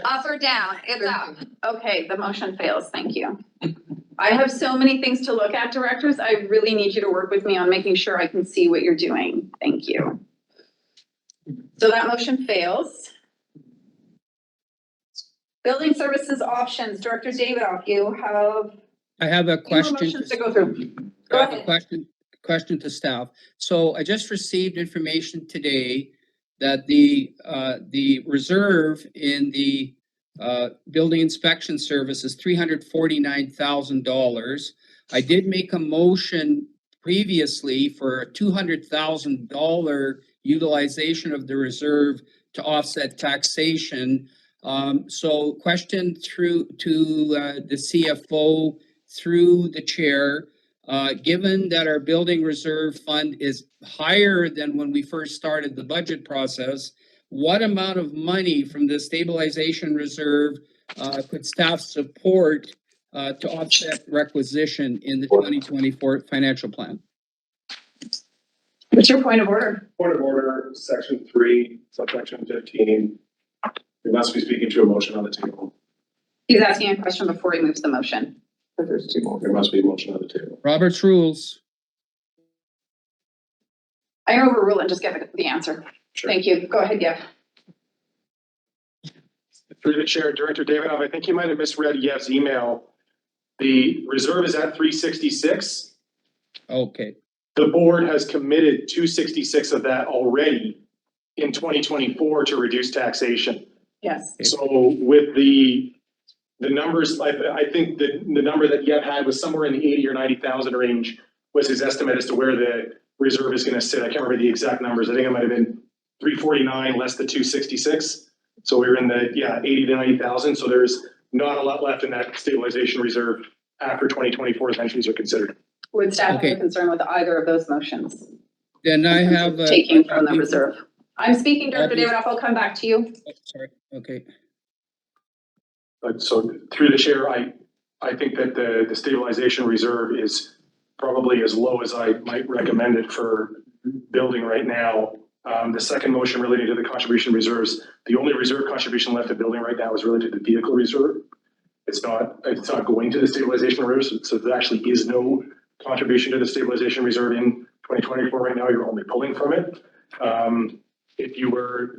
Up or down, it's up. Okay, the motion fails, thank you. I have so many things to look at, directors. I really need you to work with me on making sure I can see what you're doing. Thank you. So that motion fails. Building services options, Director Davidoff, you have. I have a question. Motions to go through. Go I have ahead. a question to staff. So I just received information today that the reserve in the building inspection service is $349,000. I did make a motion previously for a $200,000 utilization of the reserve to offset taxation. So question through to the CFO through the chair. Given that our building reserve fund is higher than when we first started the budget process, what amount of money from the stabilization reserve could staff support to offset requisition in the 2024 financial plan? What's your point of order? Point of order, section 3, subsection 15. We must be speaking to a motion on the table. He's asking a question before he moves the motion. There's 2 more. There must be a motion on the table. Robert's rules. I overrule and just get the answer. Sure. Thank you. Go ahead, Yev. Through the chair, Director Davidoff, I think you might have misread Yev's email. The reserve is at 366. Okay. The board has committed 266 of that already in 2024 to reduce taxation. Yes. So with the numbers, I think the number that Yev had was somewhere in the 80 or 90,000 range was his estimate as to where the reserve is gonna sit. I can't remember the exact numbers. I think it might have been 349 less the 266. So we were in the, 80 to 90,000. So there's not a lot left in that stabilization reserve after 2024 as entries are considered. Would staff have Okay. a concern with either of those motions? Then I have. Taking from the reserve. I'm speaking, Director I'll be- Davidoff, I'll come back to you. Oh, sorry, okay. But so through the chair, I think that the stabilization reserve is probably as low as I might recommend it for building right now. The second motion relating to the contribution reserves, the only reserve contribution left in building right now is related to the vehicle reserve. It's not going to the stabilization reserve, so there actually is no contribution to the stabilization reserve in 2024 right now. You're only pulling from it. If you were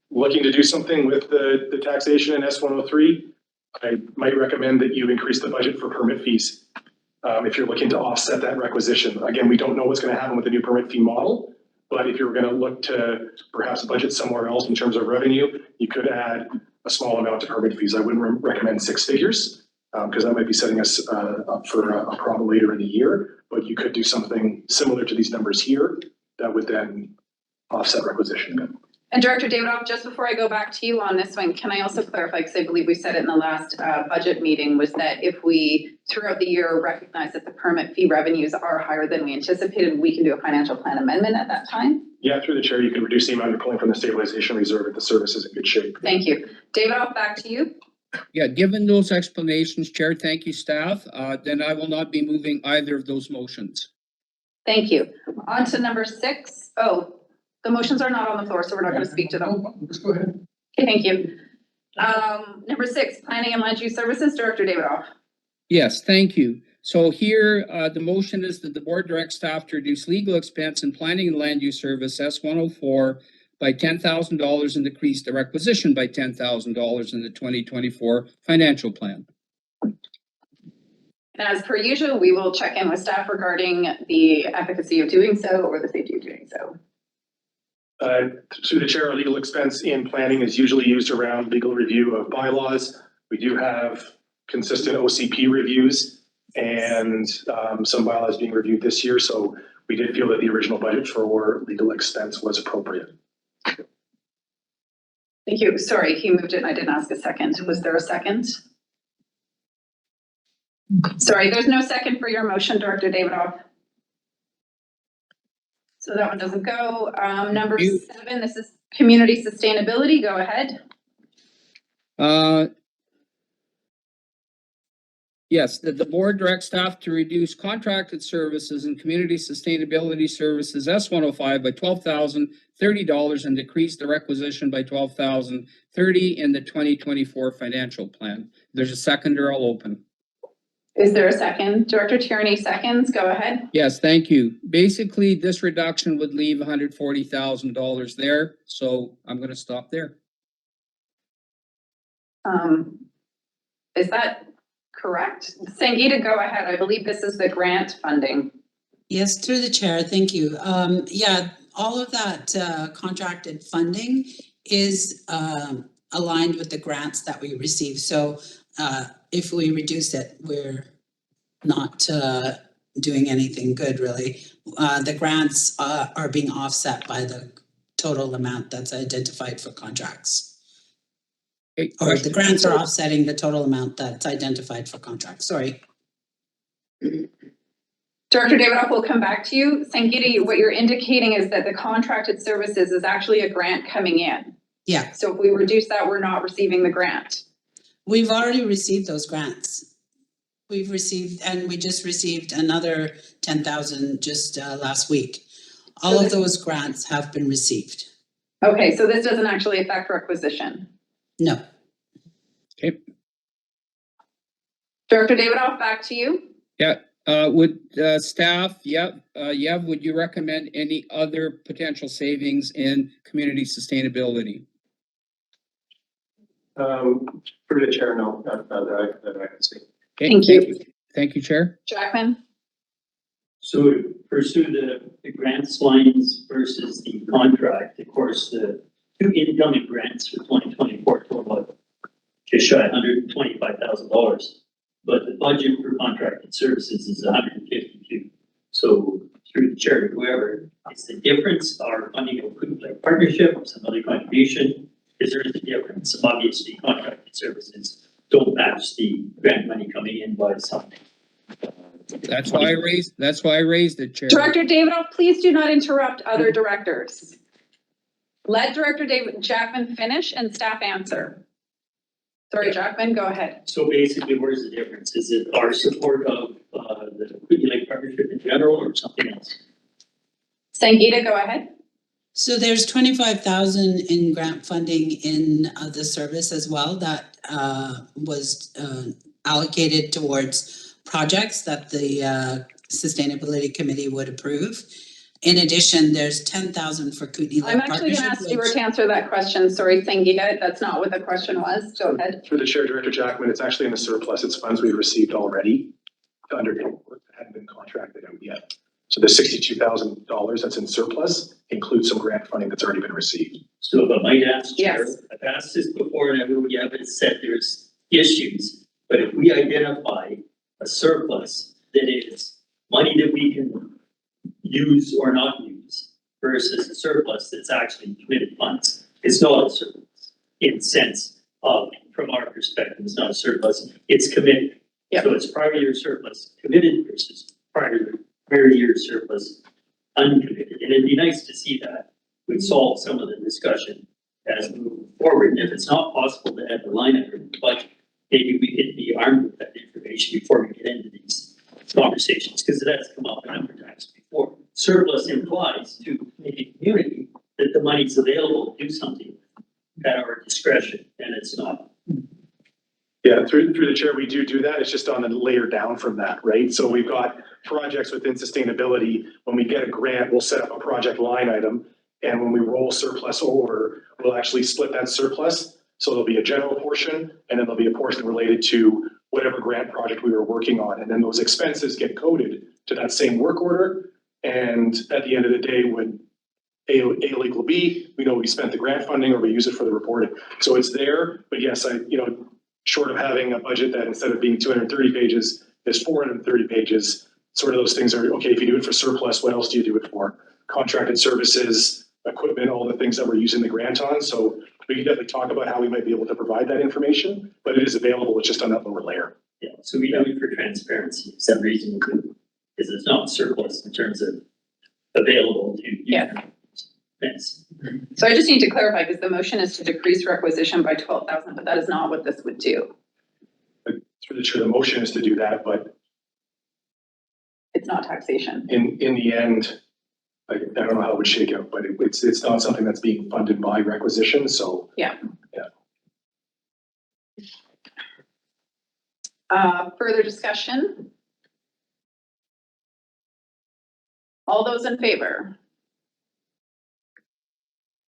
looking to do something with the taxation in S103, I might recommend that you increase the budget for permit fees. If you're looking to offset that requisition. Again, we don't know what's going to happen with the new permit fee model, but if you're going to look to perhaps budget somewhere else in terms of revenue, you could add a small amount to permit fees. I wouldn't recommend six figures because that might be setting us up for a problem later in the year, but you could do something similar to these numbers here that would then offset requisition. And Director Davidoff, just before I go back to you on this one, can I also clarify, because I believe we said it in the last budget meeting, was that if we throughout the year recognize that the permit fee revenues are higher than we anticipated, we can do a financial plan amendment at that time? Yeah, through the chair, you can reduce the amount you're pulling from the stabilization reserve if the service is in good shape. Thank you. Davidoff, back to you. Yeah, given those explanations, Chair, thank you, staff. Then I will not be moving either of those motions. Thank you. On to number 6. Oh, the motions are not on the floor, so we're not going to speak to them. Just go ahead. Okay, thank you. Number 6, Planning and Land Use Services, Director Davidoff. Yes, thank you. So here, the motion is that the board directs staff to reduce legal expense in planning and land use service S104 by $10,000 and decrease the requisition by $10,000 in the 2024 financial plan. And as per usual, we will check in with staff regarding the efficacy of doing so or the safety of doing so. Through the chair, our legal expense in planning is usually used around legal review of bylaws. We do have consistent OCP reviews and some bylaws being reviewed this year. So we did feel that the original budget for legal expense was appropriate. Thank you. Sorry, he moved it and I didn't ask a second. Was there a second? Sorry, there's no second for your motion, Director Davidoff. So that one doesn't go. Number 7, this is community sustainability. Go ahead. Yes, that the board directs staff to reduce contracted services and community sustainability services S105 by $12,030 and decrease the requisition by $12,030 in the 2024 financial plan. There's a seconder, I'll open. Is there a second? Director Tierney seconds. Go ahead. Yes, thank you. Basically, this reduction would leave $140,000 there, so I'm going to stop there. Is that correct? Sangeeta, go ahead. I believe this is the grant funding. Yes, through the chair, thank you. Yeah, all of that contracted funding is aligned with the grants that we receive. So if we reduce it, we're not doing anything good, really. The grants are being offset by the total amount that's identified for contracts. Or the grants are offsetting the total amount that's identified for contracts. Sorry. Director Davidoff will come back to you. Sangeeta, what you're indicating is that the contracted services is actually a grant coming in. Yeah. So if we reduce that, we're not receiving the grant. We've already received those grants. We've received, and we just received another 10,000 just last week. All of those grants have been received. Okay, so this doesn't actually affect requisition. No. Okay. Director Davidoff, back to you. Yeah. Would staff, Yev, would you recommend any other potential savings in community sustainability? Through the chair, no, that I can see. Okay, Thank you. Thank you, Chair. Jackman. So to pursue the grants lines versus the contract, of course, the two incoming grants for 2024 total just shy of $125,000. But the budget for contracted services is 152. So through the chair to whoever, is the difference our funding of Quick Lake Partnership, some other contribution? Is there a difference? Obviously, contracted services don't match the grant money coming in by something. That's why I raised it, Chair. Director Davidoff, please do not interrupt other directors. Let Director Jackman finish and staff answer. Sorry, Jackman, go ahead. So basically, where's the difference? Is it our support of the Quick Lake Partnership in general or something else? Sangeeta, go ahead. So there's 25,000 in grant funding in the service as well that was allocated towards projects that the Sustainability Committee would approve. In addition, there's 10,000 for Kootenai Lake I'm actually gonna ask Stuart to answer that question. Sorry, Sangeeta, that's not what the question was. Go ahead. Through the chair, Director Jackman, it's actually in the surplus. It's funds we've received already to undertake work that hadn't been contracted out yet. So the $62,000 that's in surplus includes some grant funding that's already been received. So if I might ask, Chair, Yes. I've asked this before and everybody has said there's issues, but if we identify a surplus that is money that we can use or not use versus a surplus that's actually committed funds, it's not a surplus in the sense of, from our perspective, it's not a surplus, it's committed. Yep. So it's prior year surplus committed versus prior year surplus uncommitted. And it'd be nice to see that would solve some of the discussion as we move forward. And if it's not possible to add the line item, but maybe we could be armed with that information before we get into these conversations, because it has come up a number of times before. Surplus implies to the community that the money's available to do something at our discretion, and it's not. Yeah, through the chair, we do that. It's just on the layer down from that, right? So we've got projects within sustainability. When we get a grant, we'll set up a project line item. And when we roll surplus over, we'll actually split that surplus. So there'll be a general portion, and then there'll be a portion related to whatever grant project we were working on. And then those expenses get coded to that same work order. And at the end of the day, when A equal B, we know we spent the grant funding or we use it for the reporting. So it's there, but yes, short of having a budget that instead of being 230 pages is 430 pages, sort of those things are, okay, if you do it for surplus, what else do you do it for? Contracted services, equipment, all the things that we're using the grant on. So we can definitely talk about how we might be able to provide that information, but it is available. It's just on that lower layer. Yeah, so we do it for transparency, some reason to, because it's not surplus in terms of available to. Yeah. Thanks. So I just need to clarify, because the motion is to decrease requisition by 12,000, but that is not what this would do. Through the chair, the motion is to do that, but It's not taxation. in the end, I don't know how it would shake out, but it's not something that's being funded by requisition, so. Yeah. Further discussion? All those in favor?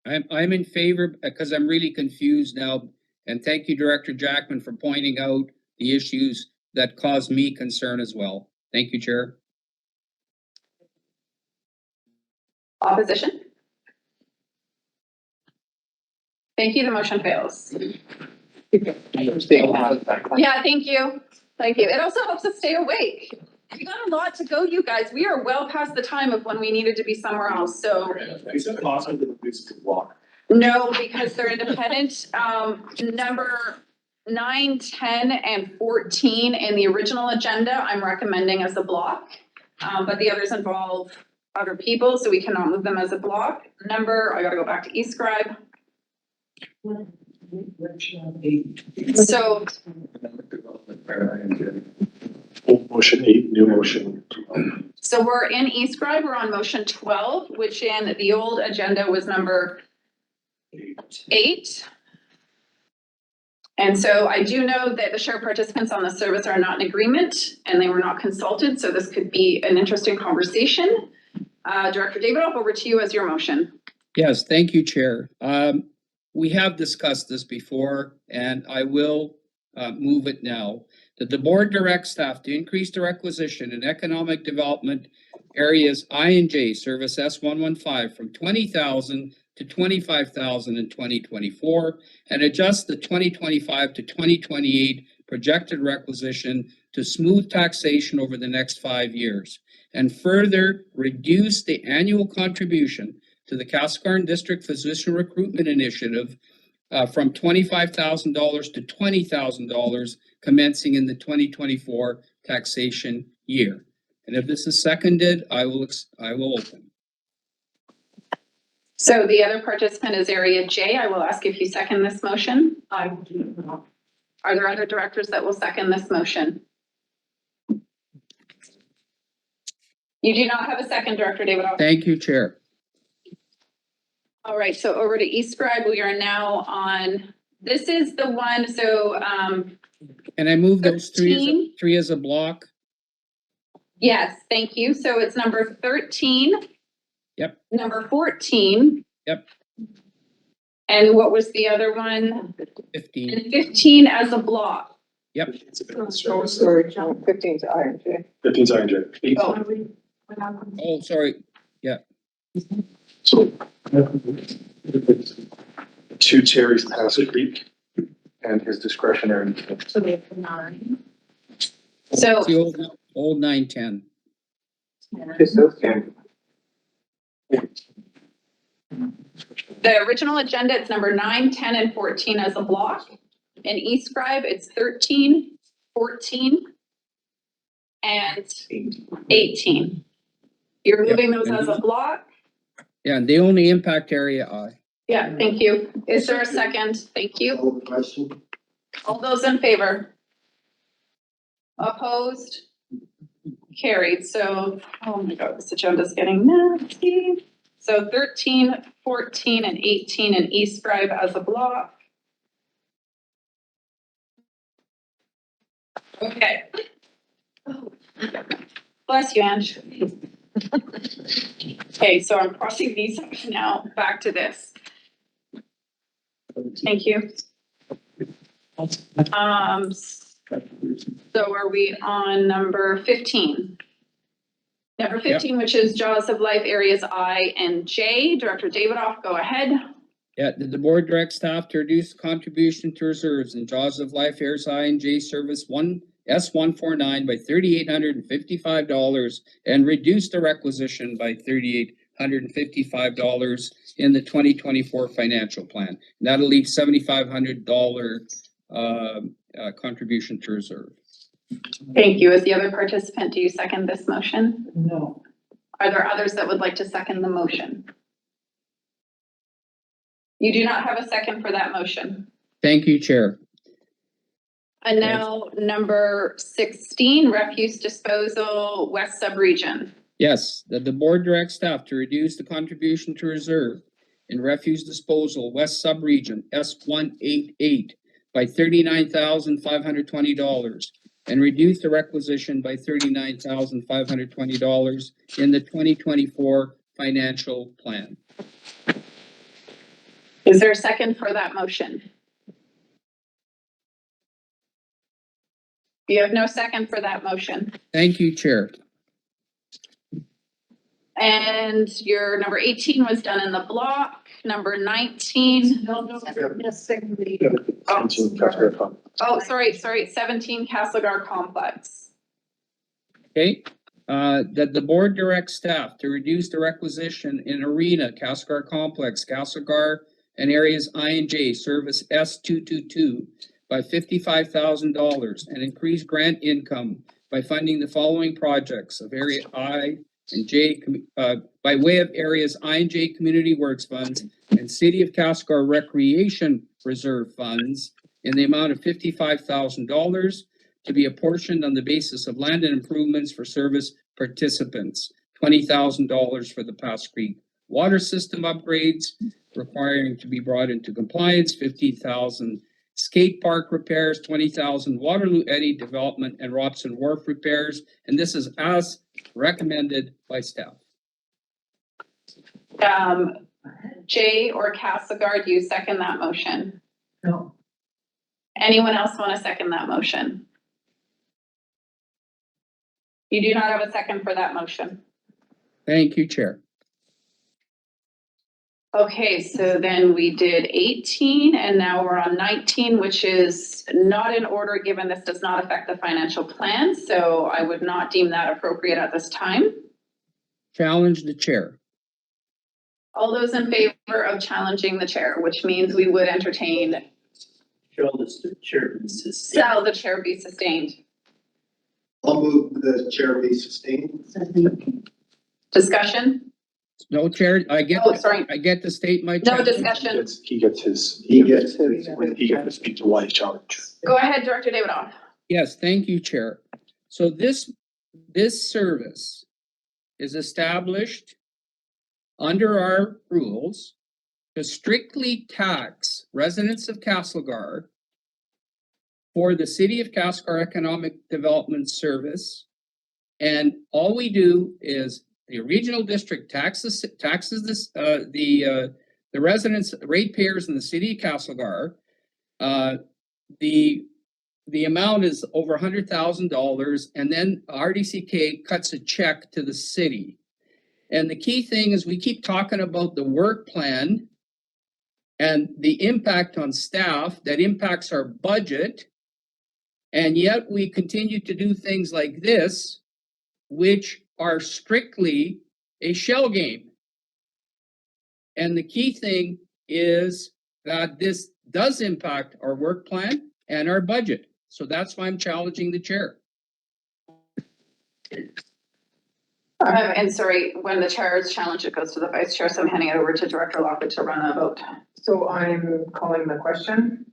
I'm in favor because I'm really confused now. And thank you, Director Jackman, for pointing out the issues that cause me concern as well. Thank you, Chair. Opposition? Thank you, the motion fails. Yeah, thank you. Thank you. It also helps us stay awake. We got a lot to go, you guys. We are well past the time of when we needed to be somewhere else, so. Is it possible that this could walk? No, because they're independent. Number 9, 10, and 14 in the original agenda, I'm recommending as a block. But the others involve other people, so we cannot move them as a block. I gotta go back to eScribe. So Old motion 8, new motion. So we're in eScribe, we're on motion 12, which in the old agenda was number 8. And so I do know that the shared participants on the service are not in agreement and they were not consulted, so this could be an interesting conversation. Director Davidoff, over to you as your motion. Yes, thank you, Chair. We have discussed this before, and I will move it now. That the board directs staff to increase the requisition in economic development areas I and J, service S115, from $20,000 to 25,000 in 2024, and adjust the 2025 to 2028 projected requisition to smooth taxation over the next 5 years, and further reduce the annual contribution to the Castlegarn District Physician Recruitment Initiative from $25,000 to $20,000 commencing in the 2024 taxation year. And if this is seconded, I will open. So the other participant is Area J. I will ask if you second this motion. I do not. Are there other directors that will second this motion? You do not have a second, Director Davidoff. Thank you, Chair. All right, so over to East Scribe. We are now on, this is the one, so, Can I move those 13? three as a block? yes, thank you. So it's number 13. Yep. Number 14. Yep. And what was the other one? 15. And 15 as a block. Yep. Oh, sorry, John, 15's INJ. 15's INJ. Oh, sorry. Yeah. So to Terry's Pass Creek and his discretionary. So we have 9. So It's the old 910. the original agenda, it's number 9, 10, and 14 as a block. In East Scribe, it's 13, 14, and 18. You're Yep. moving those as a block? Yeah, and they only impact area I. Yeah, thank you. Is there a second? Thank you. Question? All those in favor? Opposed? Carried. So, oh my God, this agenda's getting nasty. So 13, 14, and 18 in East Scribe as a block. Okay. Bless you, Ange. Okay, so I'm crossing these out now. Back to this. Thank you. So are we on number 15? Number 15, which is Jaws of Life Areas I and J. Director Davidoff, go ahead. Yeah, did the board direct staff to reduce the contribution to reserves in Jaws of Life Airs I and J Service S149 by $3,855 and reduce the requisition by $3,855 in the 2024 financial plan. And that'll leave $7,500 contribution to reserve. Thank you. As the other participant, do you second this motion? No. Are there others that would like to second the motion? You do not have a second for that motion. Thank you, Chair. And now number 16, refuse disposal, West Subregion. Yes, that the board directs staff to reduce the contribution to reserve in refuse disposal West Subregion S188 by $39,520 and reduce the requisition by $39,520 in the 2024 financial plan. Is there a second for that motion? You have no second for that motion. Thank you, Chair. And your number 18 was done in the block. Number 19. Yes, second. Oh, sorry, 17 Castlegar Complex. Okay, that the board directs staff to reduce the requisition in Arena, Castlegar Complex, Castlegar, and areas I and J Service S222 by $55,000 and increase grant income by funding the following projects of area I and J by way of areas I and J Community Works Funds and City of Castlegar Recreation Reserve Funds in the amount of $55,000 to be apportioned on the basis of land and improvements for service participants. $20,000 for the Pass Creek water system upgrades requiring to be brought into compliance, $15,000 skate park repairs, $20,000 Waterloo Eddy development and Robson Wharf repairs, and this is as recommended by staff. Jay or Castlegar, do you second that motion? No. Anyone else want to second that motion? You do not have a second for that motion. Thank you, Chair. Okay, so then we did 18 and now we're on 19, which is not in order given this does not affect the financial plan. So I would not deem that appropriate at this time. Challenge the chair. All those in favor of challenging the chair, which means we would entertain, Shall the chair be sustained? shall the chair be sustained? I'll move the chair be sustained. Discussion? No, chair, I get, Oh, sorry. I get to state my. No challenge. discussion. He gets to speak to why he challenged. Go ahead, Director Davidoff. Yes, thank you, Chair. So this service is established under our rules to strictly tax residents of Castlegar for the City of Castlegar Economic Development Service. And all we do is the regional district taxes this, the residents, ratepayers in the City of Castlegar. The amount is over $100,000, and then RDCK cuts a check to the city. And the key thing is we keep talking about the work plan and the impact on staff that impacts our budget. And yet we continue to do things like this, which are strictly a shell game. And the key thing is that this does impact our work plan and our budget. So that's why I'm challenging the chair. And sorry, when the chair is challenged, it goes to the vice chair. So I'm handing it over to Director Lockwood to run a vote. So I'm calling the question.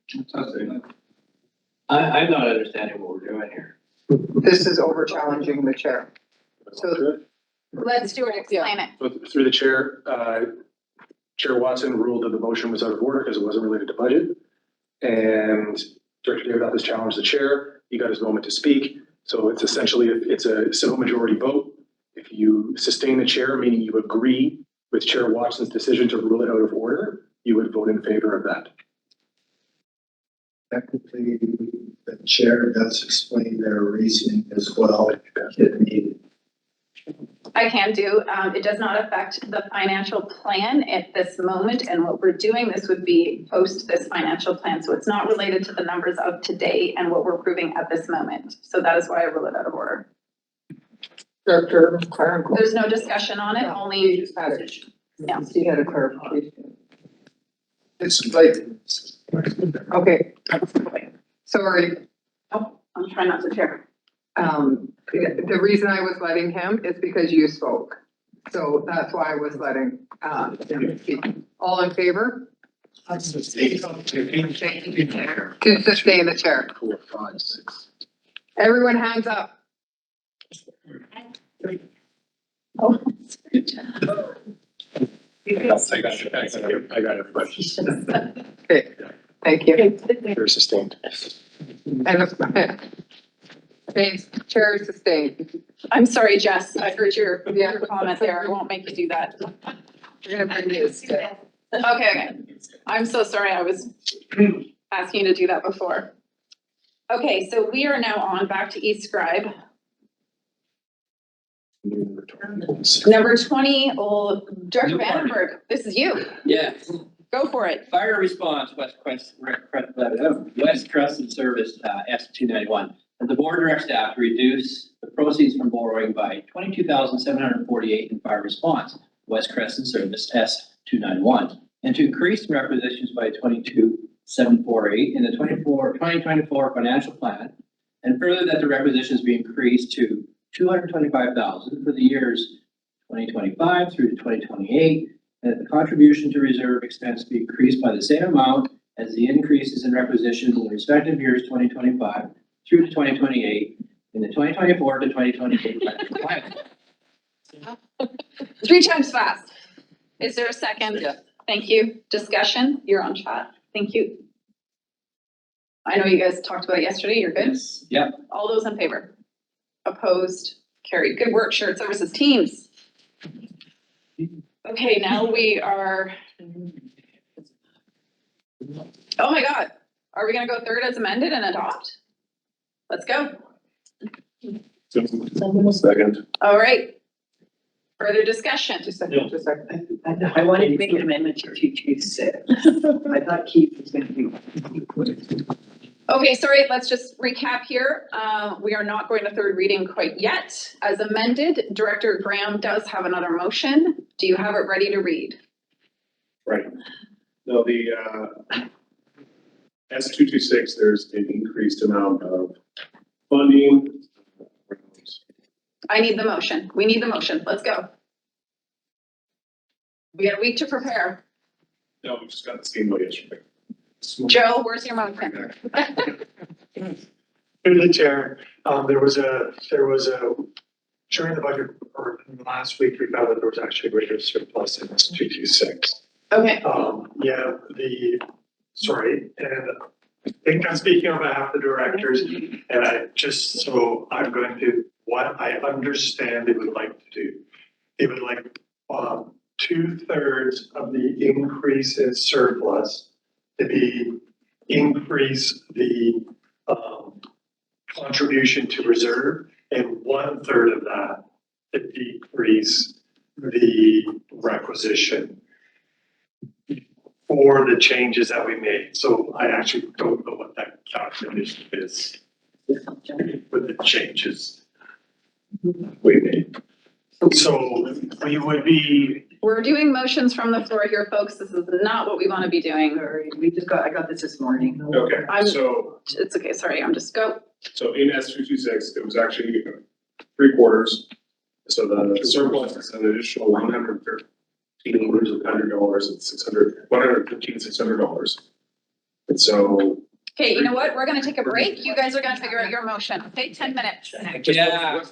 I'm not understanding what we're doing here. This is over challenging the chair. So Let's do it, explain it. So through the chair, Chair Watson ruled that the motion was out of order because it wasn't related to budget. And Director Davidoff has challenged the chair. He got his moment to speak. So it's essentially, it's a simple majority vote. If you sustain the chair, meaning you agree with Chair Watson's decision to rule it out of order, you would vote in favor of that. Technically, the chair does explain their reasoning as well if needed. I can do. It does not affect the financial plan at this moment. And what we're doing, this would be post this financial plan. So it's not related to the numbers of today and what we're approving at this moment. So that is why I rule it out of order. Director Clarenco. There's no discussion on it, only. Yeah, she had a clarification. It's like. Okay. Sorry. Oh, I'm trying not to chair. The reason I was letting him is because you spoke. So that's why I was letting, him speak. All in favor? To sustain the chair. 4, 5, 6. Everyone hands up. Oh. I got it, but Okay, thank you. you're sustained. And okay, chair is sustained. I'm sorry, Jess. I heard your comment there. I won't make you do that. We're gonna bring this. Okay. I'm so sorry. I was asking you to do that before. Okay, so we are now on back to East Scribe. Number 20, Director Vandenberg, this is you. Yeah. Go for it. Fire response, West Crescent Service, S-291. And the board directs staff to reduce the proceeds from borrowing by $22,748 in fire response, West Crescent Service, S-291. And to increase the requisitions by $22,748 in the 2024 financial plan. And further that the requisitions be increased to $225,000 for the years 2025 through to 2028, and that the contribution to reserve expense be increased by the same amount as the increases in requisitions in the respective years 2025 through to 2028 in the 2024 to 2028 financial plan. 3 times fast. Is there a second? Yeah. Thank you. Discussion? You're on chat. Thank you. I know you guys talked about it yesterday. You're good? Yes. Yep. All those in favor? Opposed? Carried. Good work, shared services teams. Okay, now we are. Oh my God. Are we gonna go third as amended and adopt? Let's go. Second. All right. Further discussion? Just a second, just a second. I wanted to make an amendment to 226. I thought Keith was gonna do. Okay, sorry, let's just recap here. We are not going to third reading quite yet. As amended, Director Graham does have another motion. Do you have it ready to read? Right. No, the, S226, there's an increased amount of funding. I need the motion. We need the motion. Let's go. We got a week to prepare. No, we just got the same one yesterday. Joe, where's your motion? Through the chair, there was a, during the budget, or last week, we found that there was actually a greater surplus in this 226. Okay. Sorry, and I think I'm speaking on behalf of the directors, and I'm going to, what I understand they would like to do. They would like, 2/3 of the increase in surplus to be increase the, contribution to reserve, and 1/3 of that to decrease the requisition for the changes that we made. So I actually don't know what that calculation is with the changes we made. So we would be. We're doing motions from the floor here, folks. This is not what we want to be doing. Sorry, I got this morning. Okay, It's okay, sorry, I'm just go. So in S226, it was actually 3/4. So the surplus is an additional $113 and $600. And so. Okay, you know what? We're gonna take a break. You guys are gonna figure out your motion. Okay, 10 minutes. Yeah.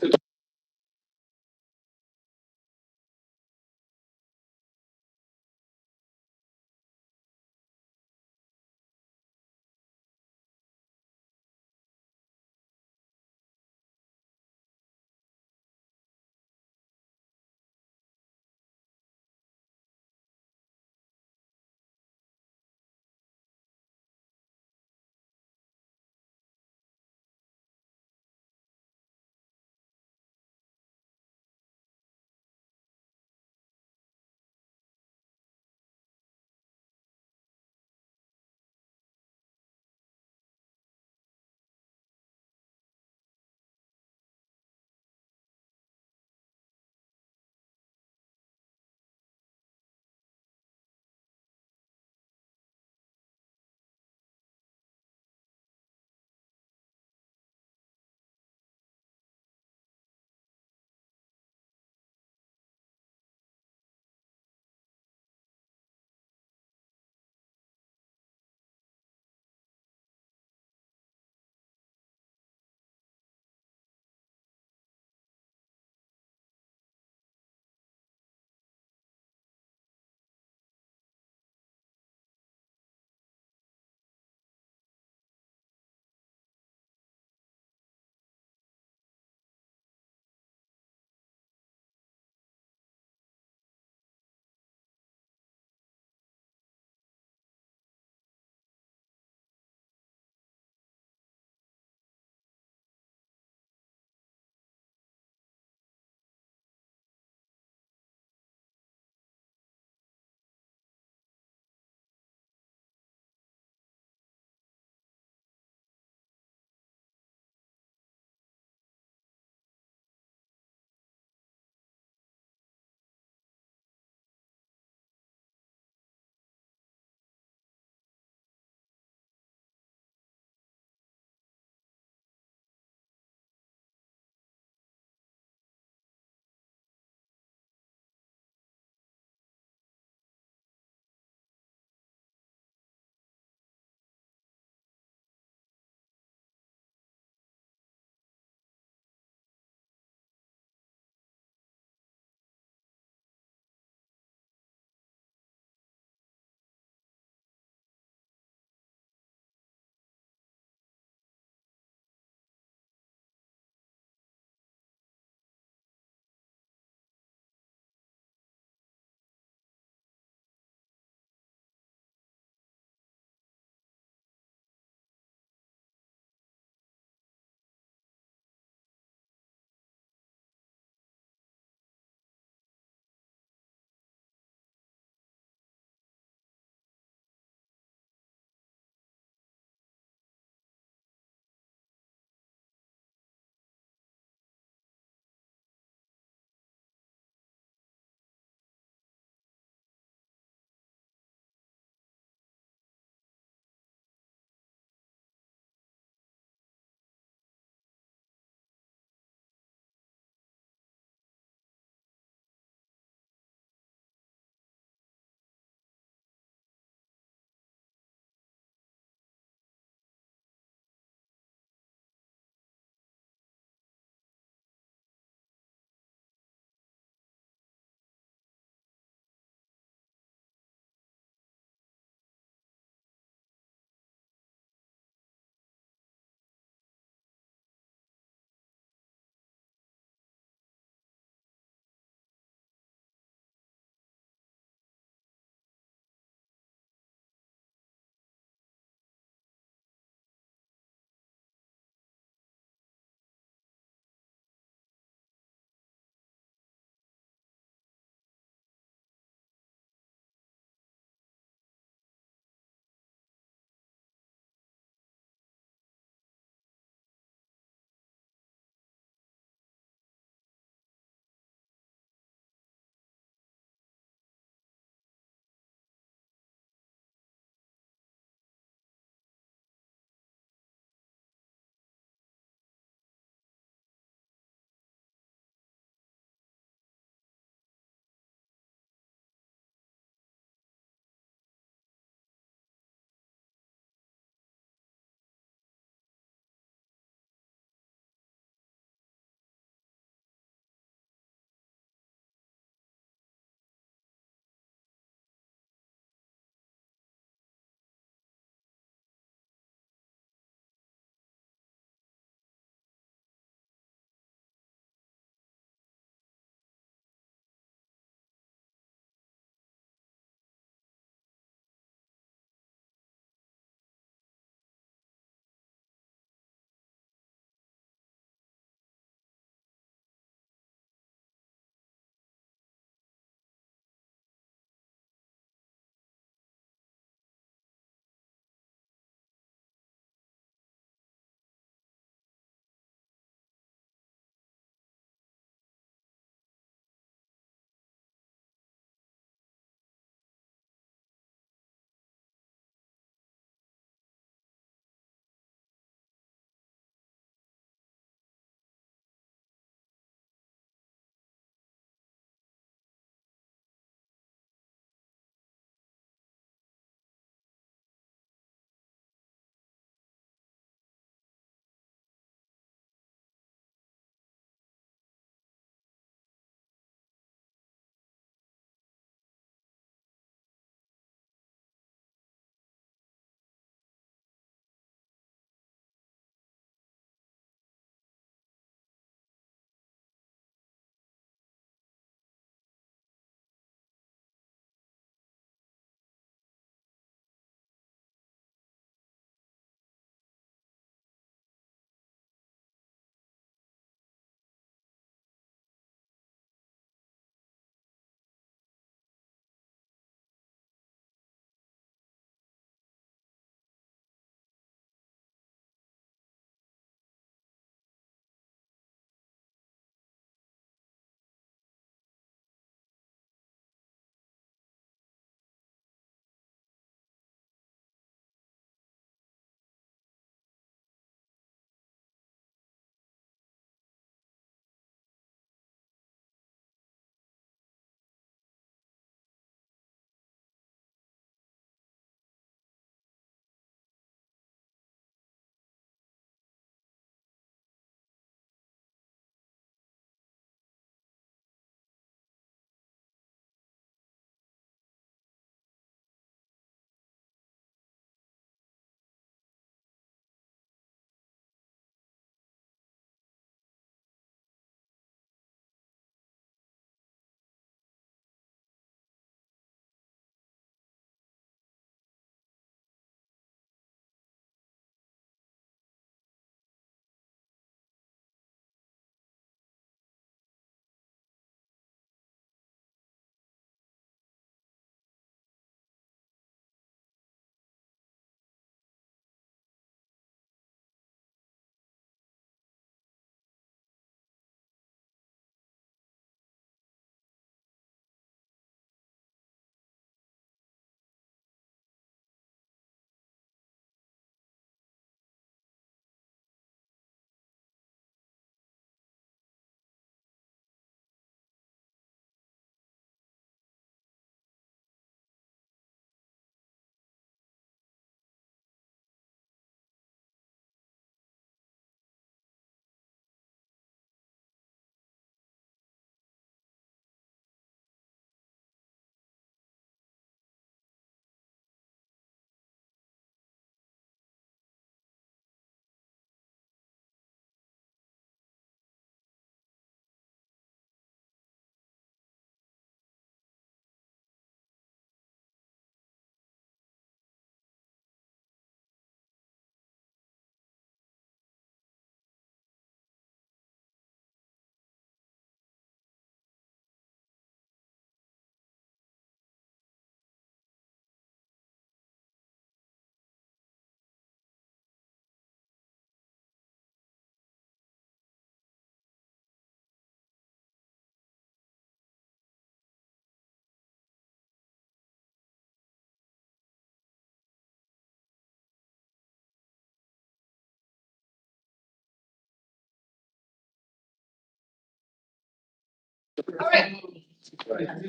All right.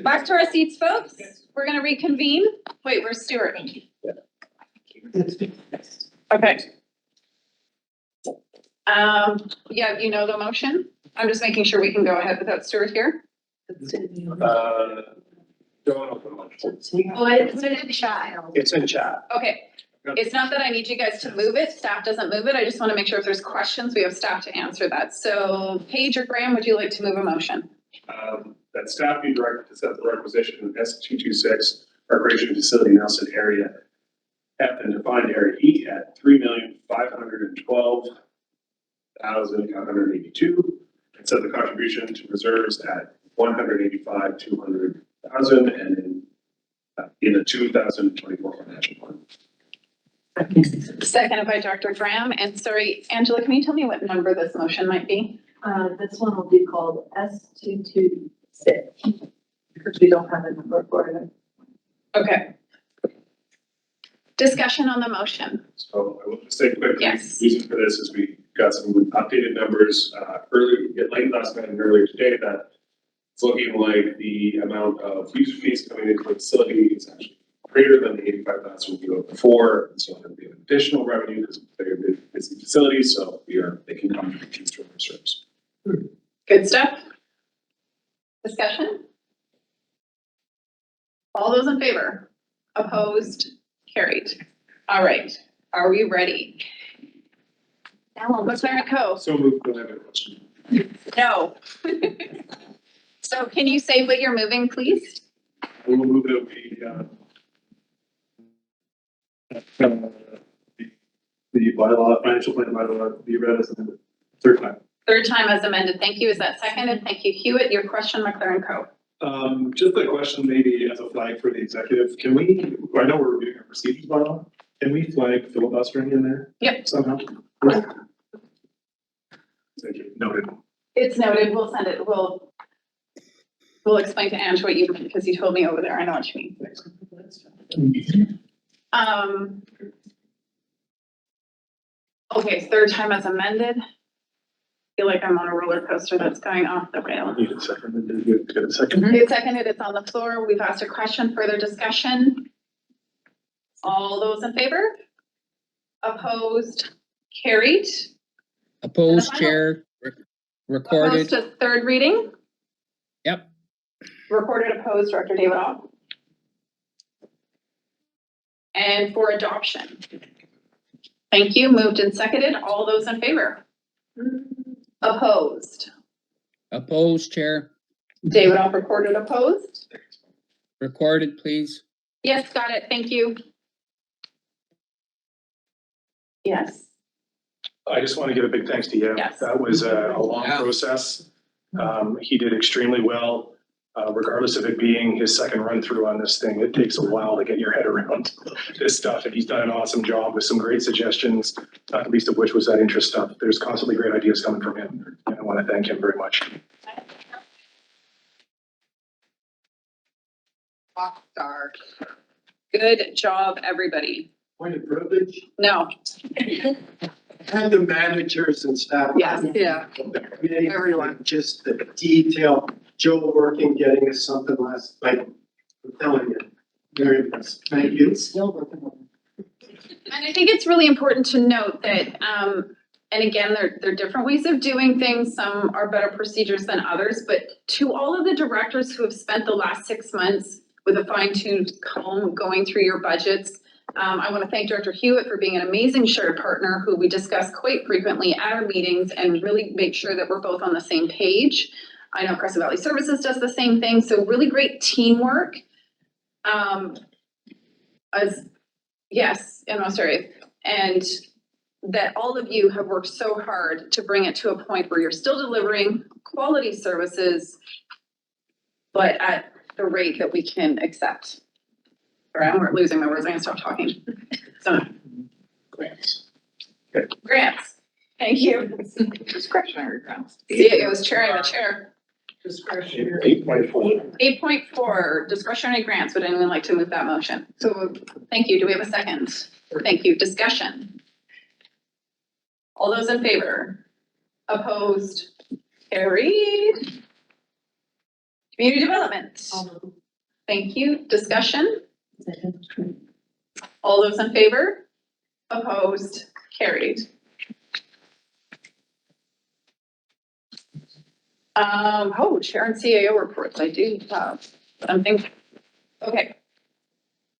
Back to our seats, folks. We're gonna reconvene. Wait, where's Stuart? Okay. Yeah, you know the motion? I'm just making sure we can go ahead without Stuart here. Don't know the motion. Oh, it's in chat. It's in chat. Okay. It's not that I need you guys to move it. Staff doesn't move it. I just want to make sure if there's questions, we have staff to answer that. So Paige or Graham, would you like to move a motion? That staff be directed to set the requisition of S226 recreation facility Nelson area F and defined area E at $3,512,982 and set the contribution to reserves at $185,200,000 and in the 2024 financial plan. Seconded by Dr. Graham. And sorry, Angela, can you tell me what number this motion might be? This one will be called S226, because we don't have a number for it. Okay. Discussion on the motion. So I will just say quickly, Yes. the reason for this is we got some updated numbers late last night and earlier today that it's looking like the amount of user fees coming into the facility is actually greater than the 85,000 we were before. And so there'll be an additional revenue because they're busy facilities, so we are making contributions to our reserves. Good stuff. Discussion? All those in favor? Opposed? Carried. All right. Are we ready? McLaren Co. So moved, but I have a question. No. So can you say what you're moving, please? We will move that the bylaw, financial plan bylaw be read as a third time. Third time as amended. Thank you. Is that seconded? Thank you, Hewitt. Your question, McLaren Co. Just a question maybe as a flag for the executive, can we, I know we're reviewing our procedures bylaw, can we flag filibustering in there? Yep. Somehow? Thank you, noted. It's noted. We'll send it. We'll explain to Ange what you meant because you told me over there. I know what you mean. Okay, third time as amended. Feel like I'm on a roller coaster that's going off the rail. Need a second, get a second. It's seconded, it's on the floor. We've asked a question, further discussion. All those in favor? Opposed? Carried? Opposed, Chair, recorded. Opposed to third reading? Yep. Recorded opposed, Director Davidoff. And for adoption. Thank you. Moved and seconded. All those in favor? Opposed. Opposed, Chair. Davidoff recorded opposed. Recorded, please. Yes, got it. Thank you. Yes. I just want to give a big thanks to Yev. Yes. That was a long process. He did extremely well, regardless of it being his second run through on this thing. It takes a while to get your head around this stuff, and he's done an awesome job with some great suggestions, not the least of which was that interest stuff. There's constantly great ideas coming from him, and I want to thank him very much. Star. Good job, everybody. Point of privilege, No. and the managers and staff. Yes, yeah. Everyone, just the detail, Joe working, getting us something last night. I'm telling you, very impressive. Thank you. Still working on And I think it's really important to note that, and again, there are different ways of doing things. Some are better procedures than others, but to all of the directors who have spent the last 6 months with a fine-tuned comb going through your budgets, I want to thank Director Hewitt for being an amazing shared partner who we discuss quite frequently at our meetings and really make sure that we're both on the same page. I know Crescent Valley Services does the same thing, so really great teamwork. Yes, in most areas. And that all of you have worked so hard to bring it to a point where you're still delivering quality services, but at the rate that we can accept. All right, I'm losing my words. I'm gonna stop talking. So. Grants. Grants. Thank you. Discretionary grants. See, it was chairing the chair. Discretionary. 8.4. 8.4, discretionary grants. Would anyone like to move that motion? So, thank you. Do we have a second? Thank you. Discussion. All those in favor? Opposed? Carried. Community development. Thank you. Discussion? All those in favor? Opposed? Carried. Chair and CAO reports. I do have something. Okay.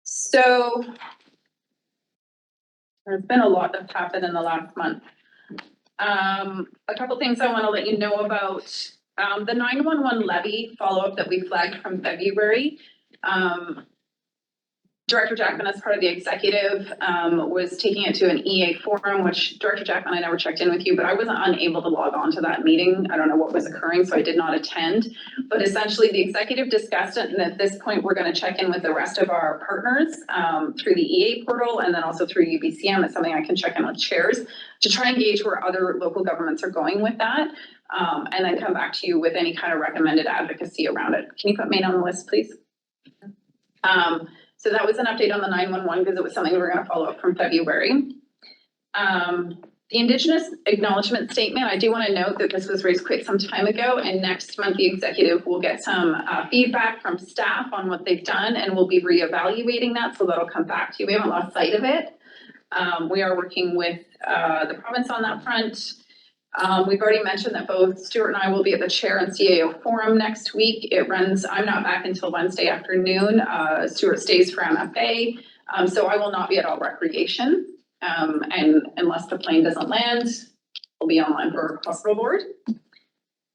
So there's been a lot that's happened in the last month. A couple things I want to let you know about. The 911 levy follow-up that we flagged from February. Director Jackman, as part of the executive, was taking it to an EA forum, which Director Jackman, I never checked in with you, but I was unable to log on to that meeting. I don't know what was occurring, so I did not attend. But essentially, the executive discussed it, and at this point, we're going to check in with the rest of our partners through the EA portal, and then also through UBCM. It's something I can check in with chairs to try and gauge where other local governments are going with that, and then come back to you with any kind of recommended advocacy around it. Can you put Maine on the list, please? So that was an update on the 911 because it was something we were going to follow up from February. The Indigenous Acknowledgement Statement, I do want to note that this was raised quite some time ago, and next month the executive will get some feedback from staff on what they've done, and we'll be reevaluating that, so that'll come back to you. We haven't lost sight of it. We are working with the province on that front. We've already mentioned that both Stuart and I will be at the chair and CAO forum next week. It runs, I'm not back until Wednesday afternoon. Stuart stays for MFA. So I will not be at all recreation. And unless the plane doesn't land, we'll be online for hospital board.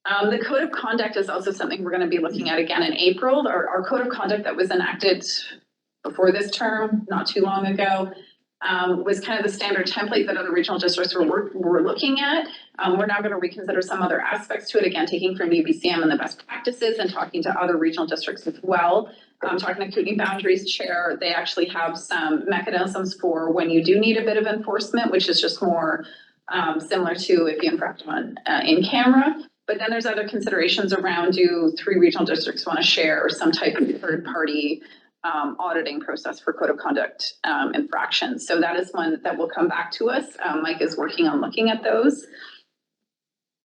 The code of conduct is also something we're going to be looking at again in April. Our code of conduct that was enacted before this term, not too long ago, was kind of the standard template that other regional districts were looking at. We're now going to reconsider some other aspects to it, again, taking from UBCM and the best practices and talking to other regional districts as well. Talking to Kootenai Boundaries Chair, they actually have some mechanisms for when you do need a bit of enforcement, which is just more similar to if you infract on in camera. But then there's other considerations around, do 3 regional districts want to share some type of third party auditing process for code of conduct infractions. So that is one that will come back to us. Mike is working on looking at those.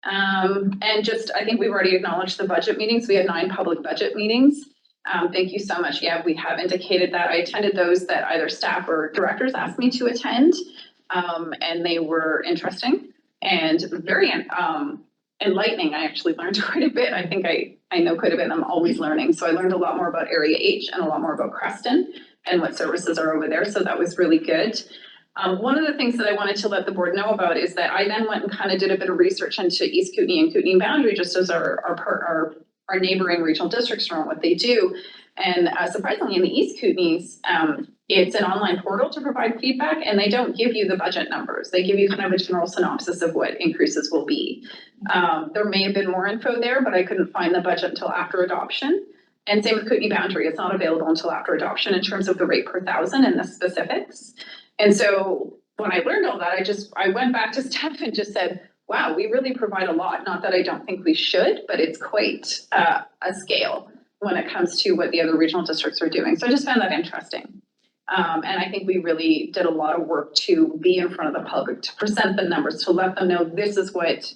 And just, I think we've already acknowledged the budget meetings. We had 9 public budget meetings. Thank you so much. Yeah, we have indicated that. I attended those that either staff or directors asked me to attend, and they were interesting and very enlightening. I actually learned quite a bit. I think I know quite a bit, and I'm always learning. So I learned a lot more about Area H and a lot more about Creston and what services are over there. So that was really good. One of the things that I wanted to let the board know about is that I then went and kind of did a bit of research into East Kootenai and Kootenai Boundary, just as our neighboring regional districts around what they do. And surprisingly, in the East Kootenays, it's an online portal to provide feedback, and they don't give you the budget numbers. They give you kind of a general synopsis of what increases will be. There may have been more info there, but I couldn't find the budget until after adoption. And same with Kootenai Boundary, it's not available until after adoption in terms of the rate per thousand and the specifics. And so when I learned all that, I went back to staff and just said, wow, we really provide a lot. Not that I don't think we should, but it's quite a scale when it comes to what the other regional districts are doing. So I just found that interesting. And I think we really did a lot of work to be in front of the public, to present the numbers, to let them know this is what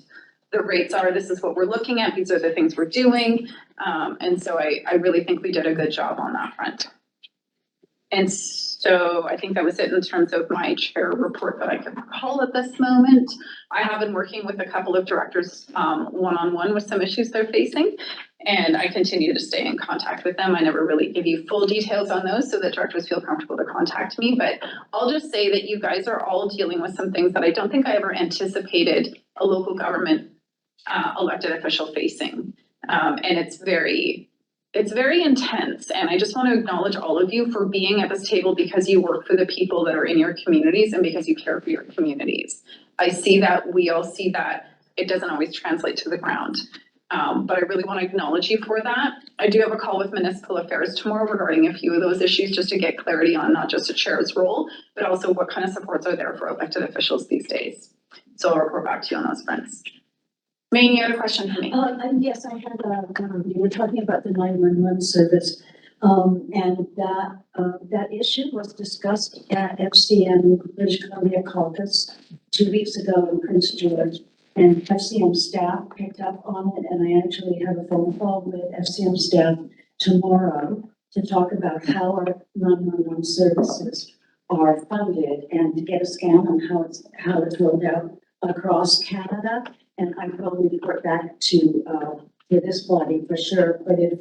the rates are, this is what we're looking at, these are the things we're doing. And so I really think we did a good job on that front. And so I think that was it in terms of my chair report that I could recall at this moment. I have been working with a couple of directors one-on-one with some issues they're facing, and I continue to stay in contact with them. I never really give you full details on those so that directors feel comfortable to contact me, but I'll just say that you guys are all dealing with some things that I don't think I ever anticipated a local government elected official facing. And it's very intense, and I just want to acknowledge all of you for being at this table because you work for the people that are in your communities and because you care for your communities. I see that, we all see that. It doesn't always translate to the ground, but I really want to acknowledge you for that. I do have a call with Municipal Affairs tomorrow regarding a few of those issues just to get clarity on not just a chair's role, but also what kind of supports are there for elected officials these days. So I'll report back to you on those fronts. Maine, you had a question for me? Yes, I had you were talking about the 911 service, and that issue was discussed at FCM British Columbia Caucus 2 weeks ago in Prince George. And FCM staff picked up on it, and I actually have a phone call with FCM staff tomorrow to talk about how our 911 services are funded and to get a scan on how it's rolled out across Canada. And I will report back to this body for sure. But if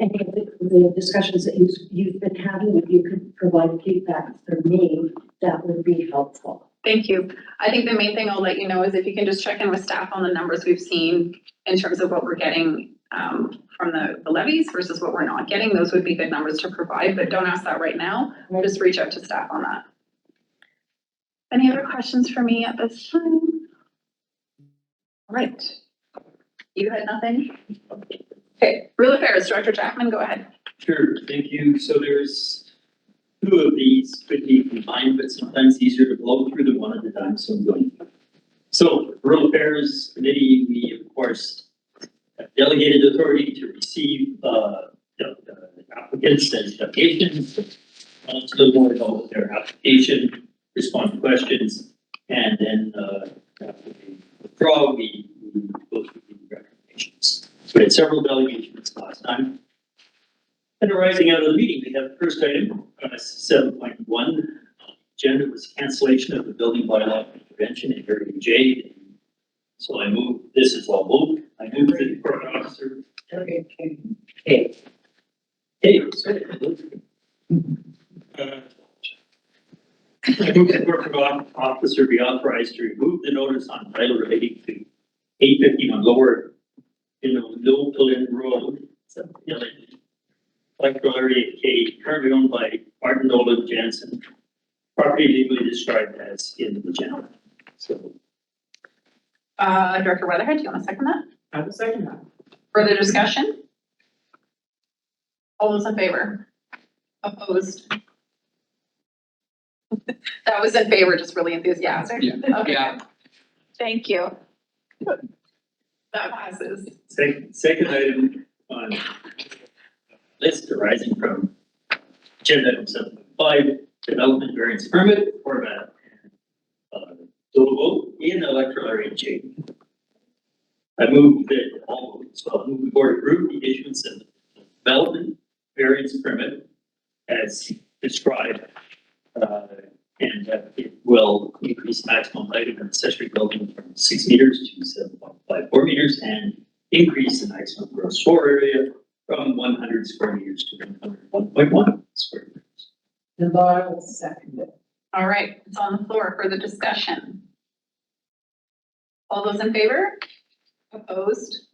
any of the discussions that you've been having, if you could provide feedback for me, that would be helpful. Thank you. I think the main thing I'll let you know is if you can just check in with staff on the numbers we've seen in terms of what we're getting from the levies versus what we're not getting. Those would be good numbers to provide, but don't ask that right now. Just reach out to staff on that. Any other questions for me at this time? All right. You had nothing? Okay, Real Affairs, Director Jackman, go ahead. Sure, thank you. So there's two of these could be combined, but sometimes easier to blow through them one at a time, so I'm going to. So Rural Affairs Committee, we of course have delegated authority to receive applicants and applications. A little more about their application, respond to questions, and then after they withdraw, we go through the recommendations. So we had several delegations last time. And arising out of the meeting, we have the first item, 7.1, agenda was cancellation of the building bylaw intervention in area J. So I move, this is all moved, I move to the court officer. Okay. I move the corporate officer be authorized to remove the notice on title relating to 851 Lower in the Lilpilin Road, electoral area K, currently owned by Martin Nolan Jansen, property legally described as in the agenda. So. Director Weatherhead, do you want to second that? I will second that. Further discussion? All those in favor? Opposed? That was in favor, just really enthusiastic. Yeah. Okay. Yeah. Thank you. That passes. Second item on list arising from agenda item 7.5, development variance permit for that vote in electoral area J. I move that all votes, well, move the board approve the issuance of development variance permit as described, and it will increase maximum height of an accessory building from 6 meters to 7.54 meters and increase the maximum gross floor area from 100 square meters to 101.1 square meters. Navarre will second it. All right, it's on the floor for the discussion. All those in favor? Opposed?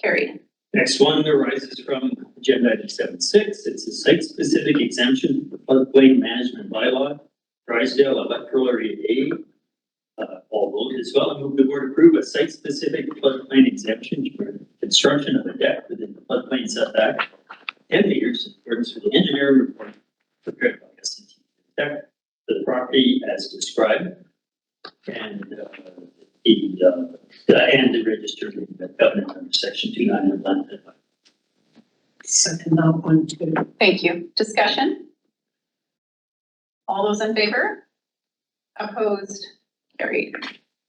Carried. Next one arises from agenda item 7.6. It's a site-specific exemption for floodplain management bylaw, Drysdale electoral area A. All voted as well. I move the board approve a site-specific floodplain exemption for construction of a deck within the floodplain setback 10 meters in accordance with the engineering report prepared by S&T for the property as described, and the registered in the covenant under section 2.9 of land. Second that one too. Thank you. Discussion? All those in favor? Opposed? Carried.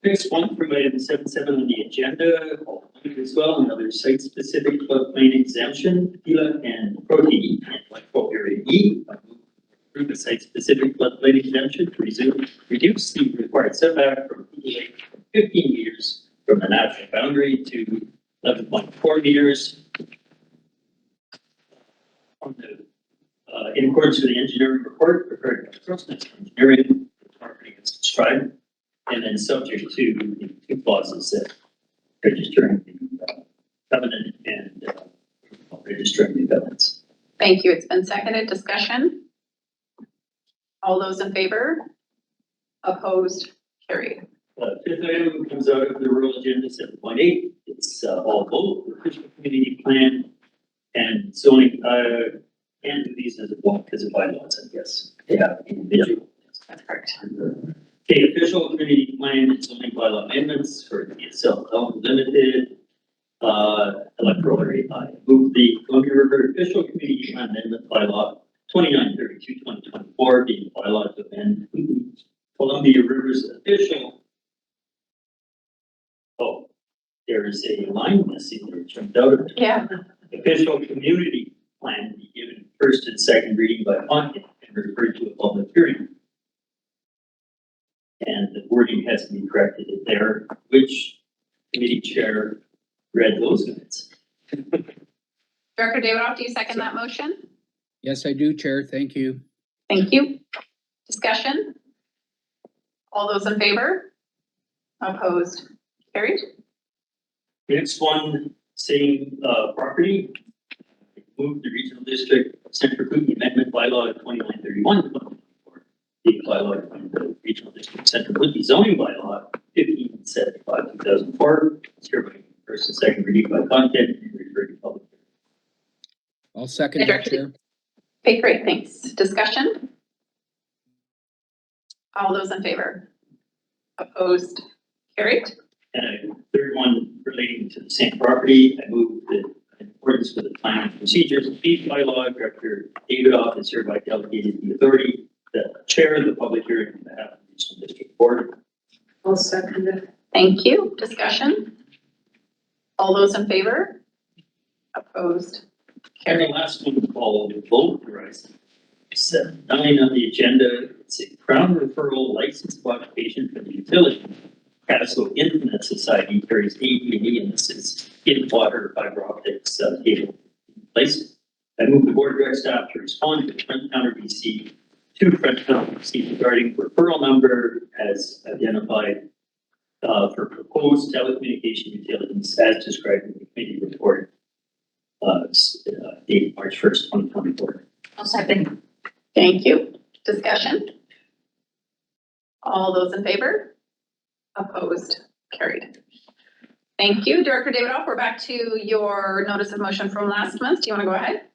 Next one from item 7.7 on the agenda, all as well, another site-specific floodplain exemption, FILA and PROTI, and electoral area E. Approve the site-specific floodplain exemption to reduce the required setback from 15 meters from the natural boundary to 11.4 meters. On the, in accordance with the engineering report prepared by Crossness Engineering, the property is described, and then subject to the two clauses that registering the covenant and registering the covenants. Thank you. It's been seconded. Discussion? All those in favor? Opposed? Carried. Fifth item comes out of the rural agenda 7.8. It's all vote, official community plan, and zoning. And do these as a block because of bylaws, I guess. Yeah, individual. That's correct. Okay, official community plan and zoning bylaw amendments for the self-development limited. Electoral area I. Move the Columbia River official community plan amendment bylaw 2932/2024 being bylaw to amend Columbia River's official. Oh, there is a line missing that jumped out of it. Yeah. Official community plan to be given first and second reading by content and referred to a public hearing. And the wording has to be corrected in there, which committee chair read those minutes. Director Davidoff, do you second that motion? Yes, I do, Chair. Thank you. Thank you. Discussion? All those in favor? Opposed? Carried. Next one, same, property. Move the regional district Central Kootenai Amendment bylaw 2931. The bylaw from the regional district Central Kootenai zoning bylaw 1575/2004. Hereby first and second reading by content and referred to public. I'll second that, Chair. Okay, great, thanks. Discussion? All those in favor? Opposed? Carried. And a third one relating to the same property, I move that in accordance with the plan and procedures of the bylaw, Director Davidoff is hereby delegated the authority to chair the public hearing on behalf of the Regional District Board. I'll second it. Thank you. Discussion? All those in favor? Opposed? And the last one called vote horizon. 7-9 on the agenda, it's a Crown referral license application for the utility. Castle Internet Society carries ADA, and this is in water fiber optics cable placement. I move the board direct staff to respond to Front Counter BC regarding referral number as identified for proposed telecommunication utilities as described in the committee report dated March 1st, 2024. I'll second. Thank you. Discussion? All those in favor? Opposed? Carried. Thank you. Director Davidoff, we're back to your notice of motion from last month. Do you want to go ahead?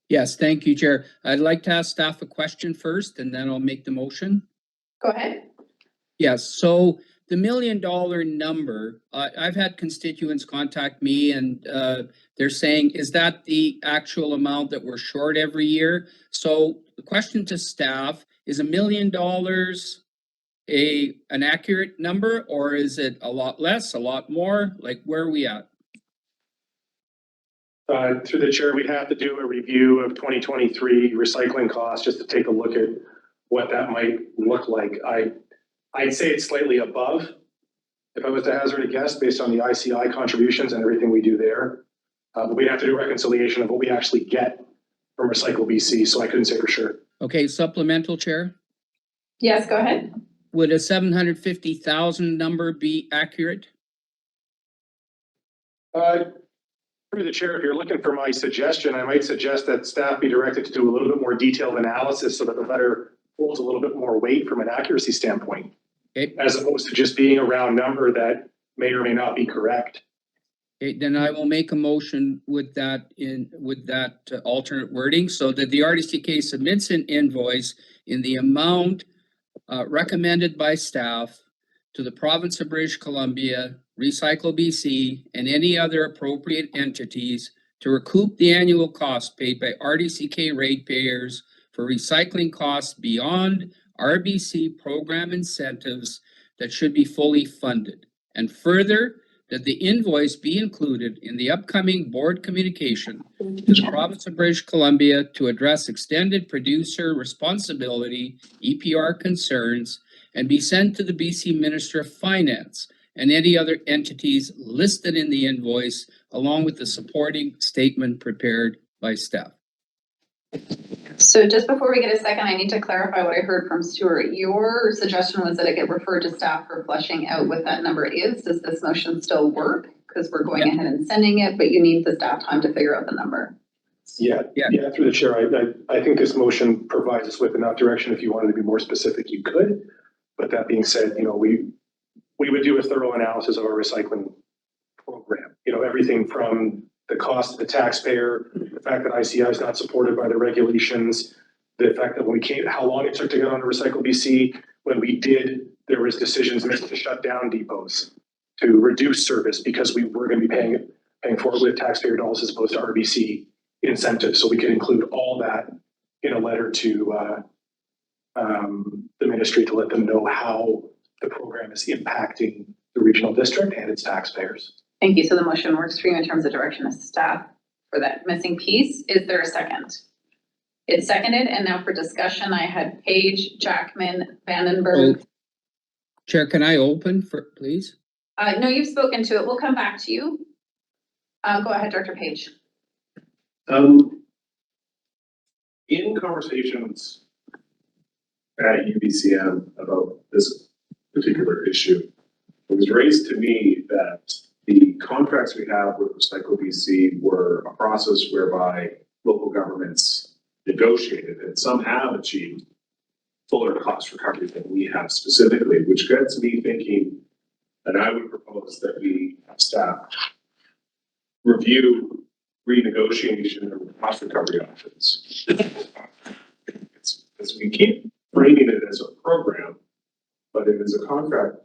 Yes, thank you, Chair. I'd like to ask staff a question first, and then I'll make the motion. Go ahead. Yes, so the $1 million number, I've had constituents contact me and they're saying, is that the actual amount that we're short every year? So the question to staff, is $1 million an accurate number, or is it a lot less, a lot more? Like, where are we at? Through the chair, we'd have to do a review of 2023 recycling costs just to take a look at what that might look like. I'd say it's slightly above, if I was to hazard a guess, based on the ICI contributions and everything we do there. But we'd have to do a reconciliation of what we actually get from Recycle BC, so I couldn't say for sure. Okay, supplemental, Chair. Yes, go ahead. Would a 750,000 number be accurate? Through the chair, if you're looking for my suggestion, I might suggest that staff be directed to do a little bit more detailed analysis so that the letter holds a little bit more weight from an accuracy standpoint. Okay. As opposed to just being a round number that may or may not be correct. Okay, then I will make a motion with that alternate wording so that the RDCK submits an invoice in the amount recommended by staff to the province of British Columbia, Recycle BC, and any other appropriate entities to recoup the annual cost paid by RDCK ratepayers for recycling costs beyond RBC program incentives that should be fully funded. And further, that the invoice be included in the upcoming board communication to the province of British Columbia to address extended producer responsibility, EPR concerns, and be sent to the BC Minister of Finance and any other entities listed in the invoice, along with the supporting statement prepared by staff. So just before we get a second, I need to clarify what I heard from Stuart. Your suggestion was that it get referred to staff for fleshing out what that number is. Does this motion still work? Because we're going ahead and sending it, but you need the staff time to figure out the number. Yeah, through the chair, I think this motion provides us with enough direction. If you wanted to be more specific, you could. But that being said, we would do a thorough analysis of our recycling program. Everything from the cost to the taxpayer, the fact that ICI is not supported by the regulations, the fact that when we came, how long it took to get on to Recycle BC. When we did, there was decisions made to shut down depots, to reduce service because we were going to be paying for it with taxpayer dollars as opposed to RBC incentives. So we could include all that in a letter to the ministry to let them know how the program is impacting the regional district and its taxpayers. Thank you. So the motion works for you in terms of direction of staff for that missing piece. Is there a second? It's seconded, and now for discussion, I had Page, Jackman, Vandenberg. Chair, can I open for, please? No, you've spoken to it. We'll come back to you. Go ahead, Director Page. In conversations at UBCM about this particular issue, it was raised to me that the contracts we have with Recycle BC were a process whereby local governments negotiated, and some have achieved fuller cost recovery than we have specifically, which gets me thinking, and I would propose that we have staff review renegotiation of cost recovery options. As we keep framing it as a program, but it is a contract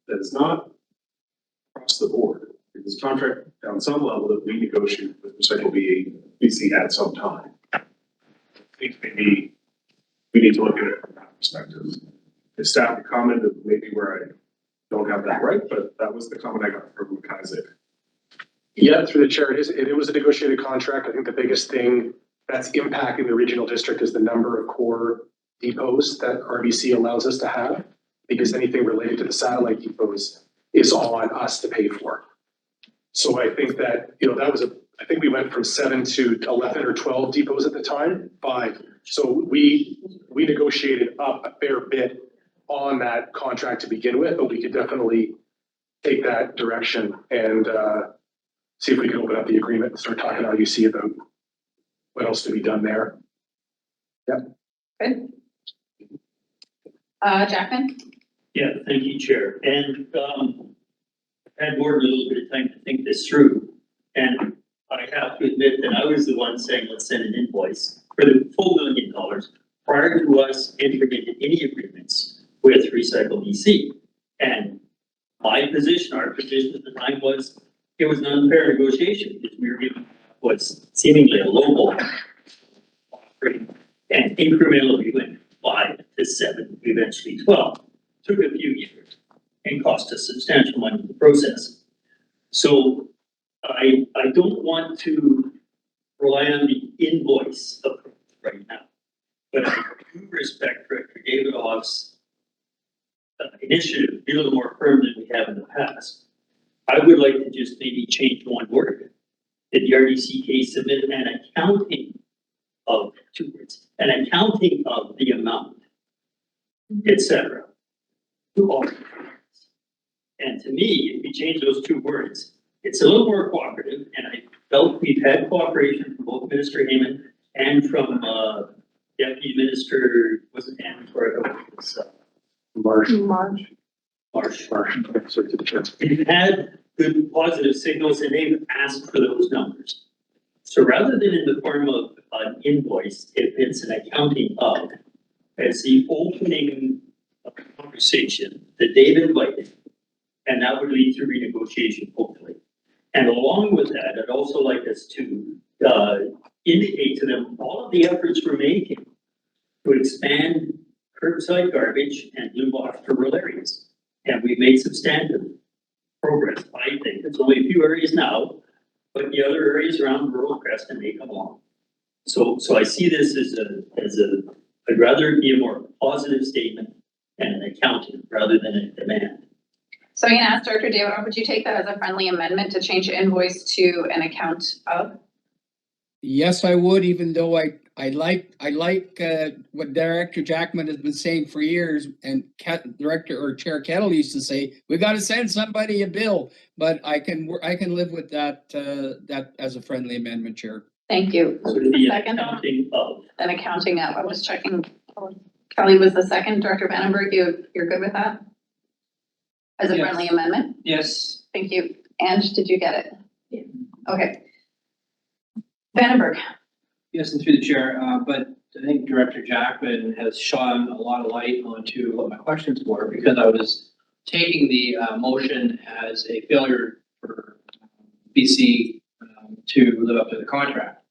that is not across the board. It is a contract on some level that we negotiate with Recycle BC at some time. I think maybe we need to look at it from that perspective. The staff commented maybe where I don't have that right, but that was the comment I got from Isaac. Yeah, through the chair, it was a negotiated contract. I think the biggest thing that's impacting the regional district is the number of core depots that RBC allows us to have, because anything related to the satellite depots is on us to pay for. So I think that, I think we went from 7 to 11 or 12 depots at the time, 5. So we negotiated up a fair bit on that contract to begin with, but we could definitely take that direction and see if we can open up the agreement and start talking to RDC about what else to be done there. Yep. Good. Jackman? Yeah, thank you, Chair. And I had more than a little bit of time to think this through. And I have to admit that I was the one saying, let's send an invoice for the full $1 million prior to us entering into any agreements with Recycle BC. And my position, our position at the time was, it was an unfair negotiation because we were given what's seemingly a local offering, and incrementally went 5 to 7, eventually 12. Took a few years and cost us substantial money in the process. So I don't want to rely on the invoice approach right now, but I do respect Director Davidoff's initiative to be a little more firm than we have in the past. I would like to just maybe change one word. That the RDCK submit an accounting of 2 words, an accounting of the amount, etc. to all. And to me, if we change those 2 words, it's a little more cooperative, and I felt we've had cooperation from both Minister Heyman and from Deputy Minister, wasn't Anne for Marsh. Sorry to the chair. We've had good positive signals, and they've asked for those numbers. So rather than in the form of an invoice, if it's an accounting of, as the opening of the conversation that they've invited, and that would lead to renegotiation, hopefully. And along with that, I'd also like us to indicate to them all of the efforts we're making to expand curbside garbage and blue box for rural areas. And we've made substantive progress, I think. It's only a few areas now, but the other areas around rural Creston may come along. So I see this I'd rather it be a more positive statement and an accounting rather than a demand. So I'm gonna ask Director Davidoff, would you take that as a friendly amendment to change invoice to an account of? Yes, I would, even though I like what Director Jackman has been saying for years, and Director or Chair Kettle used to say, we got to send somebody a bill. But I can live with that as a friendly amendment, Chair. Thank you. So it'd be an Second. accounting of. An accounting of. I was checking. Kelly was the second. Director Vandenberg, you're good with that? As a friendly amendment? Yes. Thank you. Ange, did you get it? Yeah. Okay. Vandenberg. Yes, and through the chair, but I think Director Jackman has shone a lot of light onto what my questions were, because I was taking the motion as a failure for BC to live up to the contract.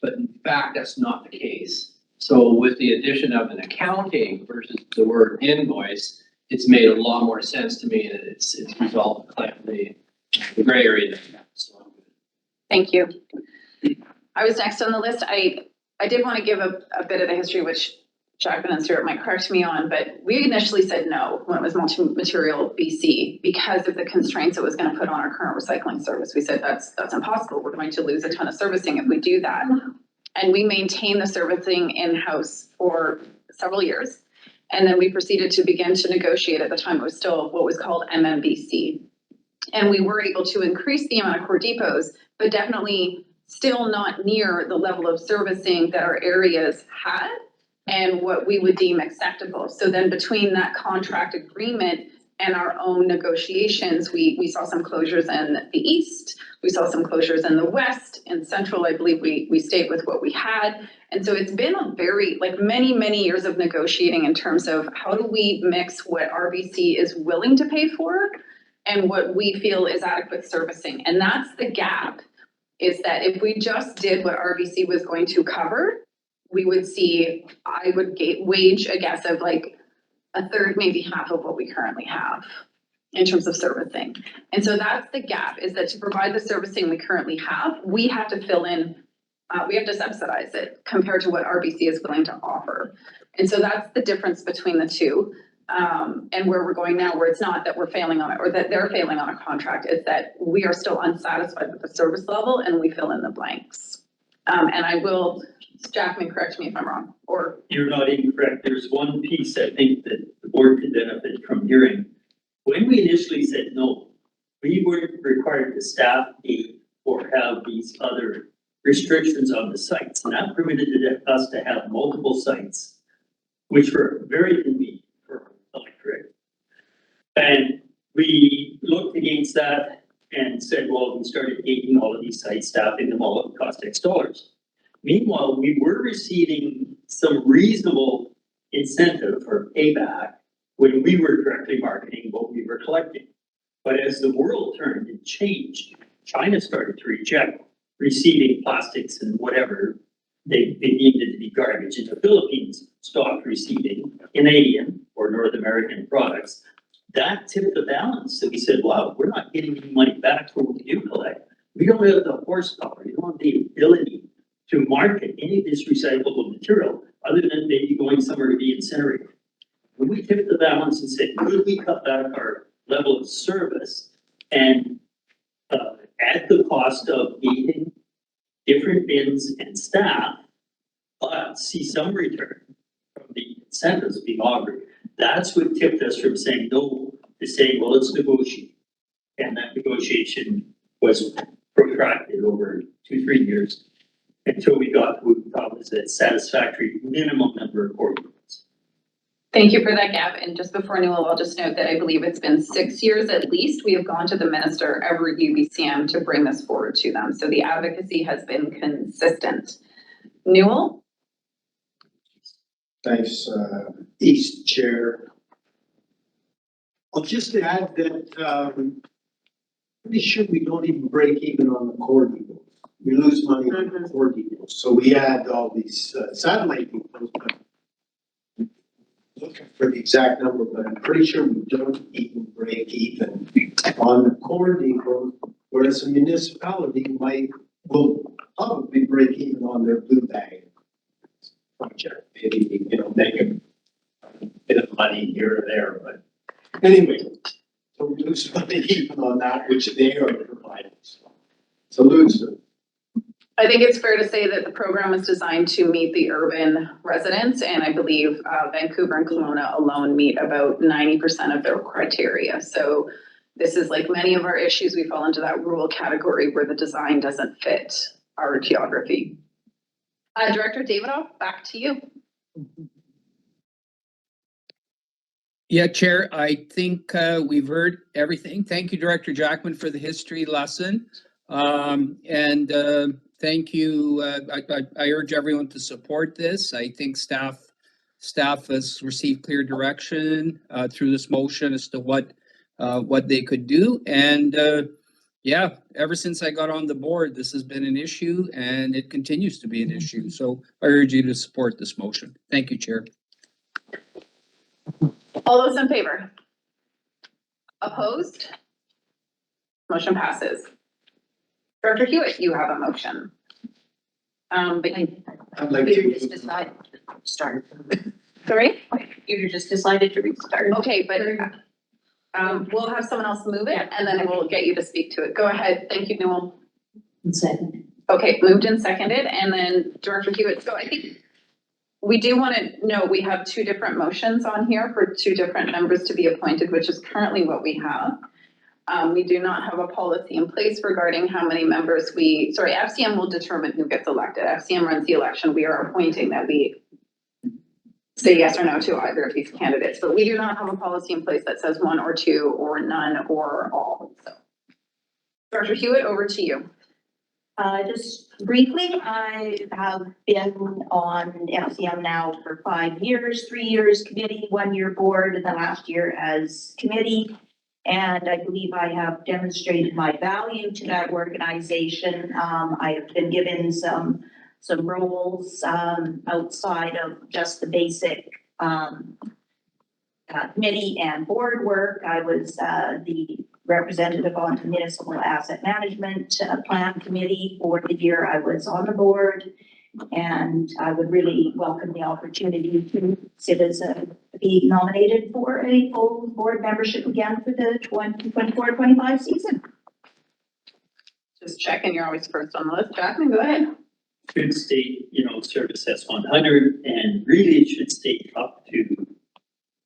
But in fact, that's not the case. So with the addition of an accounting versus the word invoice, it's made a lot more sense to me, and it's resolved the the gray area there. So Thank you. I was next on the list. I did want to give a bit of the history, which Jacqueline and Stuart might correct me on, but we initially said no when it was multi-material BC because of the constraints it was going to put on our current recycling service. We said that's impossible. We're going to lose a ton of servicing if we do that. And we maintained the servicing in-house for several years. And then we proceeded to begin to negotiate. At the time, it was still what was called MMBC. And we were able to increase the amount of core depots, but definitely still not near the level of servicing that our areas had and what we would deem acceptable. So then between that contract agreement and our own negotiations, we saw some closures in the east, we saw some closures in the west, in central, I believe we stayed with what we had. And so it's been a very, like many years of negotiating in terms of how do we mix what RBC is willing to pay for and what we feel is adequate servicing. And that's the gap, is that if we just did what RBC was going to cover, we would see, I would wage a guess of like a third, maybe half of what we currently have in terms of servicing. And so that's the gap, is that to provide the servicing we currently have, we have to fill in, we have to subsidize it compared to what RBC is willing to offer. And so that's the difference between the two. And where we're going now, where it's not that we're failing on it or that they're failing on a contract, is that we are still unsatisfied with the service level and we fill in the blanks. And I will, Jackman, correct me if I'm wrong, or. you're not incorrect. There's one piece I think that the board could benefit from hearing. When we initially said no, we weren't required to staff a or have these other restrictions on the sites. And that permitted us to have multiple sites, which were very convenient for electric. And we looked against that and said, well, we started taking all of these sites, staffing them all, at cost X dollars. Meanwhile, we were receiving some reasonable incentive or payback when we were directly marketing what we were collecting. But as the world turned and changed, China started to reject receiving plastics and whatever they deemed it to be garbage. And the Philippines stopped receiving Canadian or North American products. That tipped the balance. So we said, wow, we're not getting any money back for what we do collect. We don't have the horsepower, we don't have the ability to market any of this recyclable material other than maybe going somewhere to be incinerated. When we tipped the balance and said, could we cut back our level of service and at the cost of needing different bins and staff, but see some return from the incentives being offered, that's what tipped us from saying no to saying, well, let's negotiate. And that negotiation was protracted over 2-3 years until we got to what we thought was a satisfactory minimum number of core units. Thank you for that, Gab. And just before Newell, I'll just note that I believe it's been 6 years at least. We have gone to the minister every UBCM to bring this forward to them. So the advocacy has been consistent. Newell? Thanks, East Chair. I'll just add that, pretty sure we don't even break even on the core depots. We lose money on the core depots. So we add all these satellite depots, but looking for the exact number, but I'm pretty sure we don't even break even on the core depot, whereas a municipality will probably break even on their blue bag project, maybe, make a bit of money here or there, but anyway, so we lose money even on that, which they are providing. So lose them. I think it's fair to say that the program was designed to meet the urban residents, and I believe Vancouver and Kelowna alone meet about 90% of their criteria. So this is like many of our issues, we fall into that rural category where the design doesn't fit our geography. Director Davidoff, back to you. Yeah, Chair, I think we've heard everything. Thank you, Director Jackman, for the history lesson. Thank you. I urge everyone to support this. I think staff has received clear direction through this motion as to what they could do. And yeah, ever since I got on the board, this has been an issue and it continues to be an issue. So I urge you to support this motion. Thank you, Chair. All those in favor? Opposed? Motion passes. Director Hewitt, you have a motion. But I'd like You to. just decided to start. sorry? You just decided to restart. Okay, but we'll have someone else move it and then we'll get you to speak to it. Go ahead. Thank you, Newell. Second. Okay, moved and seconded, and then Director Hewitt. So I think we do want to know, we have two different motions on here for two different members to be appointed, which is currently what we have. We do not have a policy in place regarding how many members FCM will determine who gets elected. FCM runs the election. We are appointing that we say yes or no to either of these candidates, but we do not have a policy in place that says one or two or none or all. So Director Hewitt, over to you. Just briefly, I have been on FCM now for 5 years, 3 years committee, 1 year board, and the last year as committee. And I believe I have demonstrated my value to that organization. I have been given some roles outside of just the basic committee and board work. I was the representative on the Municipal Asset Management Plan Committee for the year I was on the board. And I would really welcome the opportunity to be nominated for a full board membership again for the 2024-25 season. Just checking, you're always first on the list. Jackman, go ahead. Should state, service S100, and really it should state up to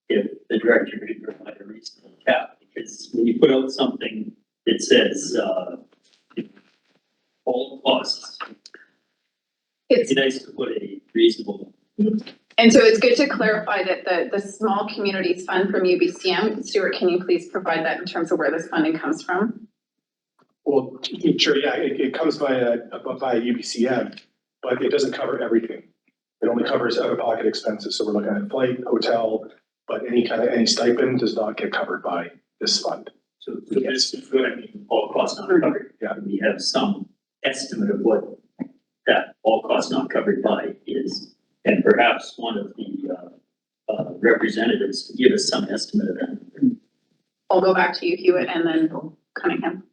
if the director could provide a reasonable cap, because when you put out something that says, all costs, it's nice to put a reasonable. And so it's good to clarify that the Small Communities Fund from UBCM, Stuart, can you please provide that in terms of where this funding comes from? Well, sure, yeah, it comes via UBCM, but it doesn't cover everything. It only covers out-of-pocket expenses, so we're looking at flight, hotel, but any stipend does not get covered by this fund. So this is what I mean, all costs not covered. Yeah. We have some estimate of what that all costs not covered by is, and perhaps one of the representatives to give us some estimate of that. I'll go back to you, Hewitt, and then Cunningham.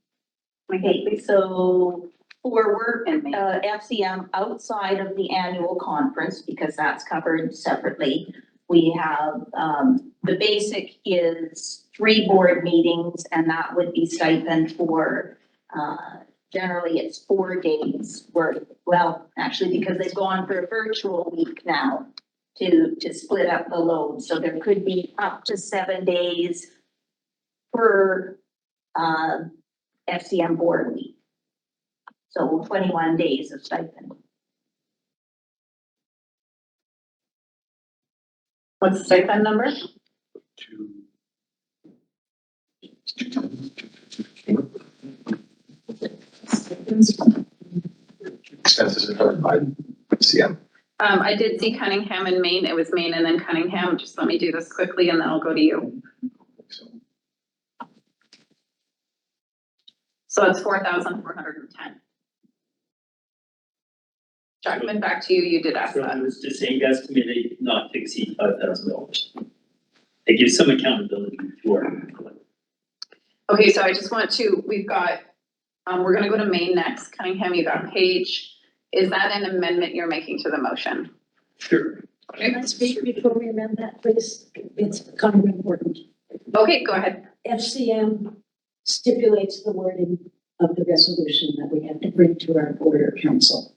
Okay, so for work FCM outside of the annual conference, because that's covered separately, we have the basic is 3 board meetings, and that would be stipend for generally it's 4 days worth. Well, actually, because they've gone for a virtual week now to split up the load. So there could be up to 7 days per FCM board week. So 21 days of stipend. What's the stipend number? Expenses are covered by CM. I did see Cunningham and Maine. It was Maine and then Cunningham. Just let me do this quickly and then I'll go to you. So that's 4,410. Jackman, back to you. You did ask So that. it was to say estimated not to exceed $5,000. It gives some accountability to our. Okay, so I just want to, we've got, we're gonna go to Maine next. Cunningham, you got Page. Is that an amendment you're making to the motion? Sure. Can I speak before we amend that, please? It's kind of important. Okay, go ahead. FCM stipulates the wording of the resolution that we have to bring to our board or council.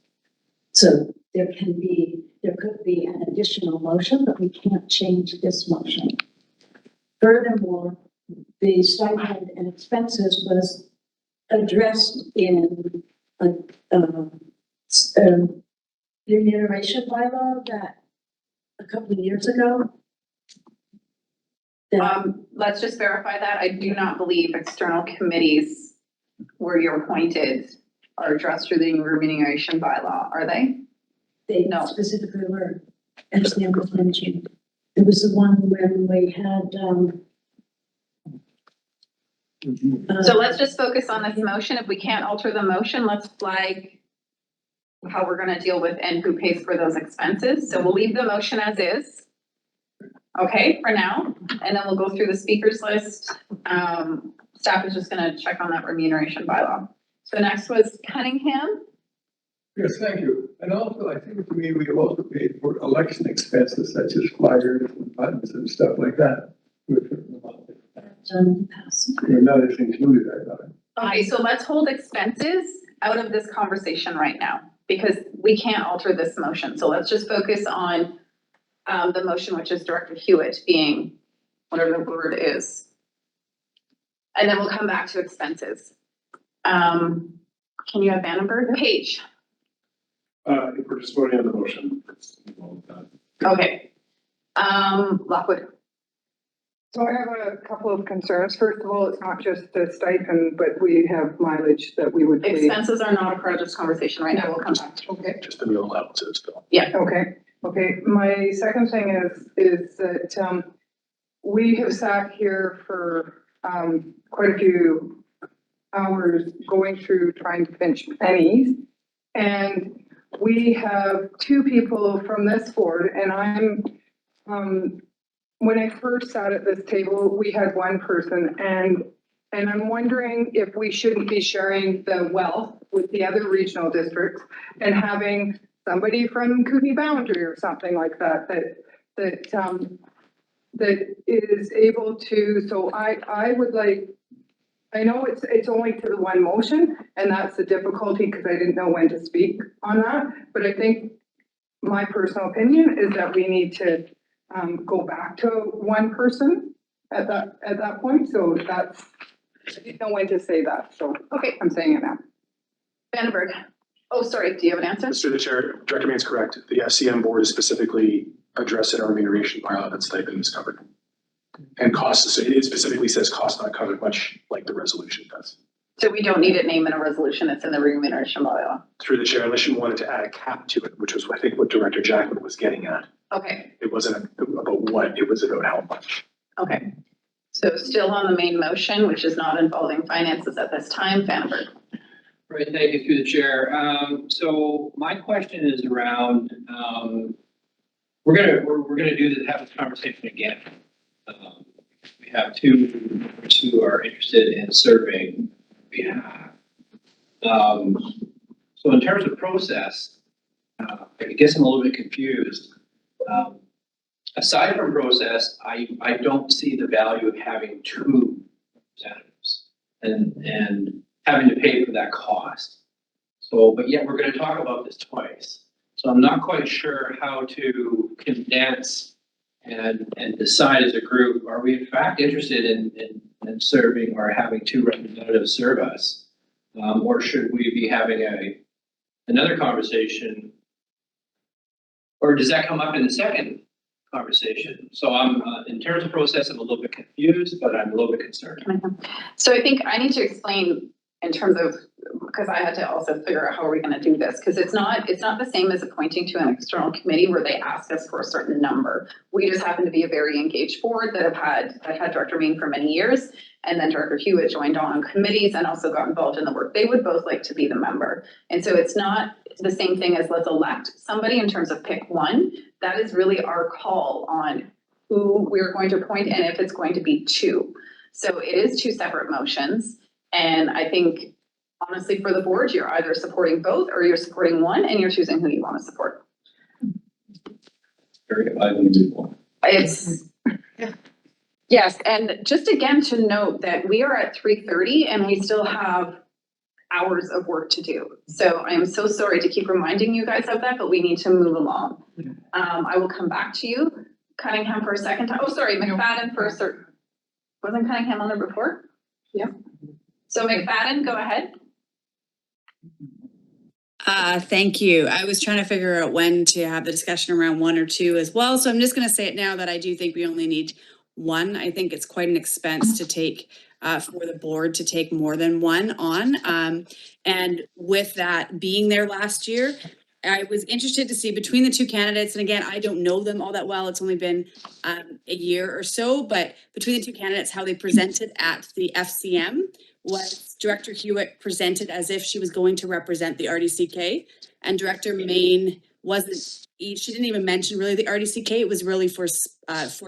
So there could be an additional motion, but we can't change this motion. Furthermore, the stipend and expenses was addressed in the remuneration bylaw that a couple of years ago. Let's just verify that. I do not believe external committees where you're appointed are addressed through the remuneration bylaw, are they? They specifically were, FCM was mentioned. It was the one when we had, So let's just focus on this motion. If we can't alter the motion, let's flag how we're gonna deal with and who pays for those expenses. So we'll leave the motion as is. Okay, for now, and then we'll go through the speakers list. staff is just gonna check on that remuneration bylaw. So next was Cunningham. Yes, thank you. And also, I think to me, we have also paid for election expenses such as flyers and buttons and stuff like that. And that is included, I thought. Okay, so let's hold expenses out of this conversation right now, because we can't alter this motion. So let's just focus on the motion, which is Director Hewitt being whatever the word is. And then we'll come back to expenses. Can you have Vandenberg? Page. If we're just voting on the motion. Okay. Lockwood. So I have a couple of concerns. First of all, it's not just the stipend, but we have mileage that we would pay. Expenses are not a part of this conversation right now. We'll come back. Okay. Just the meal allowances, Bill. Yeah. Okay. Okay. My second thing is that we have sat here for quite a few hours going through trying to pinch pennies, and we have two people from this board, and I'm when I first sat at this table, we had one person, and I'm wondering if we shouldn't be sharing the wealth with the other regional districts and having somebody from Kootenai Boundary or something like that, that is able to, so I would like, I know it's only to the one motion, and that's the difficulty because I didn't know when to speak on that, but I think my personal opinion is that we need to go back to one person at that point. So that's, I didn't know when to say that. So, okay, I'm saying it now. Vandenberg. Oh, sorry. Do you have an answer? Mr. the Chair, Director Main is correct. The FCM board is specifically addressed in our remuneration bylaw that stipend is covered. And costs, it specifically says costs not covered, much like the resolution does. So we don't need it named in a resolution. It's in the remuneration bylaw. Through the chair, unless you wanted to add a cap to it, which was, I think, what Director Jackman was getting at. Okay. It wasn't about what, it was about how much. Okay. So still on the main motion, which is not involving finances at this time, Vandenberg. Right, thank you through the chair. So my question is around, we're gonna have this conversation again. We have two members who are interested in serving. So in terms of process, I guess I'm a little bit confused. Aside from process, I don't see the value of having two representatives and having to pay for that cost. So, but yet we're going to talk about this twice. So I'm not quite sure how to condense and decide as a group, are we in fact interested in serving or having two representatives serve us? Or should we be having another conversation? Or does that come up in the second conversation? So I'm, in terms of process, I'm a little bit confused, but I'm a little bit concerned. So I think I need to explain in terms of, because I had to also figure out how are we going to do this, because it's not the same as appointing to an external committee where they ask us for a certain number. We just happen to be a very engaged board that I've had Director Main for many years, and then Director Hewitt joined on committees and also got involved in the work. They would both like to be the member. And so it's not the same thing as let's elect somebody in terms of pick one. That is really our call on who we're going to appoint and if it's going to be two. So it is two separate motions. And I think honestly for the board, you're either supporting both or you're supporting one and you're choosing who you want to support. Very good. I will do one. It's, yes, and just again to note that we are at 3:30 and we still have hours of work to do. So I am so sorry to keep reminding you guys of that, but we need to move along. I will come back to you. Cunningham for a second time. Oh, sorry, McFadden for a certain. Wasn't Cunningham on there before? Yeah. So McFadden, go ahead. Thank you. I was trying to figure out when to have the discussion around one or two as well. So I'm just going to say it now that I do think we only need one. I think it's quite an expense to take for the board to take more than one on. And with that being there last year, I was interested to see between the two candidates, and again, I don't know them all that well. It's only been a year or so, but between the two candidates, how they presented at the FCM was Director Hewitt presented as if she was going to represent the RDCK, and Director Main wasn't. She didn't even mention really the RDCK. It was really for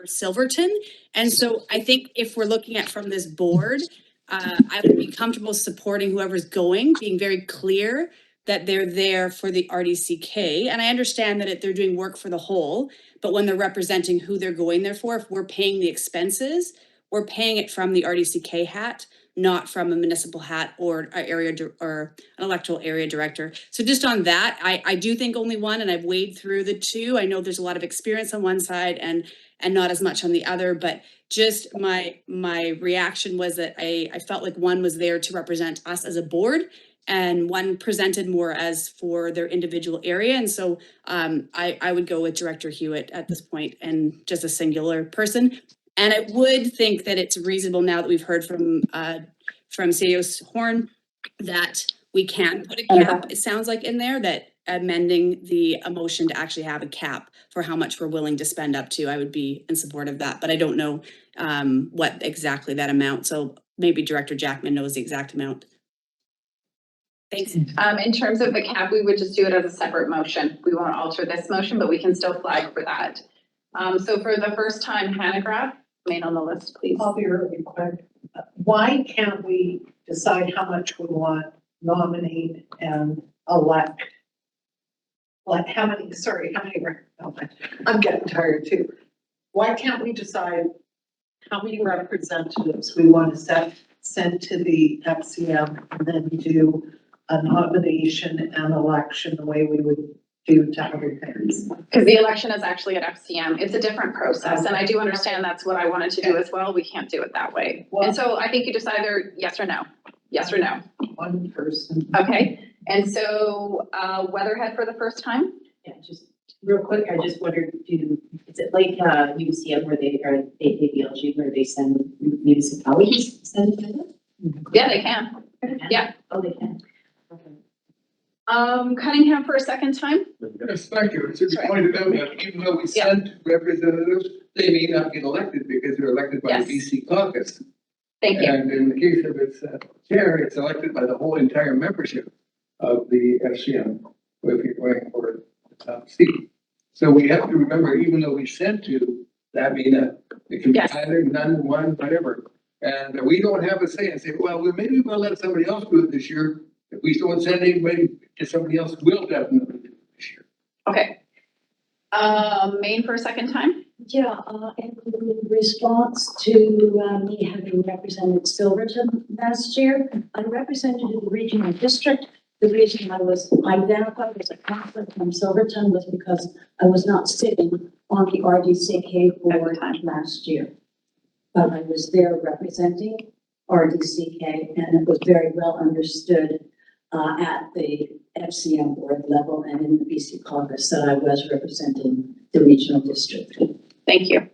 Silverton. And so I think if we're looking at from this board, I would be comfortable supporting whoever's going, being very clear that they're there for the RDCK. And I understand that they're doing work for the whole, but when they're representing who they're going there for, if we're paying the expenses, we're paying it from the RDCK hat, not from a municipal hat or or an electoral area director. So just on that, I do think only one, and I've weighed through the two. I know there's a lot of experience on one side and not as much on the other, but just my reaction was that I felt like one was there to represent us as a board, and one presented more as for their individual area. And so I would go with Director Hewitt at this point and just a singular person. And I would think that it's reasonable now that we've heard from CEO Horn that we can put a cap, it sounds like in there, that amending the motion to actually have a cap for how much we're willing to spend up to. I would be in support of that, but I don't know what exactly that amount. So maybe Director Jackman knows the exact amount. Thanks. In terms of the cap, we would just do it as a separate motion. We won't alter this motion, but we can still flag for that. So for the first time, Hannah Graff, main on the list, please. I'll be really quick. Why can't we decide how much we want, nominate and elect? Like how many, I'm getting tired too. Why can't we decide how many representatives we want to send to the FCM and then do a nomination and election the way we would do to other things? Because the election is actually at FCM. It's a different process. And I do understand that's what I wanted to do as well. We can't do it that way. And so I think you just either yes or no. Yes or no. One person. Okay. And so Weatherhead for the first time? Yeah, just real quick, I just wondered, is it like UCM where they are APBLG where they send municipalities send it to them? Yeah, they can. Yeah. Oh, they can. Cunningham for a second time? Yes, thank you. It should be pointed out that even though we send representatives, they may not get elected because they're elected by the BC caucus. Thank you. And in the case of its chair, it's elected by the whole entire membership of the FCM, if you're going for the top seat. So we have to remember, even though we sent to, that mean that it can be either none, one, whatever. And we don't have a say and say, well, maybe we'll let somebody else do it this year. If we don't send anybody to somebody else, we'll definitely do it this year. Okay. Maine for a second time? Yeah, in response to me having represented Silverton last year, I represented the regional district. The reason I was identified as a conflict from Silverton was because I was not sitting on the RDCK board last year. But I was there representing RDCK, and it was very well understood at the FCM board level and in the BC caucus that I was representing the regional district. Thank you.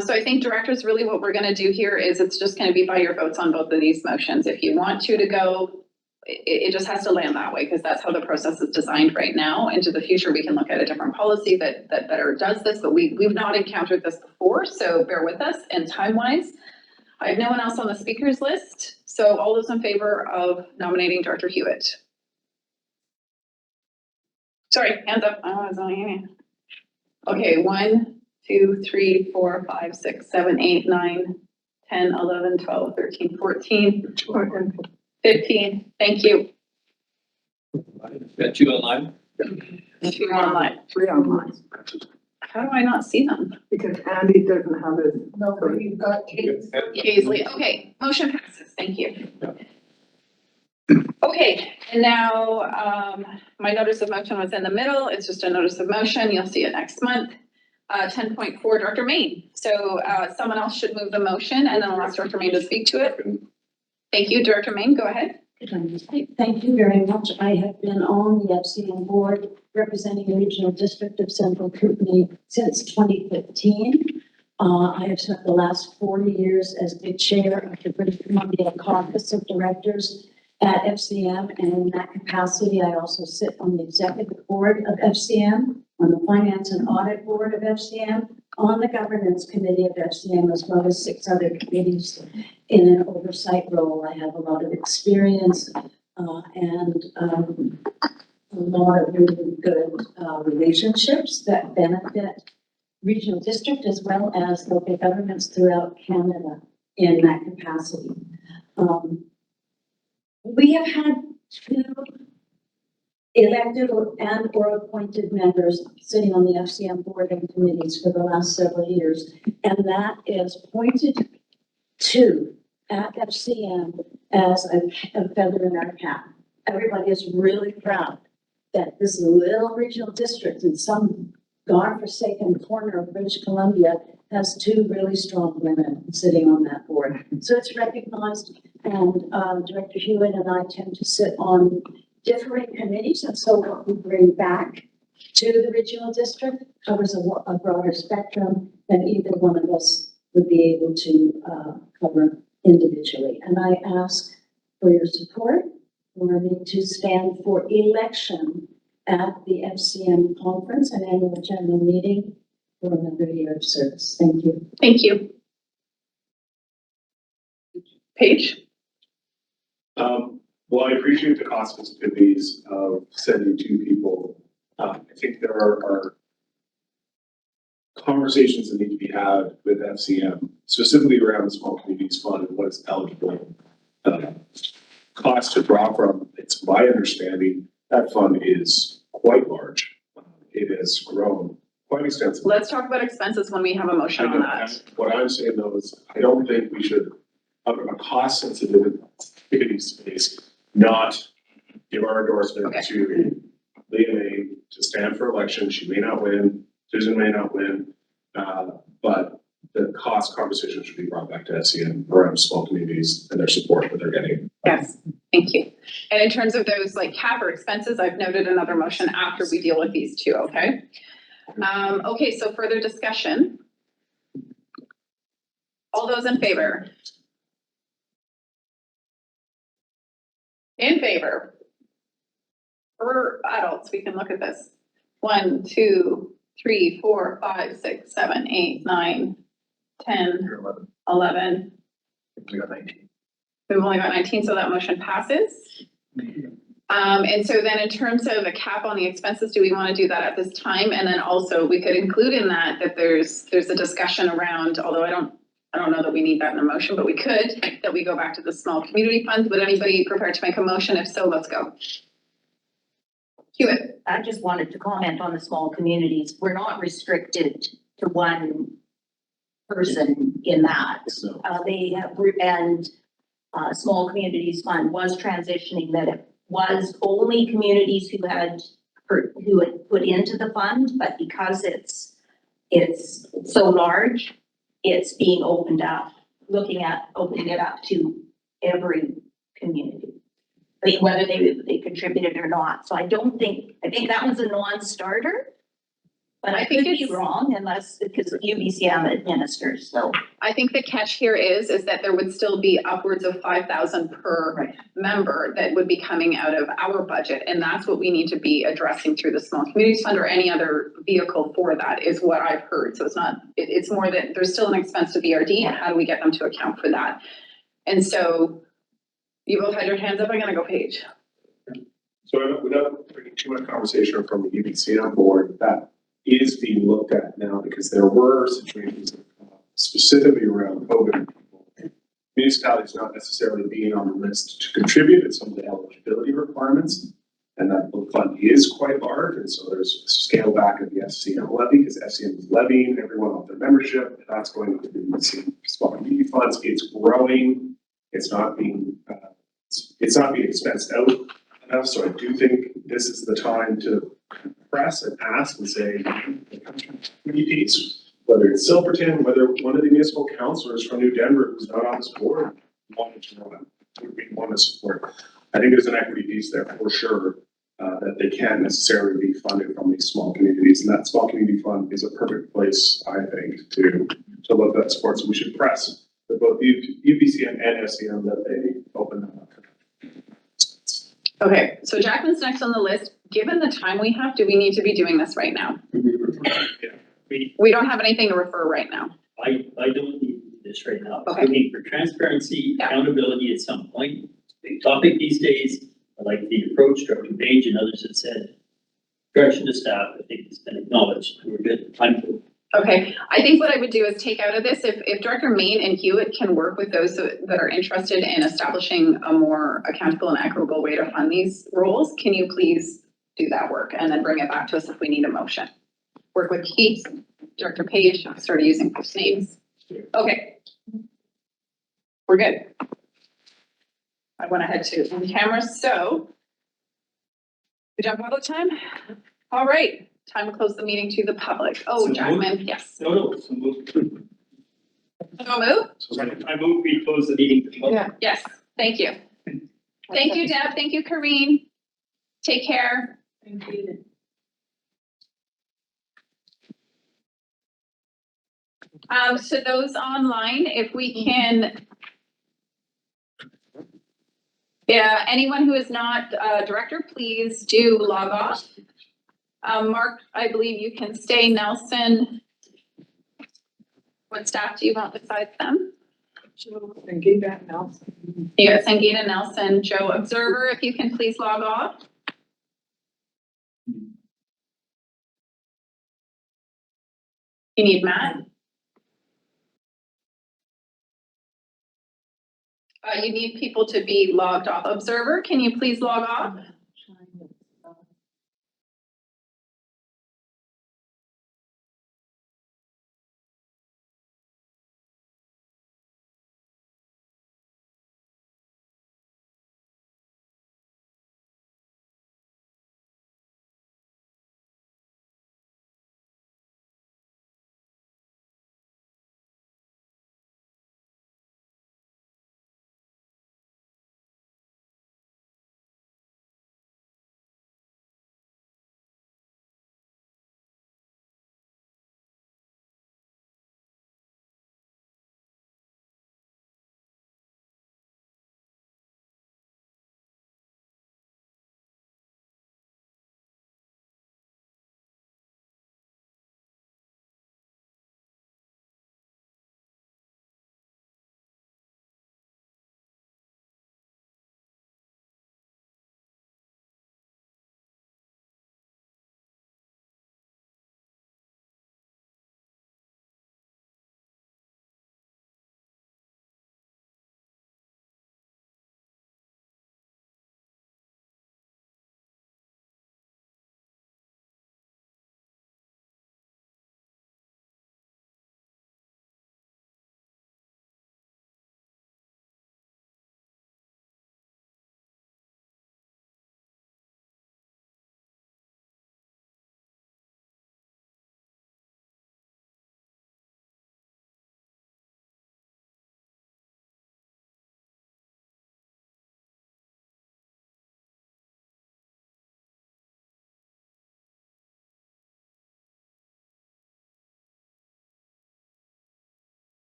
So I think directors, really what we're going to do here is it's just going to be by your votes on both of these motions. If you want to go, it just has to land that way because that's how the process is designed right now. Into the future, we can look at a different policy that better does this, but we've not encountered this before, so bear with us. And time-wise, I have no one else on the speakers list. So all those in favor of nominating Director Hewitt? Sorry, hands up. Oh, I was on hand. Okay, 1, 2, 3, 4, 5, 6, 7, 8, 9, 10, 11, 12, 13, 14, 15. Thank you. Got two online? 2 online. 3 online. How do I not see them? Because Andy doesn't have his. No, but you've got kids. Paisley. Okay, motion passes. Thank you. Okay, and now my notice of motion was in the middle. It's just a notice of motion. You'll see it next month. 10.4, Director Main. So someone else should move the motion and then I'll ask Director Main to speak to it. Thank you, Director Main. Go ahead. Thank you very much. I have been on the FCM board representing the regional district of Central Kootenay since 2015. I have spent the last 4 years as the chair of the British Columbia Caucus of Directors at FCM, and in that capacity, I also sit on the executive board of FCM, on the finance and audit board of FCM, on the governance committee of FCM, as well as 6 other committees in an oversight role. I have a lot of experience and a lot of really good relationships that benefit regional district as well as local governments throughout Canada in that capacity. We have had 2 elected or appointed members sitting on the FCM board and committees for the last several years, and that is pointed to at FCM as a feather in our cap. Everybody is really proud that this little regional district in some godforsaken corner of British Columbia has 2 really strong women sitting on that board. So it's recognized, and Director Hewitt and I tend to sit on differing committees, and so what we bring back to the regional district covers a broader spectrum than either one of us would be able to cover individually. And I ask for your support for me to stand for election at the FCM conference and annual general meeting for another year of service. Thank you. Thank you. Paige? Well, I appreciate the cost sensitivities of sending 2 people. I think there are conversations that need to be had with FCM, specifically around the Small Communities Fund and what is eligible cost to draw from. It's my understanding that fund is quite large. It has grown quite extensively. Let's talk about expenses when we have a motion on that. What I'm saying though is I don't think we should, out of a cost sensitivity space, not give our endorsement to Leah May to stand for election. She may not win, Susan may not win, but the cost conversation should be brought back to FCM around small communities and their support that they're getting. Yes, thank you. And in terms of those like cap or expenses, I've noted another motion after we deal with these 2, okay? Okay, so further discussion. All those in favor? In favor? For adults, we can look at this. 1, 2, 3, 4, 5, 6, 7, 8, 9, 10, 11. We got 19. We've only got 19, so that motion passes. And so then in terms of a cap on the expenses, do we want to do that at this time? And then also we could include in that there's a discussion around, although I don't know that we need that in a motion, but we could, that we go back to the small community funds. Would anybody prepared to make a motion? If so, let's go. Hewitt. I just wanted to comment on the small communities. We're not restricted to one person in that. They have, and Small Communities Fund was transitioning that it was only communities who had put into the fund, but because it's so large, it's being opened up, opening it up to every community, whether they contributed or not. So I think that was a non-starter, but I could be wrong unless, because UBCM administers, so. I think the catch here is that there would still be upwards of 5,000 per member that would be coming out of our budget. And that's what we need to be addressing through the Small Communities Fund or any other vehicle for that is what I've heard. So it's more that there's still an expense to BRD and how do we get them to account for that? And so you both had your hands up. I'm gonna go Paige. So without bringing too much conversation from the UBCM board, that is being looked at now because there were situations specifically around COVID. Municipalities not necessarily being on the list to contribute at some of the eligibility requirements. And that fund is quite large. And so there's a scale back of the FCM levy because FCM is levying everyone off their membership. That's going to be the small community funds. It's growing. It's not being expensed out enough. So I do think this is the time to press and ask and say, communities, whether it's Silverton, whether one of the municipal councilors from New Denver who's not on this board wanted to run, would we want to support. I think there's an equity piece there for sure, that they can't necessarily be funded from these small communities. And that small community fund is a perfect place, I think, to look at sports. So we should press with both UBCM and SCM that they open them up. Okay, so Jacqueline's next on the list. Given the time we have, do we need to be doing this right now? We don't have anything to refer right now. I don't need to do this right now. Okay. Looking for transparency, accountability at some point. Big topic these days. I like the approach Dr. Page and others have said. Direction to staff, I think it's been acknowledged. We're good. I'm good. Okay, I think what I would do is take out of this, if Director Main and Hewitt can work with those that are interested in establishing a more accountable and equitable way to fund these roles, can you please do that work and then bring it back to us if we need a motion? Work with Keith, Director Page, started using first names. Okay. We're good. I went ahead to on camera, so we done public time? All right, time to close the meeting to the public. Oh, So Jackman, yes. No, so move. So move? I move we close the meeting. Yeah. Yes, thank you. Thank you, Deb. Thank you, Kareen. Take care. Thank you. So those online, if we can. Yeah, anyone who is not a director, please do log off. Mark, I believe you can stay. Nelson. What staff do you want besides them? Sangeeta, Nelson. You got Sangeeta, Nelson, Joe Observer, if you can please log off. You need Matt? You need people to be logged off. Observer, can you please log off?